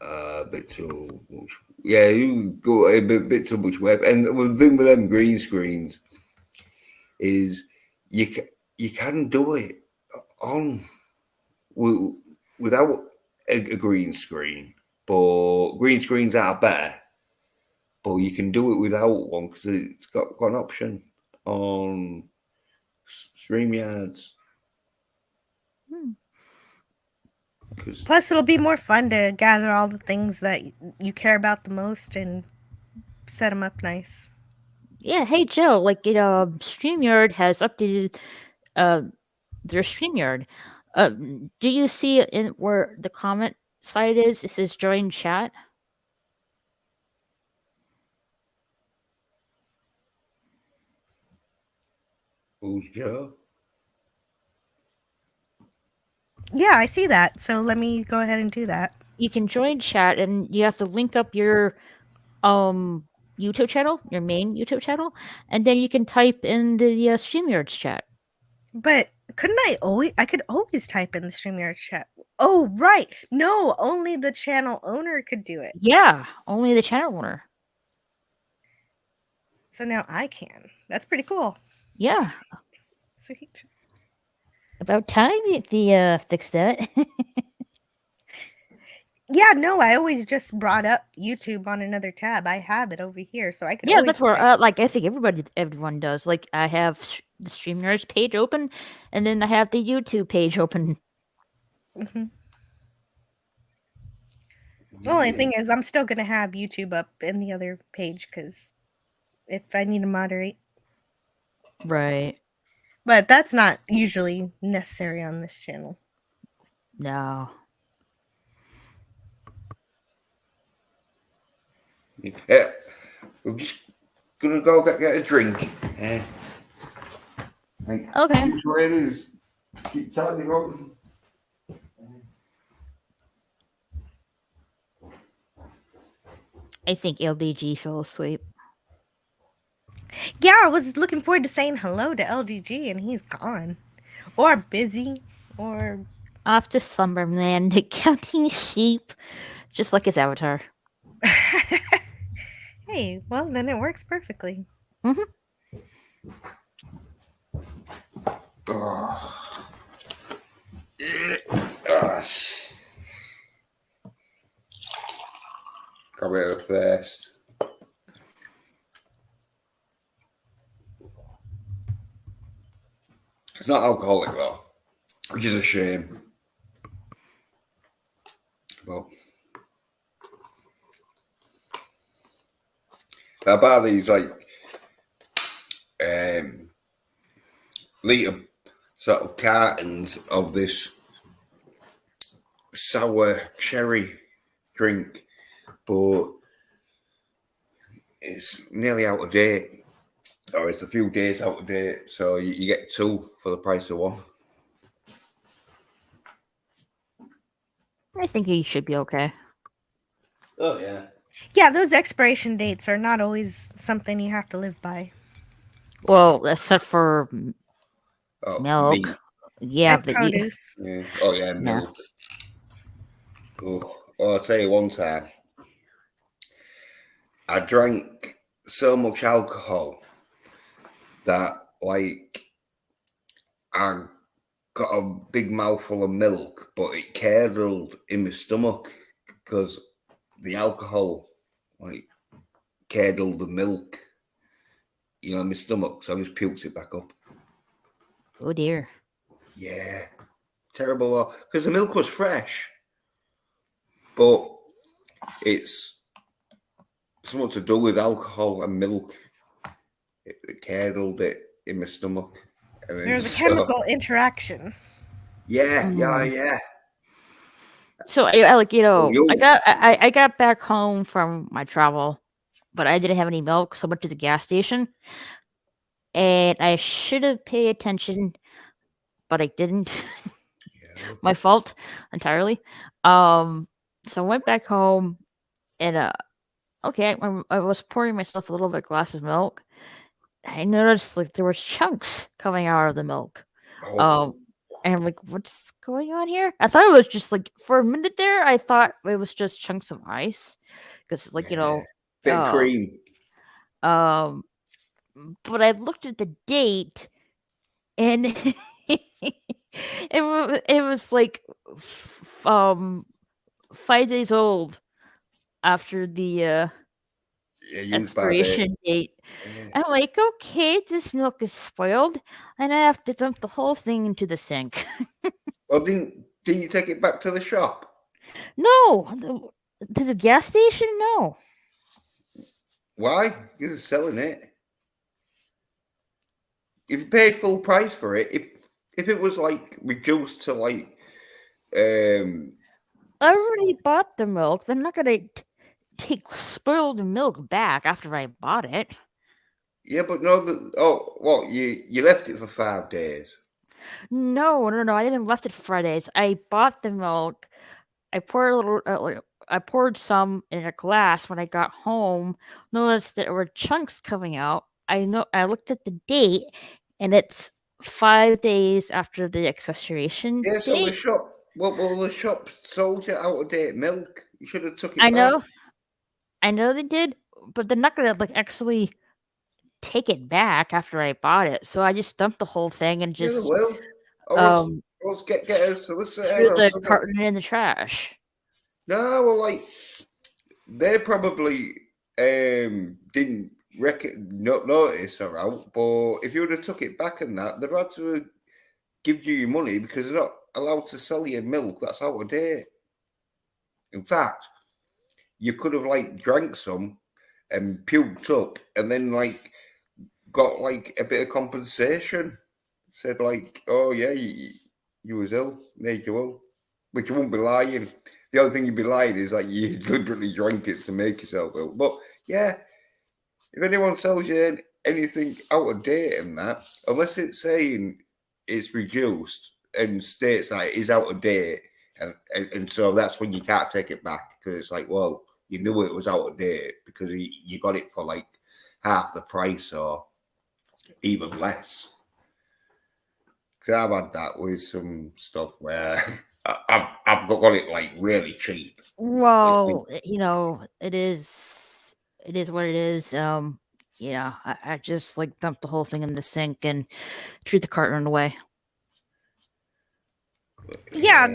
A bit too much. Yeah, you go a bit too much web. And the thing with them green screens is you can do it on without a green screen, but green screens are better. But you can do it without one because it's got an option on StreamYards. Plus, it'll be more fun to gather all the things that you care about the most and set them up nice. Yeah, hey Jill, StreamYard has updated their StreamYard. Do you see in where the comment side is? It says join chat. Who's Joe? Yeah, I see that. So let me go ahead and do that. You can join chat, and you have to link up your YouTube channel, your main YouTube channel, and then you can type in the StreamYard's chat. But couldn't I always? I could always type in the StreamYard chat. Oh, right. No, only the channel owner could do it. Yeah, only the channel owner. So now I can. That's pretty cool. Yeah. Sweet. About time they fixed that. Yeah, no, I always just brought up YouTube on another tab. I have it over here, so I could. Yeah, that's where I think everyone does. Like I have the StreamYard's page open, and then I have the YouTube page open. Mm-hmm. The only thing is, I'm still gonna have YouTube up in the other page because if I need to moderate. Right. But that's not usually necessary on this channel. No. Yeah. We're just gonna go get a drink. Yeah. Okay. Keep telling you. I think LDG fell asleep. Yeah, I was looking forward to saying hello to LDG, and he's gone, or busy, or off to Slumberland, counting sheep, just like his avatar. Hey, well then it works perfectly. Mm-hmm. Got rid of thirst. It's not alcoholic though, which is a shame. Well, I buy these like litre sort of cartons of this sour cherry drink, but it's nearly out of date, or it's a few days out of date, so you get two for the price of one. I think he should be okay. Oh yeah. Yeah, those expiration dates are not always something you have to live by. Well, except for milk. Meat. Yeah, and but produce. Yeah. Oh yeah, milk. Oh, I'll tell you one time. I drank so much alcohol that like I got a big mouthful of milk, but it curdled in my stomach because the alcohol like curdled the milk, in my stomach. So I just puked it back up. Oh dear. Yeah, terrible. Because the milk was fresh, but it's something to do with alcohol and milk. It curdled it in my stomach. And There's a chemical interaction. Yeah. So I like I got back home from my travel, but I didn't have any milk, so I went to the gas station, and I should have paid attention, but I didn't. My fault entirely. So I went back home, and okay, I was pouring myself a little bit of glass of milk. I noticed like there was chunks coming out of the milk. And I'm like, what's going on here? I thought it was just like for a minute there, I thought it was just chunks of ice. Because like, bit of cream. But I looked at the date and it was like 5 days old after the expiration date. I'm like, okay, this milk is spoiled, and I have to dump the whole thing into the sink. Well, didn't you take it back to the shop? No, to the gas station. No. Why? You're selling it. If you paid full price for it, if it was like reduced to like, I already bought the milk. They're not gonna take spoiled milk back after I bought it. Yeah, but no. What? You left it for 5 days. No. I didn't left it for 5 days. I bought the milk. I poured a little. I poured some in a glass. When I got home, noticed that there were chunks coming out. I looked at the date, and it's 5 days after the expiration Yeah, so date. the shop. Well, the shop sold you out of date milk. You should have took it. I back. know they did, but they're not gonna like actually take it back after I bought it. So I just dumped the whole thing and just Get a solicitor. threw the carton in the trash. No, well, like they probably didn't notice her out, but if you would have took it back and that, they'd had to give you your money because they're not allowed to sell you milk that's out of date. In fact, you could have like drank some and puked up, and then like got like a bit of compensation. Said like, oh yeah, you was ill, made you ill, which you won't be lying. The only thing you'd be lying is like you deliberately drank it to make yourself ill. But yeah, if anyone sells you anything out of date and that, unless it's saying it's reduced and states that it is out of date, and so that's when you can't take it back because it's like, well, you knew it was out of date because you got it for like half the price or even less. Because I've had that with some stuff where I've got it like really cheap. Well, it is what it is. I just like dumped the whole thing in the sink and threw the carton away. Yeah,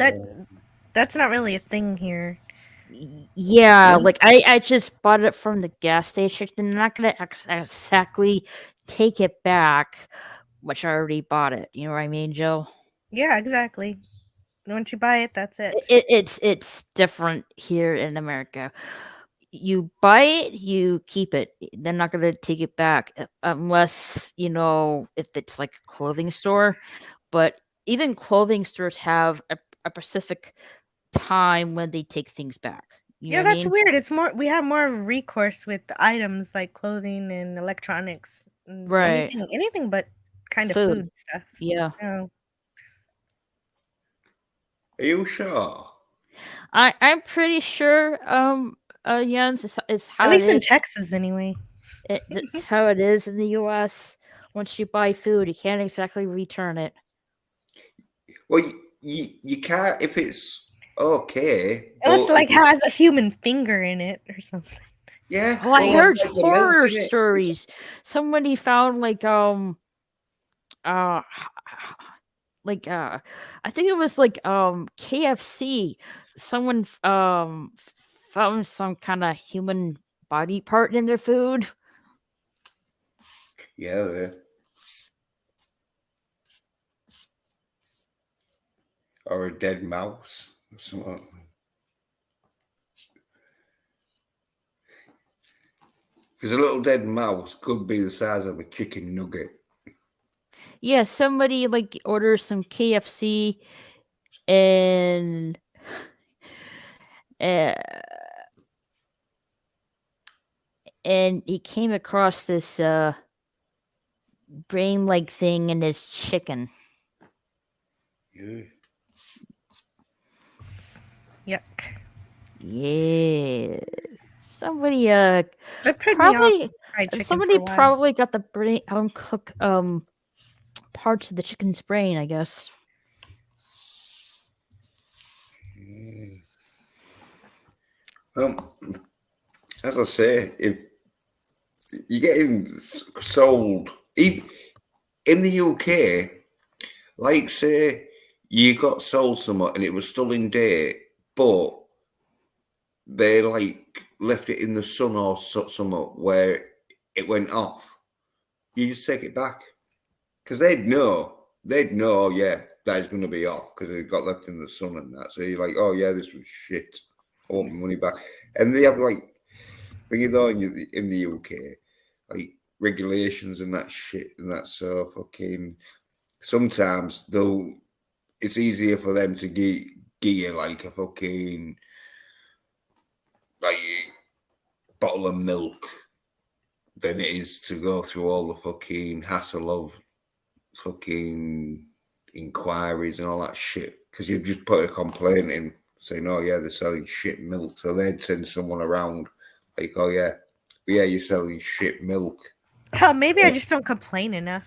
that's not really a thing here. Yeah, like I just bought it from the gas station. I'm not gonna exactly take it back, which I already bought it. You know what I mean, Joe? Yeah, exactly. Once you buy it, that's it. It's different here in America. You buy it, you keep it. They're not gonna take it back unless if it's like a clothing store. But even clothing stores have a specific time when they take things back. You know what I That's mean? weird. It's more we have more recourse with items like clothing and electronics, and Right. anything but kind of food stuff. Yeah. Oh. Are you sure? I'm pretty sure Jens is how At least it in is. Texas anyway. It's how it is in the US. Once you buy food, you can't exactly return it. Well, you can't if it's okay. It was but like if it- has a human finger in it or something. yeah. Oh, I well, that's heard like the milk, horror innit? stories. Somebody found I think it was like KFC. Someone found some kind of human body part in their food. Yeah. Or a dead mouse or something. Because a little dead mouse could be the size of a chicken nugget. Yeah, somebody like orders some KFC and he came across this brain-like thing in his chicken. Yeah. Yuck. Yeah. Somebody That put me off fried chicken somebody for a while. probably got the brain uncooked parts of the chicken's brain, I guess. As I say, if you're getting sold in the UK, like say you got sold somewhat and it was still in date, but they like left it in the sun or somewhat where it went off, you just take it back because they'd know, oh, yeah, that is going to be off because it got left in the sun and that. So you're like, oh yeah, this was shit. I want my money back. And they have like, when you know in the UK, like regulations and that shit and that. So fucking sometimes it's easier for them to give you like a fucking like bottle of milk than it is to go through all the fucking hassle of fucking inquiries and all that shit. Because you've just put a complaint in saying, oh yeah, they're selling shit milk. So they'd send someone around like, oh yeah, you're selling shit milk. Hell, maybe I just don't complain enough.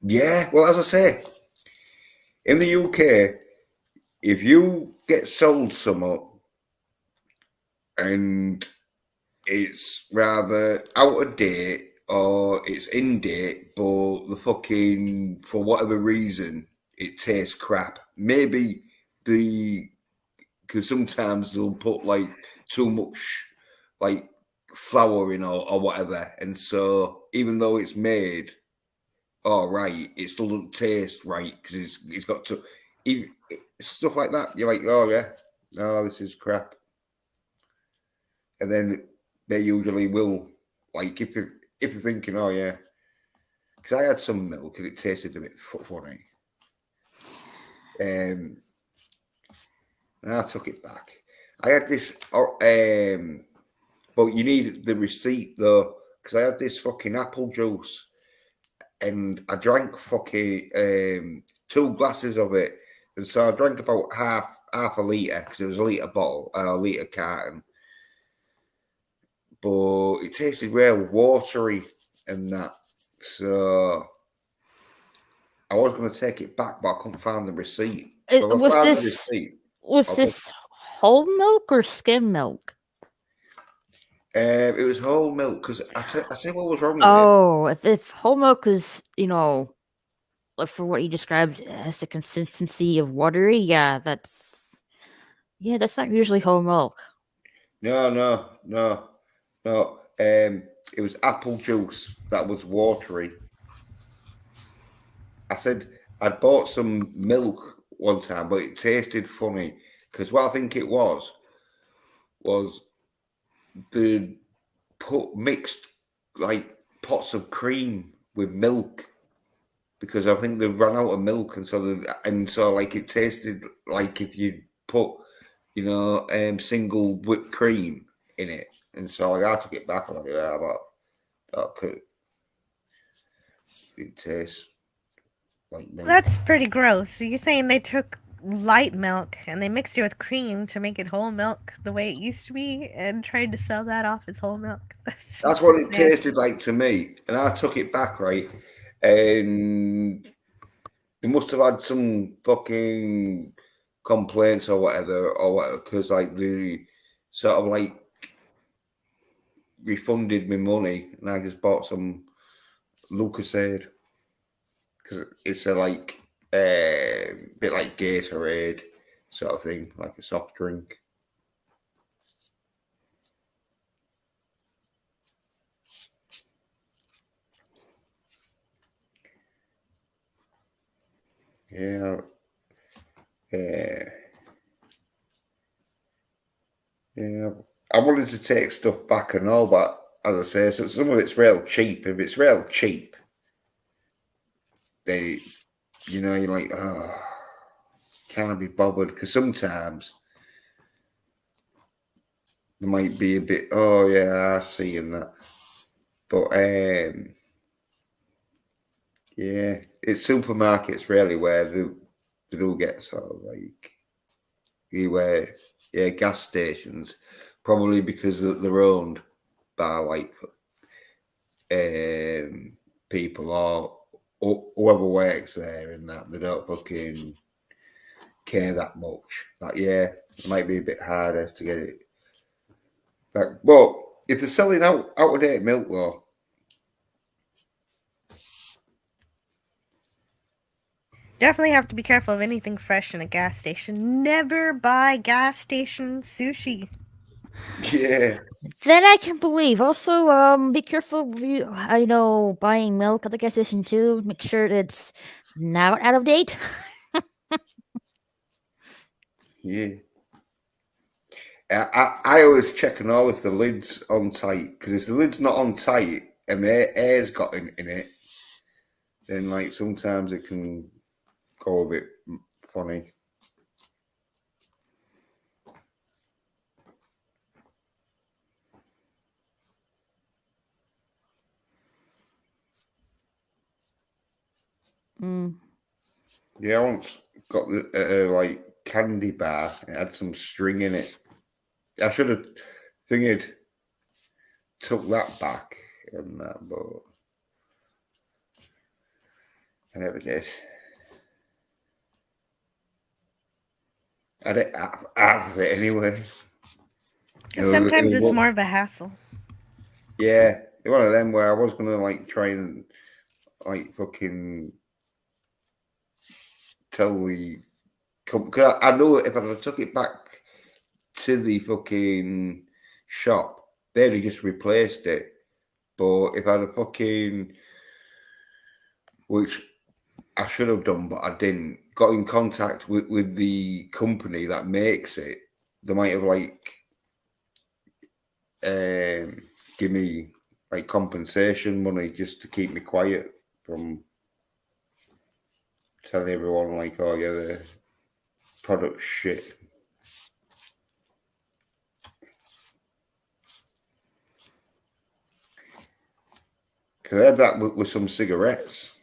Yeah, well, as I say, in the UK, if you get sold something and it's rather out of date or it's in date, but the fucking, for whatever reason, it tastes crap. Maybe because sometimes they'll put like too much like flour in or whatever. And so even though it's made all right, it still doesn't taste right because it's got to, stuff like that. You're like, oh yeah, no, this is crap. and then they usually will, like, if you're thinking, oh yeah, because I had some milk and it tasted a bit funny, and I took it back. I had this, but you need the receipt though, because I had this fucking apple juice, and I drank fucking 2 glasses of it, and so I drank about half a litre, because it was a litre bottle, a litre carton. But it tasted real watery and that. So I was going to take it back, but I couldn't find the receipt. So if I found the receipt, was this whole milk or skim milk? It was whole milk, because I said what was wrong with it. If whole milk is, like for what you described, has the consistency of watery, that's not usually whole milk. No. It was apple juice that was watery. I said I'd bought some milk one time, but it tasted funny, because what I think it was the mixed like pots of cream with milk, because I think they ran out of milk, and so like it tasted like if you put single whipped cream in it, and so like I took it back. I'm like, yeah, but that could it tastes like milk. That's pretty gross. So you're saying they took light milk and they mixed it with cream to make it whole milk the way it used to be, and tried to sell that off as whole milk? That's what it tasted like to me, and I took it back, right? And they must have had some fucking complaints or whatever, because like the sort of like refunded me money, and I just bought some Lucasade, because it's a like bit like Gatorade sort of thing, like a soft drink. Yeah. I wanted to take stuff back and all, but as I say, so some of it's real cheap. If it's real cheap, then you're like, oh, can I be bothered? Because sometimes there might be a bit, oh yeah, I see in that. But yeah, it's supermarkets really where they do get sort of like gas stations, probably because they're owned by like people or whoever works there, and that they don't fucking care that much. Like, yeah, it might be a bit harder to get it back. But if they're selling out of date milk though, definitely have to be careful of anything fresh in a gas station. Never buy gas station sushi. Yeah. That I can believe. Also, be careful. Buying milk at the gas station too. Make sure it's not out of date. Yeah. I always check and all if the lid's on tight, because if the lid's not on tight and the air's got in it, then like sometimes it can go a bit funny. Yeah, I once got the like candy bar. It had some string in it. I should have took that back and that, but I never did. I didn't have it anyway. Sometimes it's more of a hassle. Yeah, one of them where I was gonna like try and like fucking tell the because I know if I took it back to the fucking shop, they'd have just replaced it. But if I'd have fucking, which I should have done, but I didn't, got in contact with the company that makes it, they might have like give me like compensation money just to keep me quiet from telling everyone like, oh yeah, the product's shit. Because I had that with some cigarettes.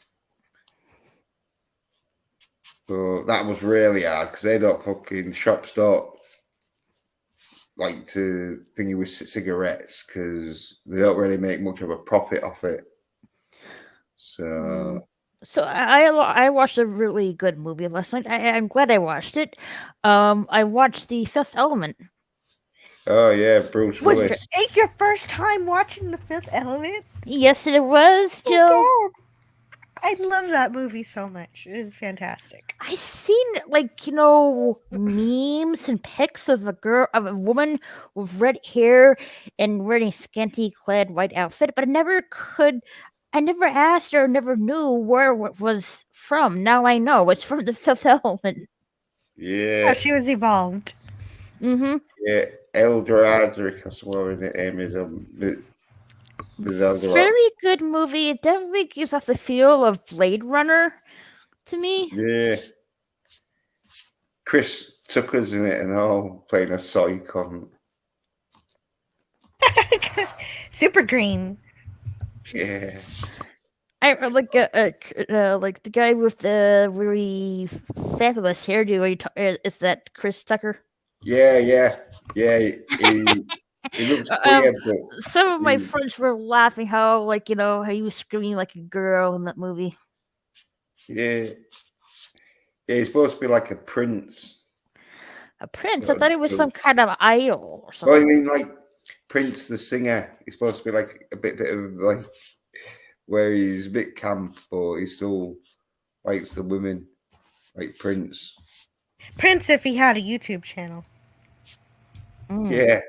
So that was really hard because they don't fucking shops don't like to thingy with cigarettes because they don't really make much of a profit off it. So So I watched a really good movie last night. I'm glad I watched it. I watched The Fifth Element. oh yeah, Bruce Was Willis. it your first time watching The Fifth Element? Yes, it was, Jill. Oh, God. I love that movie so much. It is fantastic. I seen memes and pics of a woman with red hair and wearing a scanty clad white outfit, but I never asked or never knew where it was from. Now I know it's from The Fifth Element. Yeah. Oh, she was evolved. Mm-hmm. Yeah, Eldradrick, that's what her name is. Very good movie. It definitely gives off the feel of Blade Runner to me. Yeah. Chris Tucker's in it and all, playing a soy con. Super green. Yeah. I like the guy with the really fabulous hairdo. Is that Chris Tucker? Yeah. He looks queer, but some of my friends were laughing how how he was screaming like a girl in that movie. Yeah, he's supposed to be like a prince. A prince? I thought it was some kind of idol or Oh, something. I mean like Prince the singer. He's supposed to be like a bit of like where he's a bit camp, but he still likes the women, like Prince. Prince, if he had a YouTube channel. Yeah.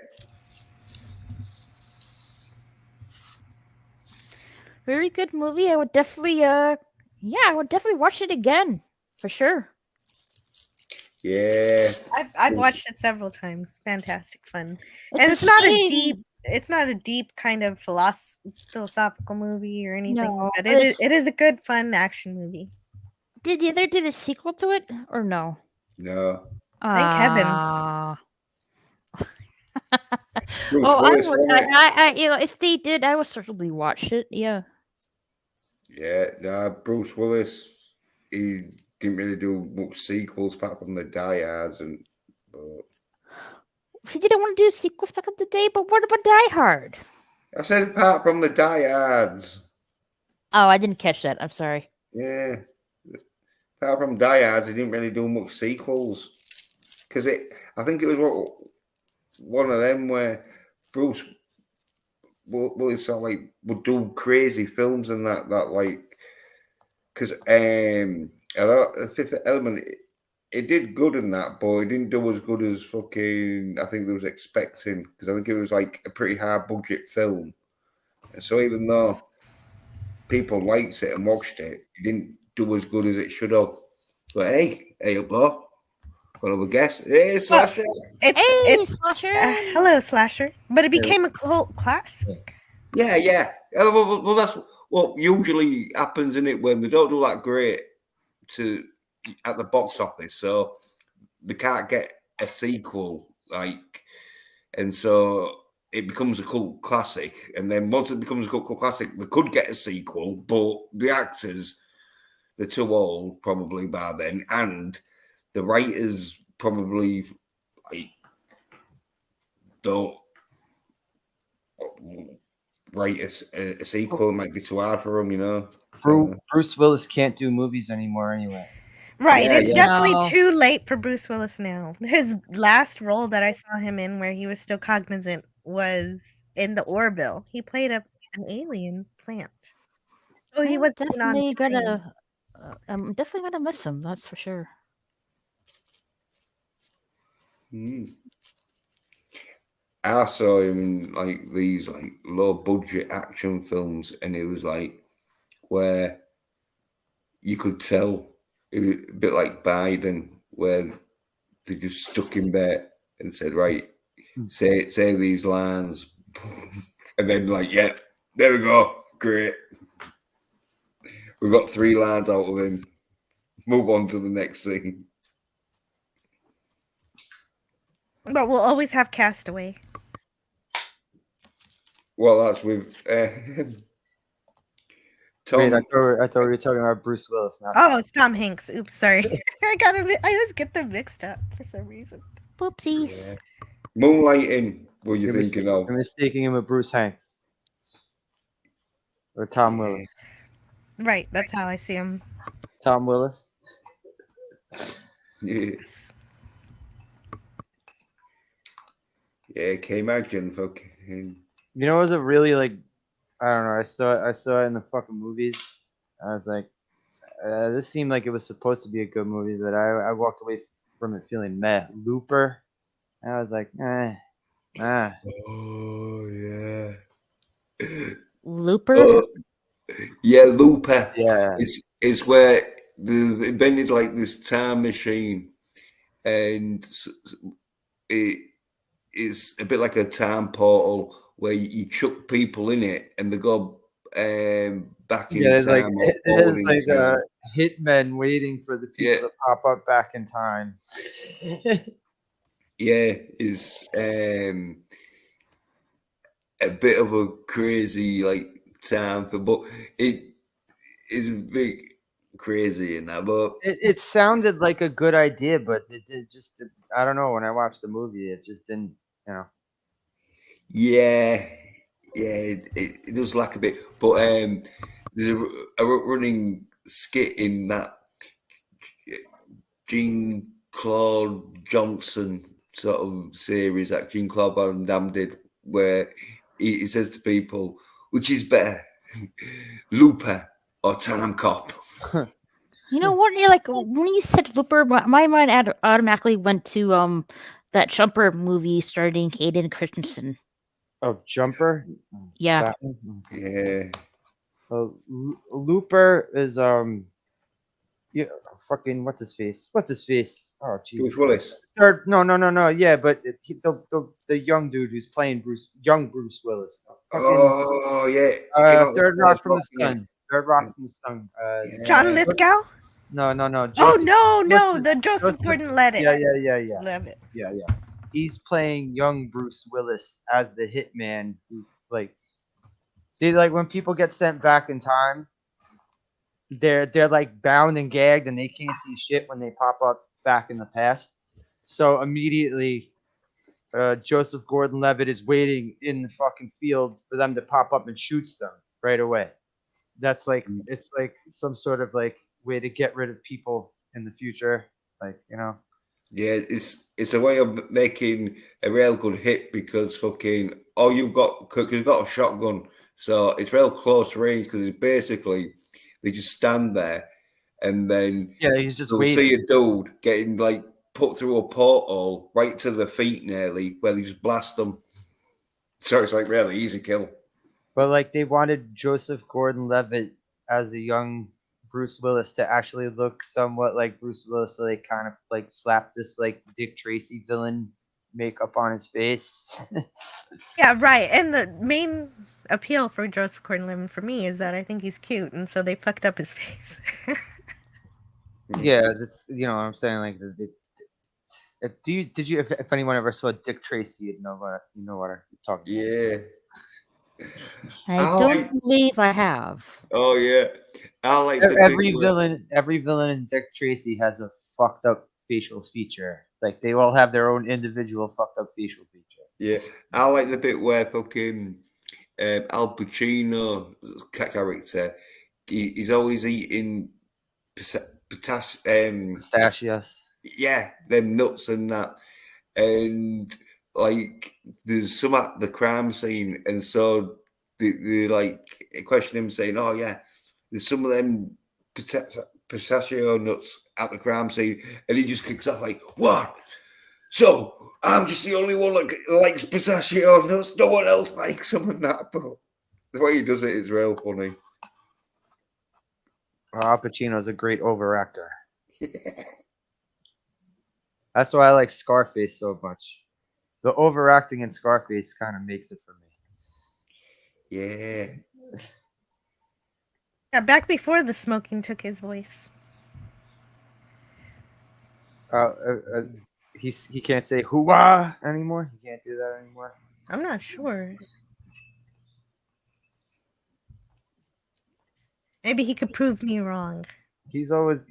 Very good movie. I would definitely watch it again for sure. Yeah. I've watched it several times. Fantastic fun. It's And a it's not shame. it's not a deep kind of philosophical movie or anything. No, but but it is a good fun action movie. Did the other did a sequel to it or no? No. Thank heavens. Ah. Bruce Oh, Willis, wasn't it? I if they did, I would certainly watch it. Yeah. Yeah, no, Bruce Willis, he didn't really do much sequels apart from the Die Hards but He didn't want to do sequels back in the day, but what about Die Hard? I said apart from the Die Hards. Oh, I didn't catch that. I'm sorry. Yeah. Apart from Die Hards, he didn't really do much sequels. Because I think it was one of them where Bruce Willis sort of like would do crazy films and that like because the Fifth Element it did good in that, but it didn't do as good as fucking I think they was expecting, because I think it was like a pretty high budget film, and so even though people liked it and watched it, it didn't do as good as it should have. But hey bro, got a guess. Hey Slasher. It's Slasher. Hello Slasher, but it became a cult classic. Yeah. Well, that's what usually happens in it when they don't do that great at the box office, so they can't get a sequel, and so it becomes a cult classic. And then once it becomes a cult classic, they could get a sequel, but the actors, they're too old probably by then, and the writers probably don't write a sequel. It might be too hard for them, Bruce Willis can't do movies anymore anyway. Right, Yeah, it's yeah. definitely too late for Bruce Willis now. His last role that I saw him in where he was still cognizant was in The Orville. He played an alien plant. Oh, he was definitely gonna. I'm definitely gonna miss him. That's for sure. I saw him in like these like low budget action films, and it was like where you could tell it was a bit like Biden, where they just stuck him there and said, "Right, say these lines." And then like, yeah, there we go. Great. We've got 3 lines out of him. Move on to the next scene. But we'll always have Castaway. Well, that's with Tom. Wait, I thought we were talking about Bruce Willis now. Oh, it's Tom Hanks. Oops, sorry. I always get them mixed up for some reason. Whoopsies. Yeah. Moonlighting. What are you thinking of? I'm mistaking him with Bruce Hanks or Tom Willis. Right, that's how I see him. Tom Willis. Yeah. Yeah, can you imagine fucking. You know, it was a really like, I don't know. I saw it in the fucking movies. I was like, this seemed like it was supposed to be a good movie, but I walked away from it feeling meh. Looper. And I was like, Oh yeah. Looper. Yeah, Looper. Yeah. It's where they invented like this time machine, and it is a bit like a time portal where you chuck people in it and they go back in Yeah, time. there's like hitmen waiting for the people to pop up back in time. Yeah, is a bit of a crazy like time for, but it is a bit crazy in that. But It sounded like a good idea, but it just, I don't know. When I watched the movie, it just didn't, you know. yeah, it does lack a bit. But there's a running skit in that Jean-Claude Johnson sort of series that Jean-Claude Van Damme did, where he says to people, which is better, Looper or Time Cop? You know what? You're like, when you said Looper, my mind automatically went to that Jumper movie starring Hayden Christensen. Oh, Jumper. Yeah. Yeah. Looper is yeah, fucking what's his face? Oh, Bruce Willis. No. Yeah, but the young dude who's playing Bruce Willis. Oh yeah. Third Rock from the Sun. Third Rock from the Sun. John Lithgow? No. Oh no, the Joseph Gordon-Levitt. Yeah. Levitt. Yeah. He's playing young Bruce Willis as the hitman who, like, see, like when people get sent back in time, they're like bound and gagged and they can't see shit when they pop up back in the past. So immediately, Joseph Gordon-Levitt is waiting in the fucking fields for them to pop up and shoots them right away. That's like, it's like some sort of like way to get rid of people in the future, like, you know. Yeah, it's a way of making a real good hit because fucking you've got a shotgun, so it's real close range because it's basically they just stand there and then he's just waiting. See a dude getting like put through a portal right to the feet nearly where they just blast them. So it's like really easy kill. But like they wanted Joseph Gordon-Levitt as a young Bruce Willis to actually look somewhat like Bruce Willis, so they kind of like slapped this like Dick Tracy villain makeup on his face. Yeah, right. And the main appeal for Joseph Gordon-Levitt for me is that I think he's cute, and so they fucked up his face. Yeah, this, you know what I'm saying, like if anyone ever saw Dick Tracy, you know what I'm talking about. Yeah. I don't believe I have. Oh yeah, I like every villain in Dick Tracy has a fucked up facial feature. Like they all have their own individual fucked up facial features. Yeah, I like the bit where fucking Al Pacino character, he's always eating pistachios. Yeah, them nuts and that, and like there's some at the crime scene, and so they like question him saying, "Oh yeah, there's some of them pistachio nuts at the crime scene," and he just kicks off like, "What? So I'm just the only one that likes pistachio nuts. No one else likes them and that." But the way he does it is real funny. Al Pacino's a great overactor. That's why I like Scarface so much. The overacting in Scarface kind of makes it for me. Yeah. Yeah, back before the smoking took his voice. He can't say "hoo-ah" anymore. He can't do that anymore. I'm not sure. Maybe he could prove me wrong. He's always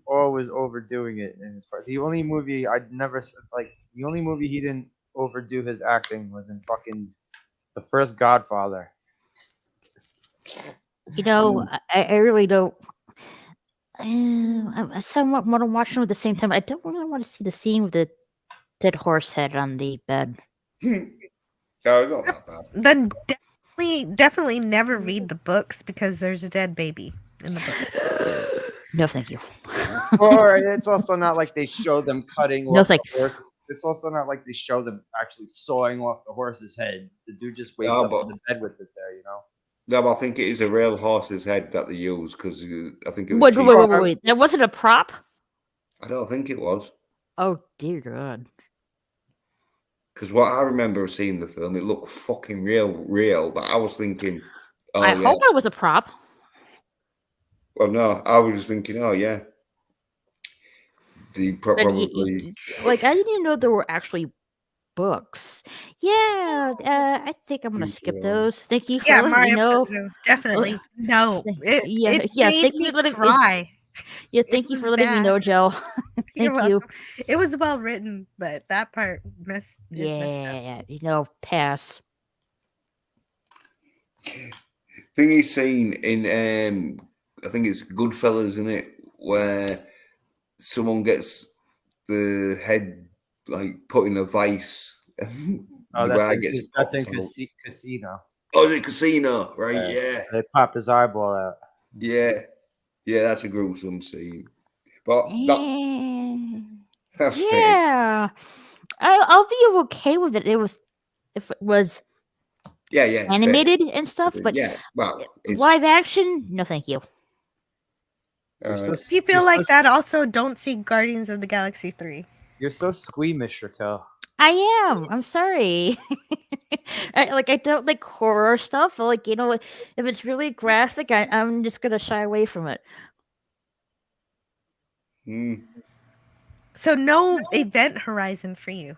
overdoing it in his part. The only movie the only movie he didn't overdo his acting was in fucking the first Godfather. You know, I really don't. I somewhat want to watch them at the same time. I don't really want to see the scene with the dead horse head on the bed. Not that bad. Then definitely never read the books because there's a dead baby in the books. No, thank you. Or it's also not like they show them cutting No off the thanks. horse. It's also not like they show them actually sawing off the horse's head. The dude just wakes No, up but- in the bed with it there, you know. No, but I think it is a real horse's head that they use because I think it was. Wait. That wasn't a prop? I don't think it was. Oh, dear God. Because what I remember of seeing the film, it looked fucking real. That I was thinking, oh, I yeah. hope it was a prop. Well, no, I was think, oh, yeah. Probably. Like, I didn't even know there were actually books. Yeah, I think I'm going to skip those. Thank you for letting me Mario know. Puzo, definitely. No. Thank Made you me for letting cry. Yeah, thank you for letting me know, Joe. You're Thank you. welcome. It was well written, but that part messed up. Yeah, pass. Thing he's seen in, I think it's Goodfellas, isn't it? Where someone gets the head like put in a vice. And the guy gets that's in popped out. Casino. Oh, is it Casino? Right, yeah. They pop his eyeball out. Yeah, that's a gruesome scene. But that's fair. Yeah, I'll be okay with it. If it was Yeah, animated and stuff, but yeah, well, it's live action, no, thank you. If you feel like that, also don't see Guardians of the Galaxy 3. You're so squeamish, Raquel. I am. I'm sorry. I don't like horror stuff. Like, if it's really graphic, I'm just gonna shy away from it. So no Event Horizon for you.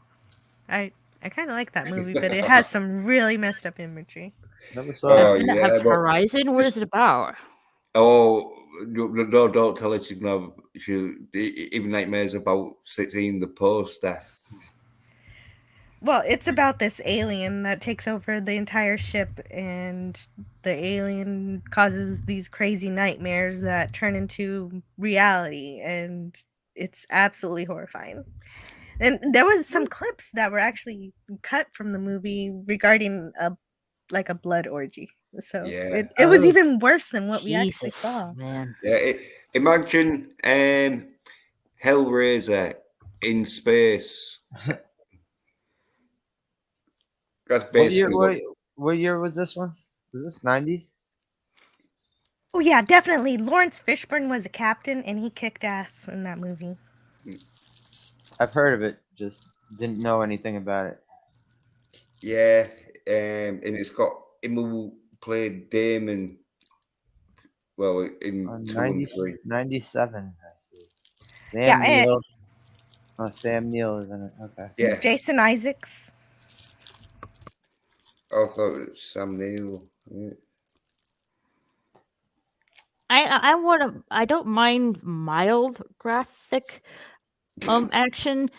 I kind of like that movie, but it has some really messed up imagery. Horizon. What is it about? Oh, no! Don't tell her she'll even nightmares about seeing the poster. Well, it's about this alien that takes over the entire ship, and the alien causes these crazy nightmares that turn into reality, and it's absolutely horrifying. And there was some clips that were actually cut from the movie regarding a blood orgy. So it was even worse than what we actually saw. Man. Yeah, imagine Hellraiser in space. That's basically what year was this one? Was this 90s? Oh yeah, definitely. Lawrence Fishburne was a captain, and he kicked ass in that movie. I've heard of it, just didn't know anything about it. Yeah, and it's got him who played Damon. Well, in 2 and 3. 97, I see. Sam Neill is in it. Okay. Yeah. Jason Isaacs. I thought it was Sam Neill. Yeah. I don't mind mild graphic action,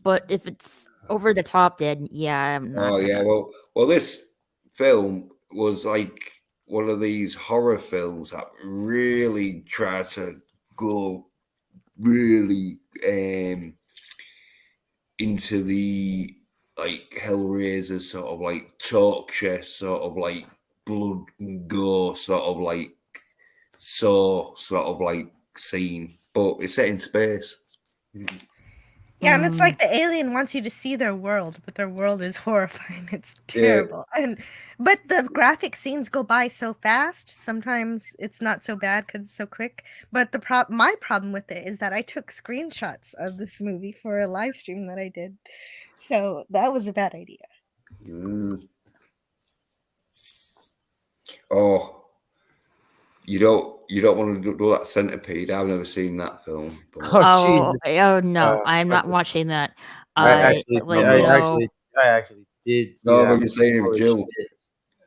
but if it's over the top, then yeah, I'm not. Oh yeah, well, this film was like one of these horror films that really tried to go really into the like Hellraiser sort of like torture, sort of like blood and gore, sort of like sort of like scene, but it's set in space. Yeah, and it's like the alien wants you to see their world, but their world is horrifying. It's terrible. But the graphic scenes go by so fast. Sometimes it's not so bad because it's so quick. But my problem with it is that I took screenshots of this movie for a live stream that I did. So that was a bad idea. Oh, you don't want to do that Centipede. I've never seen that film. But... Oh Jesus! Oh no, I'm not okay. watching that. I No. actually did see No, that. but you're saying it with Holy Jill. shit.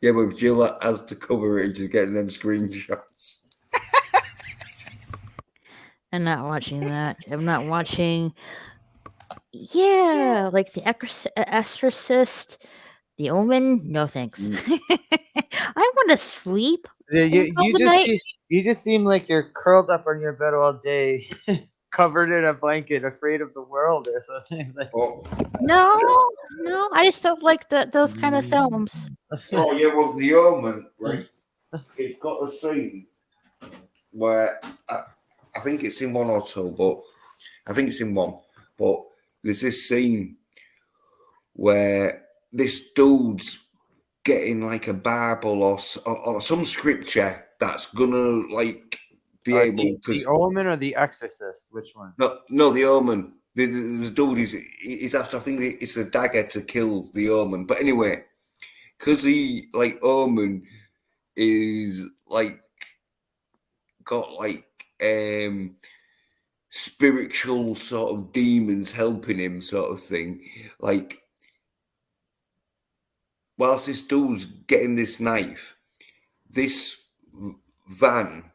Yeah, but with Jill has to cover it, just getting them screenshots. I'm not watching that. I'm not watching. Yeah, like the Exorcist, The Omen. No thanks. I want to sleep. Yeah, in the middle of the night. you just seem like you're curled up on your bed all day, covered in a blanket, afraid of the world or something. Like, No, I just don't like those kind of films. Oh yeah, well, The Omen, right? It's got a scene where I think it's in one or two, but I think it's in one. But there's this scene where this dude's getting like a Bible or some scripture that's gonna like be able the Omen or The Exorcist? Which one? No, The Omen. The dude is after, I think it's a dagger to kill the Omen. But anyway, because he like Omen is like got like spiritual sort of demons helping him, sort of thing. Like whilst this dude's getting this knife, this van,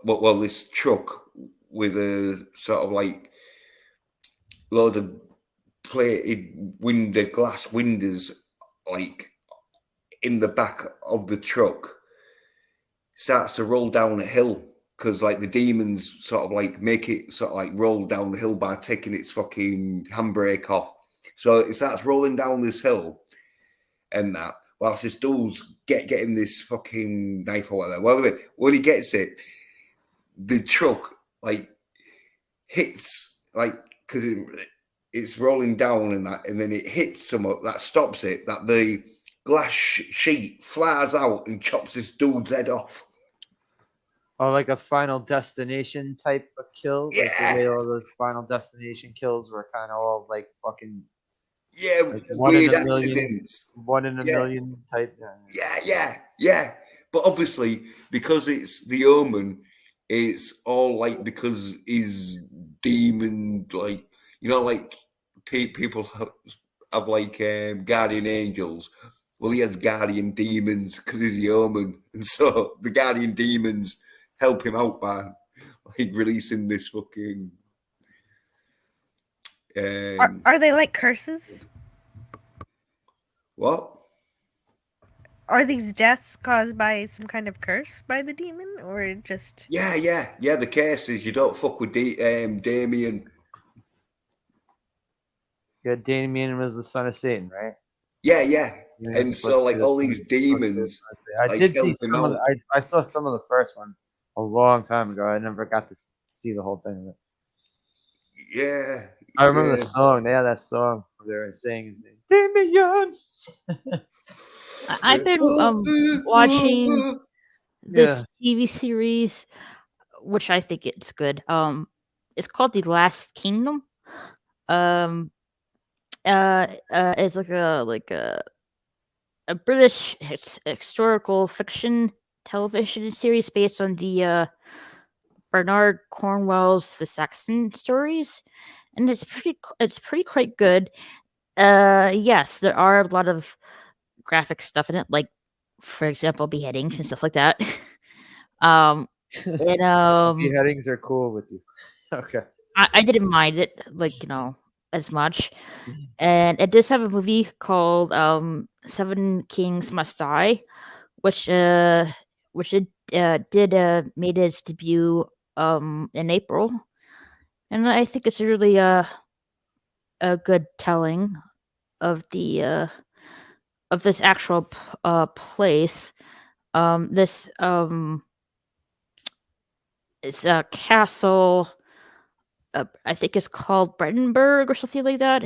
well, this truck with a sort of like load of plated glass windows, like in the back of the truck, starts to roll down a hill because like the demons sort of like make it sort of like roll down the hill by taking its fucking handbrake off. So it starts rolling down this hill, and that whilst this dude's getting this fucking knife or whatever. Well, when he gets it, the truck like hits like because it's rolling down and that, and then it hits something that stops it. That the glass sheet flies out and chops this dude's head off. Oh, like a Final Destination type of kill? Like the way all those Final Destination kills were kind of all like fucking... Yeah, like weird accidents. One in a million type. Yeah. But obviously, because it's The Omen, it's all like because he's demon, like, you know, like people have like guardian angels. Well, he has guardian demons because he's The Omen, and so the guardian demons help him out by like releasing this fucking. Are they like curses? What? Are these deaths caused by some kind of curse by the demon, or just? Yeah. The case is you don't fuck with Damien. Yeah, Damien was the son of Satan, right? Yeah. And so like all these demons. I like, did see help him some of out. I saw some of the first one a long time ago. I never got to see the whole thing of it. Yeah. I remember the song. They had that song where they were saying his name. Damien. I've been watching this TV series, which I think it's good. It's called The Last Kingdom. It's like a British historical fiction television series based on the Bernard Cornwell's The Saxon stories, and it's pretty quite good. Yes, there are a lot of graphic stuff in it, like for example beheadings and stuff like that. Beheadings are cool with you. Okay. I didn't mind it, like, you know, as much. And it does have a movie called Seven Kings Must Die, which it did made its debut in April. And I think it's really a good telling of the of this actual place. This it's a castle. I think it's called Brandenburg or something like that.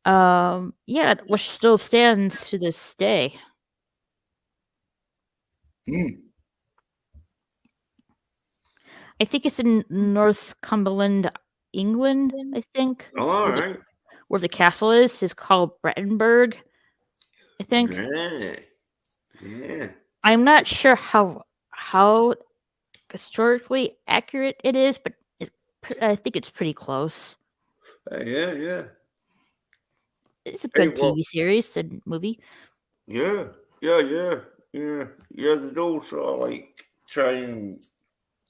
Yeah, which still stands to this day. I think it's in Northumberland, England. I think. All right. Where the castle is called Brandenburg. I think. Yeah. Yeah. I'm not sure how historically accurate it is, but I think it's pretty close. Yeah. It's a Hey, good TV series and movie. Yeah. There's also like trying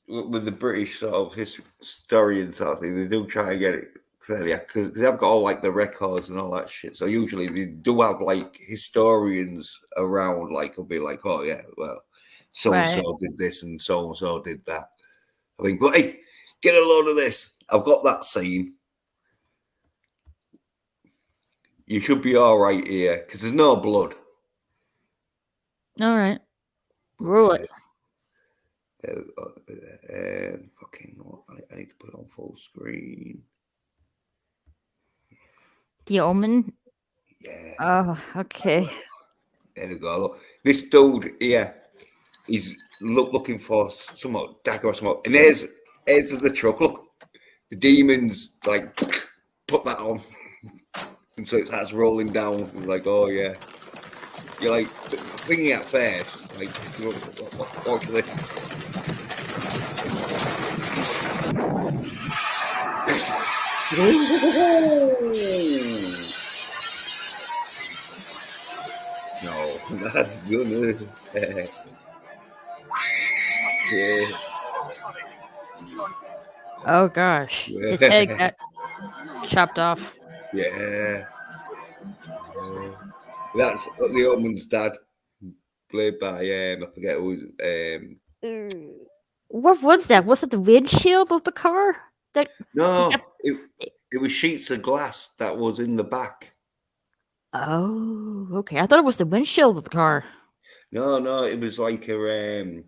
with the British sort of historian sort of thing. They do try to get it clearly because they've got all like the records and all that shit. So usually they do have like historians around. Like, will be like, oh yeah, well, so and so did this and so did that. I think, but hey, get a load of this. I've got that scene. You should be all right here because there's no blood. All right, roll it. Fucking, I need to put it on full screen. The Omen. Yeah. Oh, okay. There we go. This dude here, he's looking for some dagger or something, and there's the truck. Look, the demons like put that on, and so it starts rolling down. Like, oh yeah, you're like thinking at first, like, watch this. No, that's gonna hurt. Yeah. Oh gosh, his head got chopped off. Yeah. That's the Omen's dad, played by I forget who. What was that? Was it the windshield of the car? No, it was sheets of glass that was in the back. Oh, okay. I thought it was the windshield of the car. No, it was like a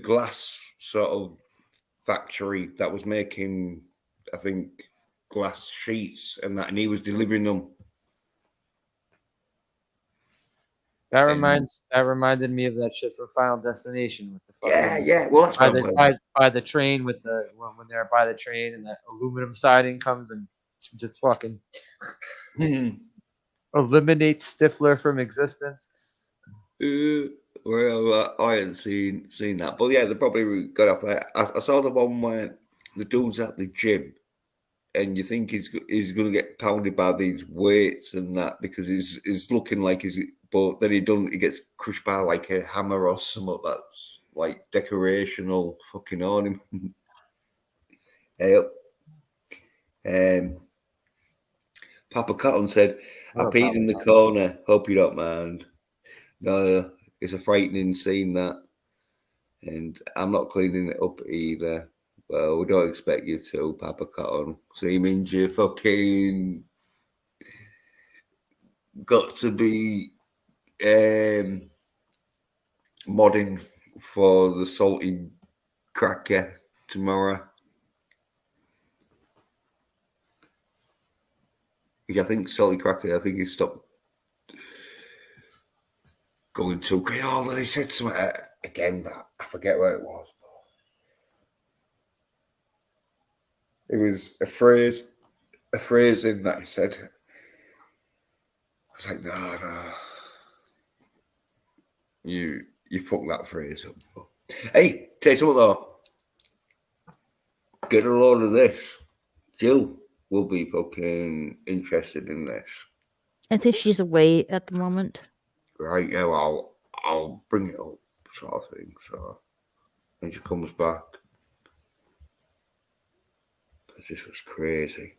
glass sort of factory that was making, I think, glass sheets and that, and he was delivering them. That reminded me of that shit from Final Destination with the fucking Well, that's by the train with the when they're by the train and that aluminum siding comes and just fucking eliminates Stifler from existence. Well, I hadn't seen that, but yeah, they probably got off there. I saw the one where the dude's at the gym, and you think he's going to get pounded by these weights and that because he's looking like but then he gets crushed by like a hammer or something that's like decorational fucking ornament. Yep. Papa Cotton said, "I peed in the corner. Hope you don't mind." No, it's a frightening scene that, and I'm not cleaning it up either. Well, we don't expect you to, Papa Cotton. So you means you fucking got to be modding for the salty cracker tomorrow. I think salty cracker. I think he stopped going too crazy. Although he said something again, but I forget what it was. It was a phrase in that he said. I was like, no. You fucked that phrase up. Hey, tell you something though. Get a load of this. Jill will be fucking interested in this. I think she's away at the moment. Right, yeah, well, I'll bring it up, sort of thing. So when she comes back. Because this was crazy.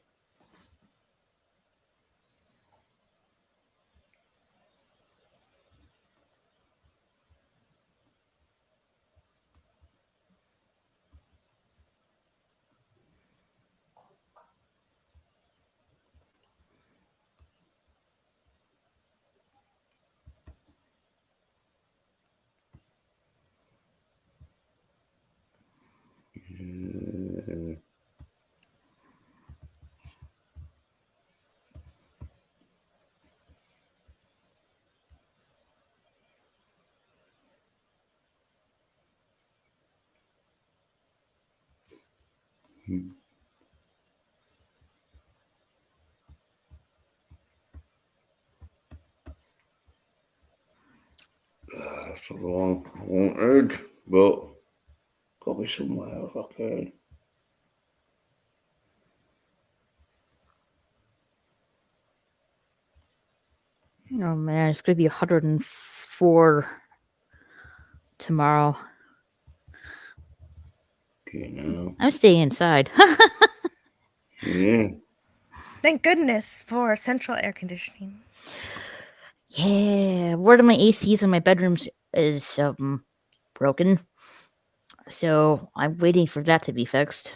So long. I wanted, but got me somewhere else. Okay. Oh man, it's gonna be 104 tomorrow. Okay, now. I'm staying inside. Yeah. Thank goodness for central air conditioning. Yeah, one of my ACs in my bedrooms is broken, so I'm waiting for that to be fixed.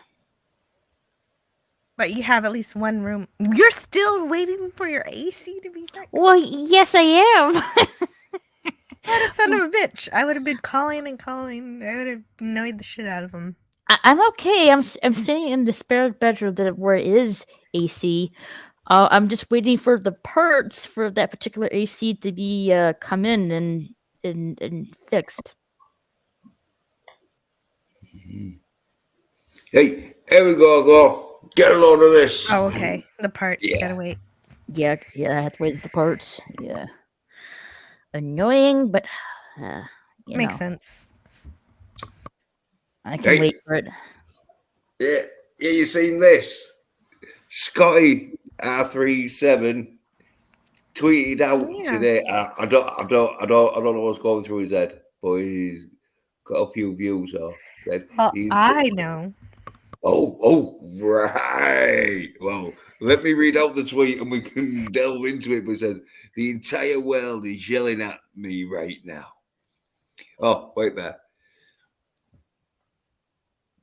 But you have at least one room. You're still waiting for your AC to be fixed? Well, yes, I am. What a son of a bitch! I would have been calling and calling. I would have annoyed the shit out of him. I'm okay. I'm sitting in the spare bedroom where it is AC. I'm just waiting for the parts for that particular AC to be come in and fixed. Hey, here we go, though. Get a load of this. Oh, okay. The parts. Yeah. Gotta wait. Yeah, I have to wait for the parts. Yeah. Annoying, but you Makes know, sense. I can wait for it. Yeah, you seen this? Scotty R37 tweeted out today. I don't know what's going through his head, but he's got a few views. Said Well, I know. Oh, right. Well, let me read out the tweet and we can delve into it. But it said, the entire world is yelling at me right now. Oh, wait there.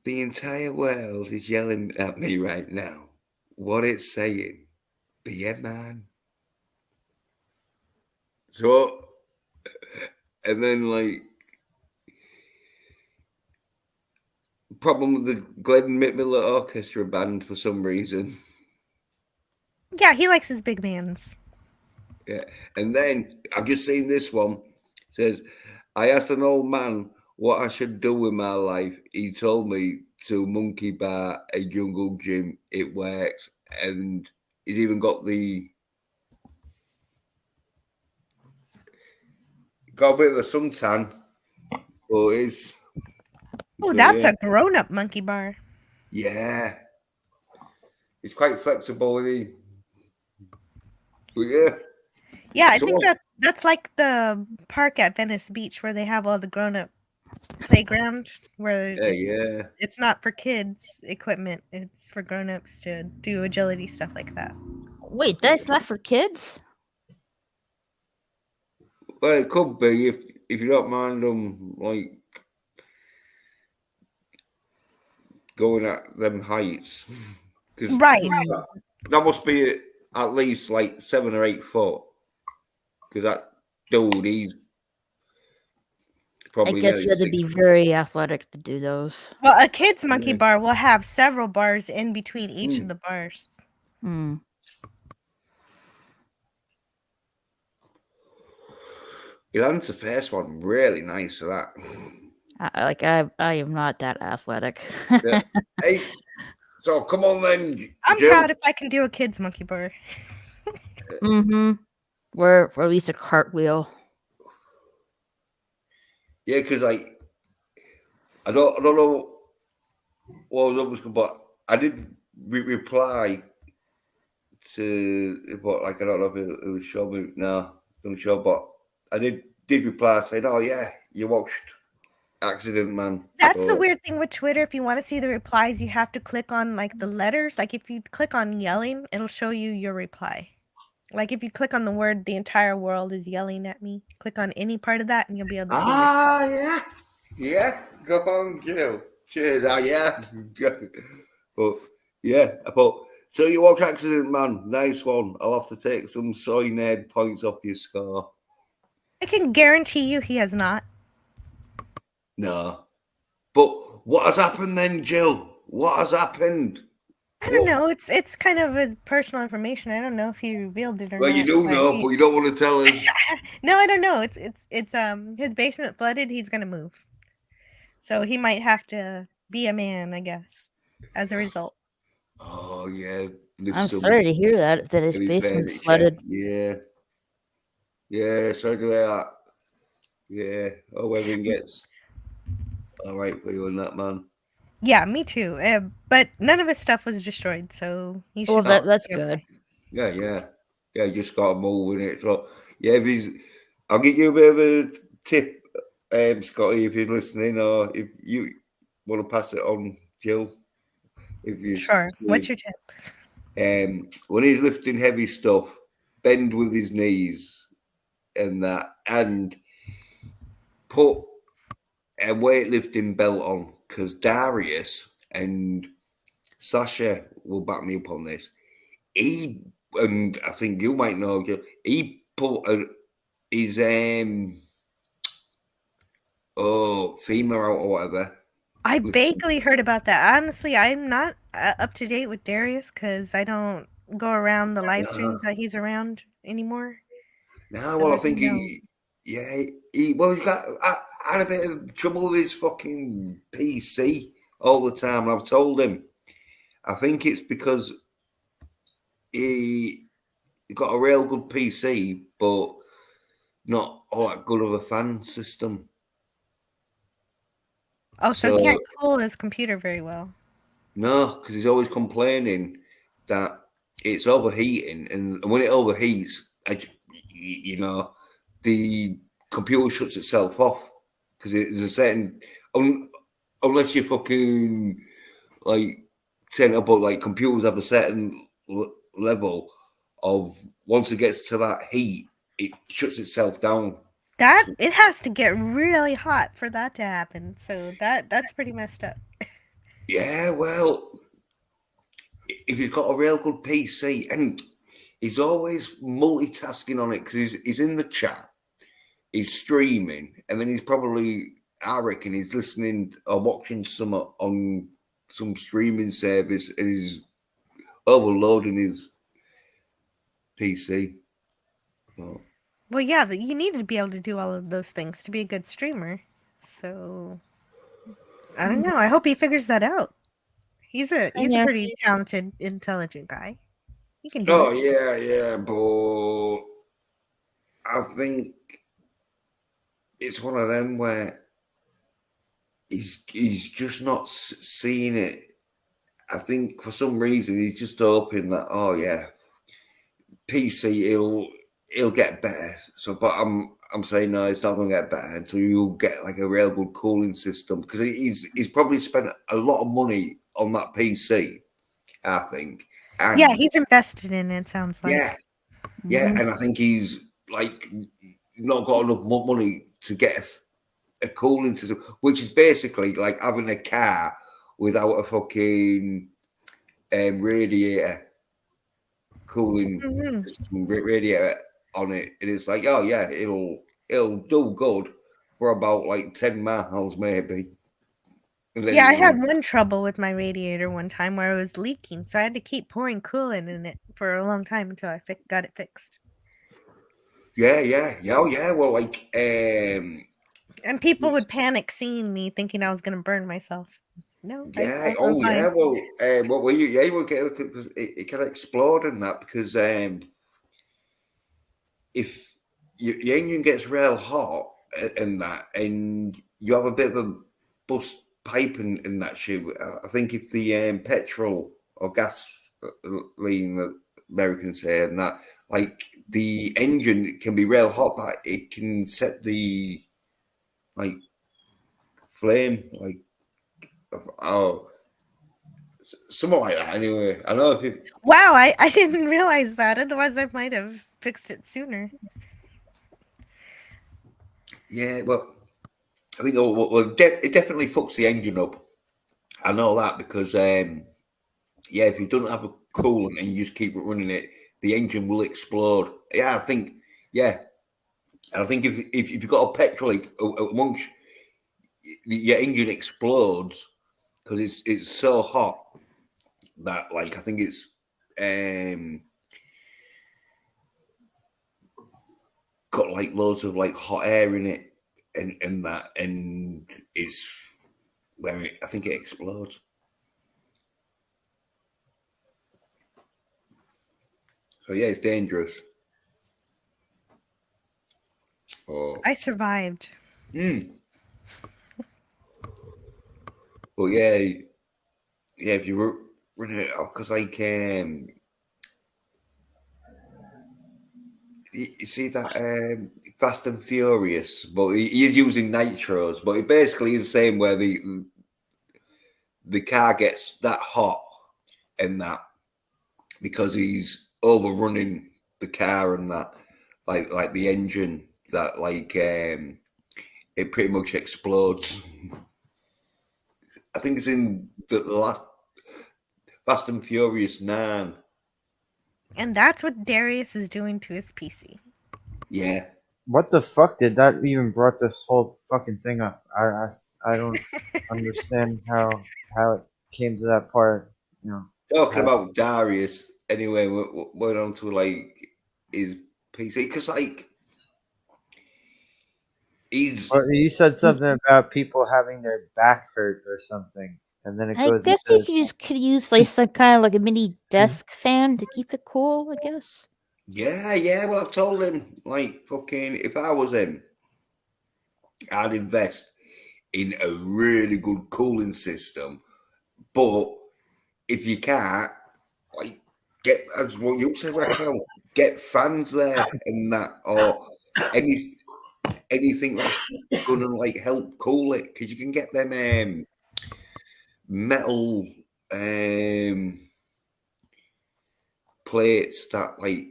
The entire world is yelling at me right now. What it's saying, be a man. So, and then like, problem with the Glenn Miller Orchestra band for some reason. Yeah, he likes his big bands. Yeah, and then I've just seen this one. It says, I asked an old man what I should do with my life. He told me to monkey bar a jungle gym. It works, and he's even got a bit of a suntan. Oh, it's. Oh, that's a grown-up monkey bar. Yeah, it's quite flexible. But yeah. Yeah, I think that's like the park at Venice Beach where they have all the grown-up playground where it's not for kids equipment, it's for grown-ups to do agility stuff like that. Wait, that's not for kids? Well, it could be if you don't mind them like going at them heights. Right. That must be at least like 7 or 8 foot. Because that dude, he's probably. I guess you have to be very athletic to do those. Well, a kid's monkey bar will have several bars in between each of the bars. He lands the first one really nice for that. I am not that athletic. Yeah. Hey, so come on then. I'm proud if I can do a kid's monkey bar. Or at least a cartwheel. Yeah, because like I don't know what was up, but I did reply to, but like I don't know if it was show me. No, I'm sure, but I did reply saying, "Oh yeah, you watched Accident Man." That's the weird thing with Twitter. If you want to see the replies, you have to click on like the letters. Like if you click on yelling, it'll show you your reply. Like if you click on the word, the entire world is yelling at me. Click on any part of that, and you'll be able to see. Yeah. Go on, Jill. Cheers. Yeah. But yeah, I thought. So you watch Accident Man, nice one. I'll have to take some Soy Nerd points off your score. I can guarantee you he has not. No. But what has happened then, Jill? What has happened? I don't know. It's kind of his personal information. I don't know if he revealed it or not. Well, you do know, but you don't want to tell us. No, I don't know. It's his basement flooded. He's gonna move, so he might have to be a man, I guess, as a result. Oh yeah. I'm sorry to hear that his basement flooded. Yeah. Yeah, sorry to hear that. Yeah. Oh, everything gets all right for you and that, man. Yeah, me too. But none of his stuff was destroyed, so he Well, should. that's be good. okay. Yeah. You just got to move in it. So yeah, I'll give you a bit of a tip, Scotty, if you're listening, or if you want to pass it on, Jill. If you Sure. What's your tip? When he's lifting heavy stuff, bend with his knees and that, and put a weightlifting belt on, because Darius and Sasha will back me up on this. He, and I think you might know, he put his femur out or whatever. I vaguely heard about that. Honestly, I'm not up to date with Darius because I don't go around the live streams that he's around anymore. No, So well, I let me think know. he's got. I had a bit of trouble with his fucking PC all the time. And I've told him, I think it's because he got a real good PC, but not all that good of a fan system. Oh, so he can't cool his computer very well. No, because he's always complaining that it's overheating, and when it overheats, the computer shuts itself off because there's a certain unless you fucking like set up, like computers have a certain level of once it gets to that heat, it shuts itself down. That it has to get really hot for that to happen. So that's pretty messed up. Yeah, well, if he's got a real good PC, and he's always multitasking on it because he's in the chat, he's streaming, and then he's probably, I reckon, he's listening or watching some on some streaming service, and he's overloading his PC. Oh. Well, yeah, you need to be able to do all of those things to be a good streamer. So I don't know. I hope he figures that out. He's a pretty talented, intelligent guy. He can do Oh it. yeah, but I think it's one of them where he's just not seeing it. I think for some reason he's just hoping that PC he'll get better. So, but I'm saying no, it's not going to get better until you get like a real good cooling system, because he's probably spent a lot of money on that PC, I think. And yeah, he's invested in it. Sounds like. Yeah, and I think he's like not got enough money to get a cooling system, which is basically like having a car without a fucking radiator cooling system, radiator on it, and it's like, oh yeah, it'll do good for about like 10 miles maybe. Yeah, I had one trouble with my radiator one time where it was leaking, so I had to keep pouring coolant in it for a long time until I got it fixed. Yeah. Oh yeah. Well, like, and people would panic seeing me, thinking I was going to burn myself. No, yeah. I'm fine. Yeah. Well, you will get because it can explode in that, because if your engine gets real hot and that, and you have a bit of a bust pipe in that shit, I think if the petrol or gas lean, Americans say, and that, like, the engine can be real hot, that it can set the like flame, like, something like that. Anyway, I know people. Wow, I didn't realize that. Otherwise, I might have fixed it sooner. Yeah, well, I think it definitely fucks the engine up. I know that because if you don't have a coolant and you just keep running it, the engine will explode. Yeah, I think. Yeah, and I think if you've got a petrol leak, once your engine explodes because it's so hot that, like, I think it's got like loads of like hot air in it, and that, and it's where I think it explodes. So yeah, it's dangerous. Oh. I survived. But yeah, if you run it off, because like you see that Fast and Furious, but he's using nitros, but it basically is the same where the car gets that hot and that because he's overrunning the car and that like the engine that like it pretty much explodes. I think it's in the last Fast and Furious 9. And that's what Darius is doing to his PC. Yeah. What the fuck did that even brought this whole fucking thing up? I don't understand how it came to that part. You know, Talking about Darius, anyway, we went on to like his PC because like he's. Or you said something about people having their back hurt or something, and then it I goes guess into. you just could use like some kind of like a mini desk fan to keep it cool. I guess. Yeah. Well, I've told him like fucking if I was him, I'd invest in a really good cooling system. But if you can't, like get as what you said, Raquel, get fans there and that or anything that's gonna like help cool it because you can get them metal plates that like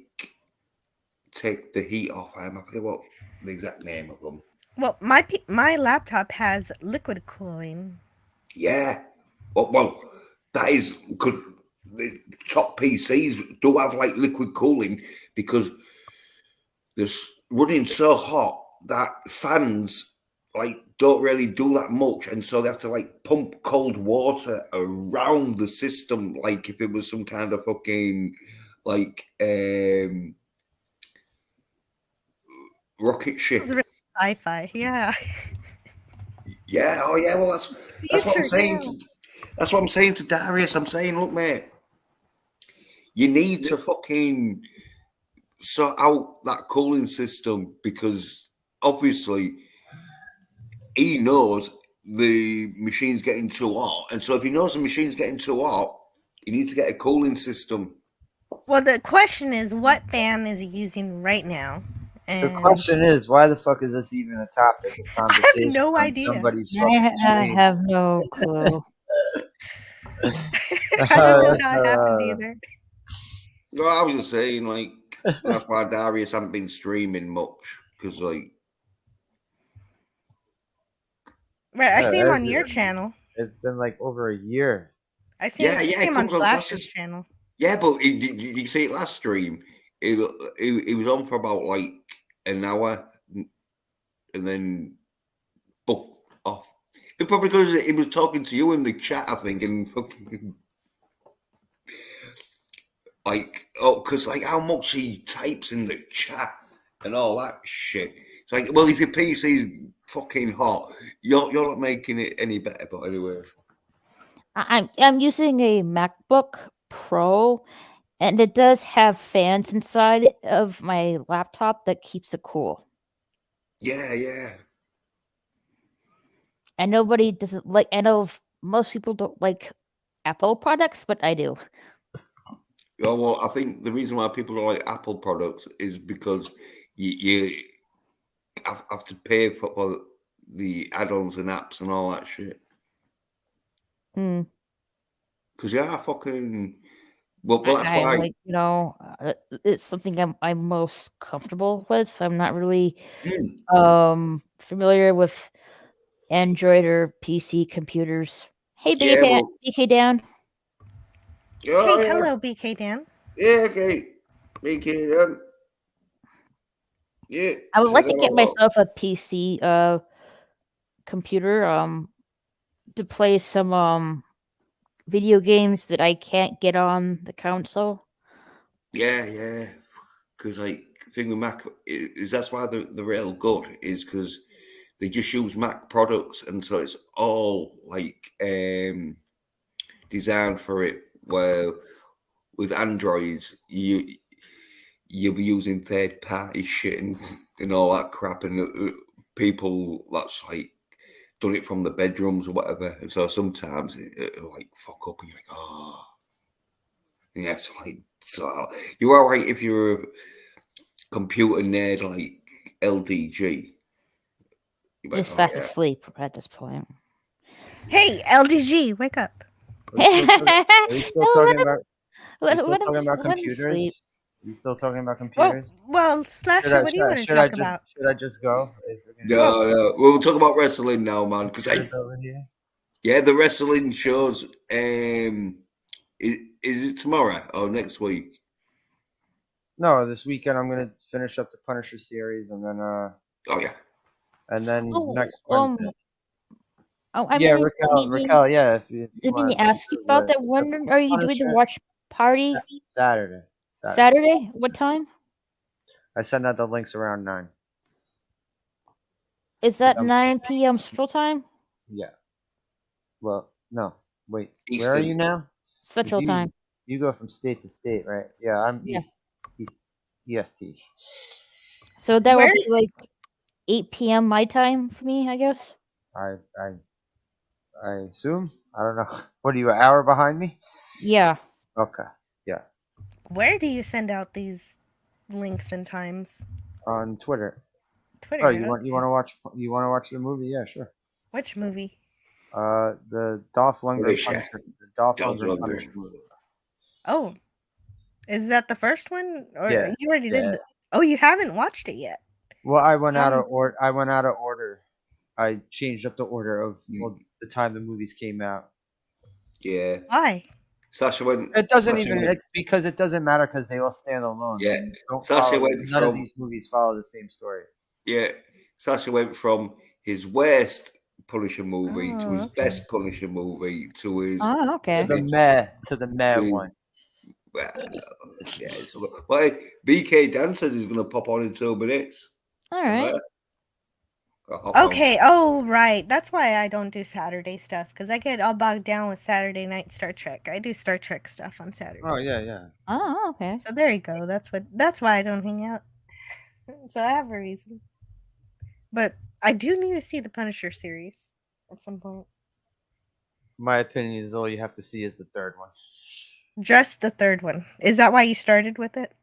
take the heat off. I forget what the exact name of them. Well, my laptop has liquid cooling. Yeah. Well, that is because the top PCs do have like liquid cooling because they're running so hot that fans like don't really do that much, and so they have to like pump cold water around the system, like if it was some kind of fucking like rocket ship. It's really sci-fi, yeah. Yeah, oh yeah, well that's what I'm saying. That's what I'm saying to Darius. I'm saying, look, mate, you need to fucking sort out that cooling system because obviously he knows the machine's getting too hot, and so if he knows the machine's getting too hot, he needs to get a cooling system. Well, the question is, what fan is he using right now? The question is, why the fuck is this even a topic of conversation no on idea. somebody's fucking I stream? have no clue. I don't know how it happened either. No, I was just saying, like, that's why Darius hasn't been streaming much because, like, right, I Yeah, see him on that's your it. channel. It's been like over a year. I see him on comes Flash's channel. Yeah, but did you see it last stream? It was on for about like an hour, and then off. It probably because he was talking to you in the chat, I think, and fucking like because like how much he types in the chat and all that shit. It's like, well, if your PC's fucking hot, you're not making it any better. But anyway, I'm using a MacBook Pro, and it does have fans inside of my laptop that keeps it cool. yeah. And nobody doesn't like. I know most people don't like Apple products, but I do. Yeah, well, I think the reason why people don't like Apple products is because you have to pay for the add-ons and apps and all that shit. Hmm. Because fucking. Well, that's why. Like, it's something I'm most comfortable with. I'm not really familiar with Android or PC computers. Hey, BK Dan. Oh, Hey, hello, BK Dan. Yeah, okay. BK Dan. Yeah. I would like to get myself a PC computer to play some video games that I can't get on the console. Yeah. Because like the thing with Mac is that's why the real good is because they just use Mac products, and so it's all like designed for it. Where with Androids, you'll be using third party shit and all that crap, and people that's like done it from the bedrooms or whatever. And so sometimes it'll like fuck up and you're like, oh. And you have to like, so you're all right if you're a computer nerd like LDG. You're like, Just fast asleep at this point. Hey, LDG, wake up. Are we still talking about? Are we still talking about computers? Are we still talking about computers? Well, Slasher, what do you want to talk about? Should I just go? No, we'll talk about wrestling now, man. Because yeah, the wrestling shows. Is it tomorrow or next week? No, this weekend I'm gonna finish up the Punisher series, and then oh yeah, and then next Wednesday. I Raquel, yeah. If you mean to ask you about that. When are you doing the watch party? Saturday. Saturday? What time? I send out the links around 9. Is that 9 p.m. Central Time? Yeah. Well, no. Wait. Eastern. Where are you now? Central Time. You go from state to state, right? Yeah, I'm East EST. So that would be like 8 p.m. my time for me, I guess. I assume. I don't know. What are you, an hour behind me? Yeah. Okay. Yeah. Where do you send out these links and times? On Twitter. Twitter. Oh, you want to watch the movie? Yeah, sure. Which movie? The Dolph Lundgren Punisher. The Dolph Lundgren Punisher movie. Oh, is that the first one? Or Yeah, you already did? Oh, you haven't watched it yet. Well, I went out of order. I changed up the order of the time the movies came out. Yeah. Why? Sasha went. It doesn't because it doesn't matter because they all stand alone. Yeah. None of these movies follow the same story. Yeah. Sasha went from his worst Punisher movie to his best Punisher movie to his to the meh one. Well, yeah. Well, BK Dan says he's going to pop on in 2 minutes. All right. Okay. Oh, right. That's why I don't do Saturday stuff because I get all bogged down with Saturday night Star Trek. I do Star Trek stuff on Saturday. Oh yeah. Oh, okay. So there you go. That's why I don't hang out. So I have a reason. But I do need to see the Punisher series at some point. My opinion is all you have to see is the third one. Just the third one. Is that why you started with it?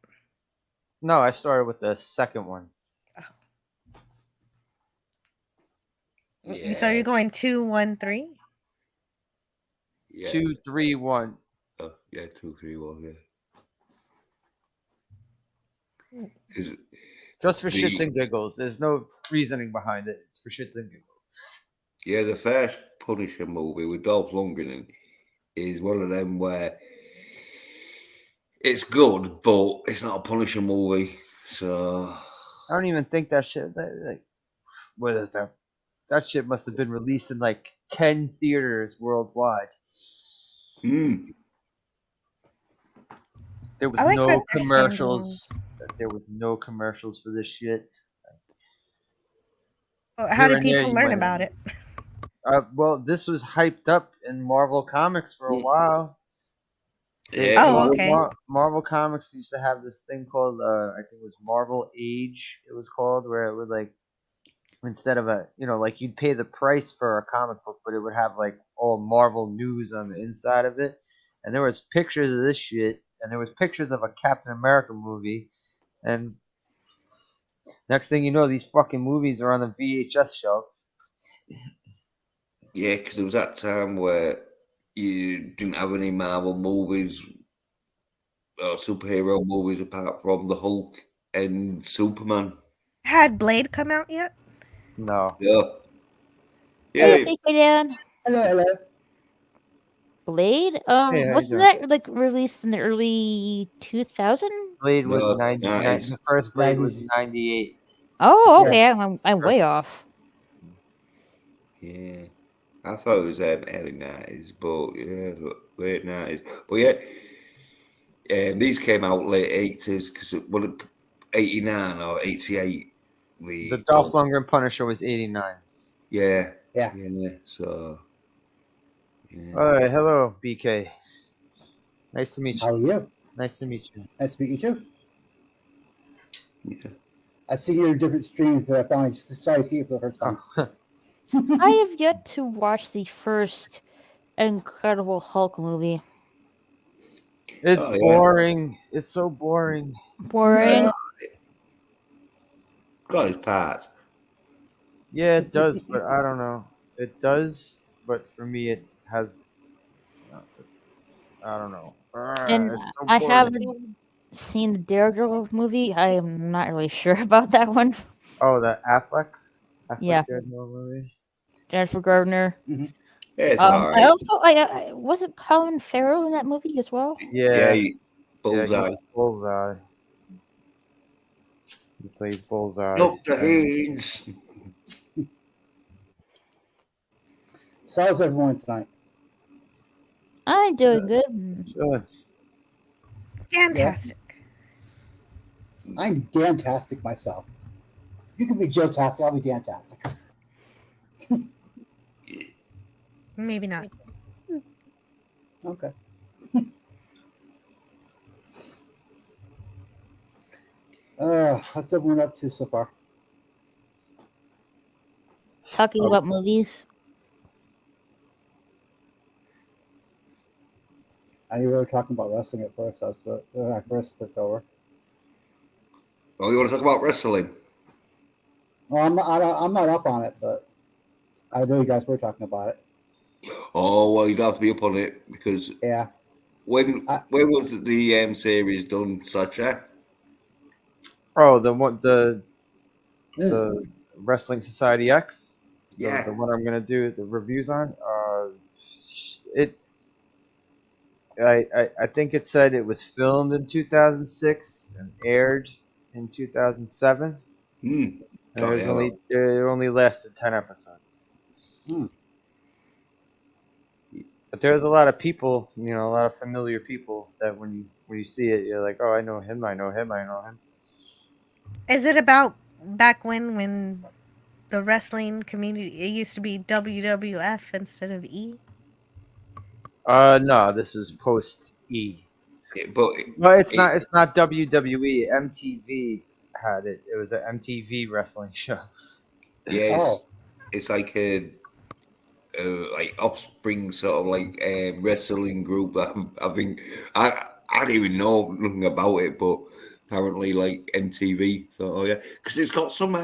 No, I started with the second one. Yeah. So you're going 2, 1, 3? Yeah. 2, 3, 1. Oh, yeah, 2, 3, 1, yeah. Just for shits and giggles. There's no reasoning behind it. It's for shits and giggles. Yeah, the first Punisher movie with Dolph Lundgren is one of them where it's good, but it's not a Punisher movie. So I don't even think that shit. What is that? That shit must have been released in like 10 theaters worldwide. There was no commercials. There was no commercials for this shit. Well, how did people learn about it? Well, this was hyped up in Marvel Comics for a while. Okay. Marvel Comics used to have this thing called, I think it was Marvel Age, it was called, where it would like, instead of like you'd pay the price for a comic book, but it would have like all Marvel news on the inside of it. And there was pictures of this shit, and there was pictures of a Captain America movie. And next thing you know, these fucking movies are on the VHS shelf. Yeah, because there was that time where you didn't have any Marvel movies or superhero movies apart from the Hulk and Superman. Had Blade come out yet? No. Yeah. Hey, Dan. Hello. Blade? Hey, wasn't that like released in the early 2000s? Blade was 99. The first Blade was 98. Oh, okay. I'm way off. Yeah. I thought it was early 90s, but yeah, late 90s. But yeah, these came out late 80s because it was 89 or 88. The Dolph Lundgren Punisher was 89. Yeah. Yeah. So. Yeah. All right. Hello, BK. Nice to meet you. How are you? Nice to meet you. Nice to meet you too. Yeah. I've seen it in different streams, but I finally decided to see it for the first time. I have yet to watch the first Incredible Hulk movie. It's boring. It's so boring. Boring. Got his parts. Yeah, it does, but I don't know. It does, but for me, it has. I don't know. And It's so I boring. haven't seen the Daredevil movie. I am not really sure about that one. Oh, that Affleck Yeah. Daredevil movie. Jennifer Gardner. Yeah, it's I alright. also I wasn't Colin Farrell in that movie as well. Yeah. Bullseye. Bullseye. He plays Bullseye. Dr. Haynes. So how's everyone tonight? I'm doing good. Fantastic. I'm dantastic myself. You can be Joe-tastic, I'll be dantastic. Maybe not. Okay. What's everyone up to so far? Talking about movies. You were talking about wrestling at first. That's when I first took over. Oh, you want to talk about wrestling? Well, I'm not up on it, but I know you guys were talking about it. Oh, well, you'd have to be up on it because when was the series done, Sacha? Oh, the Wrestling Society X. Yeah. The one I'm gonna do the reviews on. I think it said it was filmed in 2006 and aired in 2007. And it only lasted 10 episodes. But there's a lot of people, a lot of familiar people that when you see it, you're like, oh, I know him, I know him, I know him. Is it about back when the wrestling community, it used to be WWF instead of E? No, this is post E. Well, it's not WWE. MTV had it. It was an MTV wrestling show. Yes. It's like a like offspring sort of like wrestling group that I think I didn't even know nothing about it, but apparently like MTV thought, oh yeah, because it's got some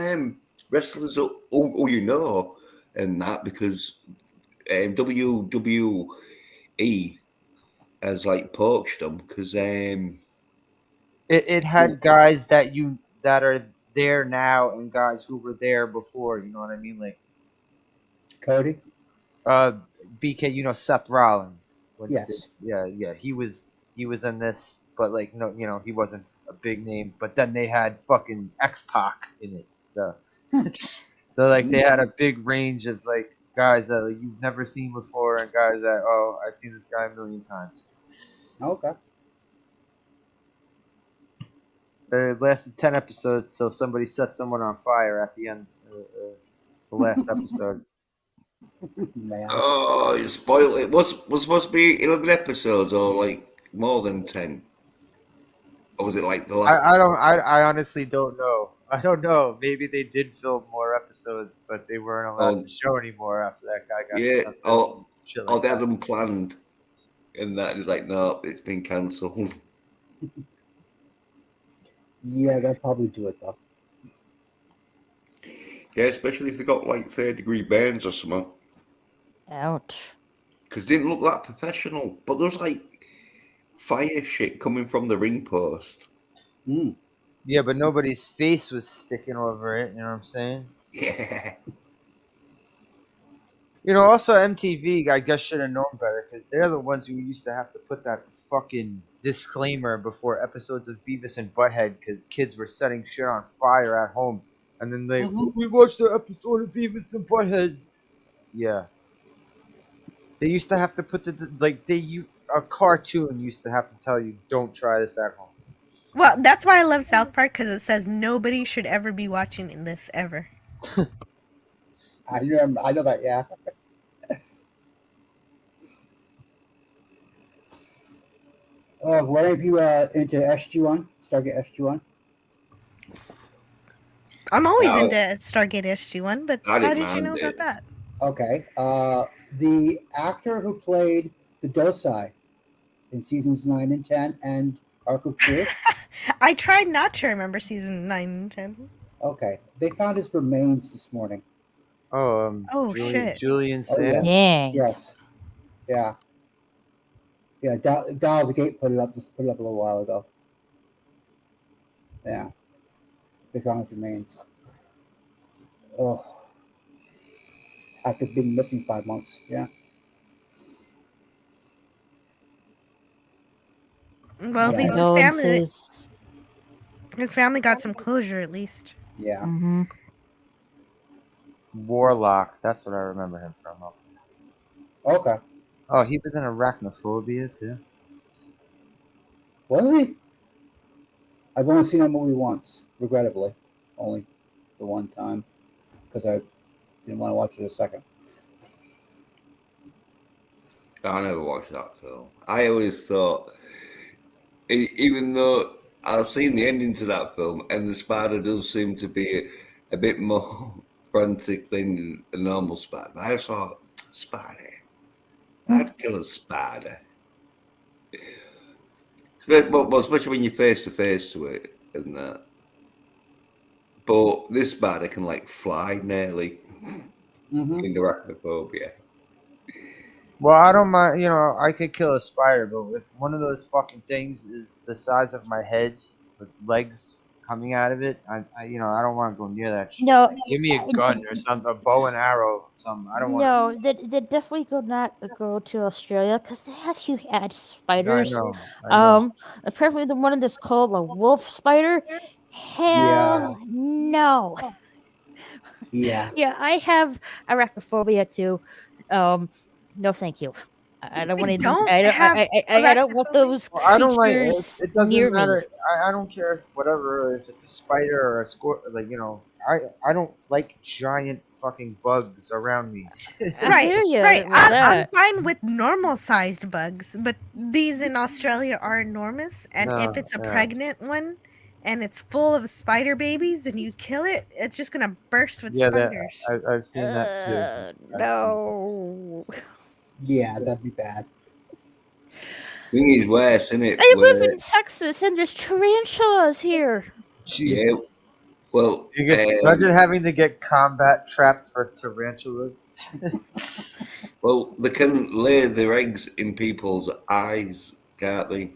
wrestlers who you know and that because WWE has like poached them because It had guys that are there now and guys who were there before. You know what I mean? Like Cody. BK. Seth Rollins. Yes. Yeah. He was in this, but like no, he wasn't a big name. But then they had fucking X-Pac in it. So so like they had a big range of like guys that like, you've never seen before and guys that I've seen this guy a million times. Okay. It lasted 10 episodes till somebody set someone on fire at the end of the last episode. Man. Oh, you spoiled it. Was supposed to be 11 episodes or like more than 10? Or was it like the last? I honestly don't know. I don't know. Maybe they did film more episodes, but they weren't allowed to show anymore after that guy got Yeah, shit or like they had that. them planned, and that was like, no, it's been cancelled. Yeah, they'll probably do it though. Yeah, especially if they got like third-degree burns or something. Ouch. Because it didn't look that professional, but there was like fire shit coming from the ring post. Yeah, but nobody's face was sticking over it. You know what I'm saying? Yeah. Also MTV, I guess, should have known better because they're the ones who used to have to put that fucking disclaimer before episodes of Beavis and Butthead because kids were setting shit on fire at home. And then we watched the episode of Beavis and Butthead. Yeah. They used to have to put a cartoon used to have to tell you, don't try this at home. Well, that's why I love South Park, because it says nobody should ever be watching this ever. I know that, yeah. Were any of you into SG1? Stargate SG1? I'm always No. into Stargate SG-1, but I how didn't did you mind know about it. that? Okay. The actor who played the Dosai in seasons 9 and 10 and Arc of Truth. I tried not to remember season 9 and 10. Okay. They found his remains this morning. Oh, Oh, shit. Julian Oh, Sands. yes. Dang. Yes. Yeah. Yeah. Dial the Gate put it up a little while ago. Yeah. They found his remains. Oh. After being missing 5 months. Yeah. Well, at least Condolences. his family got some closure at least. Yeah. Mm-hmm. Warlock. That's what I remember him from. Okay. Oh, he was in Arachnophobia too. Was he? I've only seen that movie once, regrettably. Only the one time. Because I didn't want to watch it a second. I never watched that film. I always thought, even though I've seen the ending to that film, and the spider does seem to be a bit more frantic than a normal spider. I thought, spider, I'd kill a spider. Well, especially when you're face to face to it and that. But this spider can like fly nearly in arachnophobia. Well, I don't mind. I could kill a spider, but if one of those fucking things is the size of my head with legs coming out of it, I don't want to go near that shit. No, Give me a gun or something, a bow and arrow, or something. I don't want. No, they definitely go not go to Australia because they have huge ass spiders. I know. Apparently the one that's called a wolf spider. Hell no. Yeah. Yeah, I have arachnophobia too. No, thank you. I don't want anything. don't I don't. have I don't want those Well, I don't like it. creatures It doesn't near matter. me. I don't care whatever if it's a spider or a scorpion. I don't like giant fucking bugs around me. Right, hear ya right. with I'm that. fine with normal sized bugs, but these in Australia are enormous. And if it's a pregnant one and it's full of spider babies and you kill it, it's just gonna burst with Yeah, spiders. I've seen that too. No. Yeah, that'd be bad. Thing is worse, isn't it? I live in Texas and there's tarantulas here. Jesus. Well, imagine having to get combat traps for tarantulas. well, they can lay their eggs in people's eyes, can't they?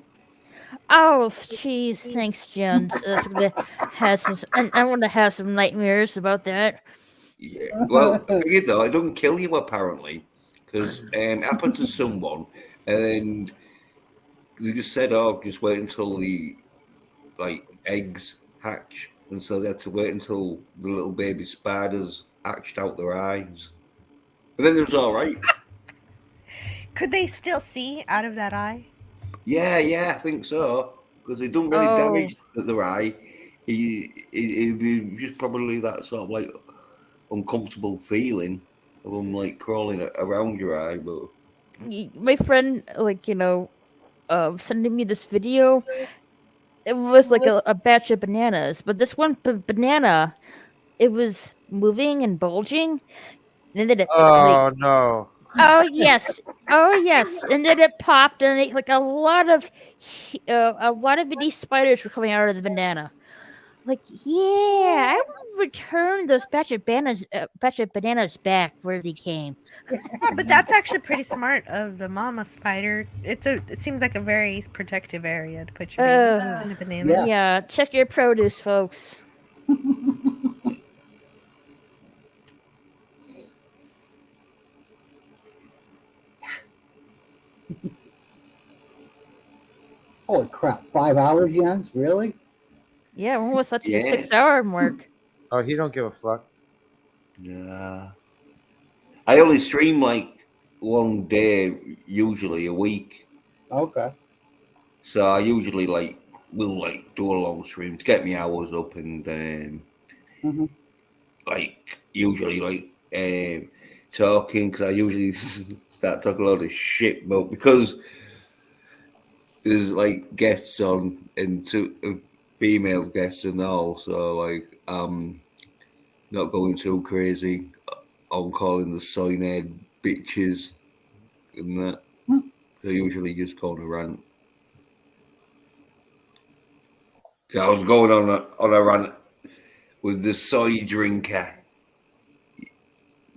Oh, jeez. Thanks, Jones. That's gonna have some. I want to have some nightmares about that. Yeah. Well, the thing is, though, it doesn't kill you apparently, because it happened to someone, and they just said, "Oh, just wait until the eggs hatch," and so they had to wait until the little baby spiders hatched out their eyes. But then it was all right. Could they still see out of that eye? Yeah, I think so. Because they don't really damage their eye. It'd be just probably that sort of like uncomfortable feeling of them like crawling around your eye. But My friend, sending me this video. It was like a batch of bananas, but this one banana, it was moving and bulging, and then it Oh no. oh yes, and then it popped, and a lot of these spiders were coming out of the banana. Like, yeah, I would return those batch of bananas back where they came. Yeah, but that's actually pretty smart of the mama spider. It seems like a very protective area to put your babies in a banana. Yeah, check your produce, folks. Holy crap! 5 hours, Jens? Really? Yeah, when was such a 6-hour mark? Oh, he don't give a fuck. yeah, I only stream like one day, usually a week. Okay. So I usually will do a long stream to get me hours up and usually talking, because I usually start talking a lot of shit, but because there's guests on and two female guests and all, so not going too crazy on calling the Soy Nerd bitches and that. So I usually just call a rant. So I was going on a rant with the soy drinker,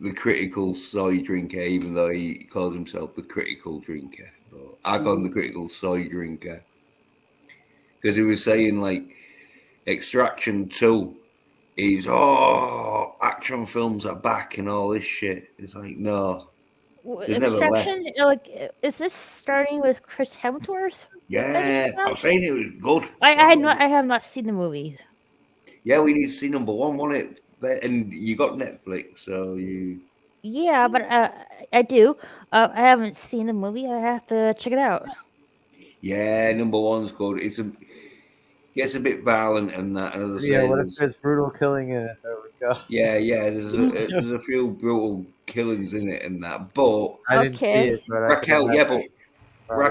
the critical soy drinker, even though he calls himself the critical drinker. But I call him the critical soy drinker because he was saying like Extraction 2 is action films are back and all this shit. It's like no, they never left. Extraction, is this starting with Chris Hemsworth? Yeah, I was saying it was good. I have not seen the movies. Yeah, we need to see number one, wasn't it? And you got Netflix, so you. Yeah, but I do. I haven't seen the movie. I have to check it out. Yeah, number one's good. Gets a bit violent and that. And as I Yeah, say, what if there's brutal killing in it? There we go. yeah, there's a few brutal killings in it and that. But I didn't see it, but I can Raquel, yeah, but imagine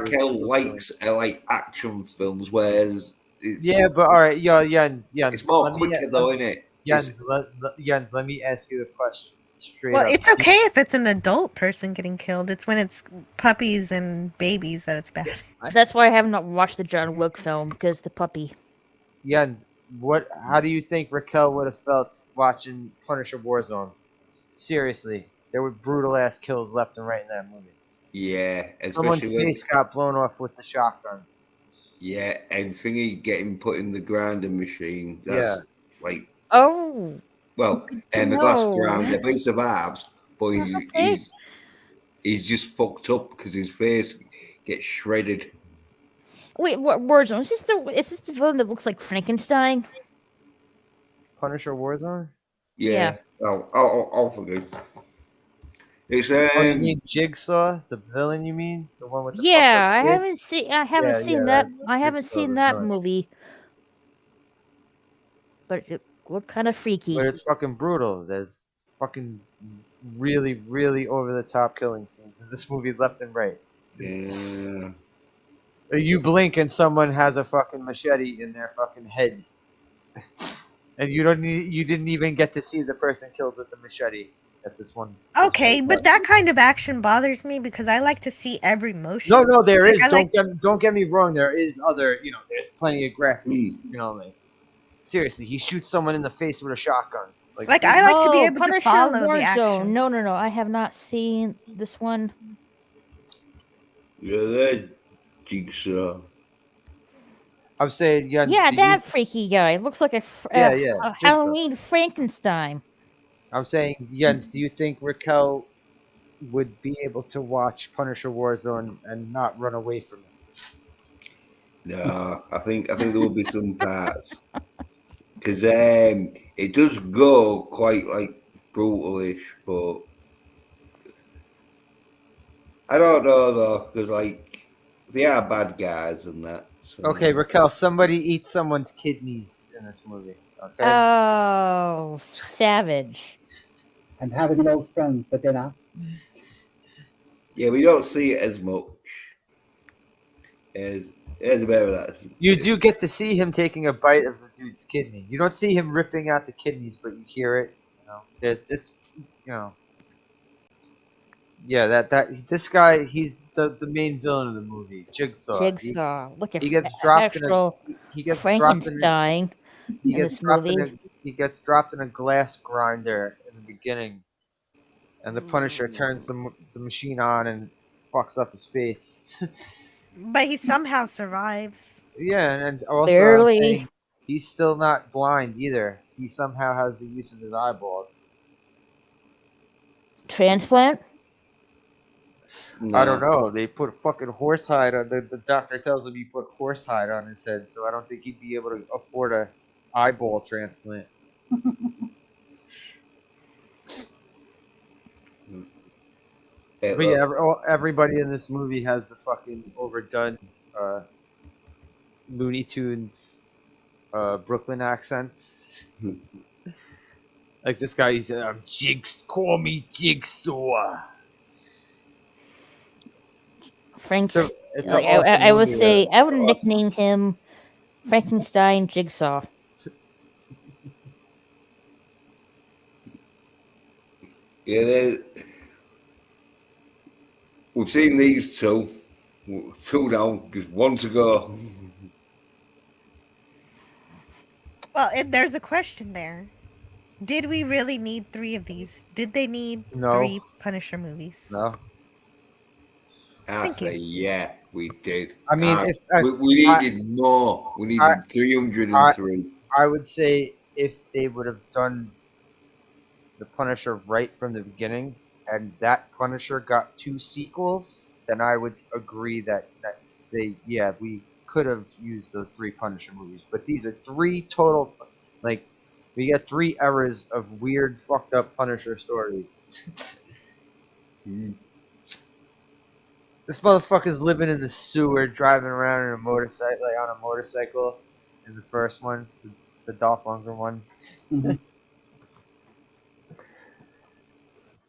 Raquel likes like action films, whereas yeah, but all right, Jens, it's more let me- quicker though, isn't it? Jens, let me ask you a question straight Well, up. it's okay if it's an adult person getting killed. It's when it's puppies and babies that it's bad. That's why I have not watched the John Wick film, because the puppy. Jens, how do you think Raquel would have felt watching Punisher Warzone? Seriously, there were brutal ass kills left and right in that movie. Yeah, Someone's especially when, face got blown off with the shotgun. yeah, and thingy getting put in the grinding machine. That's like Oh. well, and the glass No. grinder, but he survives. But he's just fucked up because his face gets shredded. Wait, what Warzone? Is this the villain that looks like Frankenstein? Punisher Warzone? Yeah. I'll forget. It's Oh, you mean Jigsaw, the villain? You mean the one with the Yeah, I fucked up haven't face? seen. I haven't Yeah, seen yeah, that. that I haven't Jigsaw seen the that villain. movie. But it looked kind of freaky. But it's fucking brutal. There's fucking really, really over the top killing scenes in this movie, left and right. Yeah. You blink and someone has a fucking machete in their fucking head, and you didn't even get to see the person killed with the machete at this one. Okay, but that kind of action bothers me because I like to see every motion. No, there Like, is. I like Don't get me wrong. There is other. There's plenty of graphic. Like seriously, he shoots someone in the face with a shotgun. Like, I like to be able to Punisher follow the Warzone. action. No, I have not seen this one. Yeah, that Jigsaw. I'm saying, Jens, Yeah, that freaky guy looks like a Yeah, a Jigsaw. Halloween Frankenstein. I'm saying, Jens, do you think Raquel would be able to watch Punisher Warzone and not run away from it? No, I think there will be some parts because it does go quite like brutalish, but I don't know though because like they are bad guys and that. So. Okay, Raquel, somebody eats someone's kidneys in this movie. Okay. Oh, savage! I'm having an old friend for dinner. Yeah, we don't see it as much as a bit of that. You do get to see him taking a bite of the dude's kidney. You don't see him ripping out the kidneys, but you hear it. It's yeah, that this guy, he's the main villain of the movie, Jigsaw. Look at He gets dropped in actual Frankenstein in this movie. He gets dropped in a glass grinder in the beginning, and the Punisher turns the machine on and fucks up his face. But he somehow survives. Yeah, and also Barely. I'm saying he's still not blind either. He somehow has the use of his eyeballs. Transplant? I don't know. They put fucking horsehide on the doctor tells him he put horsehide on his head, so I don't think he'd be able to afford a eyeball transplant. But yeah, everybody in this movie has the fucking overdone Looney Tunes Brooklyn accents. Like this guy, he said, "I'm call me Jigsaw." It's an awesome I would movie, say I would it's awesome. nickname him Frankenstein Jigsaw. Yeah, we've seen these two now, just one to go. Well, there's a question there. Did we really need 3 of these? Did they need No. 3 Punisher movies? No. I Thank say, you. yeah, we did. I mean, if we needed more. We needed 303. I would say if they would have done the Punisher right from the beginning, and that Punisher got 2 sequels, then I would agree that say yeah, we could have used those 3 Punisher movies. But these are 3 total, like, we get 3 eras of weird, fucked up Punisher stories. This motherfucker's living in the sewer, driving around in a motorcycle, like on a motorcycle. In the first one, the Dolph Lundgren one.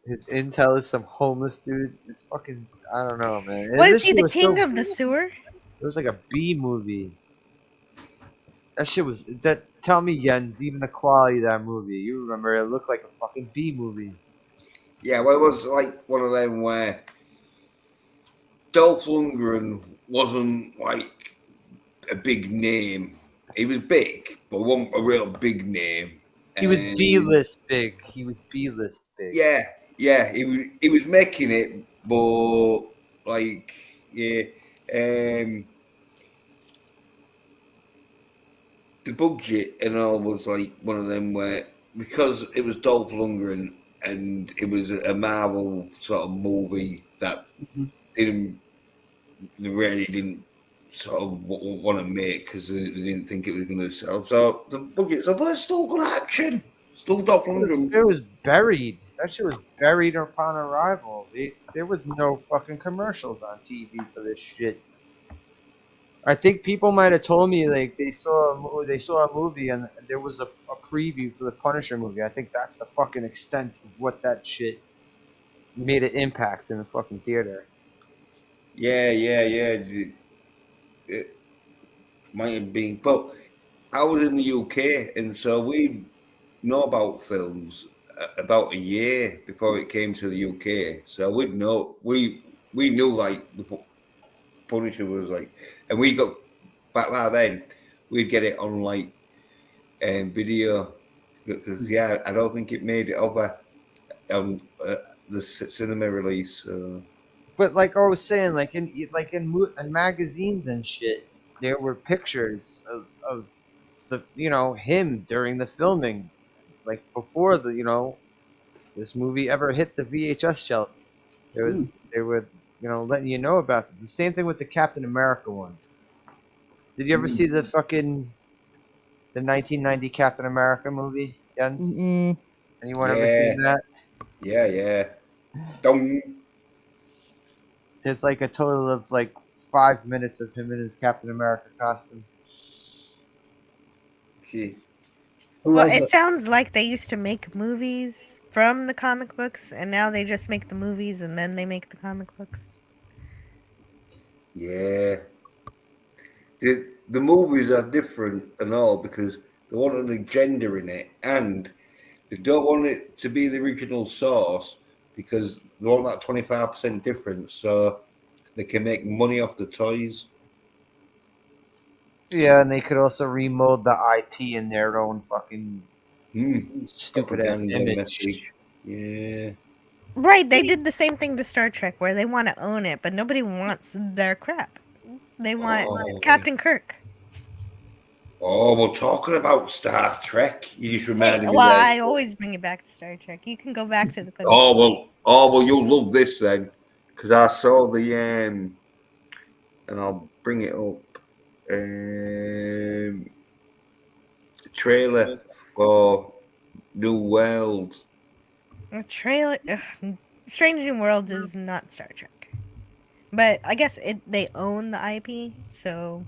His intel is some homeless dude. It's fucking, I don't know, man. Was he the king of the sewer? It was like a B movie. That shit was Tell me, Jens, even the quality of that movie. You remember it looked like a fucking B movie. Yeah, well, it was like one of them where Dolph Lundgren wasn't like a big name. He was big, but wasn't a real big name. He was B-list big. He was B-list big. Yeah, he was making it, but like, yeah, the budget and all was like one of them where, because it was Dolph Lundgren and it was a Marvel sort of movie that they really didn't sort of want to make because they didn't think it was going to sell. So the budget's up, but it's still good action. Still Dolph Lundgren. It was buried. That shit was buried upon arrival. There was no fucking commercials on TV for this shit. I think people might have told me like they saw a movie and there was a preview for the Punisher movie. I think that's the fucking extent of what that shit made an impact in the fucking theater. Yeah. It might have been, but I was in the UK, and so we know about films about a year before it came to the UK. So we knew like the Punisher was like, and we got back then we'd get it on like video. Because yeah, I don't think it made it over on the cinema release. But like I was saying, like in magazines and shit, there were pictures of the him during the filming, like before this movie ever hit the VHS shelf. They were letting you know about this. The same thing with the Captain America one. Did you ever see the 1990 Captain America movie, Jens? Anyone ever seen that? Yeah. Don't. There's like a total of like 5 minutes of him in his Captain America costume. Well, it sounds like they used to make movies from the comic books, and now they just make the movies and then they make the comic books. Yeah. The movies are different and all because they want an agenda in it, and they don't want it to be the original source because they want that 25% difference so they can make money off the toys. Yeah, and they could also remold the IP in their own fucking stupid ass image. Message. Yeah. Right, they did the same thing to Star Trek where they want to own it, but nobody wants their crap. They want Captain Kirk. Oh, we're talking about Star Trek. You just reminded me Well, that. I always bring it back to Star Trek. You can go back to the. Oh well, you'll love this then, because I saw the and I'll bring it up. Trailer for New World. A trailer. Strange New Worlds is not Star Trek, but I guess they own the IP, so.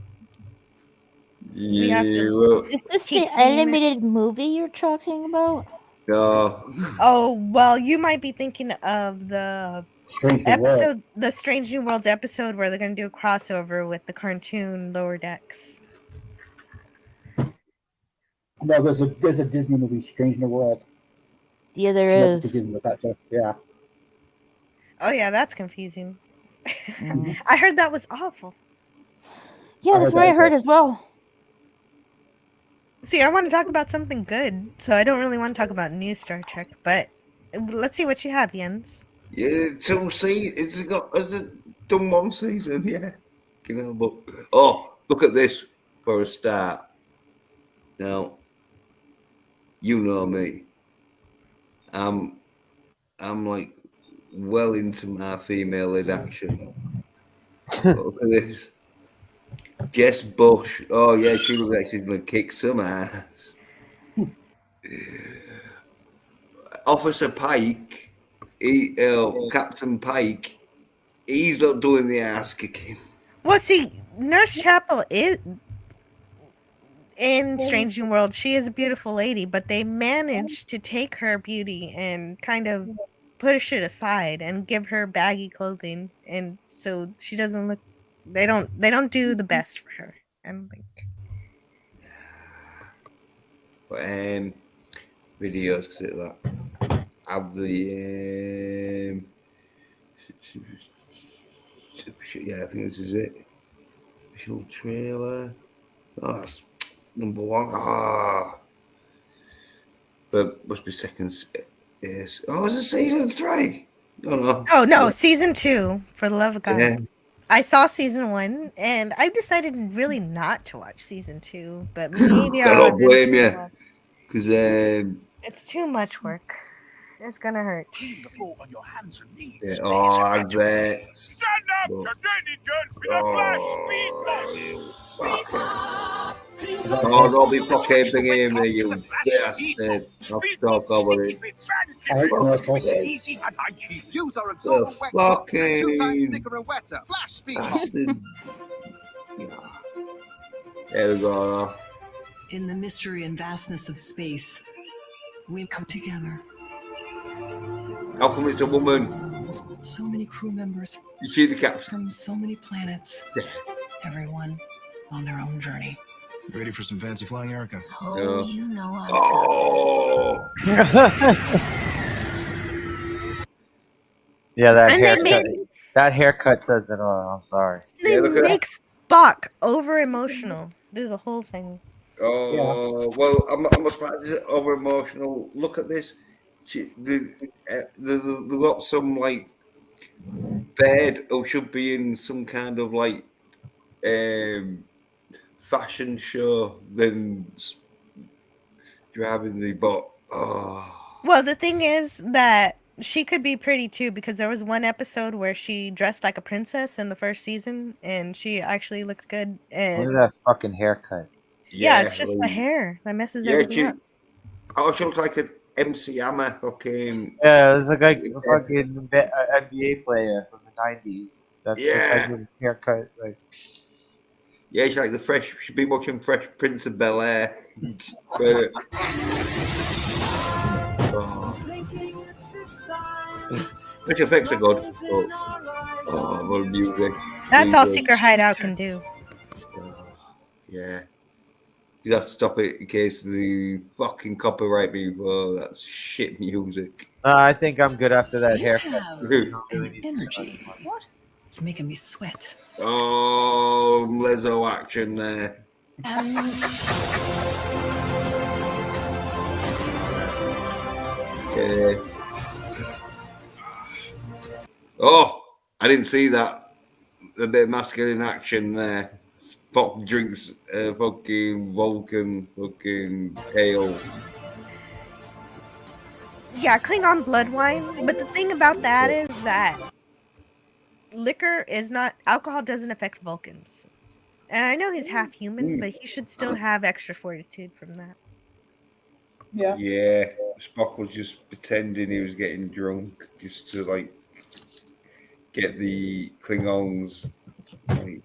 We have to Is this the animated movie you're talking about? No. Oh well, you might be thinking of the Strange New World. episode, the Strange New Worlds episode where they're going to do a crossover with the cartoon Lower Decks. No, there's a Disney movie, Strange New World. Yeah, there It's is. confusing with that too. Yeah. Oh yeah, that's confusing. Mhm. I heard that was awful. Yeah, that's what I heard as well. See, I want to talk about something good, so I don't really want to talk about new Star Trek. But let's see what you have, Jens. Yeah, 2 seasons. Has it done 1 season? Yeah. You know, but look at this for a start. Now, you know me. I'm like well into my female lead action. Look at this. Jess Bush. Oh yeah, she looks like she's gonna kick some ass. Officer Pike, Captain Pike, he's not doing the ass kicking. Well, see, Nurse Chapel is in Strange New World. She is a beautiful lady, but they managed to take her beauty and kind of push it aside and give her baggy clothing, and so she doesn't look. They don't do the best for her. I'm like, Videos because like have the yeah, I think this is it. Official trailer. Oh, that's number 1. But must be seconds. Yes. Oh, is it season 3? No. oh no, season 2. For the love of God. Yeah. I saw season 1, and I decided really not to watch season 2, but maybe I I'll don't blame eventually you watch. because It's too much work. It's gonna hurt. yeah, I bet. Stand up to Dennyton with a flash speed bus. Don't be fucking thinking me, you bastard. I'll talk over it. I hate commercials. Easy and high cheese. Use our The absorbent wet cloth, 2 times fucking thicker and wetter. Flash speed pop. bastard. There we go. In the mystery and vastness of space, we come together. How come it's a woman? So many crew members. You see the caps? From so many planets. Everyone on their own journey. Ready for some fancy flying, Erica? Oh, you know I Yeah, that And they haircut. made- That haircut says it all. I'm sorry. They make Spock over emotional. Do the whole thing. Oh, well, I'm not surprised it's over emotional. Look at this. They got some like bed who should be in some kind of like fashion show than driving the boat. Oh, Well, the thing is that she could be pretty too, because there was one episode where she dressed like a princess in the first season, and she actually looked good. Look And at that fucking haircut. yeah, it's just the hair that messes everything up. she looks like an MC Hammer fucking. Yeah, it's like a fucking NBA player from the 90s. That's Yeah. like haircut. Like, Yeah, she's like the fresh. She'd be watching Fresh Prince of Bel Air. Which effects are good. What music. That's all Secret Hideout can do. Yeah. You have to stop it in case the fucking copyright me. Oh, that's shit music. I think I'm good after that haircut. An energy. What? It's making me sweat. Oh, Lizzo action there. Okay. Oh, I didn't see that. A bit of masculine action there. Spock drinks fucking Vulcan fucking ale. Yeah, Klingon blood wine. But the thing about that is that liquor is not alcohol doesn't affect Vulcans. And I know he's half human, but he should still have extra fortitude from that. Yeah. Spock was just pretending he was getting drunk just to like get the Klingons. Like,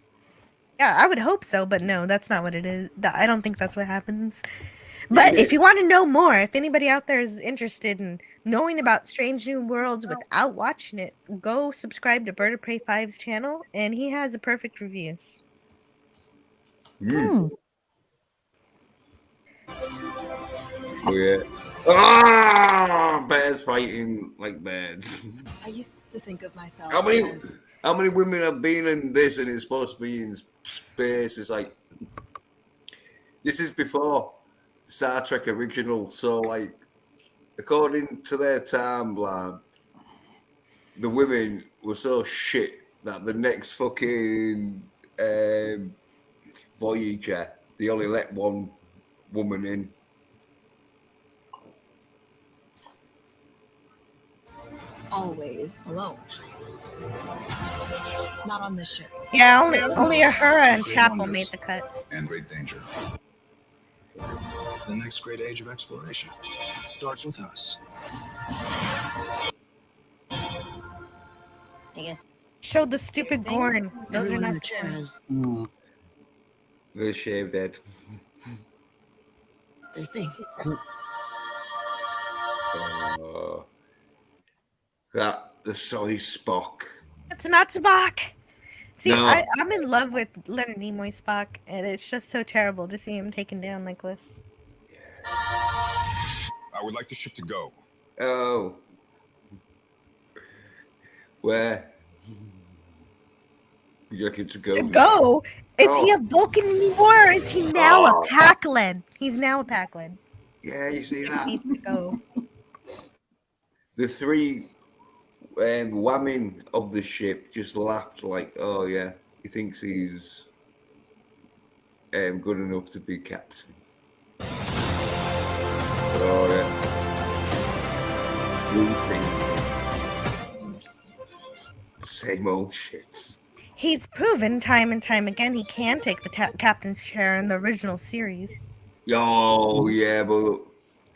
Yeah, I would hope so, but no, that's not what it is. I don't think that's what happens. But if you want to know more, if anybody out there is interested in knowing about Strange New Worlds without watching it, go subscribe to Bird of Prey 5's channel, and he has the perfect reviews. Oh yeah. Ah, bears fighting like bears. I used to think of myself How many as women have been in this and it's supposed to be in space? It's like this is before Star Trek original, so like according to their timeline, the women were so shit that the next fucking Voyager, they only let one woman in. always alone. Not on this ship. Yeah, only Uhura and Chapel made the cut. And great danger. The next great age of exploration starts with us. I guess. Showed the stupid Gorn. Those are Everyone in not the chair Gorn. has They're shaved head. their thing. The soy Spock. It's not Spock. See, No. I'm in love with Leonard Nimoy Spock, and it's just so terrible to see him taken down like this. I would like the ship to go. Oh. Where? You reckon to go? To go? Is he a Vulcan anymore? Or is he now a Pakled? He's now a Pakled. Yeah, you see He that? needs to go. The three women of the ship just laughed like, oh yeah, he thinks he's good enough to be captain. Oh yeah. Same old shit. He's proven time and time again he can take the captain's chair in the original series. Oh yeah, but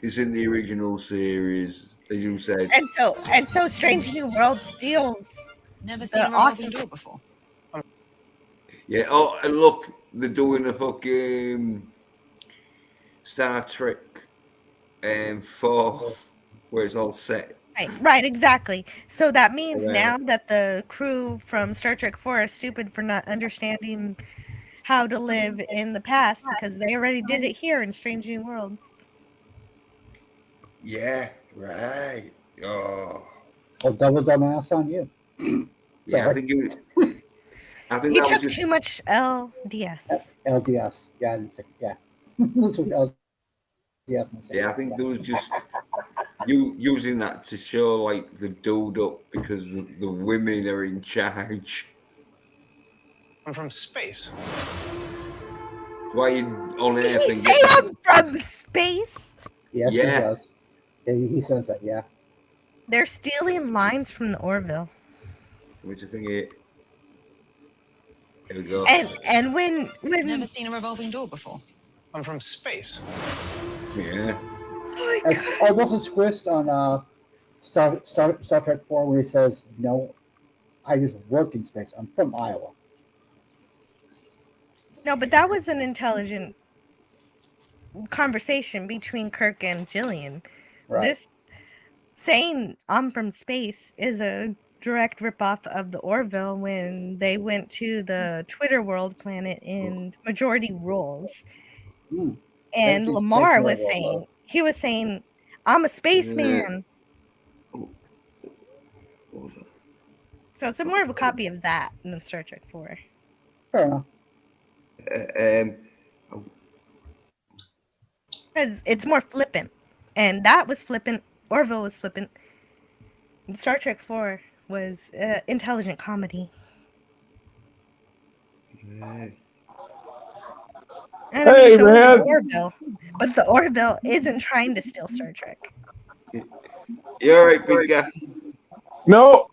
it's in the original series, as you said. And so Strange New World steals. Never the seen a awesome revolving door before. Yeah. Oh, and look, they're doing a fucking Star Trek 4 where it's all set. Right, exactly. So that means Yeah. now that the crew from Star Trek 4 are stupid for not understanding how to live in the past because they already did it here in Strange New Worlds. Yeah, right. Oh. Oh, double dumbass on you. Yeah, I think it was. I think You that took was just. too much LDS. LDS. Yeah, I didn't say, yeah. This was LDS. Yeah, I think there was just you using that to show like the build up because the women are in charge. I'm from space. Why you on Did Earth he and say get I'm from space? Yes, Yeah. he does. Yeah, he says that, yeah. They're stealing lines from the Orville. what do you think it? Here we go. And when Never seen a revolving door before. I'm from space. Yeah. It's almost a twist on Star Trek 4 where he says, no, I just work in space. I'm from Iowa. No, but that was an intelligent conversation between Kirk and Jillian. Right. This saying I'm from space is a direct ripoff of the Orville when they went to the Twitter world planet in Majority Rules. Mm. And That's Lamar was very well, saying, I'm a spaceman. So it's more of a copy of that than Star Trek 4. Fair enough. Because it's more flippant. And that was flippant. Orville was flippant. And Star Trek 4 was intelligent comedy. And I Hey, so was man. the Orville. But the Orville isn't trying to steal Star Trek. You all right, big guy? No,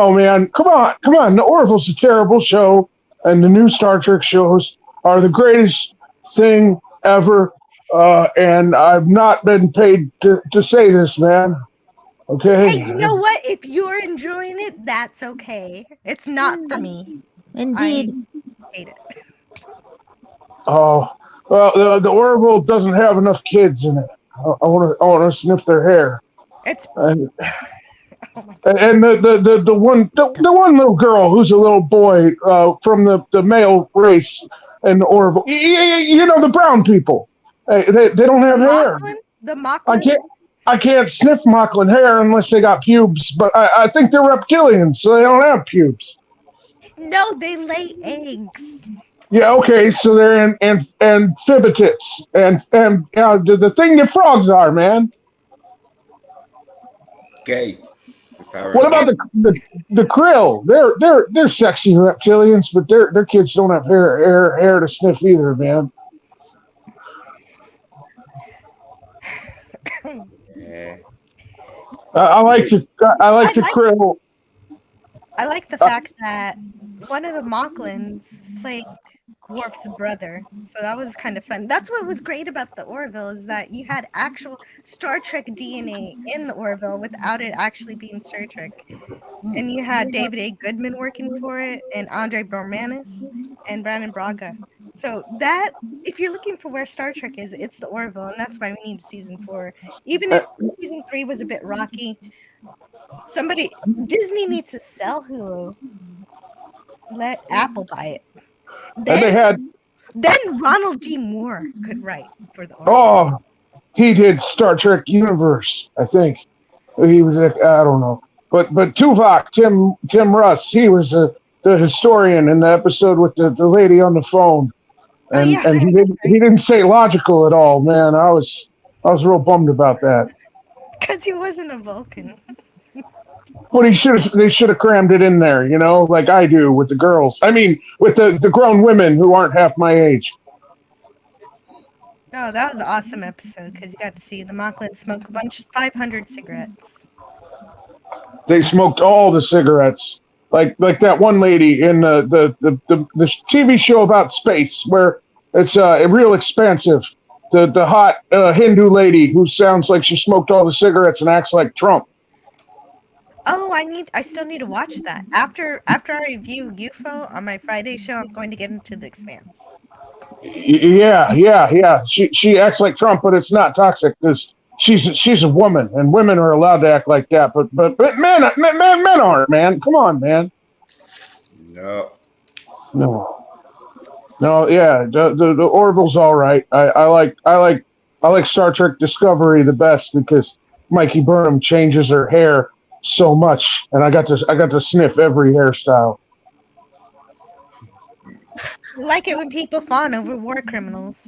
man. Come on. The Orville's a terrible show, and the new Star Trek shows are the greatest thing ever. And I've not been paid to say this, man. Okay. Hey, you know what? If you're enjoying it, that's okay. It's not for me. Indeed. I hate it. Oh, well, the Orville doesn't have enough kids in it. I want to sniff their hair. It's and the one little girl who's a little boy from the male race in the Orville. You know the brown people. They don't have hair. The I Mocklins? can't sniff Mocklin hair unless they got pubes, but I think they're reptilians, so they don't have pubes. No, they lay eggs. Yeah, okay, so they're amphibitids and the thing that frogs are, man. Gay. What about the krill? They're sexy reptilians, but their kids don't have hair to sniff either, man. Yeah. I like the krill. I like the fact that one of the Mocklins played Worf's brother, so that was kind of fun. That's what was great about the Orville is that you had actual Star Trek DNA in the Orville without it actually being Star Trek. And you had David A. Goodman working for it, and Andre Bormanis, and Brandon Braga. So that, if you're looking for where Star Trek is, it's the Orville, and that's why we need season 4. Even if season 3 was a bit rocky, Disney needs to sell Hulu. Let Apple buy it. Then Ronald D. Moore could write for the Orville. Oh, he did Star Trek Universe, I think. He was I don't know. But Tuvok, Tim Russ, he was the historian in the episode with the lady on the phone. And he didn't say logical at all, man. I was real bummed about that. Because he wasn't a Vulcan. But they should have crammed it in there, like I do with the girls. I mean, with the grown women who aren't half my age. Oh, that was an awesome episode because you got to see the Mocklin smoke 500 cigarettes. They smoked all the cigarettes, like that one lady in the TV show about space where it's real expansive. The hot Hindu lady who sounds like she smoked all the cigarettes and acts like Trump. Oh, I still need to watch that. After I review UFO on my Friday show, I'm going to get into The Expanse. Yeah. She acts like Trump, but it's not toxic because she's a woman, and women are allowed to act like that. But men aren't, man. Come on, man. No. Yeah. The Orville's all right. I like Star Trek Discovery the best because Mikey Burnham changes her hair so much, and I got to sniff every hairstyle. I like it when people fawn over war criminals.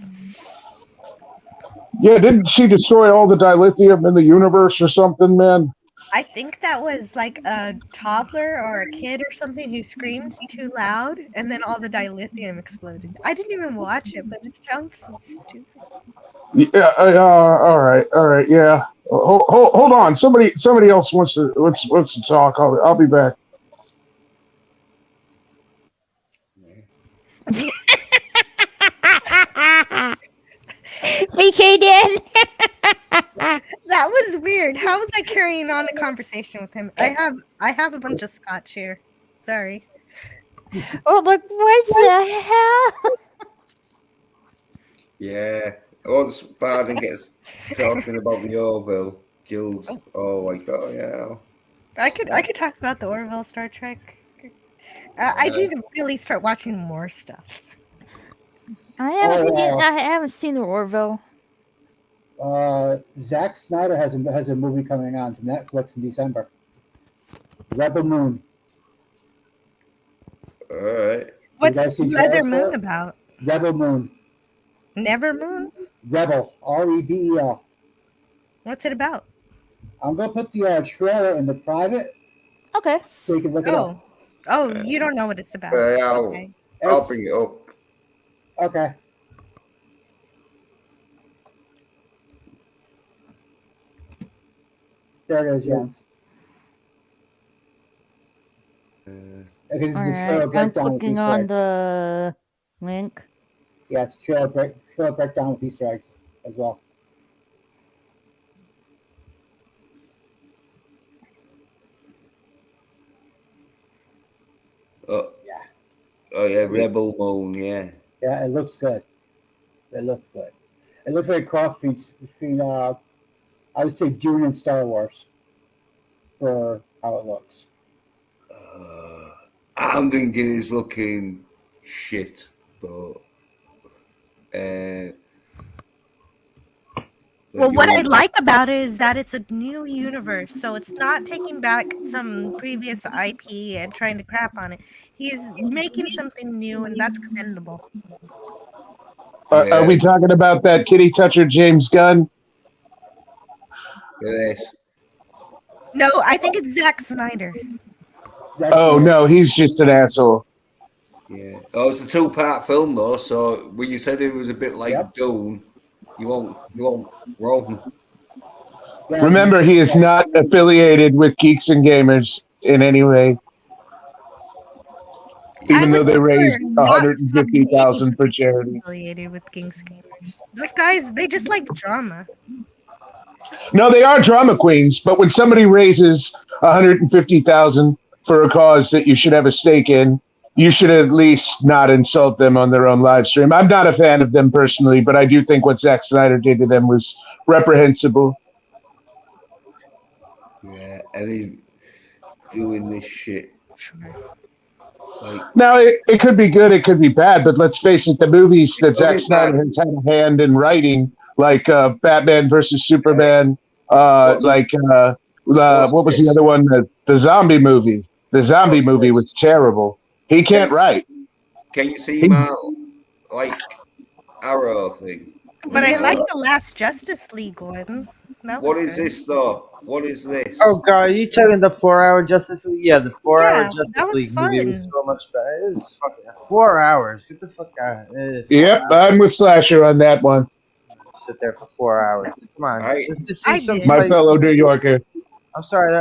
Yeah, didn't she destroy all the dilithium in the universe or something, man? I think that was like a toddler or a kid or something who screamed too loud, and then all the dilithium exploded. I didn't even watch it, but it sounds so stupid. Yeah. All right. Yeah. Hold on. Somebody else wants to talk. I'll be back. VK Dan. That was weird. How was I carrying on a conversation with him? I have a bunch of scotch here. Sorry. Oh, look! What the hell? Yeah. All the Spartan gets talking about the Orville guild. Oh my god, yeah. I could talk about the Orville Star Trek. I need to really start watching more stuff. I haven't seen the Orville. Zack Snyder has a movie coming on to Netflix in December. Rebel Moon. All right. What's Leather Moon about? Rebel Moon. Never Moon? Rebel. REBEL. What's it about? I'm gonna put the trailer in the private. Okay. So you can look it up. Oh, you don't know what it's about. I'll Okay. bring it up. Okay. There it is, Jens. Okay, this is a trailer I'm breakdown with clicking Easter on eggs. the link. Yeah, it's a trailer breakdown with Easter eggs as well. Oh yeah, Rebel Moon, yeah. Yeah, it looks good. It looks good. It looks like a cross between I would say Dune and Star Wars for how it looks. I'm thinking it's looking shit, but Well, what I like about it is that it's a new universe, so it's not taking back some previous IP and trying to crap on it. He's making something new, and that's commendable. Are we talking about that kitty toucher James Gunn? Yes. No, I think it's Zack Snyder. Oh no, he's just an asshole. Yeah. Oh, it's a 2-part film though. So when you said it was a bit like Dune, you won't wrong. Remember, he is not affiliated with Geeks and Gamers in any way. Even though they raised $150,000 for charity. Affiliated with King's Gamers. Those guys, they just like drama. No, they are drama queens, but when somebody raises $150,000 for a cause that you should have a stake in, you should at least not insult them on their own live stream. I'm not a fan of them personally, but I do think what Zack Snyder did to them was reprehensible. Yeah, and he doing this shit. Like, Now, it could be good, it could be bad, but let's face it, the movies that Zack Snyder has had a hand in writing, like Batman versus Superman, what was the other one? The zombie movie. The zombie movie was terrible. He can't write. Can you see my like arrow thing? But I like the last Justice League one. What is this though? What is this? Oh god, you telling the 4-hour Justice League? Yeah, the 4-hour Yeah, Justice that was League movie fun. was so much better. It was fucking 4 hours. Get the fuck out. Yep, I'm with Slasher on that one. Sit there for 4 hours. Come on, just to see some My fellow New Yorker. I'm sorry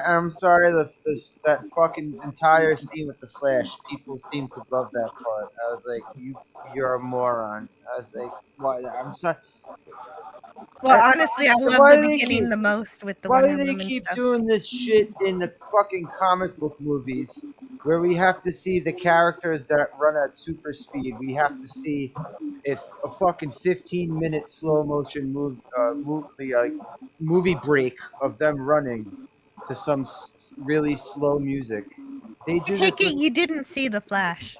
I'm sorry. That fucking entire scene with the Flash. People seem to love that part. I was like, you're a moron. I was like, why? I'm sorry. Well, honestly, I love Why the do they beginning keep- the most with the Why do Wonder they Woman keep stuff. doing this shit in the fucking comic book movies where we have to see the characters that run at super speed? We have to see if a fucking 15-minute slow motion movie break of them running to some really slow music. They do Take this. it you didn't see The Flash.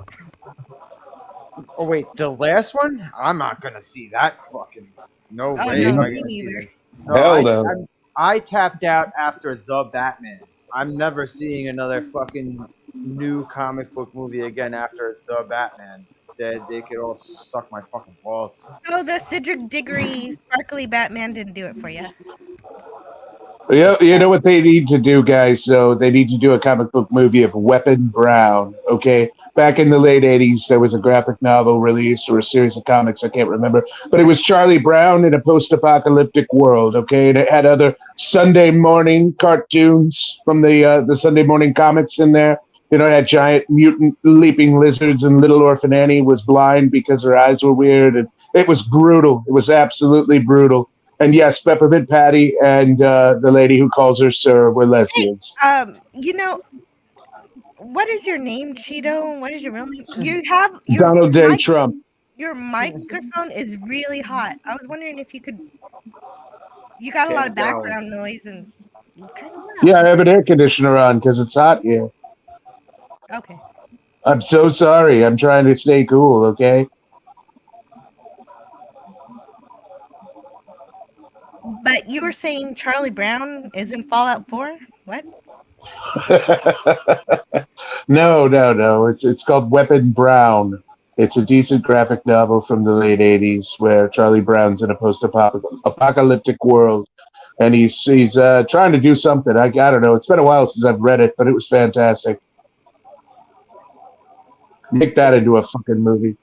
Oh wait, the last one? I'm not gonna see that fucking. No Oh, way no, am I me gonna see neither. it. Hell no. I tapped out after The Batman. I'm never seeing another fucking new comic book movie again after The Batman. They could all suck my fucking balls. Oh, the Cedric Diggory sparkly Batman didn't do it for you. Yeah, you know what they need to do, guys? So they need to do a comic book movie of Weapon Brown. Okay, back in the late '80s, there was a graphic novel released or a series of comics. I can't remember, but it was Charlie Brown in a post-apocalyptic world. Okay, and it had other Sunday morning cartoons from the Sunday morning comics in there. You know, it had giant mutant leaping lizards, and Little Orphan Annie was blind because her eyes were weird, and it was brutal. It was absolutely brutal. And yes, Peppermint Patty and the lady who calls her Sir were lesbians. You know, what is your name, Cheeto? What is your real name? You have your Donald J. Trump. Your microphone is really hot. I was wondering if you could. You got a lot of background noise and kind of loud. Yeah, I have an air conditioner on because it's hot here. Okay. I'm so sorry. I'm trying to stay cool, okay? But you were saying Charlie Brown is in Fallout 4? What? No. It's called Weapon Brown. It's a decent graphic novel from the late '80s where Charlie Brown's in a post-apocalyptic world, and he's trying to do something. I don't know. It's been a while since I've read it, but it was fantastic. Make that into a fucking movie.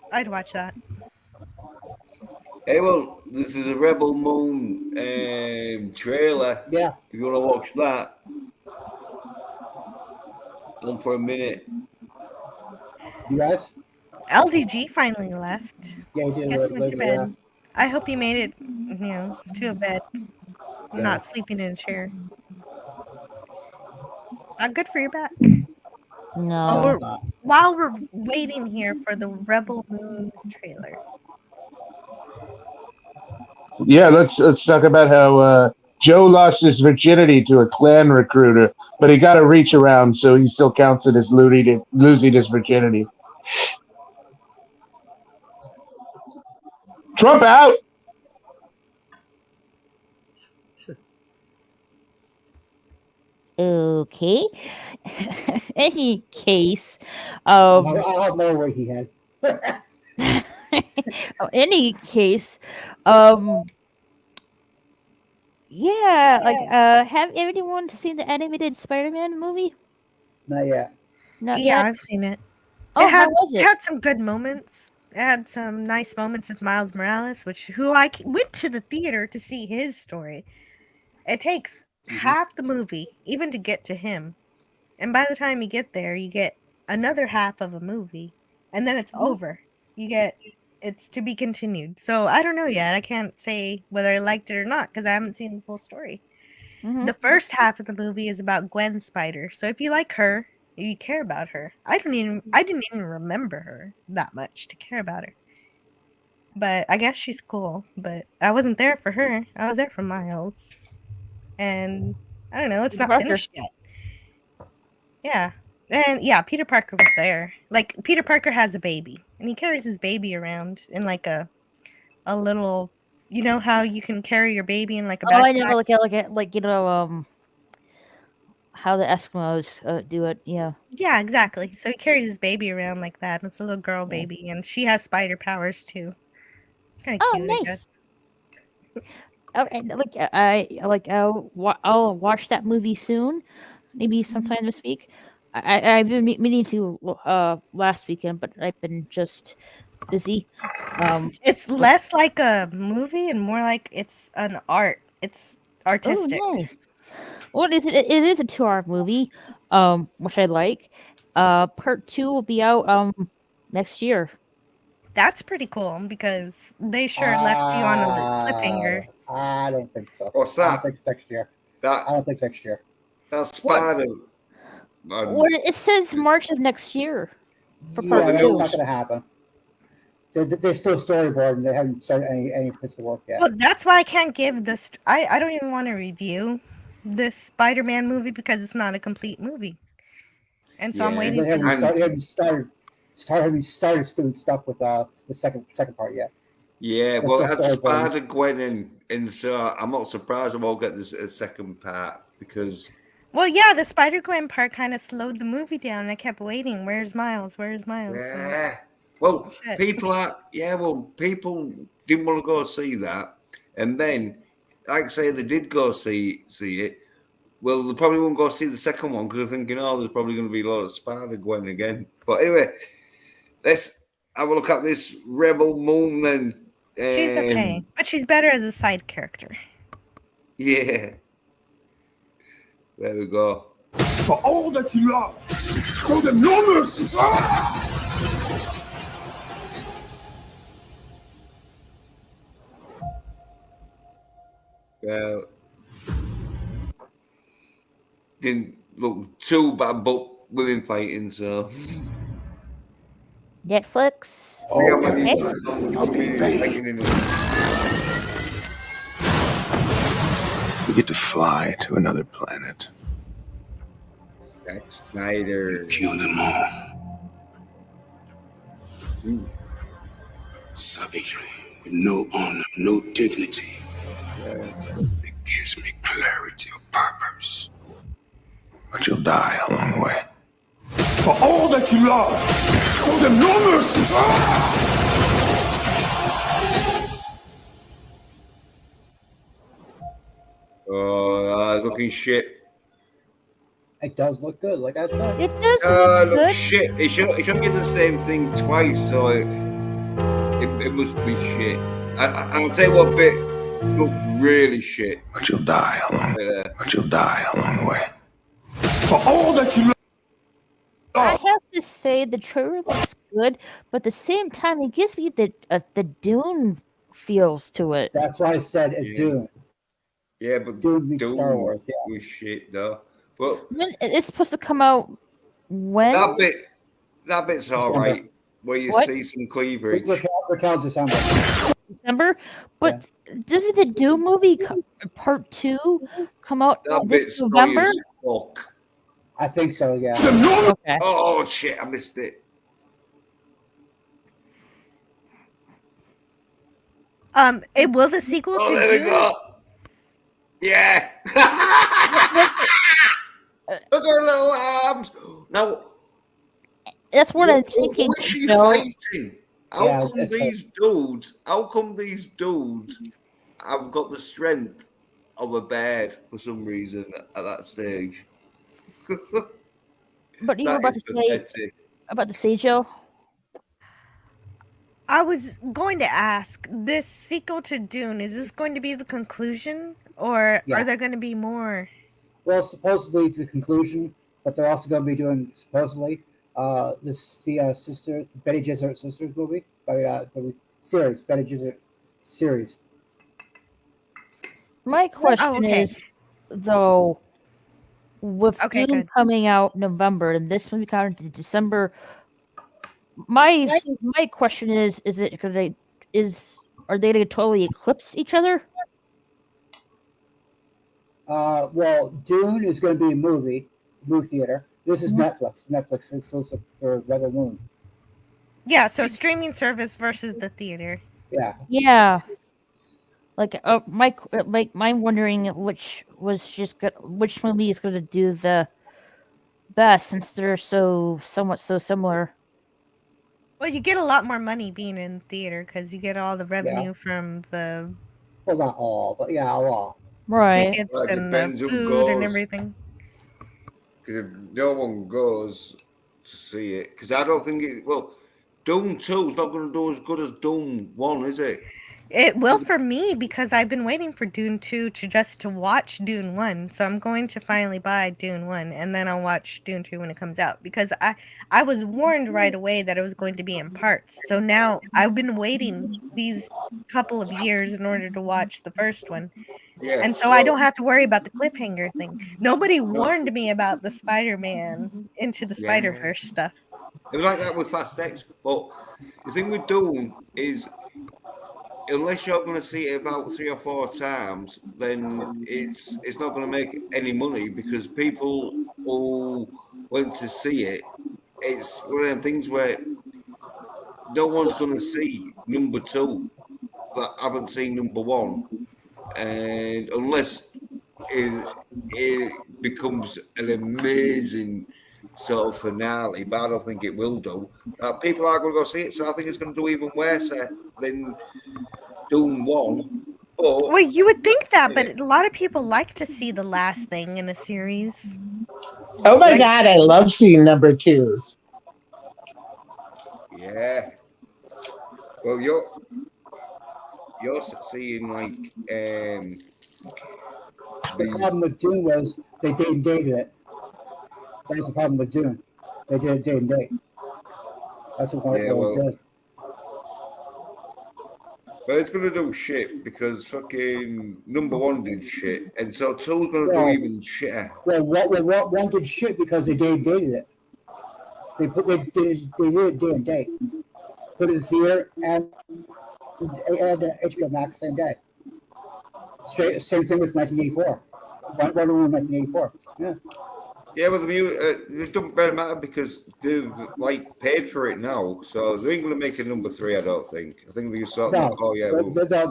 I'd watch that. Hey, well, this is a Rebel Moon trailer. Yeah. If you want to watch that, one for a minute. You guys? LDG finally left. Yeah, he did. Guess he went to Yeah. bed. I hope you made it, to a bed. Yeah. Not sleeping in a chair. Not good for your back. No. While we're waiting here for the Rebel Moon trailer. Yeah, let's talk about how Joe lost his virginity to a Klan recruiter, but he got a reach around, so he still counts it as losing his virginity. Trump out. Okay. Any case, I'll have more what he had. any case, yeah, like have anyone seen the animated Spider-Man movie? Not yet. Not Yeah, yet. I've seen it. Oh, It how was it it? had some good moments. It had some nice moments with Miles Morales, who I went to the theater to see his story. It takes half the movie even to get to him. And by the time you get there, you get another half of a movie, and then it's over. You get it's to be continued. So I don't know yet. I can't say whether I liked it or not because I haven't seen the full story. The first half of the movie is about Gwen Spider. So if you like her, if you care about her, I didn't even remember her that much to care about her. But I guess she's cool. But I wasn't there for her. I was there for Miles. And I don't know, it's not Parker. finished yet. Yeah. And yeah, Peter Parker was there. Like Peter Parker has a baby and he carries his baby around in like a little, you know how you can carry your baby in like a Oh, I backpack? know, like you know, how the Eskimos do it. Yeah. Yeah, exactly. So he carries his baby around like that. And it's a little girl baby and she has spider powers too. Kind of Oh, cute, I nice. guess. Okay, I'll watch that movie soon, maybe sometime this week. I've been meaning to last weekend, but I've been just busy. It's less like a movie and more like it's an art. It's artistic. Oh, nice. Well, it is a 2-hour movie, which I like. Part 2 will be out next year. That's pretty cool because they sure left you on a cliffhanger. I don't think so. What's I that? don't think it's next year. That I don't think it's next year. That's Spider. Well, it says March of next year for Yeah, part that's 2. not going to happen. They're still storyboarding. And they haven't started any principal work yet. Well, that's why I can't give this. I don't even want to review this Spider-Man movie because it's not a complete movie, and so I'm waiting. They haven't started doing stuff with the second part yet. Yeah, They're well, still that's storyboarding. Spider-Gwen and so I'm not surprised I won't get this a second part because Well, yeah, the Spider-Gwen part kind of slowed the movie down. And I kept waiting. Where's Miles? Where's Miles? yeah. Well, Shit. people didn't want to go see that, and then, like I say, they did go see it. Well, they probably won't go see the second one because they're thinking, oh, there's probably going to be a lot of Spider-Gwen again. But anyway, let's have a look at this Rebel Moon then. She's okay, but she's better as a side character. Yeah. There we go. For all that you are, show them no mercy. Well, didn't look too bad, but women fighting, so. Netflix. I'll be vain. We get to fly to another planet. Zack Snyder. Kill them all. Savagely, with no honor, no dignity. It gives me clarity of purpose. But you'll die along the way. For all that you are, show them no mercy. Oh, looking shit. It does look good, like I said. It does look look good. shit. It should get the same thing twice, so it must be shit. I'll tell you what bit looked really shit. But you'll die along the way. For all that you I have to say the trailer looks good, but at the same time, it gives me the Dune feels to it. That's why I said Dune. Yeah, but Dune meets Star Wars. Yeah. was shit though. Well, When it's supposed to come out? When? That bit's all right. Where you What? see some cleavage. Raquel December. December. But doesn't the Doom movie part 2 come out That this bit's November? as fuck. I think so, yeah. Okay. Oh shit, I missed it. It will the sequel Oh, to there we Dune? go. Yeah. Look at her little arms. Now, That's what I'm who thinking. is she Bill. fighting? How come these dudes have got the strength of a bear for some reason at that stage? But you were That about is to say pathetic. about the say, Joe? I was going to ask, this sequel to Dune, is this going to be the conclusion, or Yeah. are there going to be more? Well, supposedly to the conclusion, but they're also going to be doing supposedly the sister Betty Jesuit sisters movie, series Betty Jesuit series. My question is, though, with Dune coming out November and this movie coming to December, my question is it are they going to totally eclipse each other? Well, Dune is going to be a movie theater. This is Netflix. Netflix exclusive for Weather Moon. Yeah, so streaming service versus the theater. Yeah. Yeah. Like I'm wondering which movie is going to do the best since they're somewhat similar. Well, you get a lot more money being in theater because you get all the revenue from the Well, not all, but yeah, a lot. Right. tickets Well, it and the depends who food and goes. everything. Because if no one goes to see it, because I don't think it. Well, Doom 2 is not going to do as good as Doom 1, is it? It will for me because I've been waiting for Dune 2 to watch Dune 1. So I'm going to finally buy Dune 1 and then I'll watch Dune 2 when it comes out because I was warned right away that it was going to be in parts. So now I've been waiting these couple of years in order to watch the first one. Yeah. And so I don't have to worry about the cliffhanger thing. Nobody warned me about the Spider-Man Into the Spider-Verse stuff. It was like that with Fast X. But the thing with Doom is, unless you're going to see it about 3 or 4 times, then it's not going to make any money because people who went to see it, it's one of them things where no one's going to see number 2 that haven't seen number 1, and unless it becomes an amazing sort of finale, but I don't think it will do. People are going to go see it, so I think it's going to do even worse than Doom 1. Well, you would think that, but a lot of people like to see the last thing in a series. Oh my god, I love seeing number 2s. Yeah. Well, you're seeing like the problem with Dune was they date and dated it. That was the problem with Dune. They did it day and date. That's what Warner Bros. Did. But it's gonna do shit because fucking number 1 did shit, and so 2's gonna do even shitter. Well, one did shit because they day and dated it. They did it day and date. Put it in theater and HBO Max same day. Same thing with 1984. Wonder Woman 1984. Yeah. Yeah, but it doesn't really matter because they've like paid for it now, so they ain't gonna make a number 3. I don't think. I think they sort of. No,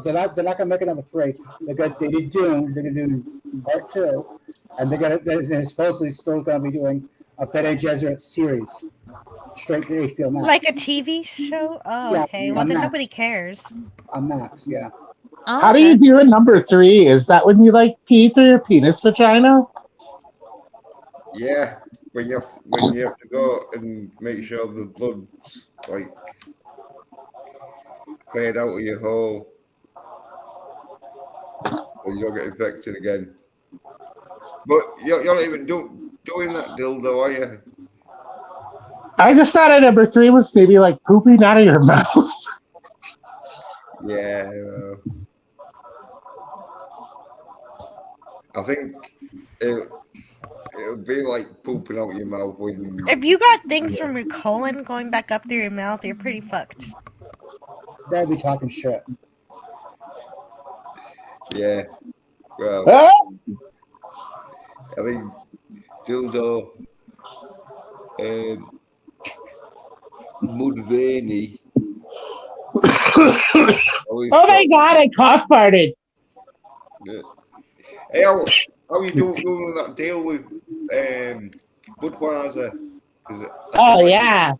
they're not gonna make a number 3. They did Dune. They're gonna do part 2, and they're supposedly still gonna be doing a Bene Gesserit series straight to HBO Max. Like a TV show? Oh, Yeah, okay. on Well, then Max. nobody cares. On Max, yeah. How do you do a number 3? Is that when you like pee through your penis vagina? Yeah, when you have to go and make sure the blood's like cleared out of your hole, and you don't get infected again. But you're not even doing that dildo, are you? I just thought a number 3 was maybe like pooping out of your mouth. Yeah. I think it'll be like pooping out your mouth when. If you got things from your colon going back up through your mouth, you're pretty fucked. They'll be talking shit. Yeah. Well, Huh? I mean, Dildo, Mudvayne. Oh my god, I cough farted. Yeah. Hey, how you doing that deal with Budweiser? Because Oh yeah.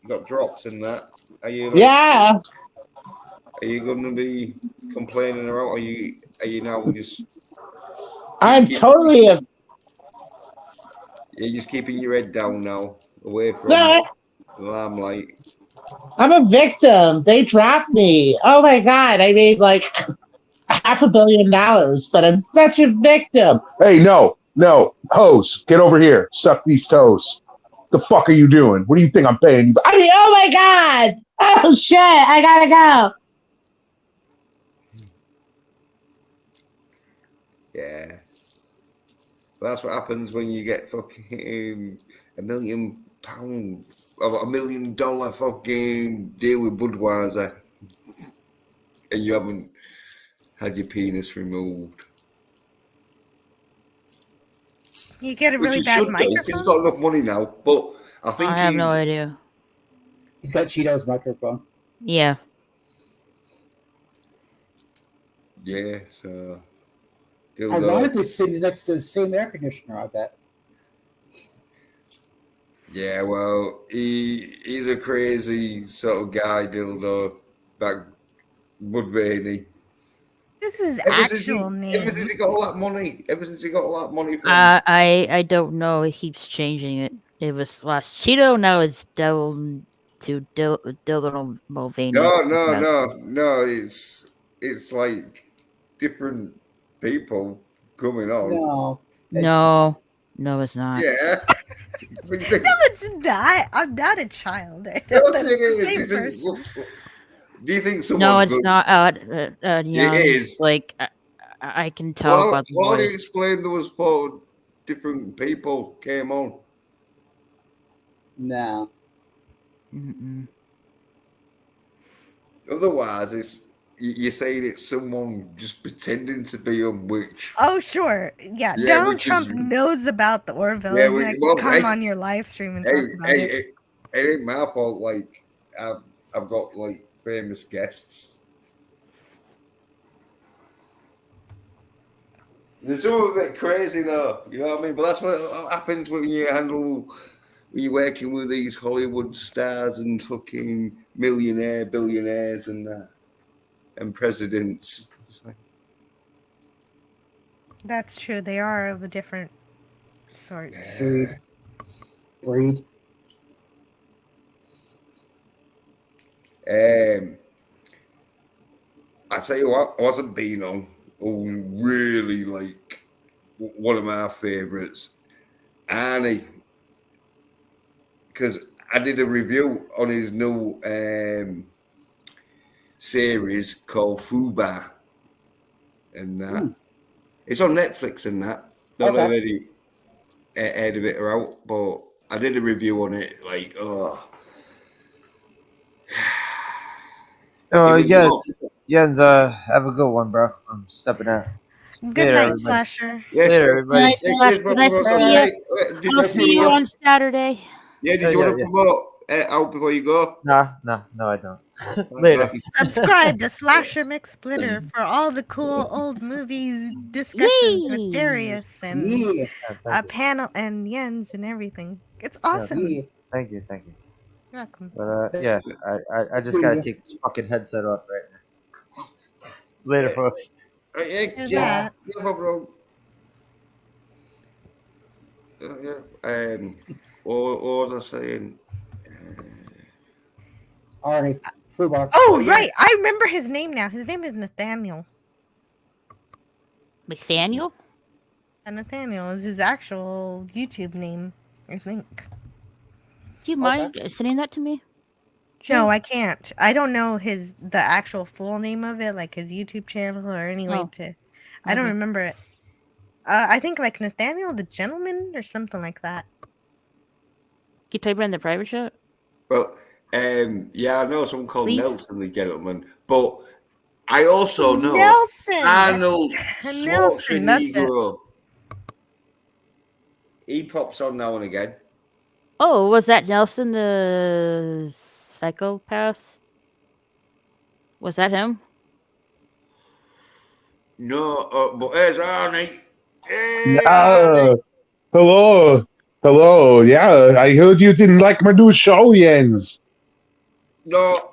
you got drops in that. Are you Yeah. Are you going to be complaining about? Are you now just? I'm totally a You're just keeping your head down now, away from no, the limelight. I'm a victim. They dropped me. Oh my god, I made like $500 million, but I'm such a victim. Hey, no, hose, get over here. Suck these toes. The fuck are you doing? What do you think I'm paying you? I mean, oh my god! Oh shit! I gotta go. Yeah, that's what happens when you get fucking £1 million or $1 million fucking deal with Budweiser, and you haven't had your penis removed. You get a Which really he bad should do, because he's microphone. got enough money now. But I think I have no idea. He's got Cheeto's microphone. Yeah. Yeah, so Ironically, sitting next to the same air conditioner, I bet. yeah, well, he's a crazy sort of guy, Dildo. That Mudvayne. This is Ever since actual name. he got all that money, from I don't know. It keeps changing it. It was last Cheeto. Now it's Dylan to Dylan Mulvaney. No. It's like different people coming on. No. No, it's not. Yeah. No, it's not. I'm not a child. Yes, it is. Same person. Do you think No, someone's it's good? not. It is. Like I can tell by the Why do you voice. explain there was 4 different people came on? No. Mm-mm. Otherwise, you're saying it's someone just pretending to be on, which Oh, sure. Yeah, Yeah, Donald which Trump is- knows about the Orville Yeah, and we- like, well, come hey- on your live stream and talk about it. it ain't my fault. Like I've got like famous guests. There's some a bit crazy though, you know what I mean? But that's what happens when you're working with these Hollywood stars and fucking billionaires and that, and presidents. It's like, That's true. They are of a different sort. Breed. I tell you what, I wasn't being on. Really like one of my favorites, Arnie, because I did a review on his new series called Fubar, and that it's on Netflix and that. Don't know if any heard of it or out, but I did a review on it. Like, Jens, have a good one, bro. I'm stepping out. Good Later, night, everybody. Slasher. Later, everybody. I'll see you on Saturday. Yeah, did you want to promote out before you go? No, I don't. Later. Subscribe to Slasher Mix Splitter for all the cool old movies discussions with Darius and a panel and Jens and everything. It's awesome. Thank you. You're welcome. But yeah, I just gotta take this fucking headset off right now. Later, folks. There's Yeah, that. no problem. What was I saying? Arnie. Fubar. Oh, right. I remember his name now. His name is Nathaniel. Nathaniel? And Nathaniel is his actual YouTube name, I think. Do you mind sending that to me? No, I can't. I don't know the actual full name of it, like his YouTube channel or any way to. I don't Okay. remember it. I think like Nathaniel the Gentleman or something like that. Can you type it in the private chat? Well, yeah, I know someone called Please? Nelson the Gentleman, but I also know Nelson. Arnold Nelson, that's it. Schwarzenegger. He pops on now and again. Oh, was that Nelson the psychopath? Was that him? No, but here's Arnie. Hey, Yeah. Hello. Hello. Yeah, I heard you didn't like my new show, Jens. No.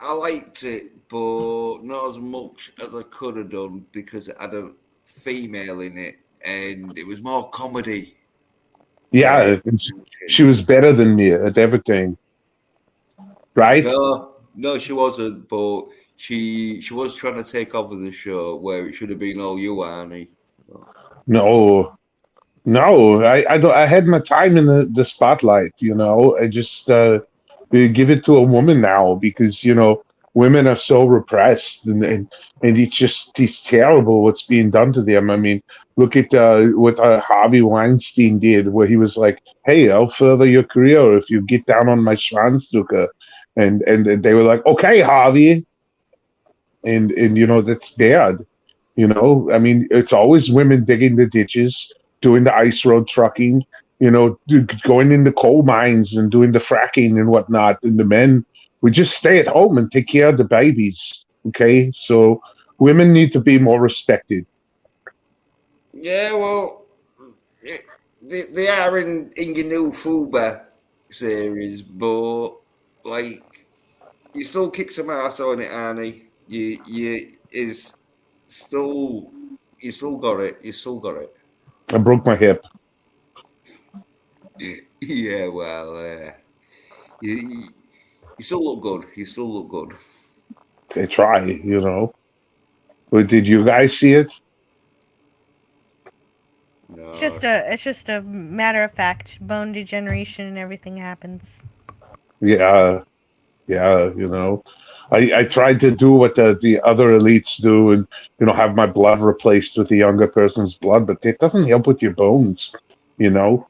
I liked it, but not as much as I could have done because it had a female in it, and it was more comedy. Yeah, and she was better than me at everything. Right? No, she wasn't. But she was trying to take over the show where it should have been all you, Arnie. No. I had my time in the spotlight, you know. I just give it to a woman now because, you know, women are so repressed and it's terrible what's being done to them. I mean, look at what Harvey Weinstein did, where he was like, "Hey, I'll further your career if you get down on my Schwanzducker," and they were like, "Okay, Harvey," and you know that's bad. You know, I mean, it's always women digging the ditches, doing the ice road trucking, you know, going into coal mines and doing the fracking and whatnot. And the men, we just stay at home and take care of the babies. Okay, so women need to be more respected. Yeah, well, they are in your new Fuba series, but like you still kick some ass on it, Arnie. You still got it. You still got it. I broke my hip. Yeah, well, you still look good. You still look good. I try, you know. But did you guys see it? No. It's just a matter of fact. Bone degeneration and everything happens. Yeah, you know. I tried to do what the other elites do and, you know, have my blood replaced with the younger person's blood, but it doesn't help with your bones, you know.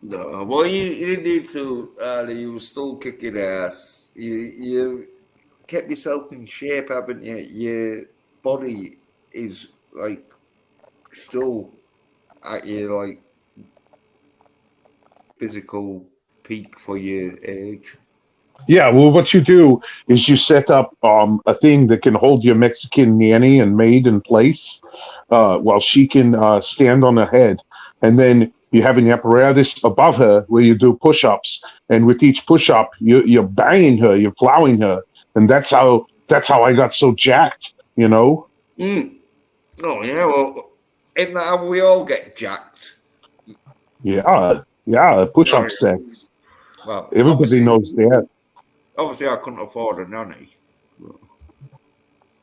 No, well, you didn't need to, Arnie. You were still kicking ass. You kept yourself in shape, haven't you? Your body is like still at your like physical peak for your age. Yeah, well, what you do is you set up a thing that can hold your Mexican nanny and maid in place while she can stand on her head. And then you have an apparatus above her where you do push-ups. And with each push-up, you're banging her, you're plowing her. And that's how I got so jacked, you know? Oh, yeah, well, isn't that how we all get jacked? Yeah, push-up sex. Well, Everybody knows that. Obviously, I couldn't afford a nanny.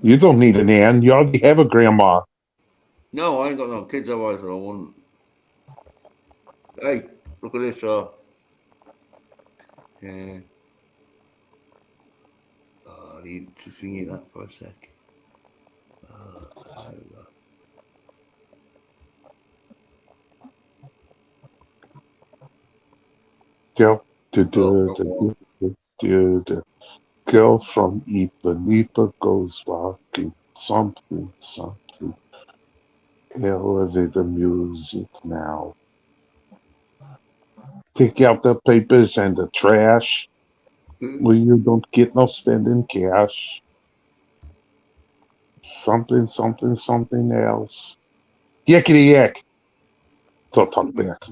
You don't need a nan. You already have a grandma. No, I ain't got no kids, otherwise I wouldn't. Hey, look at this, yeah. Oh, I need to sing it that for a sec. There we go. The girl from Ipanema goes walking. Something. Elevator music now. Take out the papers and the trash. Well, you don't get no spending cash. Something else. Yakety yak. Don't talk back.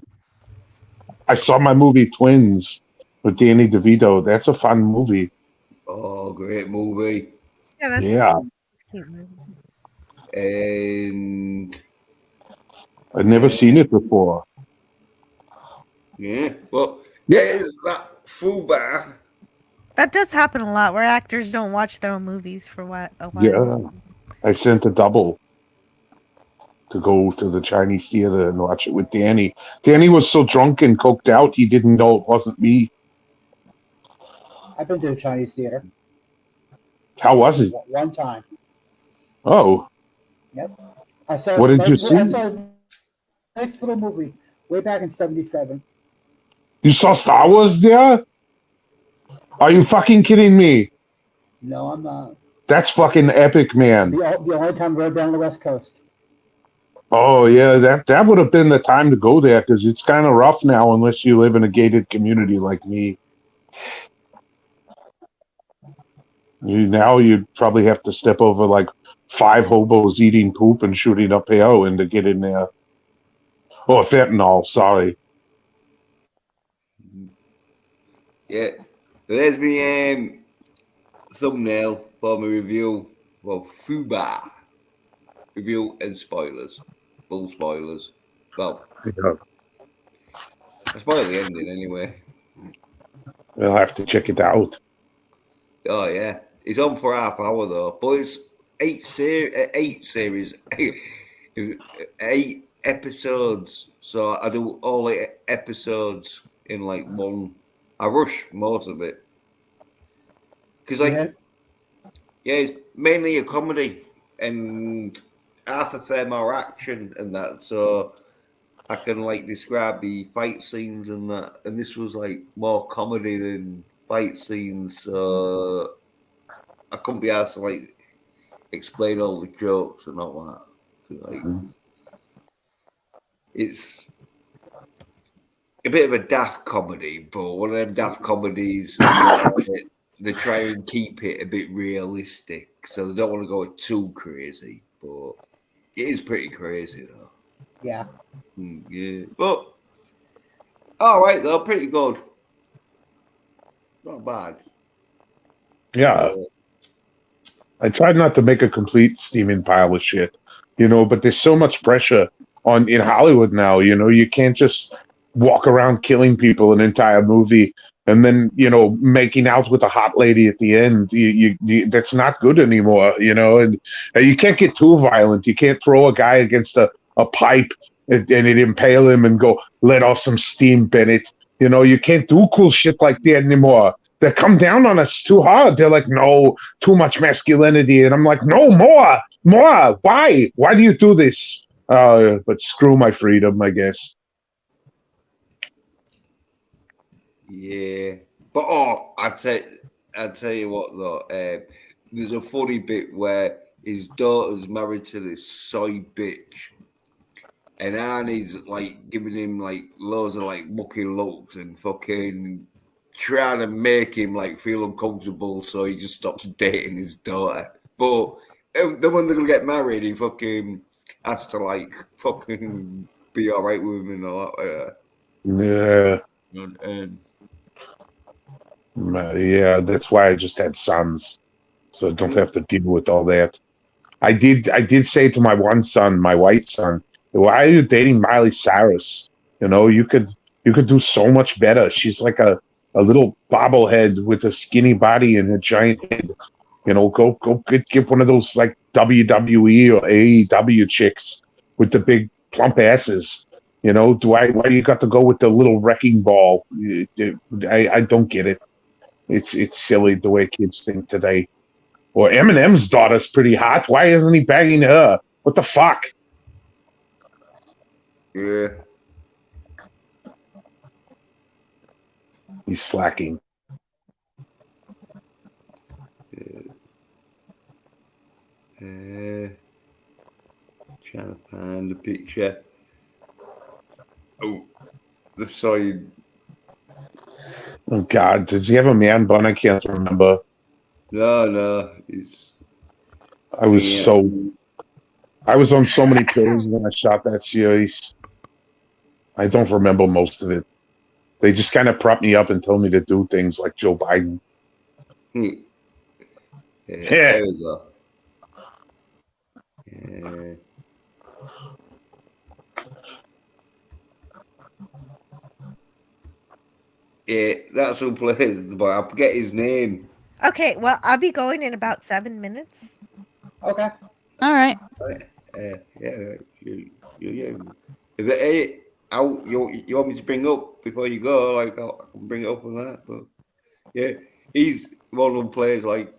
I saw my movie Twins with Danny DeVito. That's a fun movie. Oh, great movie. Yeah, that's Yeah. cute movie. And I'd never seen it before. yeah, well, there's that Fuba. That does happen a lot where actors don't watch their own movies for a while. Yeah. I sent a double to go to the Chinese theater and watch it with Danny. Danny was so drunk and coked out he didn't know it wasn't me. I've been to the Chinese theater. How was it? One time. Oh. Yep. I saw. What did you see? I saw a nice little movie way back in '77. You saw Star Wars there? Are you fucking kidding me? No, I'm not. That's fucking epic, man. The only time we rode down the West Coast. Oh yeah, that would have been the time to go there because it's kind of rough now unless you live in a gated community like me. You'd probably have to step over like 5 hobos eating poop and shooting up heroin to get in there. Oh, fentanyl. Sorry. Yeah. There's me thumbnail for my review. Well, Fuba review and spoilers. Full spoilers. Well, Yeah. I spoiled the ending anyway. We'll have to check it out. Oh yeah, it's on for half hour though, but it's 8 series, 8 episodes. So I do all 8 episodes in like one. I rush most of it because yeah, it's mainly a comedy and I prefer more action and that. So I can like describe the fight scenes and that, and this was like more comedy than fight scenes. So I couldn't be asked to like explain all the jokes and all that. Like, it's a bit of a daft comedy, but one of them daft comedies they try and keep it a bit realistic, so they don't want to go too crazy. But it is pretty crazy though. Yeah. Yeah, but all right though, pretty good. Not bad. Yeah. I tried not to make a complete steaming pile of shit, but there's so much pressure in Hollywood now, you can't just walk around killing people an entire movie and then, making out with a hot lady at the end. You that's not good anymore, and you can't get too violent. You can't throw a guy against a pipe and it impale him and go, let off some steam, Bennett. You can't do cool shit like that anymore. They come down on us too hard. They're like, no, too much masculinity. And I'm like, no, more. Why? Why do you do this? But screw my freedom, I guess. Yeah. But I'd tell you what though, there's a funny bit where his daughter's married to this soy bitch. And Arnie's like giving him like loads of like mucky looks and fucking trying to make him like feel uncomfortable, so he just stops dating his daughter. But then when they're gonna get married, he fucking has to like fucking be all right with him and all that. Yeah. Yeah, that's why I just had sons, so I don't have to deal with all that. I did say to my one son, my white son, why are you dating Miley Cyrus? You could do so much better. She's like a little bobblehead with a skinny body and a giant head. Go get one of those like WWE or AEW chicks with the big plump asses. Why do you got to go with the little wrecking ball? I don't get it. It's silly the way kids think today. Or Eminem's daughter's pretty hot. Why isn't he bagging her? What the fuck? Yeah. He's slacking. Trying to find the picture. Oh, the soy. Oh God, does he have a man bun? I can't remember. No, I was on so many pills when I shot that series. I don't remember most of it. They just kind of prop me up and tell me to do things like Joe Biden. There we go. Yeah. Yeah, that's who plays the boy. I forget his name. Okay, well, I'll be going in about 7 minutes. Okay. All right. Yeah. You want me to bring up before you go? Like I can bring it up on that, but yeah, he's one of them players like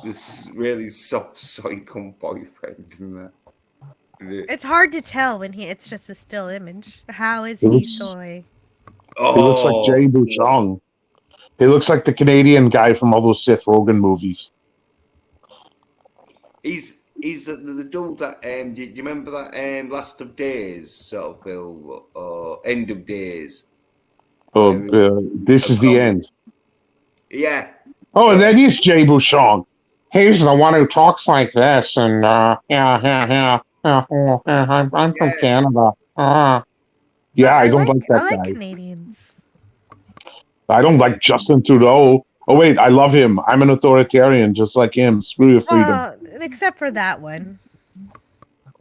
this really soft psycho boyfriend and that. It's hard to tell when it's just a still image. How is It he looks- soy? He looks like Jay Bouchon. He looks like the Canadian guy from all those Seth Rogen movies. He's the dude that do you remember that Last of Days sort of film or End of Days? This is the end. Yeah. Oh, and that is Jay Bouchon. He's the one who talks like this, and yeah, I'm from Canada. Yeah, I don't like that I like guy. Canadians. I don't like Justin Trudeau. Oh wait, I love him. I'm an authoritarian, just like him. Screw your freedom. Well, except for that one.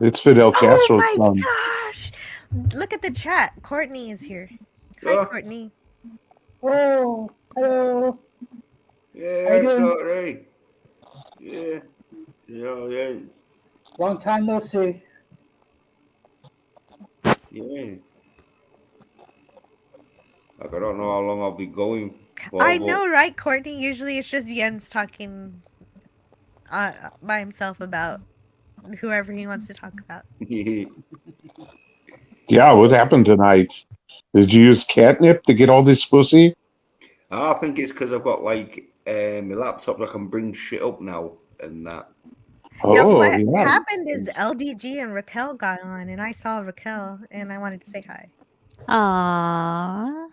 It's Fidel Castro's Oh my son. gosh! Look at the chat. Courtney is here. Hi, Courtney. Oh, hello. Yeah, How you it's doing? all right. Yeah. Yeah. Long time no see. Yeah. Like, I don't know how long I'll be going. I know, right, Courtney? Usually it's just Jens talking by himself about whoever he wants to talk about. Yeah, what happened tonight? Did you use catnip to get all this pussy? I think it's because I've got like my laptop that I can bring shit up now and that. No, Oh, what yeah. happened is LDG and Raquel got on, and I saw Raquel, and I wanted to say hi. Aww.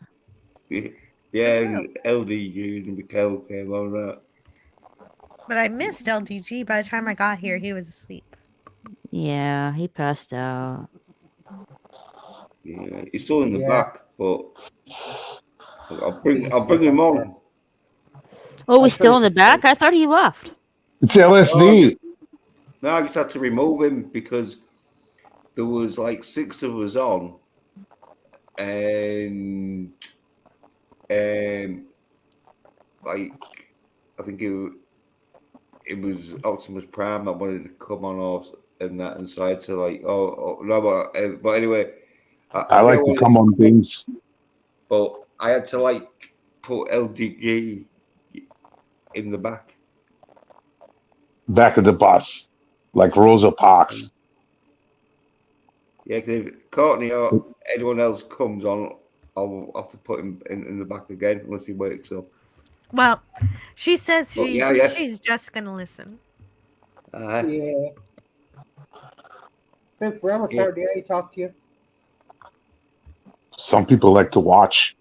Yeah, and LDU and Mikel came on that. But I missed LDG. By the time I got here, he was asleep. Yeah, he passed out. Yeah, he's still in the Yeah. back, but I'll bring him on. Oh, he's still in the back? I thought he left. It's LSD. No, I just had to remove him because there was like 6 of us on, and like I think it was Optimus Prime that wanted to come on off and that, and so I had to like no, but anyway, I like to come on things. but I had to like put LDG in the back. Back of the bus, like Rosa Parks. Yeah, because if Courtney or anyone else comes on, I'll have to put him in the back again unless he wakes up. Well, she says Oh, yeah. she's just gonna listen. Yeah. Been forever, Courtney. I ain't talked to you. Some people like to watch.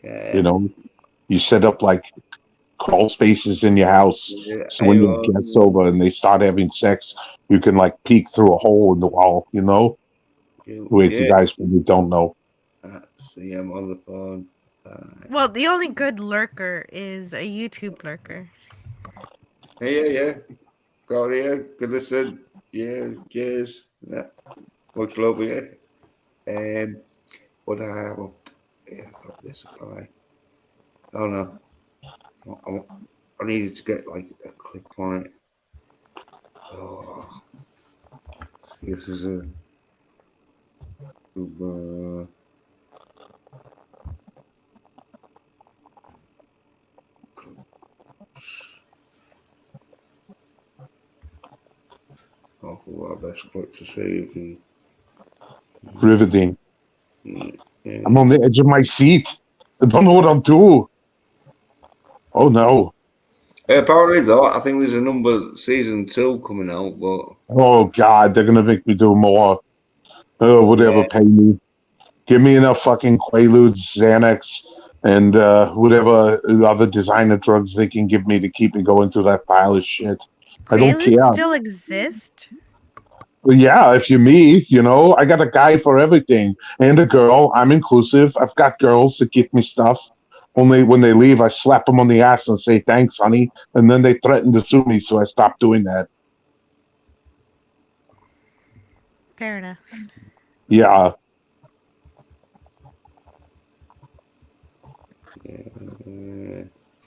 Yeah. You know, you set up like crawl spaces in your house, so when your guests over and they start having sex, you can like peek through a hole in the wall. You know, wait, you guys probably don't know. See, I'm on the phone. Well, the only good lurker is a YouTube lurker. Yeah. Got here. Good listen. Yeah, yes. Yeah. Much love, yeah. What I have? Yeah, I got this guy. Oh no. I needed to get like a click on it. Oh. This is a. Oh, well, best click to see. Riveting. Yeah. I'm on the edge of my seat. I don't know what I'll do. Oh no. Apparently, though, I think there's a season 2 coming out, but Oh God, they're gonna make me do more. Oh, whatever, pay me. Give me enough fucking Quaaludes, Xanax, and whatever other designer drugs they can give me to keep me going through that pile of shit. I don't care. Still exist? Well, yeah, if you're me, you know, I got a guy for everything and a girl. I'm inclusive. I've got girls that give me stuff. Only when they leave, I slap them on the ass and say, thanks, honey. And then they threaten to sue me, so I stopped doing that. Fair enough. Yeah.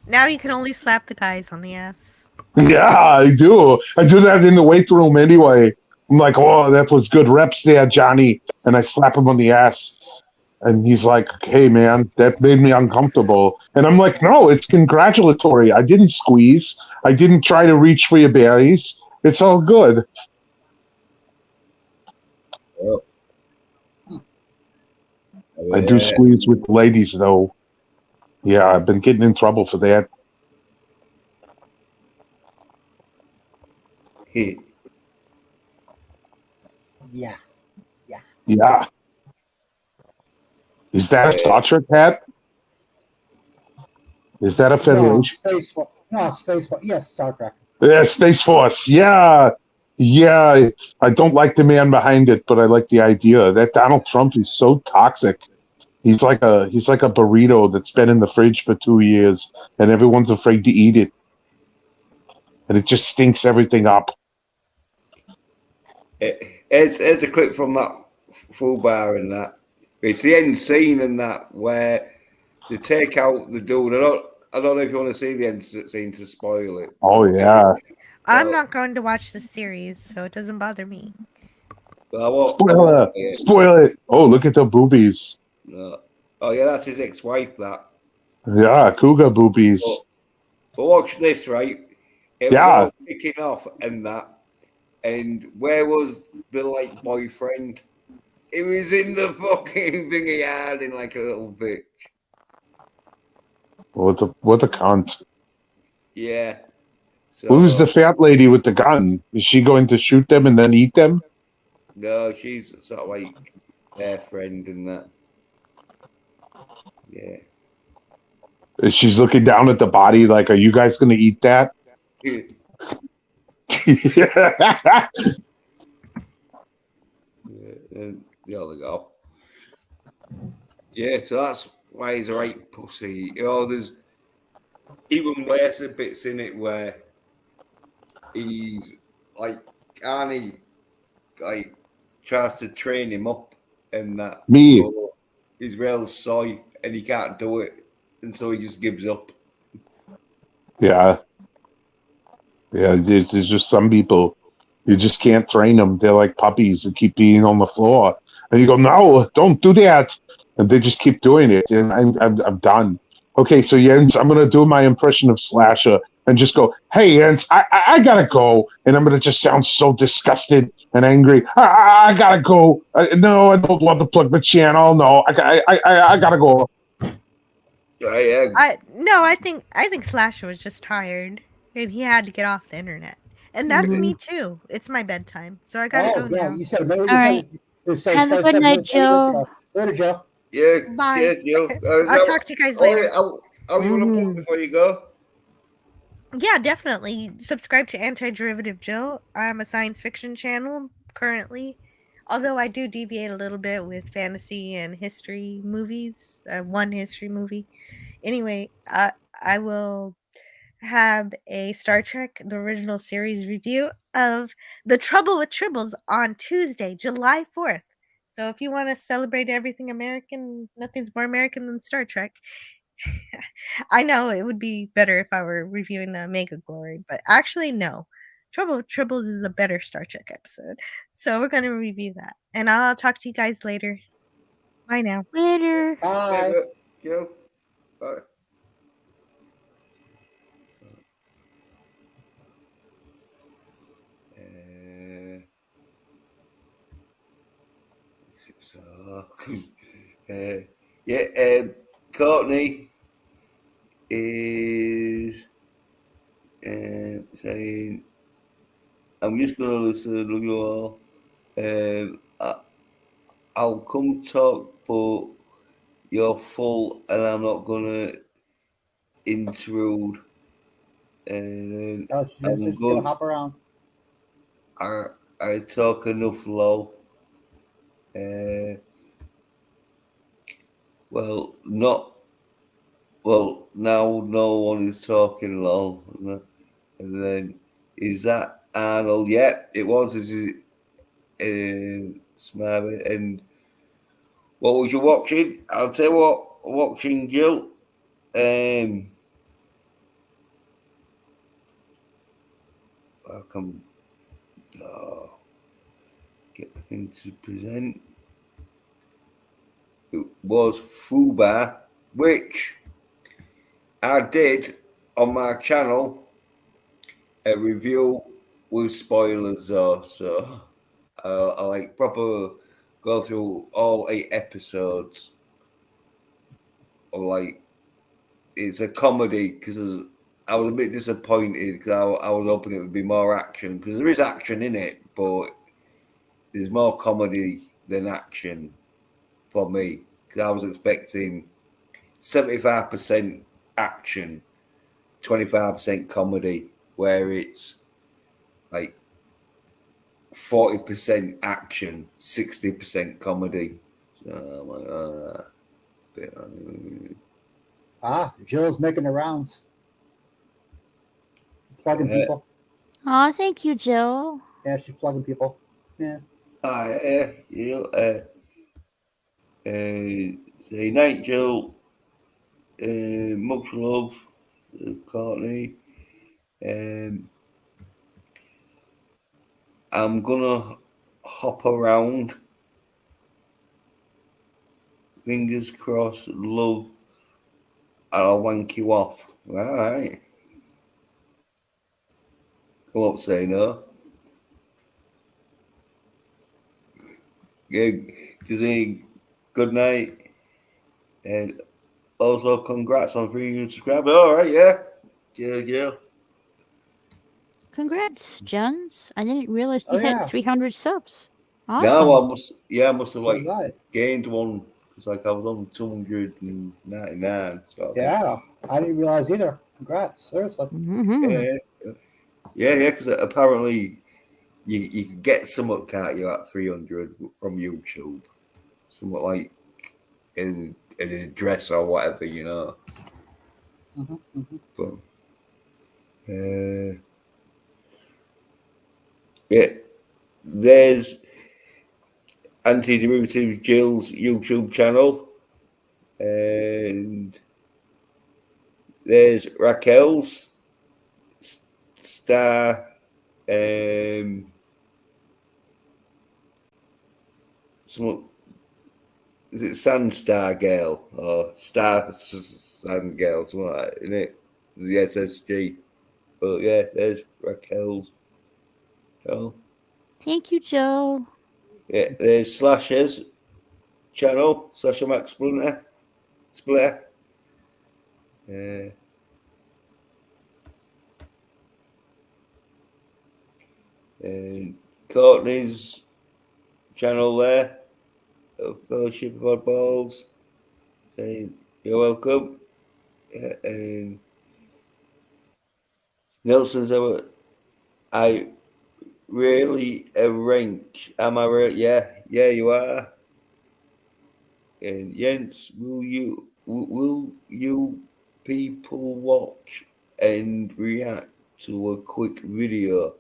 Now you can only slap the guys on the ass. Yeah, I do. I do that in the weight room anyway. I'm like, oh, that was good reps there, Johnny. And I slap him on the ass. And he's like, hey, man, that made me uncomfortable. And I'm like, no, it's congratulatory. I didn't squeeze. I didn't try to reach for your berries. It's all good. I do squeeze with ladies, though. Yeah, I've been getting in trouble for that. Yeah. Yeah. Is that a Star Trek hat? Is that a No, Federation? Space Force. No, Space Force. Yes, Star Trek. Yeah, Space Force. Yeah. Yeah. I don't like the man behind it, but I like the idea. That Donald Trump is so toxic. He's like a burrito that's been in the fridge for 2 years and everyone's afraid to eat it. And it just stinks everything up. Here's a clip from that full bar and that. It's the end scene and that where they take out the dude. I don't know if you want to see the end scene to spoil it. Oh yeah. I'm not going to watch the series, so it doesn't bother me. But I won't Spoiler. say it. Spoil it. Oh, look at the boobies. No. Oh yeah, that's his ex-wife. That. Yeah, cougar boobies. But watch this, right? It was Yeah. all kicking off and that. And where was the like boyfriend? He was in the fucking thingy hiding like a little bitch. What a cunt. Yeah. So, Who's the fat lady with the gun? Is she going to shoot them and then eat them? No, she's sort of like their friend and that. Yeah. She's looking down at the body like, are you guys going to eat that? And the other go. Yeah, so that's why he's a right pussy. You know, there's even worse bits in it where he's like Arnie like tries to train him up and that. Me. So he's real soy and he can't do it, and so he just gives up. Yeah. Yeah, there's just some people, you just can't train them. They're like puppies that keep peeing on the floor. And you go, no, don't do that. And they just keep doing it. And I'm done. Okay, so Jens, I'm going to do my impression of Slasher and just go, hey, Jens, I got to go. And I'm going to just sound so disgusted and angry. I got to go. No, I don't want to plug my channel. No, I got to go. I think Slasher was just tired and he had to get off the internet. And that's me too. It's my bedtime, so I gotta go now. You said All right. Have a good night, Joe. Later, Joe. Yeah. Bye. Yeah, I'll talk to you guys later. How you want to put before you go? Yeah, definitely. Subscribe to Anti-Derivative Jill. I'm a science fiction channel currently. Although I do deviate a little bit with fantasy and history movies. One history movie. Anyway, I will have a Star Trek, the original series review of The Trouble with Tribbles on Tuesday, July 4th. So if you want to celebrate everything American, nothing's more American than Star Trek. I know it would be better if I were reviewing the Mega Glory, but actually, no. Trouble with Tribbles is a better Star Trek episode. So we're going to review that. And I'll talk to you guys later. Bye now. Later. Bye. Joe. Bye. So, Courtney is saying, I'm just going to listen to you all. I'll come talk, but you're full and I'm not going to intrude. And Oh, I'm just good. gonna hop around. I talk enough low. Well, now no one is talking low. And then, is that Arnold? Yeah, it was. This is Smart. And what was you watching? I'll tell you what, watching Jill. I can get the thing to present. It was Fuba, which I did on my channel a review with spoilers though, so I like proper go through all 8 episodes of like it's a comedy because I was a bit disappointed because I was hoping it would be more action because there is action in it, but there's more comedy than action for me because I was expecting 75% action, 25% comedy, where it's like 40% action, 60% comedy. So I'm like, Jill's making the rounds. Plugging people. Aw, thank you, Jill. Yeah, she's plugging people. Yeah. Say night, Jill. Much love, Courtney. I'm gonna hop around. Fingers crossed, love. I'll wank you off. All right. I won't say no. Yeah, good night. And also, congrats on 300 subscribers. All right, yeah. Yeah. Congrats, Jones. I didn't realize Oh, you had yeah. 300 subs. Now Awesome. I must have So did I. gained one because I was on 299. So Yeah, I didn't realize either. Congrats, seriously. Yeah, because apparently you can get somewhat, can't you, at 300 from YouTube, somewhat like an address or whatever, you know. But yeah, there's Anti-Derivative Jill's YouTube channel, and there's Raquel's Star. Some is it Sandstar Girl or Sand Girl, something like that, isn't it? The SSG. But yeah, there's Raquel's. Oh. Thank you, Joe. Yeah, there's Slash's channel, Slasher Max Splitter. And Courtney's channel there, Fellowship of Oddballs, saying you're welcome. And Nelson's over. I really a rank. Am I right? Yeah, you are. And Jens, will you people watch and react to a quick video?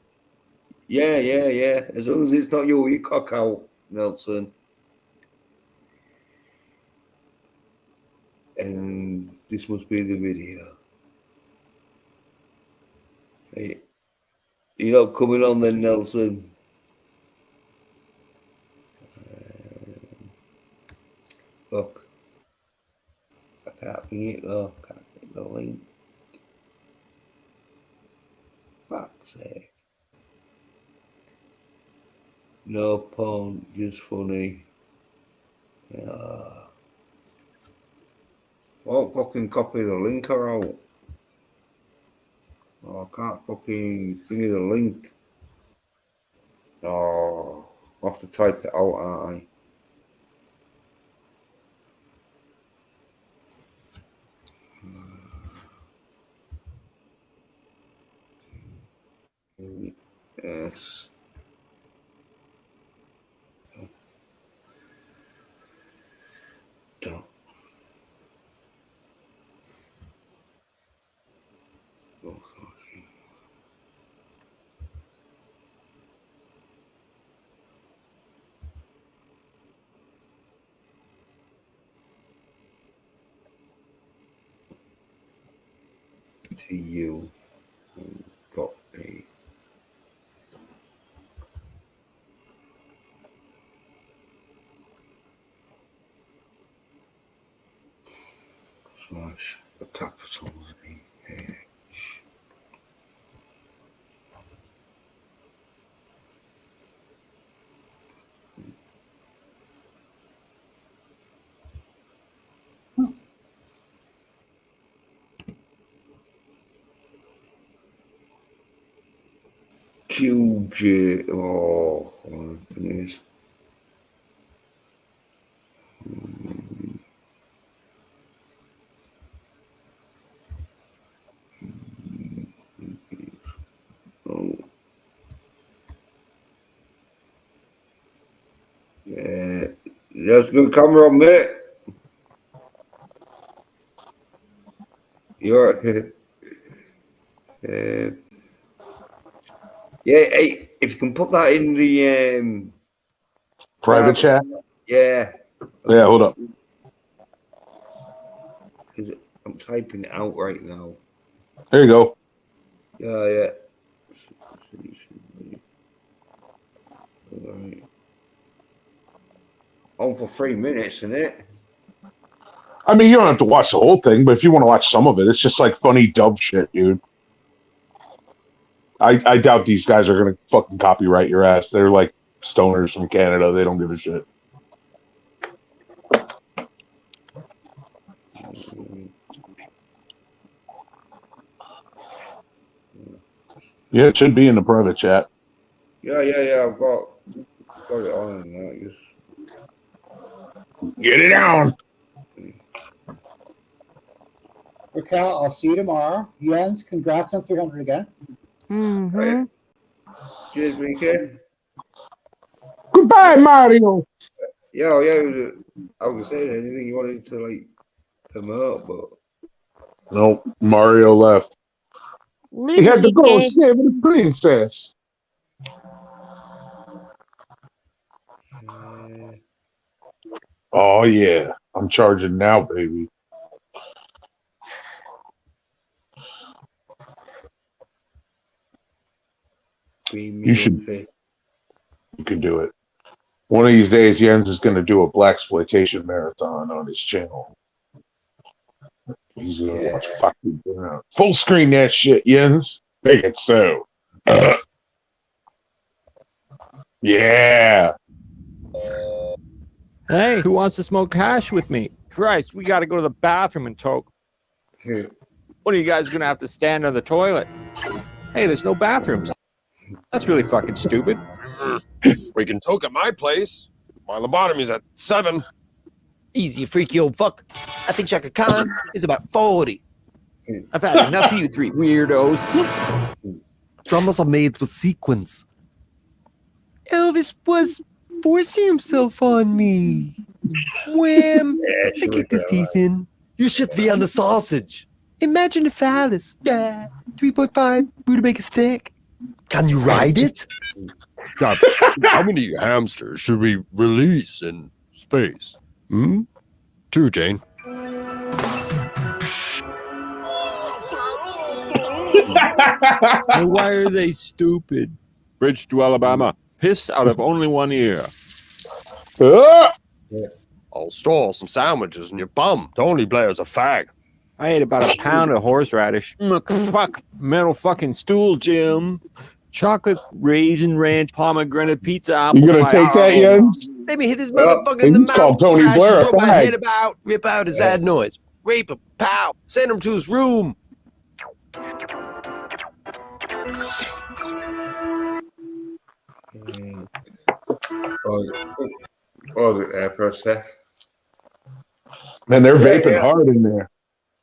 Yeah. As long as it's not your cock out, Nelson. And this must be the video. Hey, you're not coming on then, Nelson. Look, I can't bring it though. Can't get the link. Fuck's sake. No porn, just funny. Won't fucking copy the link out. Oh, I can't fucking bring you the link. Oh, I'll have to type it out, aren't I? Yes. Don't. To you. Got a slash the capital H. huge. Oh, goodness. Oh. Yeah, that's a good camera on, mate. You're yeah, hey, if you can put that in the Private chat? Yeah. Yeah, hold up. Because I'm typing it out right now. There you go. Yeah. Right. On for 3 minutes, isn't it? I mean, you don't have to watch the whole thing, but if you want to watch some of it, it's just like funny dub shit, dude. I doubt these guys are gonna fucking copyright your ass. They're like stoners from Canada. They don't give a shit. Yeah, it should be in the private chat. Yeah. I've got it on and that. Just get it on. Raquel, I'll see you tomorrow. Jens, congrats on 300 again. Mm-hmm. Cheers, weekend. Goodbye, Mario. Yeah. I was saying anything you wanted to like promote, but Nope, Mario left. He had to go and save the princess. Oh yeah, I'm charging now, baby. You can do it. One of these days, Jens is going to do a blaxploitation marathon on his channel. He's going to watch fucking full screen that shit, Jens. Make it so. Yeah. Hey, who wants to smoke hash with me? Christ, we got to go to the bathroom and toke. What are you guys going to have to stand on the toilet? Hey, there's no bathrooms. That's really fucking stupid. We can toke at my place. My lobotomy's at 7. Easy, freaky old fuck. I think Chaka Khan is about 40. I've had enough of you three weirdos. Drummers are made with sequins. Elvis was forcing himself on me. Wham! I kicked his teeth in. You should be on the sausage. Imagine the phallus. Yeah, 3.5 Rutabaga stick. Can you ride it? God, how many hamsters should we release in space? 2, Jane. Hey, why are they stupid? Bridge to Alabama. Piss out of only one ear. I'll store some sandwiches in your bum. Tony Blair's a fag. I ate about a pound of horseradish. Fuck, metal fucking stool, Jim. Chocolate raisin ranch pomegranate pizza apple You gonna pie. take that, Jens? Let me hit this motherfucker in the He's mouth. called Tony Trash Blair his a throat, my fag. head about, rip out his ad noise. Rape him, pow. Send him to his room. Pause it there for a sec. Man, they're vaping hard in there.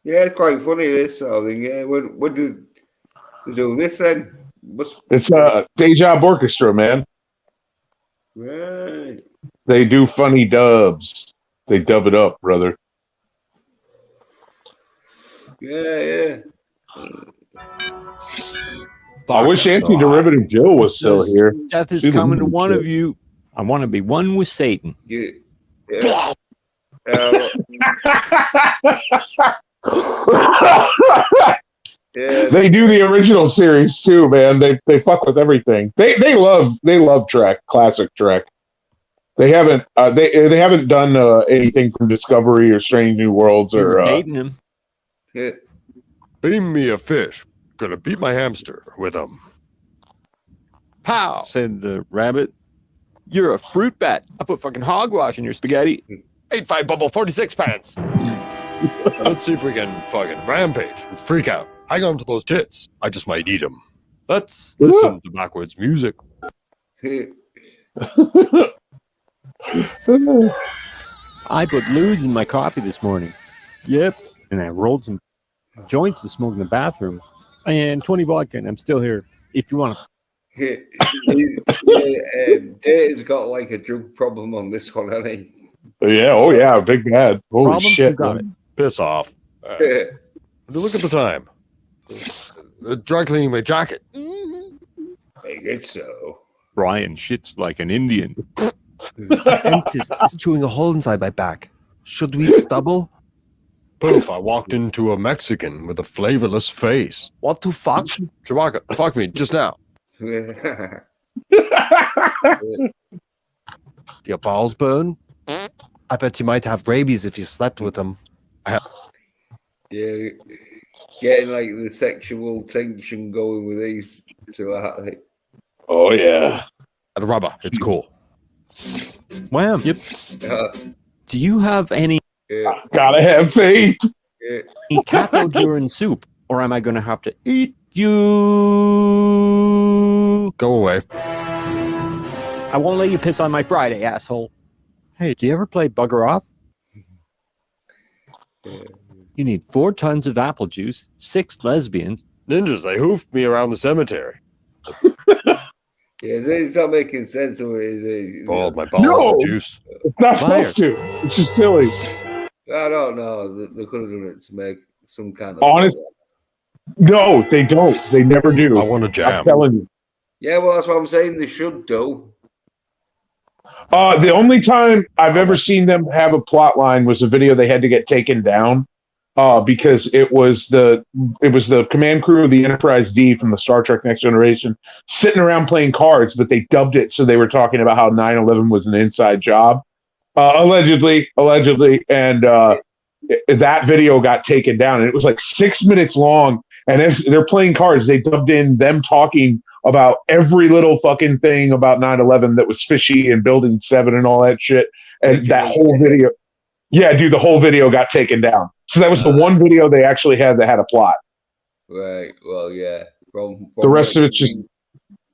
Yeah, it's quite funny this sort of thing. Yeah, what do they do this then? It's Deja Orchestra, man. Right. They do funny dubs. They dub it up, brother. Yeah. I wish Anti-Derivative Joe was still here. Death is Dude, coming to shit. one of you. I want to be one with Satan. Yeah. They do the original series too, man. They fuck with everything. They love Trek, classic Trek. They haven't they haven't done anything from Discovery or Strange New Worlds or dating him. Yeah. Beam me a fish. Gonna beat my hamster with him. Pow, said the rabbit. You're a fruit bat. I put fucking hogwash in your spaghetti. 8-5 bubble 46 pants. Let's see if we can fucking rampage and freak out. Hang on to those tits. I just might eat them. Let's listen to backwards music. I put lewds in my coffee this morning. Yep. And I rolled some joints to smoke in the bathroom. And 20 vodka, and I'm still here. If you want to. Data's got like a drug problem on this one, hasn't he? Yeah, oh yeah, big bad. Holy Problem? You shit. got man. Piss off. Look at the time. Dry cleaning my jacket. I guess so. Brian shits like an Indian. The dentist is chewing a hole inside my back. Should we eat stubble? Poof, I walked into a Mexican with a flavorless face. What to fuck? Chewbacca, fuck me just now. Do your balls burn? I bet you might have rabies if you slept with them. Yeah, getting like the sexual tension going with these two, like. Oh yeah. And rubber, it's cool. Wham. Yep. Do you have any Gotta have faith. cathode urine soup, or am I going to have to eat you? Go away. I won't let you piss on my Friday, asshole. Hey, do you ever play Bugger Off? You need 4 tons of apple juice, 6 lesbians. Ninjas, they hoofed me around the cemetery. Yeah, it's not making sense of it. Balls, my balls of juice. It's not supposed to. It's just silly. I don't know. They could have done it to make some kind of. Honest. No, they don't. They never do. I want to jam. I'm telling you. Yeah, well, that's what I'm saying. They should do. The only time I've ever seen them have a plot line was a video they had to get taken down because it was the command crew of the Enterprise D from the Star Trek Next Generation sitting around playing cards, but they dubbed it so they were talking about how 9/11 was an inside job, allegedly, and that video got taken down, and it was like 6 minutes long. And as they're playing cards, they dubbed in them talking about every little fucking thing about 9/11 that was fishy and Building 7 and all that shit. And that whole video, yeah, dude, the whole video got taken down. So that was the one video they actually had that had a plot. Right. Well, yeah. From The rest of it's just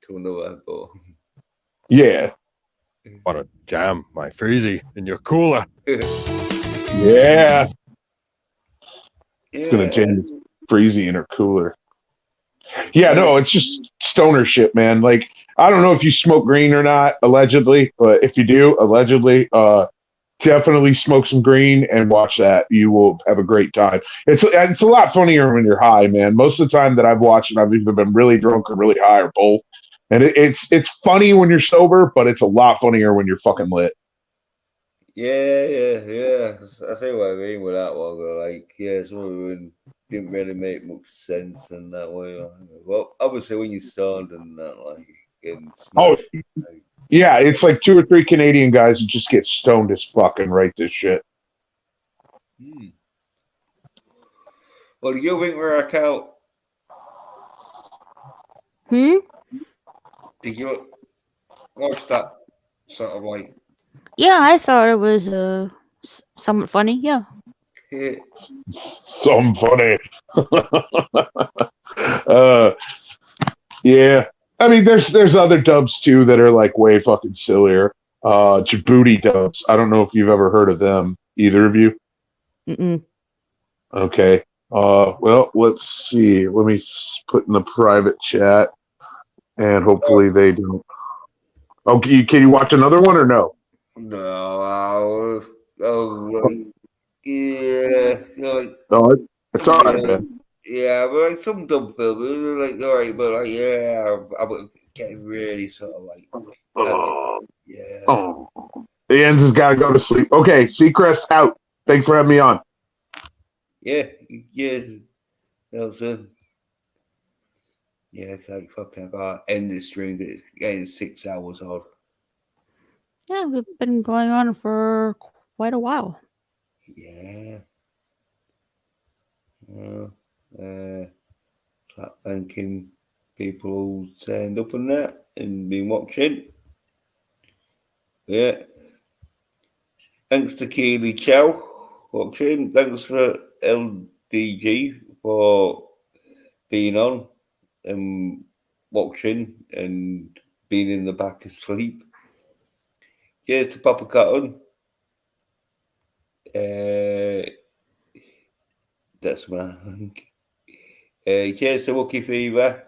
to another. But... Yeah. Want to jam my freezy in your cooler? Yeah. It's gonna jam this freezy in her cooler. Yeah, no, it's just stoner shit, man. Like, I don't know if you smoke green or not, allegedly, but if you do, allegedly, definitely smoke some green and watch that. You will have a great time. It's a lot funnier when you're high, man. Most of the time that I've watched it, I've either been really drunk or really high or both. And it's funny when you're sober, but it's a lot funnier when you're fucking lit. Yeah. I see what I mean with that one. Like, yeah, some of it didn't really make much sense in that way. Well, obviously when you're stoned and that, like, getting smashed, like, yeah, it's like 2 or 3 Canadian guys who just get stoned as fuck and write this shit. Well, do you think we're a cult? Did you watch that sort of like? Yeah, I thought it was somewhat funny. Yeah. Some funny. Yeah. I mean, there's other dubs too that are like way fucking sillier. Djibouti dubs. I don't know if you've ever heard of them. Either of you? Mm-mm. Okay. Well, let's see. Let me put in the private chat, and hopefully they don't. Okay, can you watch another one or no? No, yeah, like, No, it's all right, man. Yeah, but like some dumb films, like all right, but like yeah, I'm getting really sort of like, Oh, Ian's has got to go to sleep. Okay, Seacrest out. Thanks for having me on. yeah, Nelson. Yeah, like fucking, I gotta end this stream. It's getting 6 hours old. Yeah, we've been going on for quite a while. Yeah. Thanking people who signed up on that and been watching. Yeah. Thanks to Keely Chow watching. Thanks for LDG for being on and watching and being in the back asleep. Cheers to Papa Cotton. That's my think. Cheers to Wookie Fever.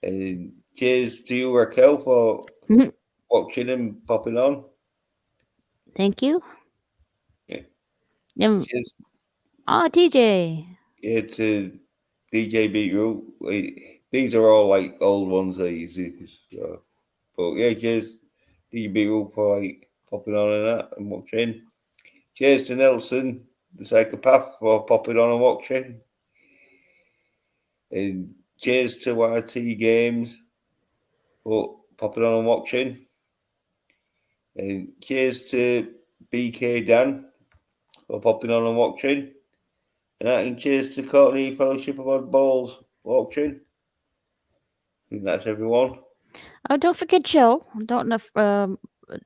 And cheers to you, Raquel, for watching and popping on. Thank you. Yeah. Cheers. TJ. Yeah, to DJ Beetroot. These are all like old ones I use. But yeah, cheers DJ Beetroot for like popping on and that and watching. Cheers to Nelson, the psychopath, for popping on and watching. And cheers to YT Games for popping on and watching. And cheers to BK Dan for popping on and watching. And cheers to Courtney Fellowship of Oddballs watching. I think that's everyone. Oh, don't forget Joe. Don't know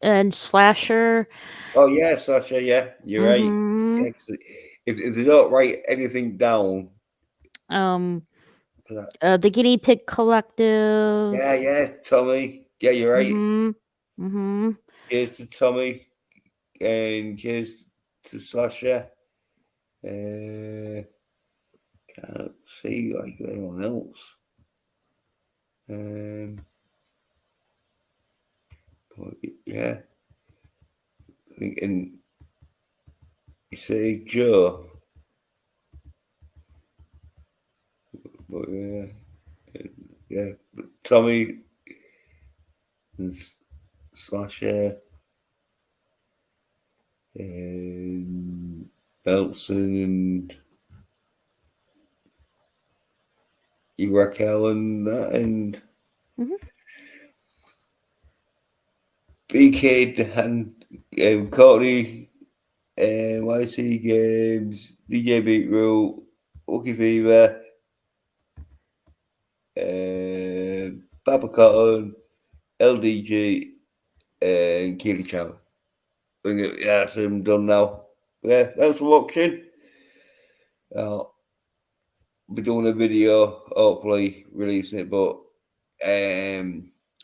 and Slasher. Oh yeah, Sasha. Yeah, you're right. Mhm. Yeah, if they don't write anything down, The Guinea Pig Collective. yeah, Tommy. Yeah, you're right. Mm-hmm. Cheers to Tommy, and cheers to Sasha. Can't see like anyone else. But yeah, I think and you say Joe, but yeah, but Tommy and Sasha and Elson and Raquel and that and BK and Courtney and YC Games, DJ Beetroot, Wookie Fever, Papa Cotton, LDG, and Keely Chow. Yeah, that's him done now. Yeah, thanks for watching. I'll be doing a video, hopefully releasing it, but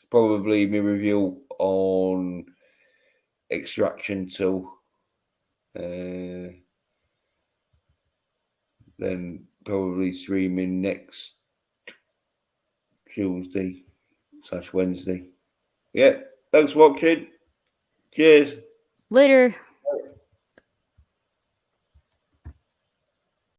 probably my review on Extraction 2. Then probably streaming next Tuesday/Wednesday. Yeah, thanks for watching. Cheers. Later.